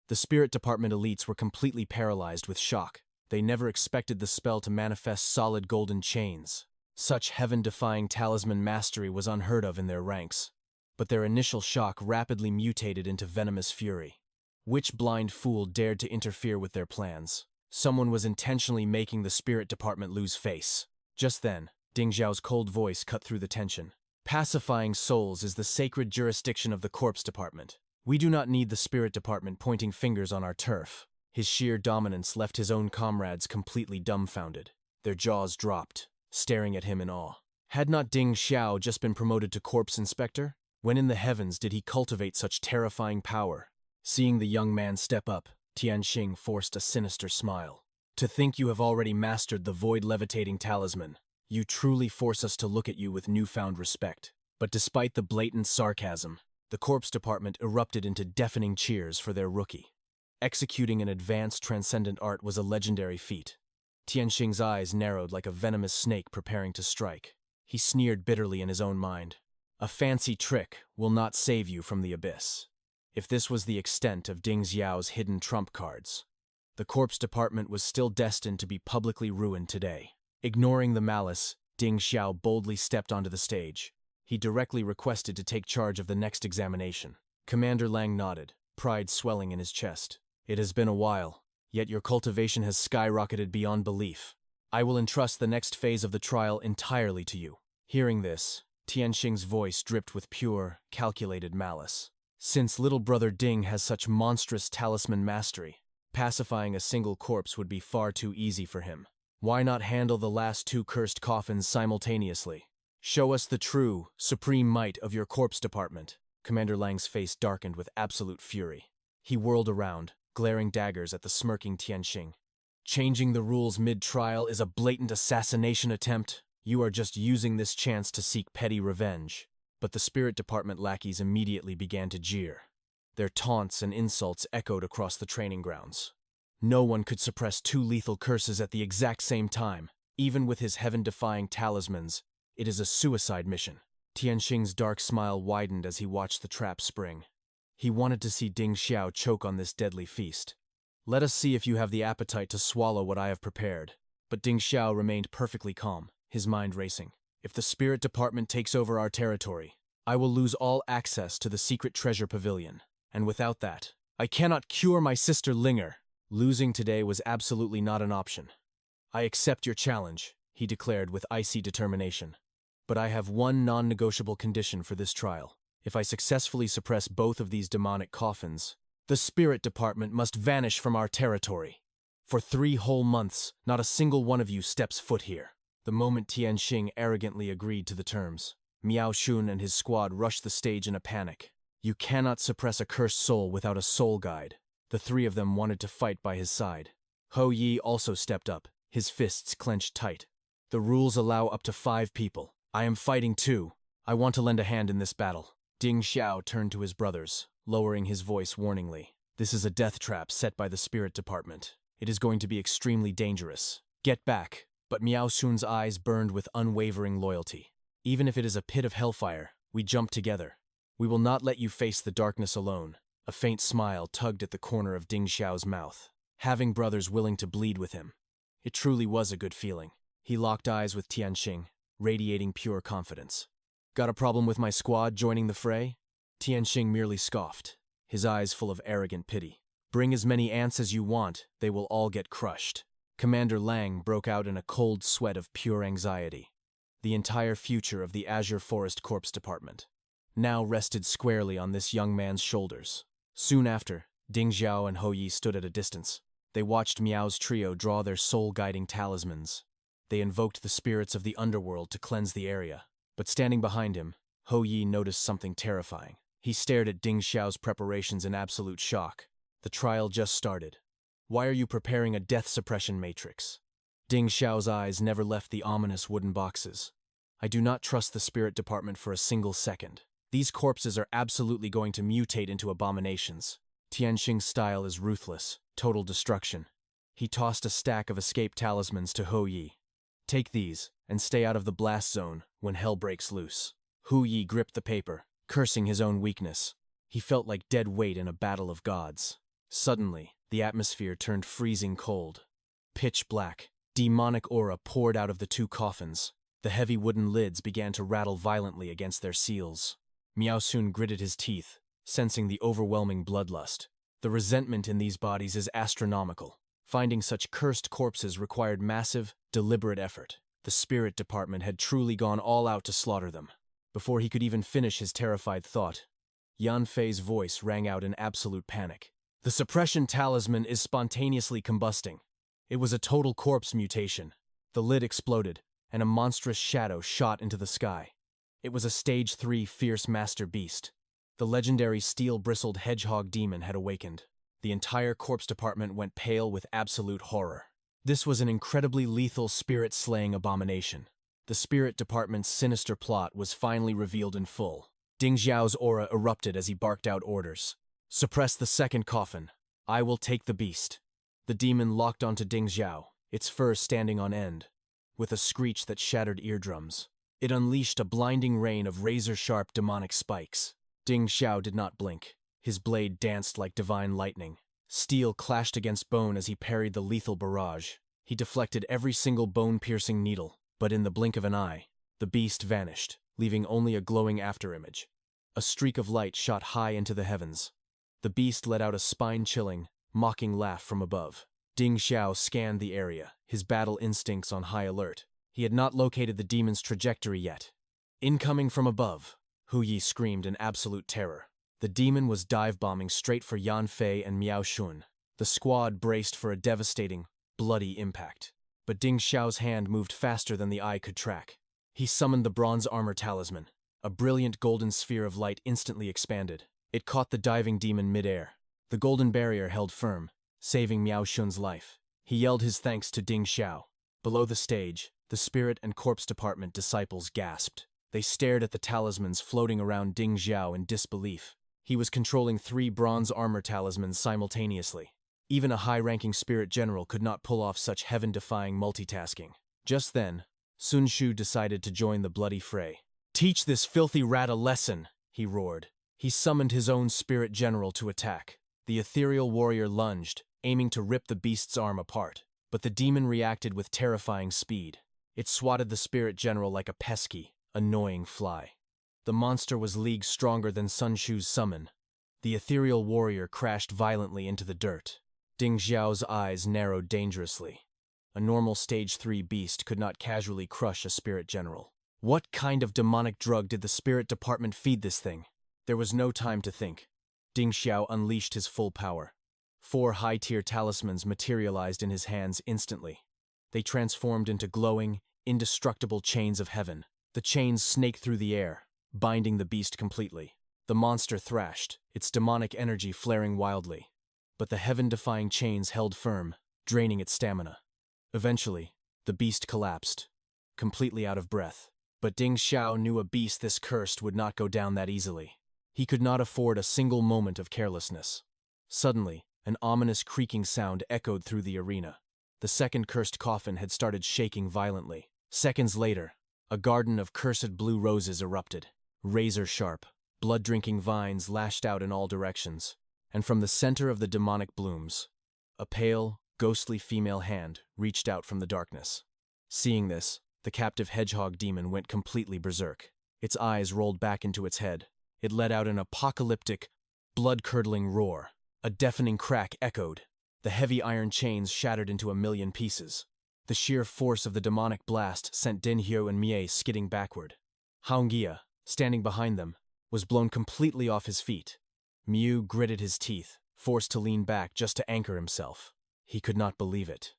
The spirit department elites were completely paralyzed with shock. They never expected the spell to manifest solid golden chains. Such heaven-defying talisman mastery was unheard of in their ranks. But their initial shock rapidly mutated into venomous fury. Which blind fool dared to interfere with their plans? Someone was intentionally making the spirit department lose face. Just then, Ding Xiao's cold voice cut through the tension. Pacifying souls is the sacred jurisdiction of the corpse department. We do not need the spirit department pointing fingers on our turf. His sheer dominance left his own comrades completely dumbfounded. Their jaws dropped, staring at him in awe. Had not Ding Xiao just been promoted to corpse inspector? When in the heavens did he cultivate such terrifying power? Seeing the young man step up, Tianxing forced a sinister smile. To think you have already mastered the void-levitating talisman. You truly force us to look at you with newfound respect. But despite the blatant sarcasm, the corpse department erupted into deafening cheers for their rookie. Executing an advanced transcendent art was a legendary feat. Tianxing's eyes narrowed like a venomous snake preparing to strike. He sneered bitterly in his own mind. A fancy trick will not save you from the abyss. If this was the extent of Ding Xiao's hidden trump cards, the corpse department was still destined to be publicly ruined today. Ignoring the malice, Ding Xiao boldly stepped onto the stage. He directly requested to take charge of the next examination. Commander Lang nodded, pride swelling in his chest. It has been a while, yet your cultivation has skyrocketed beyond belief. I will entrust the next phase of the trial entirely to you. Hearing this, Tianxing's voice dripped with pure, calculated malice. Since little brother Ding has such monstrous talisman mastery, pacifying a single corpse would be far too easy for him. Why not handle the last two cursed coffins simultaneously? Show us the true, supreme might of your corpse department. Commander Lang's face darkened with absolute fury. He whirled around, glaring daggers at the smirking Tianxing. Changing the rules mid-trial is a blatant assassination attempt. You are just using this chance to seek petty revenge. But the spirit department lackeys immediately began to jeer. Their taunts and insults echoed across the training grounds. No one could suppress two lethal curses at the exact same time. Even with his heaven-defying talismans, it is a suicide mission. Tianxing's dark smile widened as he watched the trap spring. He wanted to see Ding Xiao choke on this deadly feast. Let us see if you have the appetite to swallow what I have prepared. But Ding Xiao remained perfectly calm, his mind racing. If the spirit department takes over our territory, I will lose all access to the secret treasure pavilion. And without that, I cannot cure my sister Linger. Losing today was absolutely not an option. I accept your challenge, he declared with icy determination. But I have one non-negotiable condition for this trial. If I successfully suppress both of these demonic coffins, the spirit department must vanish from our territory. For 3 whole months, not a single one of you steps foot here. The moment Tianxing arrogantly agreed to the terms, Miao Shun and his squad rushed the stage in a panic. You cannot suppress a cursed soul without a soul guide. The 3 of them wanted to fight by his side. Hou Yi also stepped up, his fists clenched tight. The rules allow up to 5 people. I am fighting too. I want to lend a hand in this battle. Ding Xiao turned to his brothers, lowering his voice warningly. This is a death trap set by the spirit department. It is going to be extremely dangerous. Get back. But Miao Shun's eyes burned with unwavering loyalty. Even if it is a pit of hellfire, we jump together. We will not let you face the darkness alone. A faint smile tugged at the corner of Ding Xiao's mouth. Having brothers willing to bleed with him. It truly was a good feeling. He locked eyes with Tianxing, radiating pure confidence. Got a problem with my squad joining the fray? Tianxing merely scoffed, his eyes full of arrogant pity. Bring as many ants as you want, they will all get crushed. Commander Lang broke out in a cold sweat of pure anxiety. The entire future of the Azure Forest Corps Department now rested squarely on this young man's shoulders. Soon after, Ding Xiao and Hou Yi stood at a distance. They watched Miao's trio draw their soul-guiding talismans. They invoked the spirits of the underworld to cleanse the area. But standing behind him, Hou Yi noticed something terrifying. He stared at Ding Xiao's preparations in absolute shock. The trial just started. Why are you preparing a death suppression matrix? Ding Xiao's eyes never left the ominous wooden boxes. I do not trust the spirit department for a single second. These corpses are absolutely going to mutate into abominations. Tianxing's style is ruthless, total destruction. He tossed a stack of escape talismans to Hou Yi. Take these, and stay out of the blast zone when hell breaks loose. Hou Yi gripped the paper, cursing his own weakness. He felt like dead weight in a battle of gods. Suddenly, the atmosphere turned freezing cold. Pitch black, demonic aura poured out of the 2 coffins. The heavy wooden lids began to rattle violently against their seals. Miao Shun gritted his teeth, sensing the overwhelming bloodlust. The resentment in these bodies is astronomical. Finding such cursed corpses required massive, deliberate effort. The spirit department had truly gone all out to slaughter them. Before he could even finish his terrified thought, Yan Fei's voice rang out in absolute panic. The suppression talisman is spontaneously combusting. It was a total corpse mutation. The lid exploded, and a monstrous shadow shot into the sky. It was a Stage 3 fierce master beast. The legendary steel-bristled hedgehog demon had awakened. The entire corpse department went pale with absolute horror. This was an incredibly lethal spirit-slaying abomination. The spirit department's sinister plot was finally revealed in full. Ding Xiao's aura erupted as he barked out orders. Suppress the 2nd coffin. I will take the beast. The demon locked onto Ding Xiao, its fur standing on end. With a screech that shattered eardrums, it unleashed a blinding rain of razor-sharp demonic spikes. Ding Xiao did not blink. His blade danced like divine lightning. Steel clashed against bone as he parried the lethal barrage. He deflected every single bone-piercing needle, but in the blink of an eye, the beast vanished, leaving only a glowing afterimage. A streak of light shot high into the heavens. The beast let out a spine-chilling, mocking laugh from above. Ding Xiao scanned the area, his battle instincts on high alert. He had not located the demon's trajectory yet. Incoming from above, Hou Yi screamed in absolute terror. The demon was dive-bombing straight for Yan Fei and Miao Shun. The squad braced for a devastating, bloody impact. But Ding Xiao's hand moved faster than the eye could track. He summoned the bronze armor talisman. A brilliant golden sphere of light instantly expanded. It caught the diving demon mid-air. The golden barrier held firm, saving Miao Shun's life. He yelled his thanks to Ding Xiao. Below the stage, the spirit and corpse department disciples gasped. They stared at the talismans floating around Ding Xiao in disbelief. He was controlling 3 bronze armor talismans simultaneously. Even a high-ranking spirit general could not pull off such heaven-defying multitasking. Just then, Sun Shu decided to join the bloody fray. Teach this filthy rat a lesson, he roared. He summoned his own spirit general to attack. The ethereal warrior lunged, aiming to rip the beast's arm apart. But the demon reacted with terrifying speed. It swatted the spirit general like a pesky, annoying fly. The monster was leagues stronger than Sun Shu's summon. The ethereal warrior crashed violently into the dirt. Ding Xiao's eyes narrowed dangerously. A normal Stage 3 beast could not casually crush a spirit general. What kind of demonic drug did the spirit department feed this thing? There was no time to think. Ding Xiao unleashed his full power. 4 high-tier talismans materialized in his hands instantly. They transformed into glowing, indestructible chains of heaven. The chains snaked through the air, binding the beast completely. The monster thrashed, its demonic energy flaring wildly. But the heaven-defying chains held firm, draining its stamina. Eventually, the beast collapsed, completely out of breath. But Ding Xiao knew a beast this cursed would not go down that easily. He could not afford a single moment of carelessness. Suddenly, an ominous creaking sound echoed through the arena. The second cursed coffin had started shaking violently. Seconds later, a garden of cursed blue roses erupted. Razor-sharp, blood-drinking vines lashed out in all directions. And from the center of the demonic blooms, a pale, ghostly female hand reached out from the darkness. Seeing this, the captive hedgehog demon went completely berserk. Its eyes rolled back into its head. It let out an apocalyptic, blood-curdling roar. A deafening crack echoed. The heavy iron chains shattered into a million pieces. The sheer force of the demonic blast sent Din Hyo and Mie skidding backward. Haongia, standing behind them, was blown completely off his feet. Miu gritted his teeth, forced to lean back just to anchor himself. He could not believe it.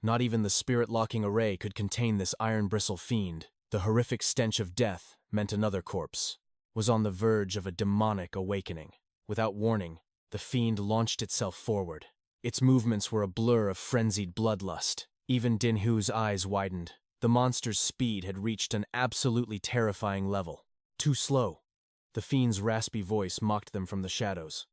Not even the spirit-locking array could contain this iron-bristle fiend. The horrific stench of death meant another corpse was on the verge of a demonic awakening. Without warning, the fiend launched itself forward. Its movements were a blur of frenzied bloodlust. Even Din Hu's eyes widened. The monster's speed had reached an absolutely terrifying level. Too slow. The fiend's raspy voice mocked them from the shadows.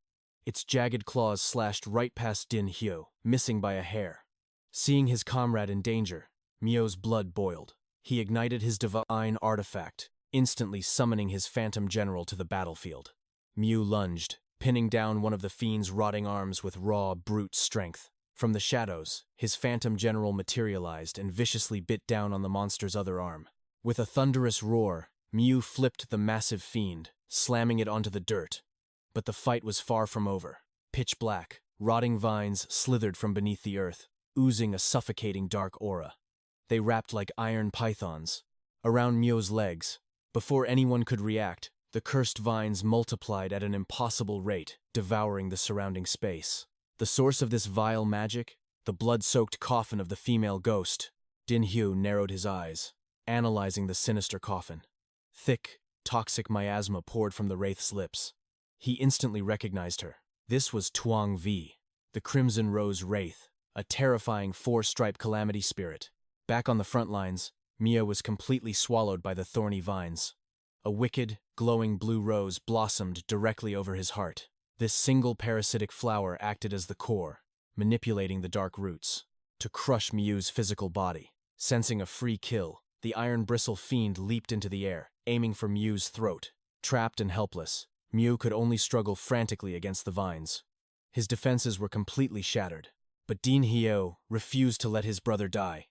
Its jagged claws slashed right past Din Hyo, missing by a hair. Seeing his comrade in danger, Mio's blood boiled. He ignited his divine artifact, instantly summoning his phantom general to the battlefield. Miu lunged, pinning down one of the fiend's rotting arms with raw, brute strength. From the shadows, his phantom general materialized and viciously bit down on the monster's other arm. With a thunderous roar, Miu flipped the massive fiend, slamming it onto the dirt. But the fight was far from over. Pitch black, rotting vines slithered from beneath the earth, oozing a suffocating dark aura. They wrapped like iron pythons around Miu's legs. Before anyone could react, the cursed vines multiplied at an impossible rate, devouring the surrounding space. The source of this vile magic? The blood-soaked coffin of the female ghost. Din Hyo narrowed his eyes, analyzing the sinister coffin. Thick, toxic miasma poured from the wraith's lips. He instantly recognized her. This was Tuang Vi, the Crimson Rose Wraith, a terrifying 4-stripe calamity spirit. Back on the front lines, Mia was completely swallowed by the thorny vines. A wicked, glowing blue rose blossomed directly over his heart. This single parasitic flower acted as the core, manipulating the dark roots to crush Miu's physical body. Sensing a free kill, the iron bristle fiend leaped into the air, aiming for Miu's throat. Trapped and helpless, Miu could only struggle frantically against the vines. His defenses were completely shattered, but Din Hyo refused to let his brother die.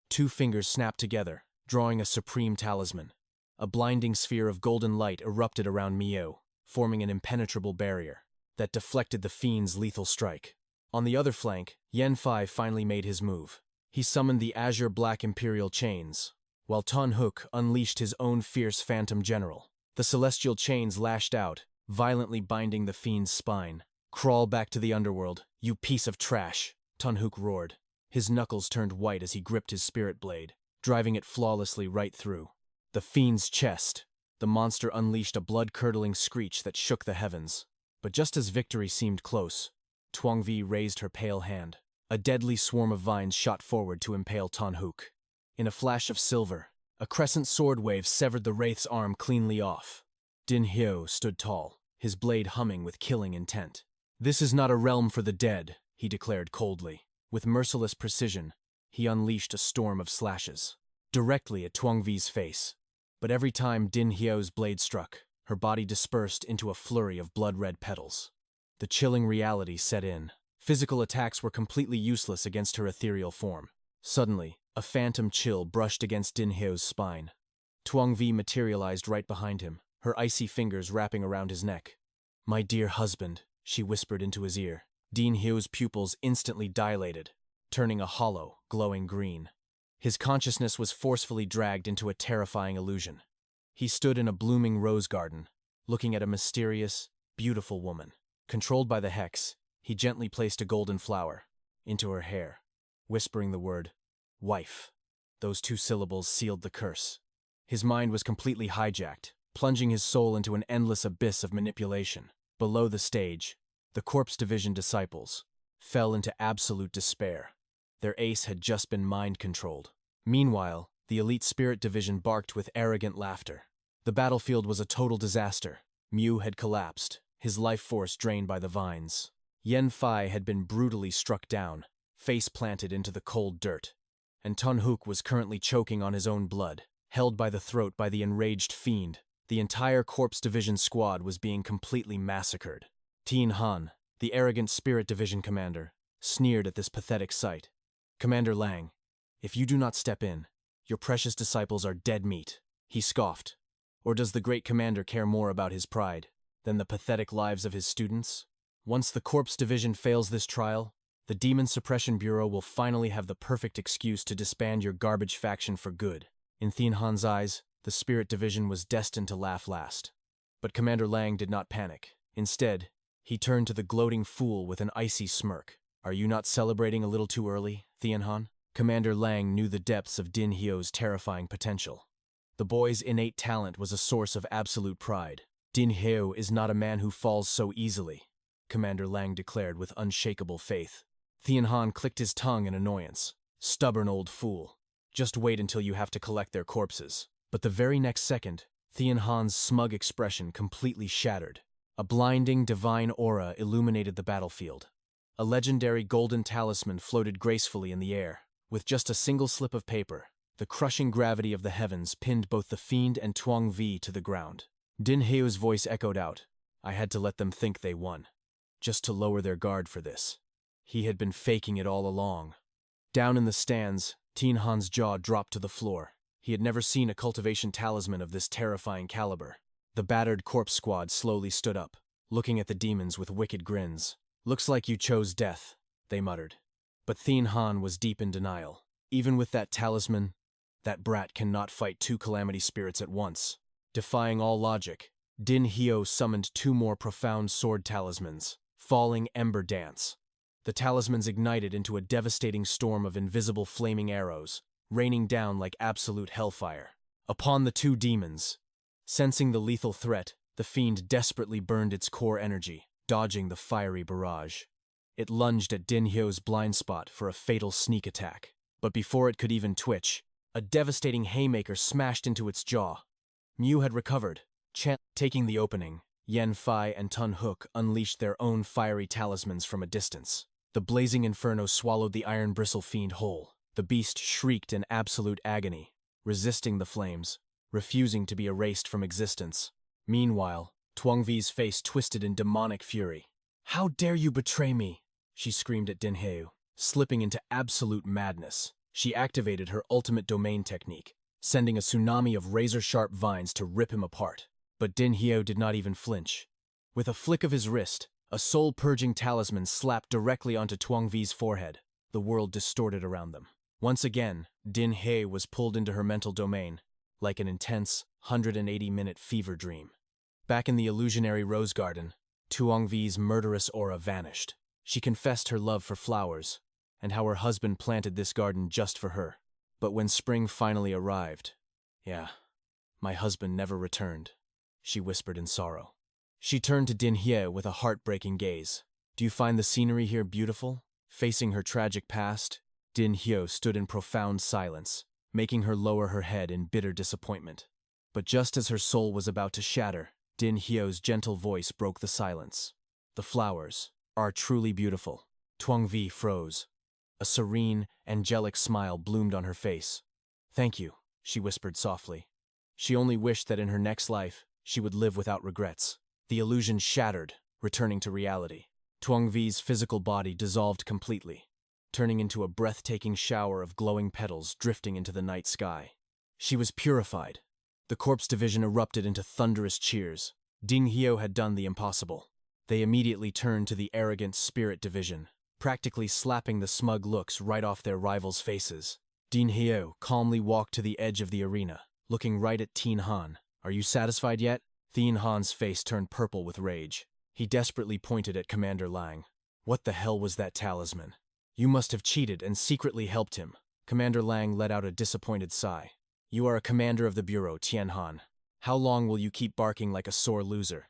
2 fingers snapped together, drawing a supreme talisman. A blinding sphere of golden light erupted around Miu, forming an impenetrable barrier that deflected the fiend's lethal strike. On the other flank, Yanfei finally made his move. He summoned the azure black imperial chains, while Tan Hook unleashed his own fierce phantom general. The celestial chains lashed out, violently binding the fiend's spine. "Crawl back to the underworld, you piece of trash," Tan Hook roared. His knuckles turned white as he gripped his spirit blade, driving it flawlessly right through the fiend's chest. The monster unleashed a blood-curdling screech that shook the heavens. But just as victory seemed close, Tuang Vi raised her pale hand. A deadly swarm of vines shot forward to impale Tan Hook. In a flash of silver, a crescent sword wave severed the wraith's arm cleanly off. Din Hyo stood tall, his blade humming with killing intent. "This is not a realm for the dead," he declared coldly. With merciless precision, he unleashed a storm of slashes directly at Tuang Vi's face. But every time Din Hyo's blade struck, her body dispersed into a flurry of blood-red petals. The chilling reality set in. Physical attacks were completely useless against her ethereal form. Suddenly, a phantom chill brushed against Din Hyo's spine. Tuongvi materialized right behind him, her icy fingers wrapping around his neck. "My dear husband," she whispered into his ear. Din Hyo's pupils instantly dilated, turning a hollow, glowing green. His consciousness was forcefully dragged into a terrifying illusion. He stood in a blooming rose garden, looking at a mysterious, beautiful woman. Controlled by the hex, he gently placed a golden flower into her hair, whispering the word, "wife." Those 2 syllables sealed the curse. His mind was completely hijacked, plunging his soul into an endless abyss of manipulation. Below the stage, the Corpse Division disciples fell into absolute despair. Their ace had just been mind-controlled. Meanwhile, the Elite Spirit Division barked with arrogant laughter. The battlefield was a total disaster. Mew had collapsed, his life force drained by the vines. Yen Fai had been brutally struck down, face planted into the cold dirt. And Tun Hook was currently choking on his own blood, held by the throat by the enraged fiend. The entire Corpse Division squad was being completely massacred. Tien Han, the arrogant Spirit Division commander, sneered at this pathetic sight. "Commander Lang, if you do not step in, your precious disciples are dead meat," he scoffed. Or does the great commander care more about his pride than the pathetic lives of his students? Once the Corpse Division fails this trial, the Demon Suppression Bureau will finally have the perfect excuse to disband your garbage faction for good. In Tien Han's eyes, the Spirit Division was destined to laugh last. But Commander Lang did not panic. Instead, he turned to the gloating fool with an icy smirk. "Are you not celebrating a little too early, Tien Han?" Commander Lang knew the depths of Din Hyo's terrifying potential. The boy's innate talent was a source of absolute pride. "Din Hyo is not a man who falls so easily," Commander Lang declared with unshakable faith. Tien Han clicked his tongue in annoyance. "Stubborn old fool. Just wait until you have to collect their corpses." But the very next second, Tien Han's smug expression completely shattered. A blinding, divine aura illuminated the battlefield. A legendary golden talisman floated gracefully in the air. With just a single slip of paper, the crushing gravity of the heavens pinned both the fiend and Tuong Vi to the ground. Din Hyo's voice echoed out. "I had to let them think they won, just to lower their guard for this. He had been faking it all along." Down in the stands, Tien Han's jaw dropped to the floor. He had never seen a cultivation talisman of this terrifying caliber. The battered corpse squad slowly stood up, looking at the demons with wicked grins. "Looks like you chose death," they muttered. But Tien Han was deep in denial. "Even with that talisman, that brat cannot fight 2 calamity spirits at once." Defying all logic, Din Hyo summoned 2 more profound sword talismans, Falling Ember Dance. The talismans ignited into a devastating storm of invisible flaming arrows, raining down like absolute hellfire upon the 2 demons. Sensing the lethal threat, the fiend desperately burned its core energy, dodging the fiery barrage. It lunged at Din Hyo's blind spot for a fatal sneak attack. But before it could even twitch, a devastating haymaker smashed into its jaw. Mew had recovered. Taking the opening, Yen Fai and Tun Hook unleashed their own fiery talismans from a distance. The blazing inferno swallowed the iron bristle fiend whole. The beast shrieked in absolute agony, resisting the flames, refusing to be erased from existence. Meanwhile, Tuongvi's face twisted in demonic fury. "How dare you betray me?" she screamed at Din Hyo. Slipping into absolute madness, she activated her ultimate domain technique, sending a tsunami of razor-sharp vines to rip him apart. But Din Hyo did not even flinch. With a flick of his wrist, a soul-purging talisman slapped directly onto Tuongvi's forehead. The world distorted around them. Once again, Din Hye was pulled into her mental domain, like an intense, 180-minute fever dream. Back in the illusionary rose garden, Tuongvi's murderous aura vanished. She confessed her love for flowers, and how her husband planted this garden just for her. But when spring finally arrived, my husband never returned, she whispered in sorrow. She turned to Din Hye with a heartbreaking gaze. "Do you find the scenery here beautiful?" Facing her tragic past, Din Hyo stood in profound silence, making her lower her head in bitter disappointment. But just as her soul was about to shatter, Din Hyo's gentle voice broke the silence. "The flowers are truly beautiful." Tuongvi froze. A serene, angelic smile bloomed on her face. "Thank you," she whispered softly. She only wished that in her next life, she would live without regrets. The illusion shattered, returning to reality. Tuong V's physical body dissolved completely, turning into a breathtaking shower of glowing petals drifting into the night sky. She was purified. The corpse division erupted into thunderous cheers. Ding Hyo had done the impossible. They immediately turned to the arrogant spirit division, practically slapping the smug looks right off their rivals' faces. Din Hyo calmly walked to the edge of the arena, looking right at Tin Han. "Are you satisfied yet?" Tin Han's face turned purple with rage. He desperately pointed at Commander Lang. "What the hell was that talisman? You must have cheated and secretly helped him." Commander Lang let out a disappointed sigh. "You are a commander of the Bureau, Tian Han. How long will you keep barking like a sore loser?"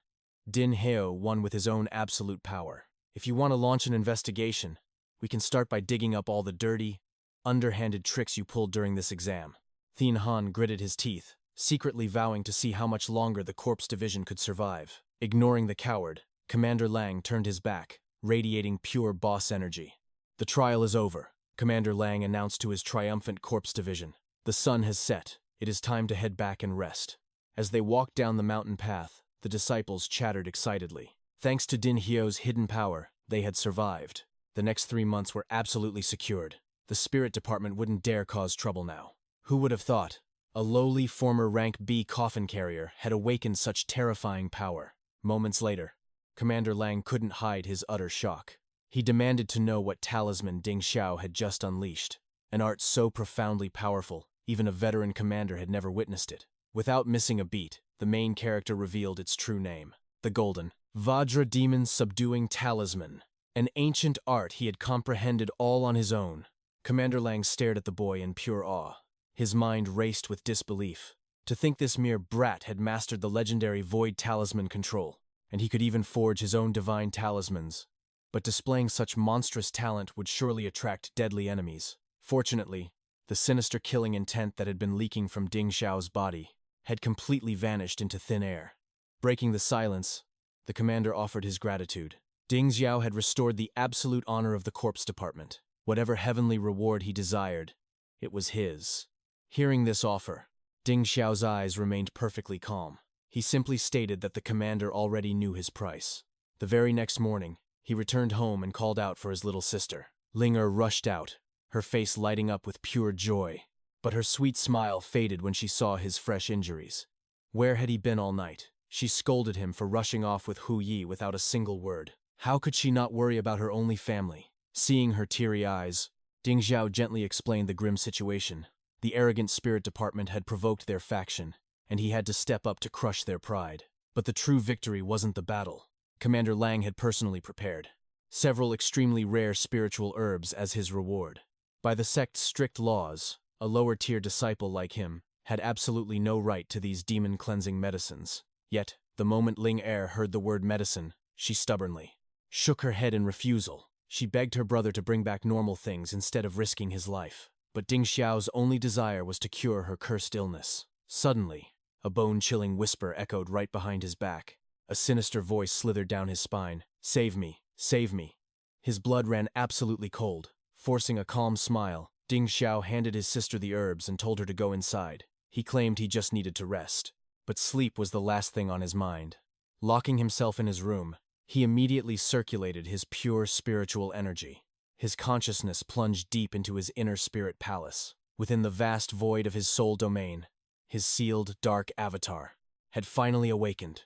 Din Hyo won with his own absolute power. "If you want to launch an investigation, we can start by digging up all the dirty, underhanded tricks you pulled during this exam." Tin Han gritted his teeth, secretly vowing to see how much longer the corpse division could survive. Ignoring the coward, Commander Lang turned his back, radiating pure boss energy. "The trial is over," Commander Lang announced to his triumphant corpse division. "The sun has set. It is time to head back and rest." As they walked down the mountain path, the disciples chattered excitedly. Thanks to Din Hyo's hidden power, they had survived. The next 3 months were absolutely secured. The spirit department wouldn't dare cause trouble now. Who would have thought? A lowly former rank B coffin carrier had awakened such terrifying power. Moments later, Commander Lang couldn't hide his utter shock. He demanded to know what talisman Ding Xiao had just unleashed. An art so profoundly powerful, even a veteran commander had never witnessed it. Without missing a beat, the main character revealed its true name: the Golden Vajra Demon Subduing Talisman, an ancient art he had comprehended all on his own. Commander Lang stared at the boy in pure awe. His mind raced with disbelief. To think this mere brat had mastered the legendary Void Talisman control, and he could even forge his own divine talismans. But displaying such monstrous talent would surely attract deadly enemies. Fortunately, the sinister killing intent that had been leaking from Ding Xiao's body had completely vanished into thin air. Breaking the silence, the commander offered his gratitude. Ding Xiao had restored the absolute honor of the corpse department. Whatever heavenly reward he desired, it was his. Hearing this offer, Ding Xiao's eyes remained perfectly calm. He simply stated that the commander already knew his price. The very next morning, he returned home and called out for his little sister. Ling rushed out, her face lighting up with pure joy. But her sweet smile faded when she saw his fresh injuries. Where had he been all night? She scolded him for rushing off with Hu Yi without a single word. How could she not worry about her only family? Seeing her teary eyes, Ding Xiao gently explained the grim situation. The arrogant spirit department had provoked their faction, and he had to step up to crush their pride. But the true victory wasn't the battle. Commander Lang had personally prepared several extremely rare spiritual herbs as his reward. By the sect's strict laws, a lower-tier disciple like him had absolutely no right to these demon-cleansing medicines. Yet, the moment Ling heard the word medicine, she stubbornly shook her head in refusal. She begged her brother to bring back normal things instead of risking his life. But Ding Xiao's only desire was to cure her cursed illness. Suddenly, a bone-chilling whisper echoed right behind his back. A sinister voice slithered down his spine. "Save me, save me." His blood ran absolutely cold. Forcing a calm smile, Ding Xiao handed his sister the herbs and told her to go inside. He claimed he just needed to rest. But sleep was the last thing on his mind. Locking himself in his room, he immediately circulated his pure spiritual energy. His consciousness plunged deep into his inner spirit palace. Within the vast void of his soul domain, his sealed, dark avatar had finally awakened.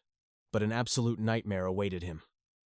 But an absolute nightmare awaited him.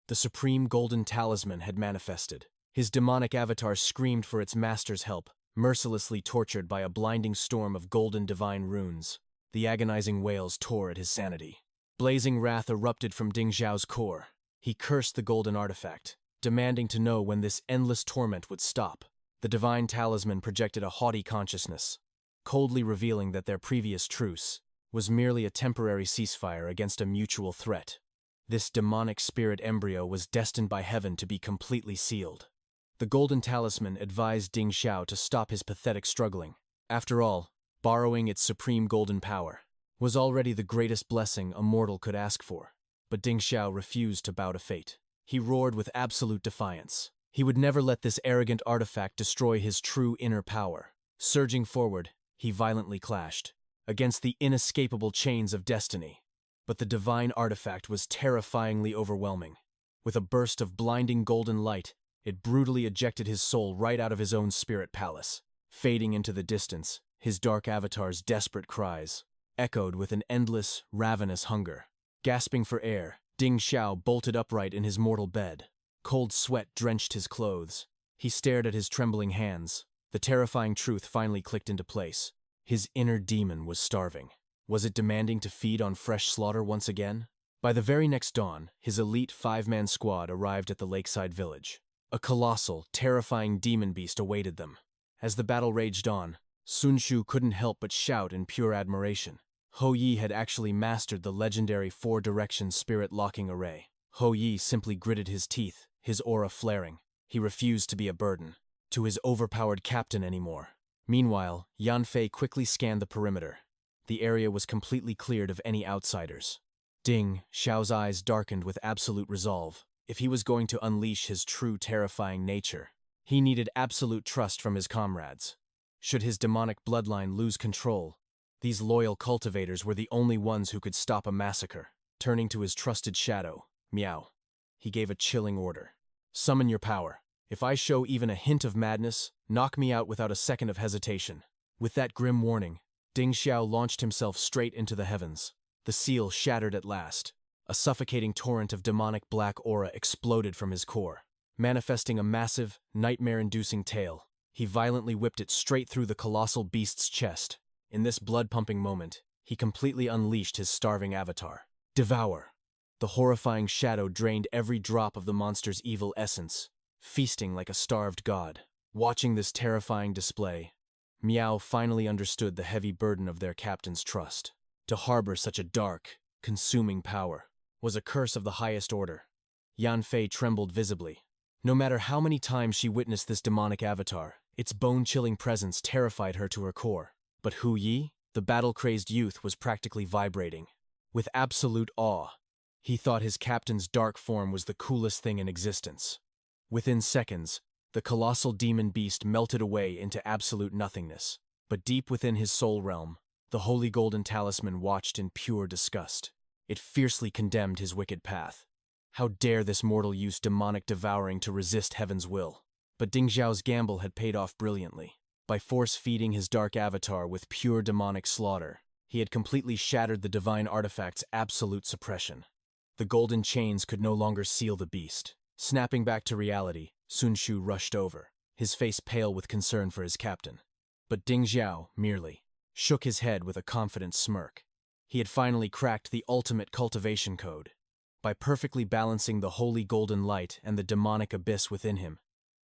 The supreme golden talisman had manifested. His demonic avatar screamed for its master's help, mercilessly tortured by a blinding storm of golden divine runes. The agonizing wails tore at his sanity. Blazing wrath erupted from Ding Xiao's core. He cursed the golden artifact, demanding to know when this endless torment would stop. The divine talisman projected a haughty consciousness, coldly revealing that their previous truce was merely a temporary ceasefire against a mutual threat. This demonic spirit embryo was destined by heaven to be completely sealed. The golden talisman advised Ding Xiao to stop his pathetic struggling. After all, borrowing its supreme golden power was already the greatest blessing a mortal could ask for. But Ding Xiao refused to bow to fate. He roared with absolute defiance. He would never let this arrogant artifact destroy his true inner power. Surging forward, he violently clashed, against the inescapable chains of destiny. But the divine artifact was terrifyingly overwhelming. With a burst of blinding golden light, it brutally ejected his soul right out of his own spirit palace. Fading into the distance, his dark avatar's desperate cries echoed with an endless, ravenous hunger. Gasping for air, Ding Xiao bolted upright in his mortal bed. Cold sweat drenched his clothes. He stared at his trembling hands. The terrifying truth finally clicked into place. His inner demon was starving. Was it demanding to feed on fresh slaughter once again? By the very next dawn, his elite 5-man squad arrived at the lakeside village. A colossal, terrifying demon beast awaited them. As the battle raged on, Sun Shu couldn't help but shout in pure admiration. Hou Yi had actually mastered the legendary 4-direction spirit-locking array. Hou Yi simply gritted his teeth, his aura flaring. He refused to be a burden to his overpowered captain anymore. Meanwhile, Yan Fei quickly scanned the perimeter. The area was completely cleared of any outsiders. Ding Xiao's eyes darkened with absolute resolve. If he was going to unleash his true terrifying nature, he needed absolute trust from his comrades. Should his demonic bloodline lose control, these loyal cultivators were the only ones who could stop a massacre. Turning to his trusted shadow, Miao, he gave a chilling order. Summon your power. If I show even a hint of madness, knock me out without a second of hesitation. With that grim warning, Ding Xiao launched himself straight into the heavens. The seal shattered at last. A suffocating torrent of demonic black aura exploded from his core. Manifesting a massive, nightmare-inducing tail, he violently whipped it straight through the colossal beast's chest. In this blood-pumping moment, he completely unleashed his starving avatar. Devour! The horrifying shadow drained every drop of the monster's evil essence, feasting like a starved god. Watching this terrifying display, Miao finally understood the heavy burden of their captain's trust. To harbor such a dark, consuming power was a curse of the highest order. Yan Fei trembled visibly. No matter how many times she witnessed this demonic avatar, its bone-chilling presence terrified her to her core. But Hou Yi, the battle-crazed youth, was practically vibrating. With absolute awe, he thought his captain's dark form was the coolest thing in existence. Within seconds, the colossal demon beast melted away into absolute nothingness. But deep within his soul realm, the holy golden talisman watched in pure disgust. It fiercely condemned his wicked path. How dare this mortal use demonic devouring to resist heaven's will? But Ding Xiao's gamble had paid off brilliantly. By force-feeding his dark avatar with pure demonic slaughter, he had completely shattered the divine artifact's absolute suppression. The golden chains could no longer seal the beast. Snapping back to reality, Sun Shu rushed over, his face pale with concern for his captain. But Ding Xiao merely shook his head with a confident smirk. He had finally cracked the ultimate cultivation code. By perfectly balancing the holy golden light and the demonic abyss within him,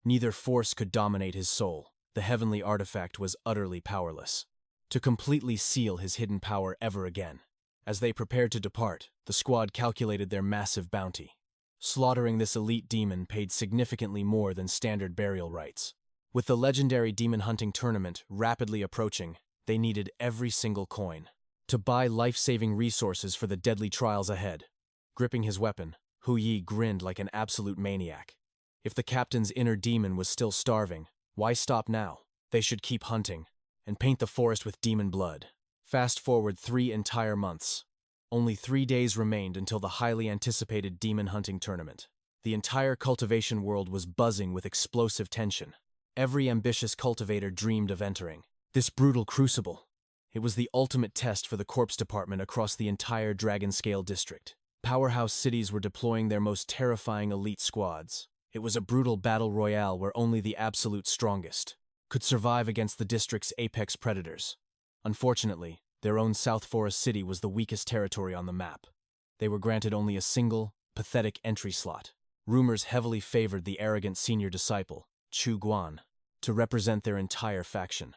neither force could dominate his soul. The heavenly artifact was utterly powerless to completely seal his hidden power ever again. As they prepared to depart, the squad calculated their massive bounty. Slaughtering this elite demon paid significantly more than standard burial rites. With the legendary demon hunting tournament rapidly approaching, they needed every single coin to buy life-saving resources for the deadly trials ahead. Gripping his weapon, Hou Yi grinned like an absolute maniac. If the captain's inner demon was still starving, why stop now? They should keep hunting and paint the forest with demon blood. Fast forward 3 entire months. Only 3 days remained until the highly anticipated demon hunting tournament. The entire cultivation world was buzzing with explosive tension. Every ambitious cultivator dreamed of entering this brutal crucible. It was the ultimate test for the corpse department across the entire Dragonscale district. Powerhouse cities were deploying their most terrifying elite squads. It was a brutal battle royale where only the absolute strongest could survive against the district's apex predators. Unfortunately, their own South Forest City was the weakest territory on the map. They were granted only a single, pathetic entry slot. Rumors heavily favored the arrogant senior disciple, Chu Guan, to represent their entire faction.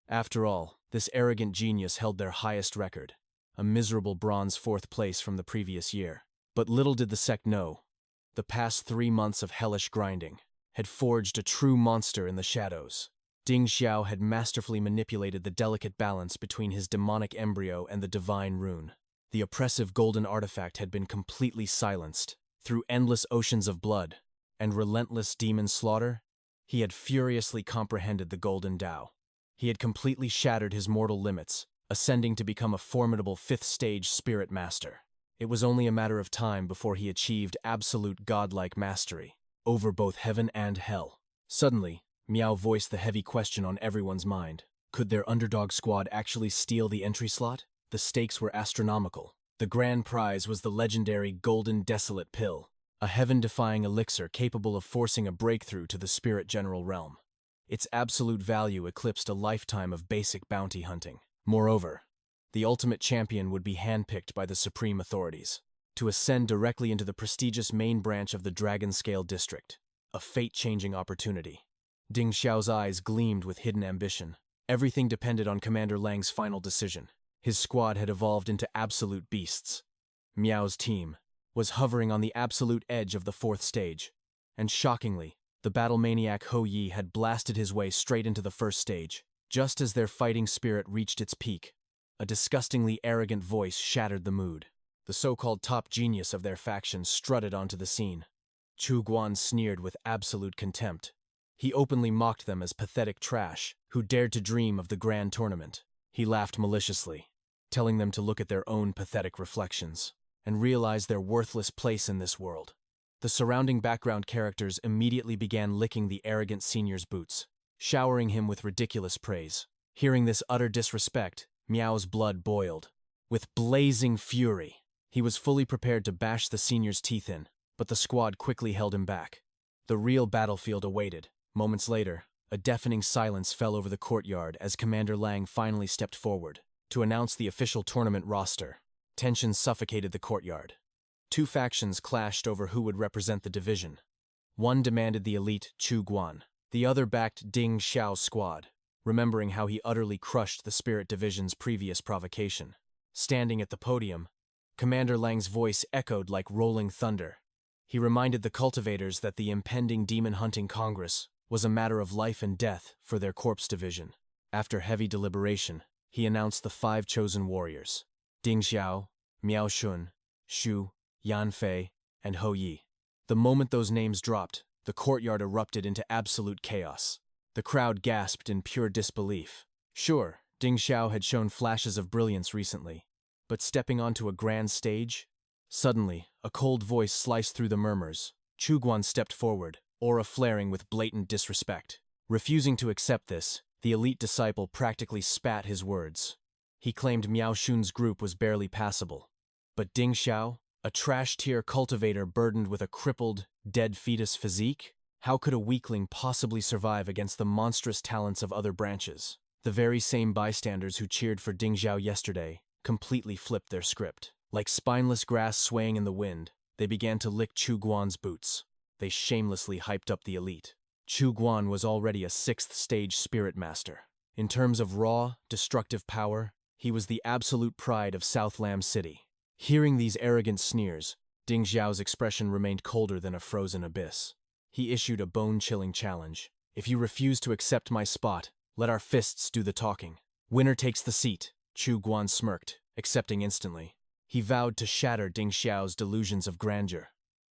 After all, this arrogant genius held their highest record, a miserable bronze 4th place from the previous year. But little did the sect know, the past 3 months of hellish grinding had forged a true monster in the shadows. Ding Xiao had masterfully manipulated the delicate balance between his demonic embryo and the divine rune. The oppressive golden artifact had been completely silenced. Through endless oceans of blood and relentless demon slaughter, he had furiously comprehended the golden Tao. He had completely shattered his mortal limits, ascending to become a formidable fifth-stage spirit master. It was only a matter of time before he achieved absolute godlike mastery over both heaven and hell. Suddenly, Miao voiced the heavy question on everyone's mind. Could their underdog squad actually steal the entry slot? The stakes were astronomical. The grand prize was the legendary Golden Desolate Pill, a heaven-defying elixir capable of forcing a breakthrough to the spirit general realm. Its absolute value eclipsed a lifetime of basic bounty hunting. Moreover, the ultimate champion would be handpicked by the supreme authorities to ascend directly into the prestigious main branch of the Dragon Scale District, a fate-changing opportunity. Ding Xiao's eyes gleamed with hidden ambition. Everything depended on Commander Lang's final decision. His squad had evolved into absolute beasts. Miao's team was hovering on the absolute edge of the fourth stage, and shockingly, the battle maniac Ho Yi had blasted his way straight into the first stage. Just as their fighting spirit reached its peak, a disgustingly arrogant voice shattered the mood. The so-called top genius of their faction strutted onto the scene. Chu Guan sneered with absolute contempt. He openly mocked them as pathetic trash who dared to dream of the grand tournament. He laughed maliciously, telling them to look at their own pathetic reflections and realize their worthless place in this world. The surrounding background characters immediately began licking the arrogant senior's boots, showering him with ridiculous praise. Hearing this utter disrespect, Miao's blood boiled. With blazing fury, he was fully prepared to bash the senior's teeth in, but the squad quickly held him back. The real battlefield awaited. Moments later, a deafening silence fell over the courtyard as Commander Lang finally stepped forward to announce the official tournament roster. Tension suffocated the courtyard. Two factions clashed over who would represent the division. One demanded the elite Chu Guan. The other backed Ding Xiao's squad, remembering how he utterly crushed the Spirit Division's previous provocation. Standing at the podium, Commander Lang's voice echoed like rolling thunder. He reminded the cultivators that the impending Demon Hunting Congress was a matter of life and death for their corpse division. After heavy deliberation, he announced the 5 chosen warriors: Ding Xiao, Miao Shun, Shu, Yan Fei, and Ho Yi. The moment those names dropped, the courtyard erupted into absolute chaos. The crowd gasped in pure disbelief. Sure, Ding Xiao had shown flashes of brilliance recently, but stepping onto a grand stage? Suddenly, a cold voice sliced through the murmurs. Chu Guan stepped forward, aura flaring with blatant disrespect. Refusing to accept this, the elite disciple practically spat his words. He claimed Miao Shun's group was barely passable. But Ding Xiao, a trash-tier cultivator burdened with a crippled, dead fetus physique? How could a weakling possibly survive against the monstrous talents of other branches? The very same bystanders who cheered for Ding Xiao yesterday completely flipped their script. Like spineless grass swaying in the wind, they began to lick Chu Guan's boots. They shamelessly hyped up the elite. Chu Guan was already a 6th-stage spirit master. In terms of raw, destructive power, he was the absolute pride of South Lam City. Hearing these arrogant sneers, Ding Xiao's expression remained colder than a frozen abyss. He issued a bone-chilling challenge. If you refuse to accept my spot, let our fists do the talking. Winner takes the seat. Chu Guan smirked, accepting instantly. He vowed to shatter Ding Xiao's delusions of grandeur.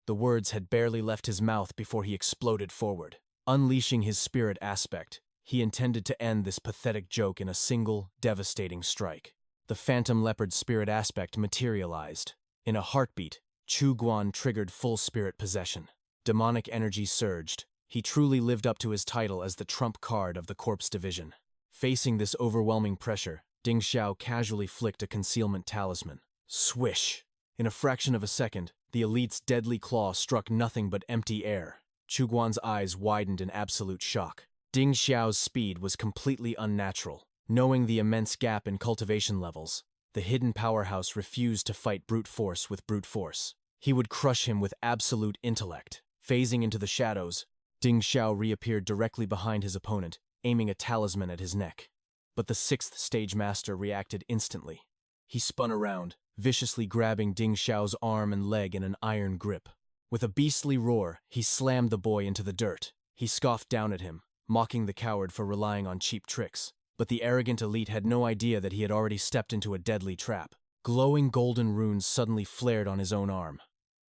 The words had barely left his mouth before he exploded forward. Unleashing his spirit aspect, he intended to end this pathetic joke in a single, devastating strike. The phantom leopard spirit aspect materialized. In a heartbeat, Chu Guan triggered full spirit possession. Demonic energy surged. He truly lived up to his title as the trump card of the corpse division. Facing this overwhelming pressure, Ding Xiao casually flicked a concealment talisman. Swish! In a fraction of a second, the elite's deadly claw struck nothing but empty air. Chu Guan's eyes widened in absolute shock. Ding Xiao's speed was completely unnatural. Knowing the immense gap in cultivation levels, the hidden powerhouse refused to fight brute force with brute force. He would crush him with absolute intellect. Phasing into the shadows, Ding Xiao reappeared directly behind his opponent, aiming a talisman at his neck. But the 6th-stage master reacted instantly. He spun around, viciously grabbing Ding Xiao's arm and leg in an iron grip. With a beastly roar, he slammed the boy into the dirt. He scoffed down at him, mocking the coward for relying on cheap tricks. But the arrogant elite had no idea that he had already stepped into a deadly trap. Glowing golden runes suddenly flared on his own arm.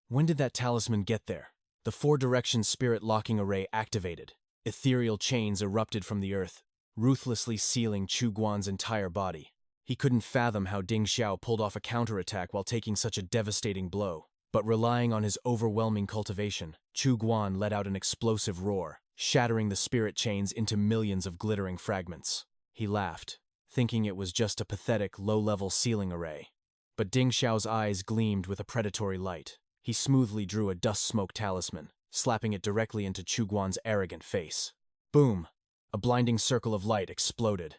When did that talisman get there? The 4-direction spirit locking array activated. Ethereal chains erupted from the earth, ruthlessly sealing Chu Guan's entire body. He couldn't fathom how Ding Xiao pulled off a counterattack while taking such a devastating blow. But relying on his overwhelming cultivation, Chu Guan let out an explosive roar, shattering the spirit chains into millions of glittering fragments. He laughed, thinking it was just a pathetic, low-level ceiling array. But Ding Xiao's eyes gleamed with a predatory light. He smoothly drew a dust-smoke talisman, slapping it directly into Chu Guan's arrogant face. Boom! A blinding circle of light exploded.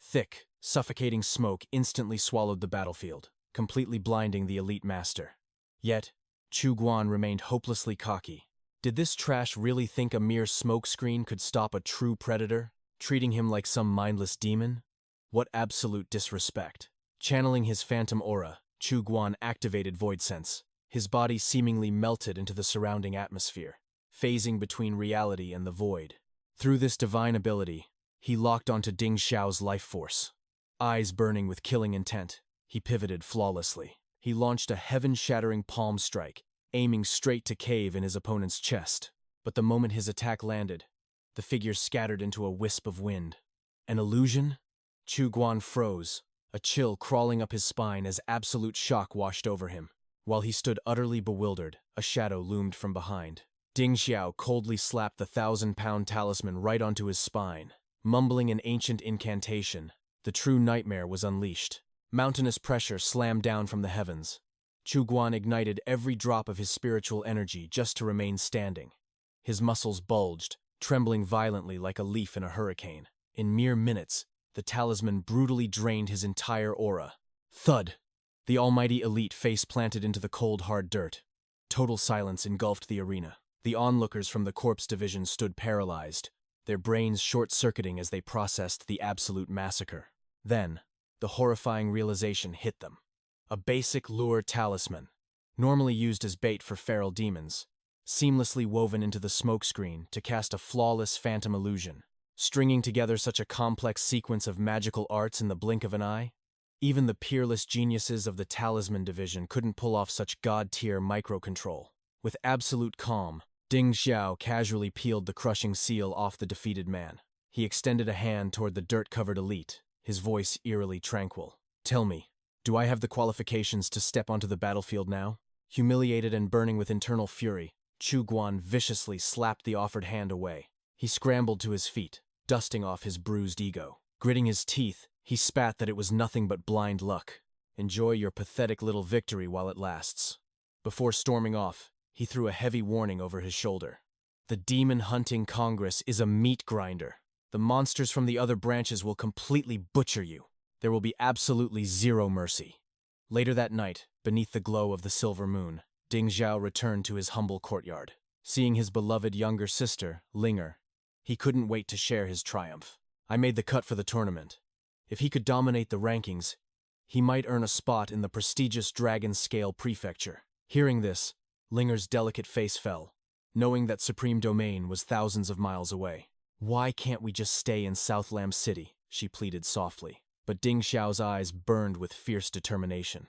Thick, suffocating smoke instantly swallowed the battlefield, completely blinding the elite master. Yet, Chu Guan remained hopelessly cocky. Did this trash really think a mere smokescreen could stop a true predator, treating him like some mindless demon? What absolute disrespect. Channeling his phantom aura, Chu Guan activated Void Sense. His body seemingly melted into the surrounding atmosphere, phasing between reality and the void. Through this divine ability, he locked onto Ding Xiao's life force. Eyes burning with killing intent, he pivoted flawlessly. He launched a heaven-shattering palm strike, aiming straight to cave in his opponent's chest. But the moment his attack landed, the figure scattered into a wisp of wind. An illusion? Chu Guan froze, a chill crawling up his spine as absolute shock washed over him. While he stood utterly bewildered, a shadow loomed from behind. Ding Xiao coldly slapped the 1,000-pound talisman right onto his spine. Mumbling an ancient incantation, the true nightmare was unleashed. Mountainous pressure slammed down from the heavens. Chu Guan ignited every drop of his spiritual energy just to remain standing. His muscles bulged, trembling violently like a leaf in a hurricane. In mere minutes, the talisman brutally drained his entire aura. Thud! The almighty elite face planted into the cold, hard dirt. Total silence engulfed the arena. The onlookers from the corpse division stood paralyzed, their brains short-circuiting as they processed the absolute massacre. Then, the horrifying realization hit them. A basic lure talisman, normally used as bait for feral demons, seamlessly woven into the smokescreen to cast a flawless phantom illusion, stringing together such a complex sequence of magical arts in the blink of an eye. Even the peerless geniuses of the talisman division couldn't pull off such god-tier microcontrol. With absolute calm, Ding Xiao casually peeled the crushing seal off the defeated man. He extended a hand toward the dirt-covered elite, his voice eerily tranquil. Tell me, do I have the qualifications to step onto the battlefield now? Humiliated and burning with internal fury, Chu Guan viciously slapped the offered hand away. He scrambled to his feet, dusting off his bruised ego. Gritting his teeth, he spat that it was nothing but blind luck. Enjoy your pathetic little victory while it lasts. Before storming off, he threw a heavy warning over his shoulder. The Demon Hunting Congress is a meat grinder. The monsters from the other branches will completely butcher you. There will be absolutely zero mercy. Later that night, beneath the glow of the silver moon, Ding Xiao returned to his humble courtyard. Seeing his beloved younger sister, Linger, he couldn't wait to share his triumph. I made the cut for the tournament. If he could dominate the rankings, he might earn a spot in the prestigious Dragon Scale Prefecture. Hearing this, Linger's delicate face fell, knowing that Supreme Domain was thousands of miles away. Why can't we just stay in Southlam City? She pleaded softly. But Ding Xiao's eyes burned with fierce determination.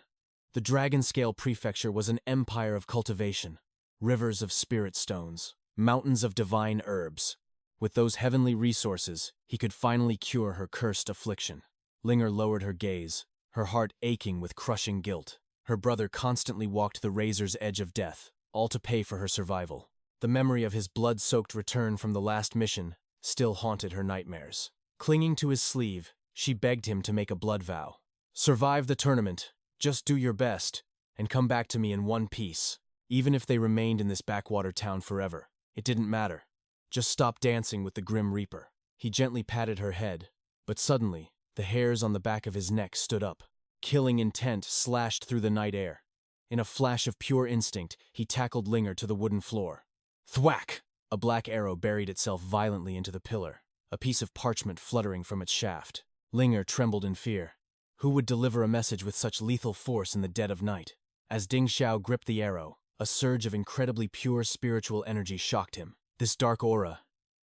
The Dragon Scale Prefecture was an empire of cultivation, rivers of spirit stones, mountains of divine herbs. With those heavenly resources, he could finally cure her cursed affliction. Linger lowered her gaze, her heart aching with crushing guilt. Her brother constantly walked the razor's edge of death, all to pay for her survival. The memory of his blood-soaked return from the last mission still haunted her nightmares. Clinging to his sleeve, she begged him to make a blood vow. Survive the tournament, just do your best, and come back to me in one piece. Even if they remained in this backwater town forever, it didn't matter. Just stop dancing with the Grim Reaper. He gently patted her head, but suddenly, the hairs on the back of his neck stood up. Killing intent slashed through the night air. In a flash of pure instinct, he tackled Linger to the wooden floor. Thwack! A black arrow buried itself violently into the pillar, a piece of parchment fluttering from its shaft. Linger trembled in fear. Who would deliver a message with such lethal force in the dead of night? As Ding Xiao gripped the arrow, a surge of incredibly pure spiritual energy shocked him. This dark aura,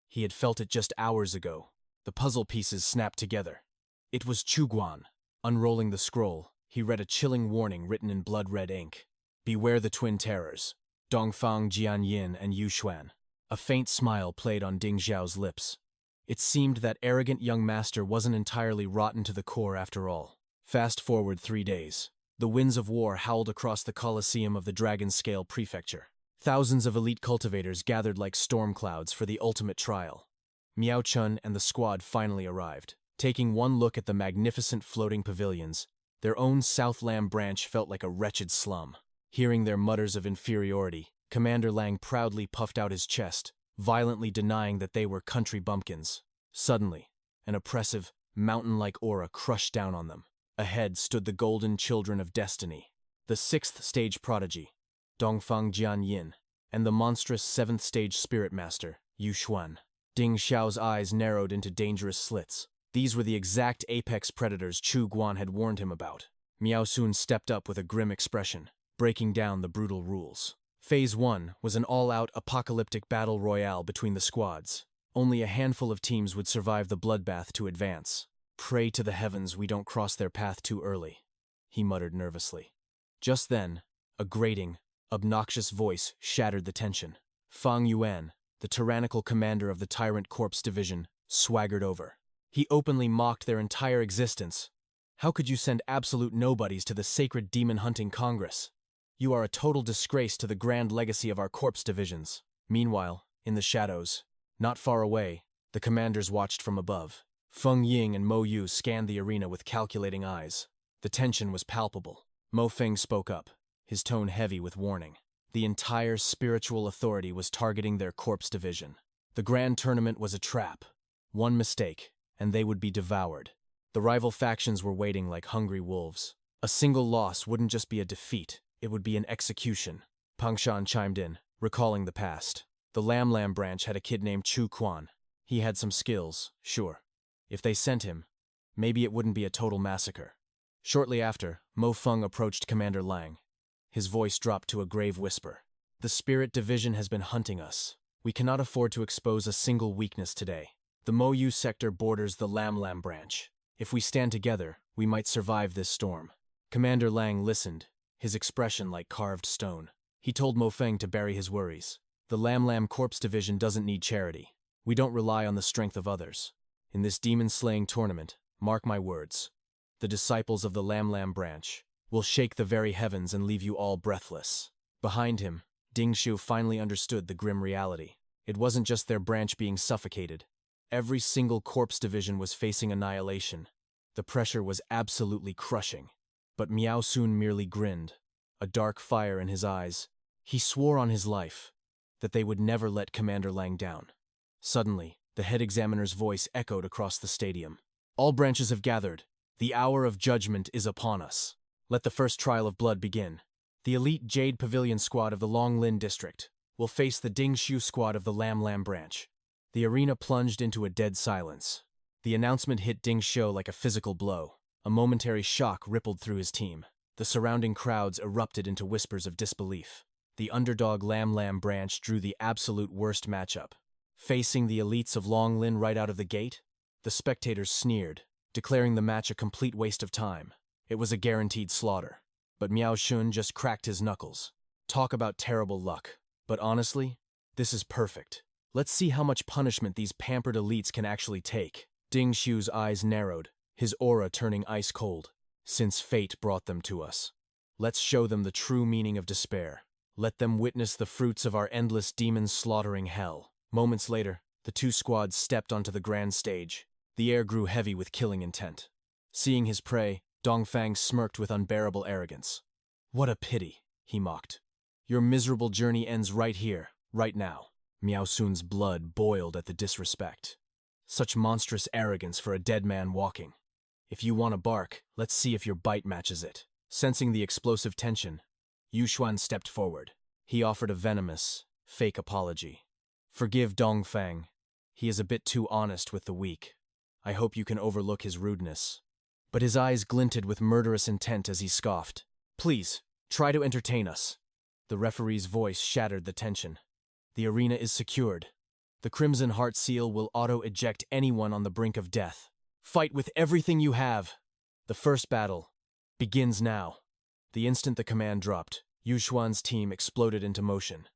he had felt it just hours ago. The puzzle pieces snapped together. It was Chu Guan. Unrolling the scroll, he read a chilling warning written in blood-red ink. Beware the twin terrors, Dongfang Jianyin and Yu Xuan. A faint smile played on Ding Xiao's lips. It seemed that arrogant young master wasn't entirely rotten to the core after all. Fast forward 3 days. The winds of war howled across the Colosseum of the Dragon Scale Prefecture. Thousands of elite cultivators gathered like storm clouds for the ultimate trial. Miao Chun and the squad finally arrived. Taking one look at the magnificent floating pavilions, their own South Lam branch felt like a wretched slum. Hearing their mutters of inferiority, Commander Lang proudly puffed out his chest, violently denying that they were country bumpkins. Suddenly, an oppressive, mountain-like aura crushed down on them. Ahead stood the golden children of destiny, the 6th stage prodigy, Dongfang Jianyin, and the monstrous 7th stage spirit master, Yu Xuan. Ding Xiao's eyes narrowed into dangerous slits. These were the exact apex predators Chu Guan had warned him about. Miao Sun stepped up with a grim expression, breaking down the brutal rules. Phase 1 was an all-out apocalyptic battle royale between the squads. Only a handful of teams would survive the bloodbath to advance. Pray to the heavens we don't cross their path too early, he muttered nervously. Just then, a grating, obnoxious voice shattered the tension. Fang Yuan, the tyrannical commander of the Tyrant Corps Division, swaggered over. He openly mocked their entire existence. How could you send absolute nobodies to the sacred demon-hunting Congress? You are a total disgrace to the grand legacy of our corps divisions. Meanwhile, in the shadows, not far away, the commanders watched from above. Feng Ying and Mo Yu scanned the arena with calculating eyes. The tension was palpable. Mo Feng spoke up, his tone heavy with warning. The entire spiritual authority was targeting their corps division. The grand tournament was a trap. One mistake, and they would be devoured. The rival factions were waiting like hungry wolves. A single loss wouldn't just be a defeat, it would be an execution. Pang Shan chimed in, recalling the past. The Lam Lam branch had a kid named Chu Quan. He had some skills, sure. If they sent him, maybe it wouldn't be a total massacre. Shortly after, Mo Feng approached Commander Lang. His voice dropped to a grave whisper. The Spirit Division has been hunting us. We cannot afford to expose a single weakness today. The Mo Yu sector borders the Lam Lam branch. If we stand together, we might survive this storm. Commander Lang listened, his expression like carved stone. He told Mo Feng to bury his worries. The Lam Lam Corps Division doesn't need charity. We don't rely on the strength of others. In this demon-slaying tournament, mark my words, the disciples of the Lam Lam branch will shake the very heavens and leave you all breathless. Behind him, Ding Xiu finally understood the grim reality. It wasn't just their branch being suffocated. Every single corps division was facing annihilation. The pressure was absolutely crushing. But Miao Sun merely grinned, a dark fire in his eyes. He swore on his life that they would never let Commander Lang down. Suddenly, the head examiner's voice echoed across the stadium. All branches have gathered. The hour of judgment is upon us. Let the first trial of blood begin. The elite Jade Pavilion squad of the Long Lin district will face the Ding Xiu squad of the Lam Lam branch. The arena plunged into a dead silence. The announcement hit Ding Xiu like a physical blow. A momentary shock rippled through his team. The surrounding crowds erupted into whispers of disbelief. The underdog Lam Lam branch drew the absolute worst matchup. Facing the elites of Long Lin right out of the gate, the spectators sneered, declaring the match a complete waste of time. It was a guaranteed slaughter. But Miao Shun just cracked his knuckles. Talk about terrible luck. But honestly, this is perfect. Let's see how much punishment these pampered elites can actually take. Ding Xiu's eyes narrowed, his aura turning ice cold. Since fate brought them to us, let's show them the true meaning of despair. Let them witness the fruits of our endless demon-slaughtering hell. Moments later, the two squads stepped onto the grand stage. The air grew heavy with killing intent. Seeing his prey, Dongfang smirked with unbearable arrogance. What a pity, he mocked. Your miserable journey ends right here, right now. Miao Sun's blood boiled at the disrespect. Such monstrous arrogance for a dead man walking. If you want to bark, let's see if your bite matches it. Sensing the explosive tension, Yu Xuan stepped forward. He offered a venomous, fake apology. Forgive Dongfang. He is a bit too honest with the weak. I hope you can overlook his rudeness. But his eyes glinted with murderous intent as he scoffed. Please, try to entertain us. The referee's voice shattered the tension. The arena is secured. The Crimson Heart Seal will auto-eject anyone on the brink of death. Fight with everything you have. The first battle begins now. The instant the command dropped, Yu Xuan's team exploded into motion.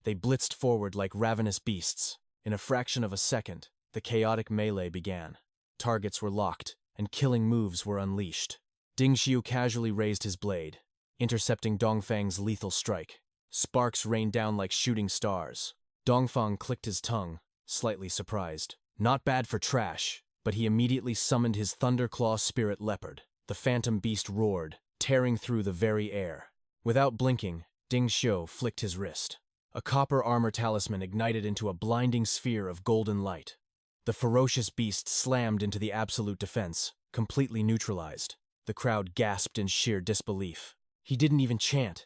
They blitzed forward like ravenous beasts. In a fraction of a second, the chaotic melee began. Targets were locked, and killing moves were unleashed. Ding Xiu casually raised his blade, intercepting Dongfang's lethal strike. Sparks rained down like shooting stars. Dongfang clicked his tongue, slightly surprised. Not bad for trash, but he immediately summoned his Thunderclaw Spirit Leopard. The phantom beast roared, tearing through the very air. Without blinking, Ding Xiu flicked his wrist. A copper armor talisman ignited into a blinding sphere of golden light. The ferocious beast slammed into the absolute defense, completely neutralized. The crowd gasped in sheer disbelief. He didn't even chant.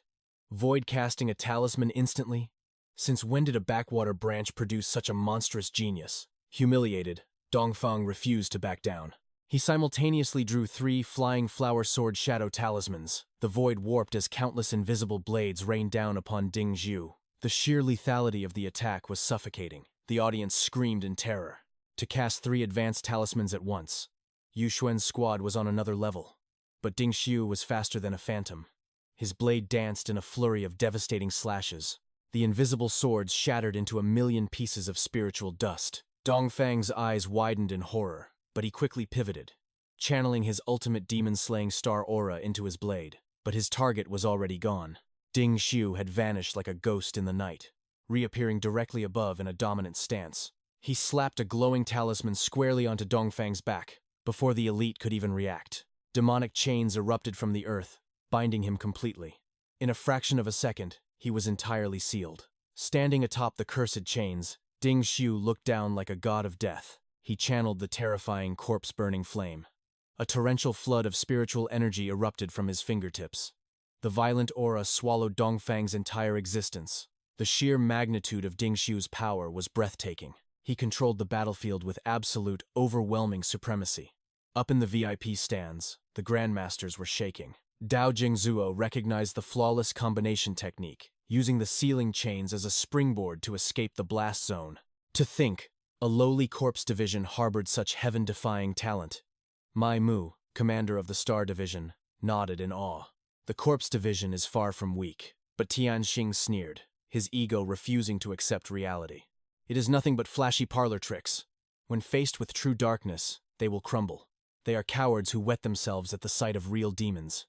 Void casting a talisman instantly? Since when did a backwater branch produce such a monstrous genius? Humiliated, Dongfang refused to back down. He simultaneously drew 3 flying flower sword shadow talismans. The void warped as countless invisible blades rained down upon Ding Xiu. The sheer lethality of the attack was suffocating. The audience screamed in terror. To cast 3 advanced talismans at once, Yu Xuan's squad was on another level. But Ding Xiu was faster than a phantom. His blade danced in a flurry of devastating slashes. The invisible swords shattered into a million pieces of spiritual dust. Dongfang's eyes widened in horror, but he quickly pivoted, channeling his ultimate demon-slaying star aura into his blade. But his target was already gone. Ding Xiu had vanished like a ghost in the night, reappearing directly above in a dominant stance. He slapped a glowing talisman squarely onto Dongfang's back, before the elite could even react. Demonic chains erupted from the earth, binding him completely. In a fraction of a second, he was entirely sealed. Standing atop the cursed chains, Ding Xiu looked down like a god of death. He channeled the terrifying corpse-burning flame. A torrential flood of spiritual energy erupted from his fingertips. The violent aura swallowed Dongfang's entire existence. The sheer magnitude of Ding Xiu's power was breathtaking. He controlled the battlefield with absolute, overwhelming supremacy. Up in the VIP stands, the grandmasters were shaking. Dao Jingzuo recognized the flawless combination technique, using the sealing chains as a springboard to escape the blast zone. To think, a lowly corpse division harbored such heaven-defying talent. Mai Mu, commander of the Star Division, nodded in awe. The corpse division is far from weak, but Tianxing sneered, his ego refusing to accept reality. It is nothing but flashy parlor tricks. When faced with true darkness, they will crumble. They are cowards who wet themselves at the sight of real demons.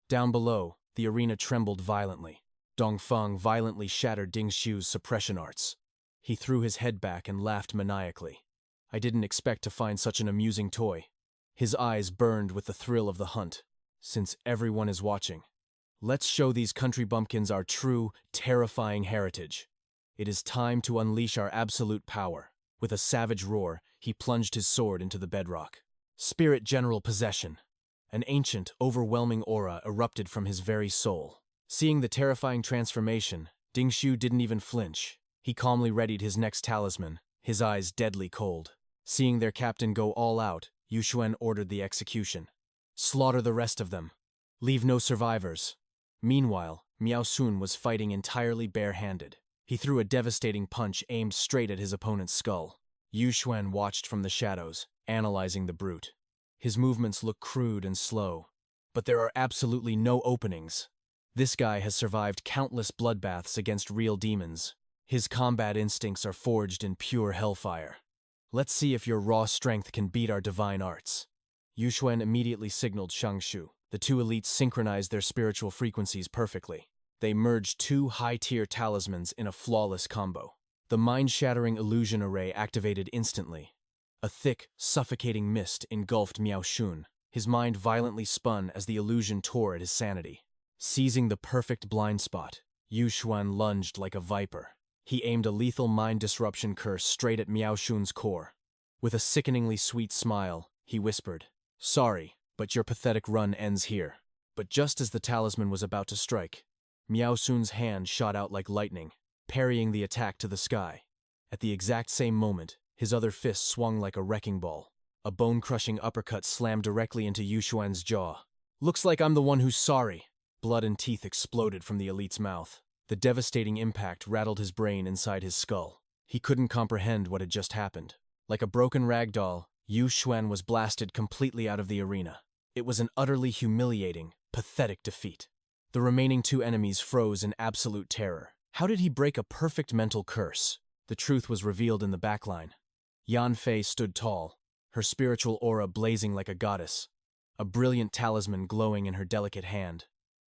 Down below, the arena trembled violently. Dongfang violently shattered Ding Xiu's suppression arts. He threw his head back and laughed maniacally. I didn't expect to find such an amusing toy. His eyes burned with the thrill of the hunt. Since everyone is watching, let's show these country bumpkins our true, terrifying heritage. It is time to unleash our absolute power. With a savage roar, he plunged his sword into the bedrock. Spirit General Possession. An ancient, overwhelming aura erupted from his very soul. Seeing the terrifying transformation, Ding Xiu didn't even flinch. He calmly readied his next talisman, his eyes deadly cold. Seeing their captain go all out, Yu Xuan ordered the execution. Slaughter the rest of them. Leave no survivors. Meanwhile, Miao Sun was fighting entirely bare-handed. He threw a devastating punch aimed straight at his opponent's skull. Yu Xuan watched from the shadows, analyzing the brute. His movements look crude and slow, but there are absolutely no openings. This guy has survived countless bloodbaths against real demons. His combat instincts are forged in pure hellfire. Let's see if your raw strength can beat our divine arts. Yu Xuan immediately signaled Shangshu. The 2 elites synchronized their spiritual frequencies perfectly. They merged 2 high-tier talismans in a flawless combo. The mind-shattering illusion array activated instantly. A thick, suffocating mist engulfed Miao Shun. His mind violently spun as the illusion tore at his sanity. Seizing the perfect blind spot, Yu Xuan lunged like a viper. He aimed a lethal mind disruption curse straight at Miao Shun's core. With a sickeningly sweet smile, he whispered, "Sorry, but your pathetic run ends here." But just as the talisman was about to strike, Miao Shun's hand shot out like lightning, parrying the attack to the sky. At the exact same moment, his other fist swung like a wrecking ball. A bone-crushing uppercut slammed directly into Yu Xuan's jaw. "Looks like I'm the one who's sorry." Blood and teeth exploded from the elite's mouth. The devastating impact rattled his brain inside his skull. He couldn't comprehend what had just happened. Like a broken rag doll, Yu Xuan was blasted completely out of the arena. It was an utterly humiliating, pathetic defeat. The remaining 2 enemies froze in absolute terror. How did he break a perfect mental curse? The truth was revealed in the backline. Yan Fei stood tall, her spiritual aura blazing like a goddess. a brilliant talisman glowing in her delicate hand.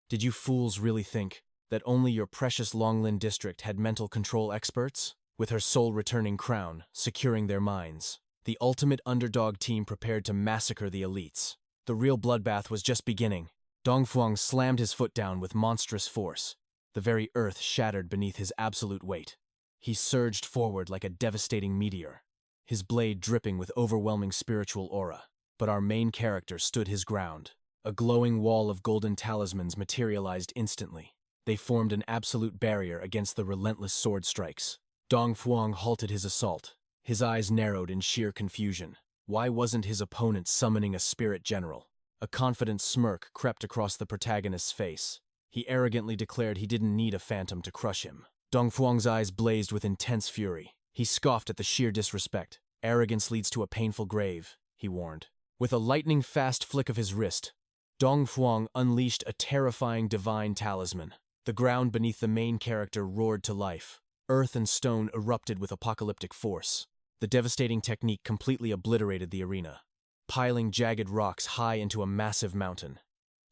Did you fools really think that only your precious Longlin district had mental control experts? With her soul returning crown, securing their minds, the ultimate underdog team prepared to massacre the elites. The real bloodbath was just beginning. Dongfuang slammed his foot down with monstrous force. The very earth shattered beneath his absolute weight. He surged forward like a devastating meteor, his blade dripping with overwhelming spiritual aura. But our main character stood his ground. A glowing wall of golden talismans materialized instantly. They formed an absolute barrier against the relentless sword strikes. Dongfuang halted his assault. His eyes narrowed in sheer confusion. Why wasn't his opponent summoning a spirit general? A confident smirk crept across the protagonist's face. He arrogantly declared he didn't need a phantom to crush him. Dongfuang's eyes blazed with intense fury. He scoffed at the sheer disrespect. Arrogance leads to a painful grave, he warned. With a lightning-fast flick of his wrist, Dongfuang unleashed a terrifying divine talisman. The ground beneath the main character roared to life. Earth and stone erupted with apocalyptic force. The devastating technique completely obliterated the arena, piling jagged rocks high into a massive mountain.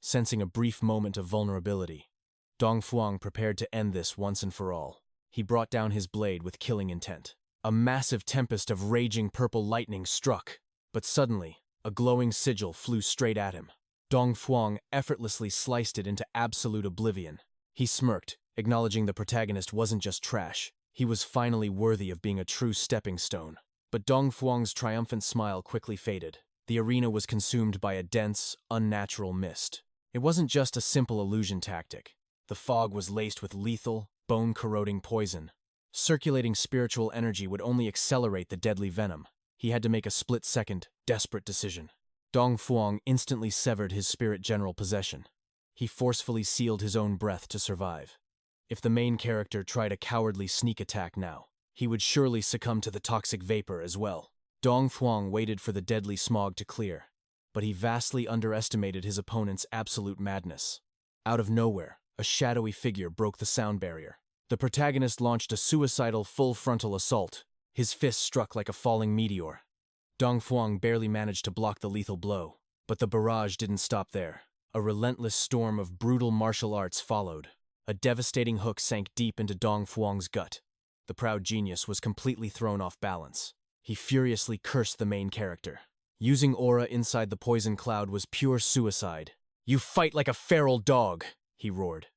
Sensing a brief moment of vulnerability, Dongfuang prepared to end this once and for all. He brought down his blade with killing intent. A massive tempest of raging purple lightning struck, but suddenly, a glowing sigil flew straight at him. Dongfuang effortlessly sliced it into absolute oblivion. He smirked, acknowledging the protagonist wasn't just trash. He was finally worthy of being a true stepping stone. But Dongfuang's triumphant smile quickly faded. The arena was consumed by a dense, unnatural mist. It wasn't just a simple illusion tactic. The fog was laced with lethal, bone-corroding poison. Circulating spiritual energy would only accelerate the deadly venom. He had to make a split-second, desperate decision. Dongfuang instantly severed his spirit general possession. He forcefully sealed his own breath to survive. If the main character tried a cowardly sneak attack now, he would surely succumb to the toxic vapor as well. Dongfuang waited for the deadly smog to clear, but he vastly underestimated his opponent's absolute madness. Out of nowhere, a shadowy figure broke the sound barrier. The protagonist launched a suicidal full-frontal assault. His fist struck like a falling meteor. Dongfuang barely managed to block the lethal blow, but the barrage didn't stop there. A relentless storm of brutal martial arts followed. A devastating hook sank deep into Dongfuang's gut. The proud genius was completely thrown off balance. He furiously cursed the main character. Using aura inside the poison cloud was pure suicide. "You fight like a feral dog," he roared.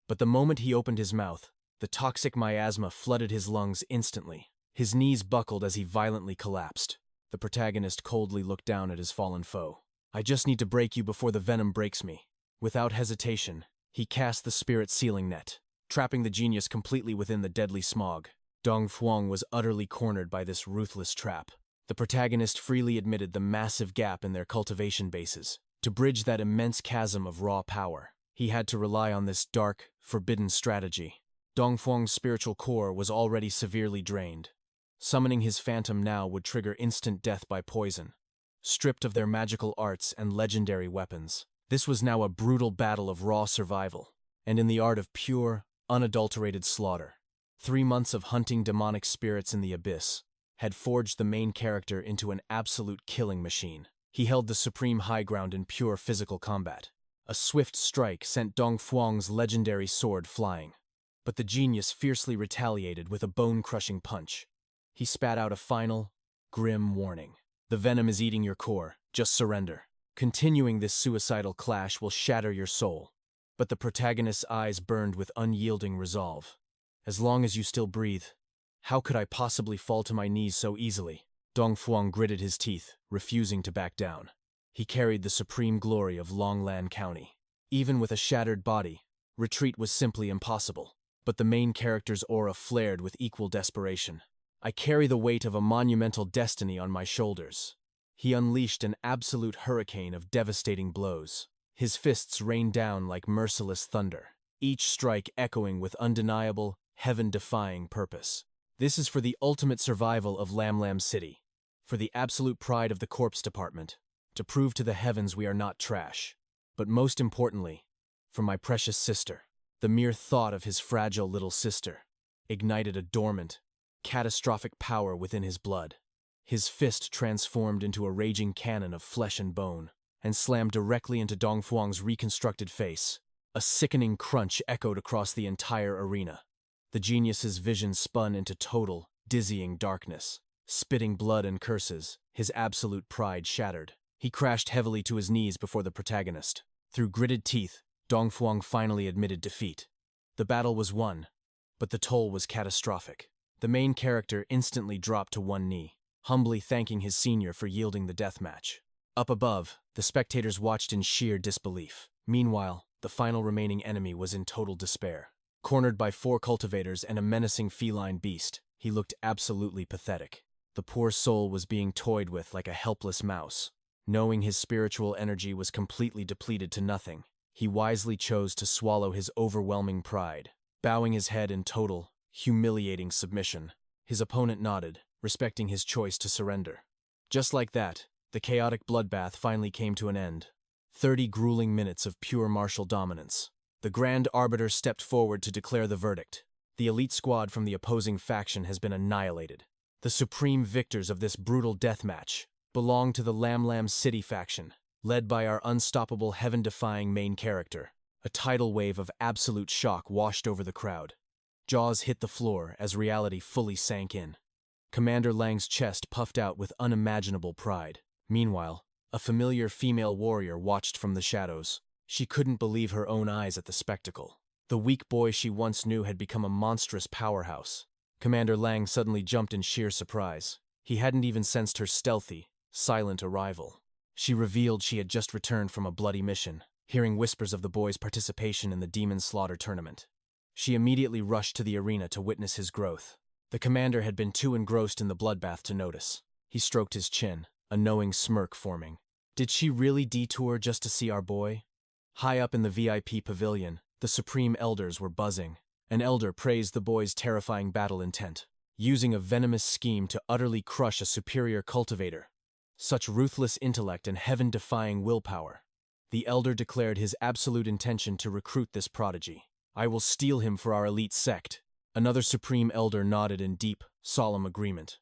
But the moment he opened his mouth, the toxic miasma flooded his lungs instantly. His knees buckled as he violently collapsed. The protagonist coldly looked down at his fallen foe. "I just need to break you before the venom breaks me." Without hesitation, he cast the spirit sealing net, trapping the genius completely within the deadly smog. Dongfuang was utterly cornered by this ruthless trap. The protagonist freely admitted the massive gap in their cultivation bases. To bridge that immense chasm of raw power, he had to rely on this dark, forbidden strategy. Dongfuang's spiritual core was already severely drained. Summoning his phantom now would trigger instant death by poison. Stripped of their magical arts and legendary weapons, this was now a brutal battle of raw survival, and in the art of pure, unadulterated slaughter. 3 months of hunting demonic spirits in the abyss had forged the main character into an absolute killing machine. He held the supreme high ground in pure physical combat. A swift strike sent Dongfuang's legendary sword flying, but the genius fiercely retaliated with a bone-crushing punch. He spat out a final, grim warning. "The venom is eating your core. Just surrender. Continuing this suicidal clash will shatter your soul." But the protagonist's eyes burned with unyielding resolve. "As long as you still breathe, how could I possibly fall to my knees so easily?" Dongfuang gritted his teeth, refusing to back down. He carried the supreme glory of Longlan County. Even with a shattered body, retreat was simply impossible. But the main character's aura flared with equal desperation. "I carry the weight of a monumental destiny on my shoulders." He unleashed an absolute hurricane of devastating blows. His fists rained down like merciless thunder, each strike echoing with undeniable, heaven-defying purpose. This is for the ultimate survival of Lam Lam City, for the absolute pride of the corpse department, to prove to the heavens we are not trash. But most importantly, for my precious sister. The mere thought of his fragile little sister ignited a dormant, catastrophic power within his blood. His fist transformed into a raging cannon of flesh and bone. and slammed directly into Dongfuang's reconstructed face. A sickening crunch echoed across the entire arena. The genius's vision spun into total, dizzying darkness. Spitting blood and curses, his absolute pride shattered. He crashed heavily to his knees before the protagonist. Through gritted teeth, Dongfuang finally admitted defeat. The battle was won, but the toll was catastrophic. The main character instantly dropped to one knee, humbly thanking his senior for yielding the death match. Up above, the spectators watched in sheer disbelief. Meanwhile, the final remaining enemy was in total despair. Cornered by 4 cultivators and a menacing feline beast, he looked absolutely pathetic. The poor soul was being toyed with like a helpless mouse. Knowing his spiritual energy was completely depleted to nothing, he wisely chose to swallow his overwhelming pride, bowing his head in total, humiliating submission. His opponent nodded, respecting his choice to surrender. Just like that, the chaotic bloodbath finally came to an end. 30 grueling minutes of pure martial dominance. The Grand Arbiter stepped forward to declare the verdict. The elite squad from the opposing faction has been annihilated. The supreme victors of this brutal deathmatch belong to the Lam Lam City faction, led by our unstoppable heaven-defying main character. A tidal wave of absolute shock washed over the crowd. Jaws hit the floor as reality fully sank in. Commander Lang's chest puffed out with unimaginable pride. Meanwhile, a familiar female warrior watched from the shadows. She couldn't believe her own eyes at the spectacle. The weak boy she once knew had become a monstrous powerhouse. Commander Lang suddenly jumped in sheer surprise. He hadn't even sensed her stealthy, silent arrival. She revealed she had just returned from a bloody mission, hearing whispers of the boy's participation in the Demon Slaughter tournament. She immediately rushed to the arena to witness his growth. The commander had been too engrossed in the bloodbath to notice. He stroked his chin, a knowing smirk forming. Did she really detour just to see our boy? High up in the VIP pavilion, the Supreme Elders were buzzing. An elder praised the boy's terrifying battle intent, using a venomous scheme to utterly crush a superior cultivator. Such ruthless intellect and heaven-defying willpower. The elder declared his absolute intention to recruit this prodigy. I will steal him for our elite sect. Another Supreme Elder nodded in deep, solemn agreement.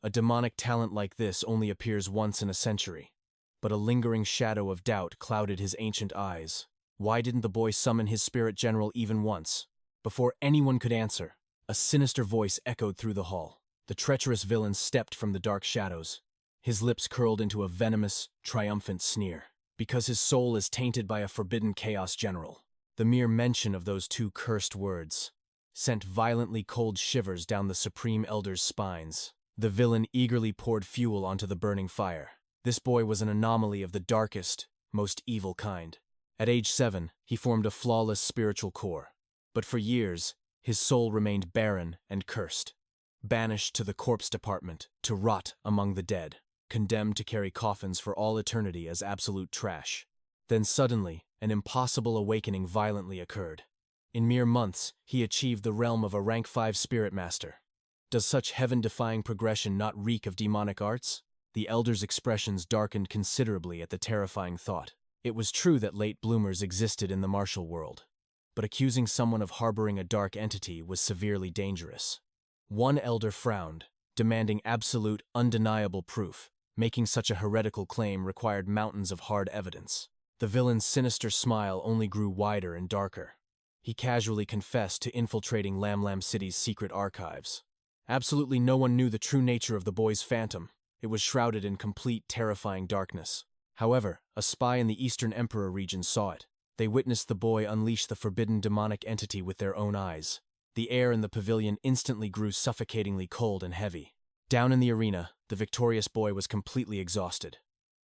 A demonic talent like this only appears once in a century. But a lingering shadow of doubt clouded his ancient eyes. Why didn't the boy summon his spirit general even once? Before anyone could answer, a sinister voice echoed through the hall. The treacherous villain stepped from the dark shadows. His lips curled into a venomous, triumphant sneer. Because his soul is tainted by a forbidden chaos general. The mere mention of those 2 cursed words sent violently cold shivers down the Supreme Elder's spines. The villain eagerly poured fuel onto the burning fire. This boy was an anomaly of the darkest, most evil kind. At age 7, he formed a flawless spiritual core. But for years, his soul remained barren and cursed. Banished to the corpse department to rot among the dead. Condemned to carry coffins for all eternity as absolute trash. Then suddenly, an impossible awakening violently occurred. In mere months, he achieved the realm of a rank 5 spirit master. Does such heaven-defying progression not reek of demonic arts? The elder's expressions darkened considerably at the terrifying thought. It was true that late bloomers existed in the martial world, but accusing someone of harboring a dark entity was severely dangerous. One elder frowned, demanding absolute, undeniable proof. Making such a heretical claim required mountains of hard evidence. The villain's sinister smile only grew wider and darker. He casually confessed to infiltrating Lam Lam City's secret archives. Absolutely no one knew the true nature of the boy's phantom. It was shrouded in complete, terrifying darkness. However, a spy in the Eastern Emperor region saw it. They witnessed the boy unleash the forbidden demonic entity with their own eyes. The air in the pavilion instantly grew suffocatingly cold and heavy. Down in the arena, the victorious boy was completely exhausted.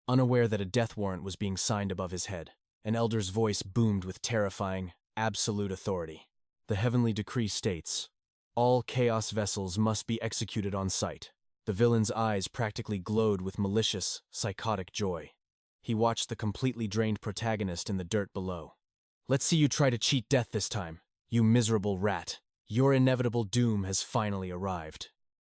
Unaware that a death warrant was being signed above his head, an elder's voice boomed with terrifying, absolute authority. The heavenly decree states, all chaos vessels must be executed on sight. The villain's eyes practically glowed with malicious, psychotic joy. He watched the completely drained protagonist in the dirt below. Let's see you try to cheat death this time, you miserable rat. Your inevitable doom has finally arrived.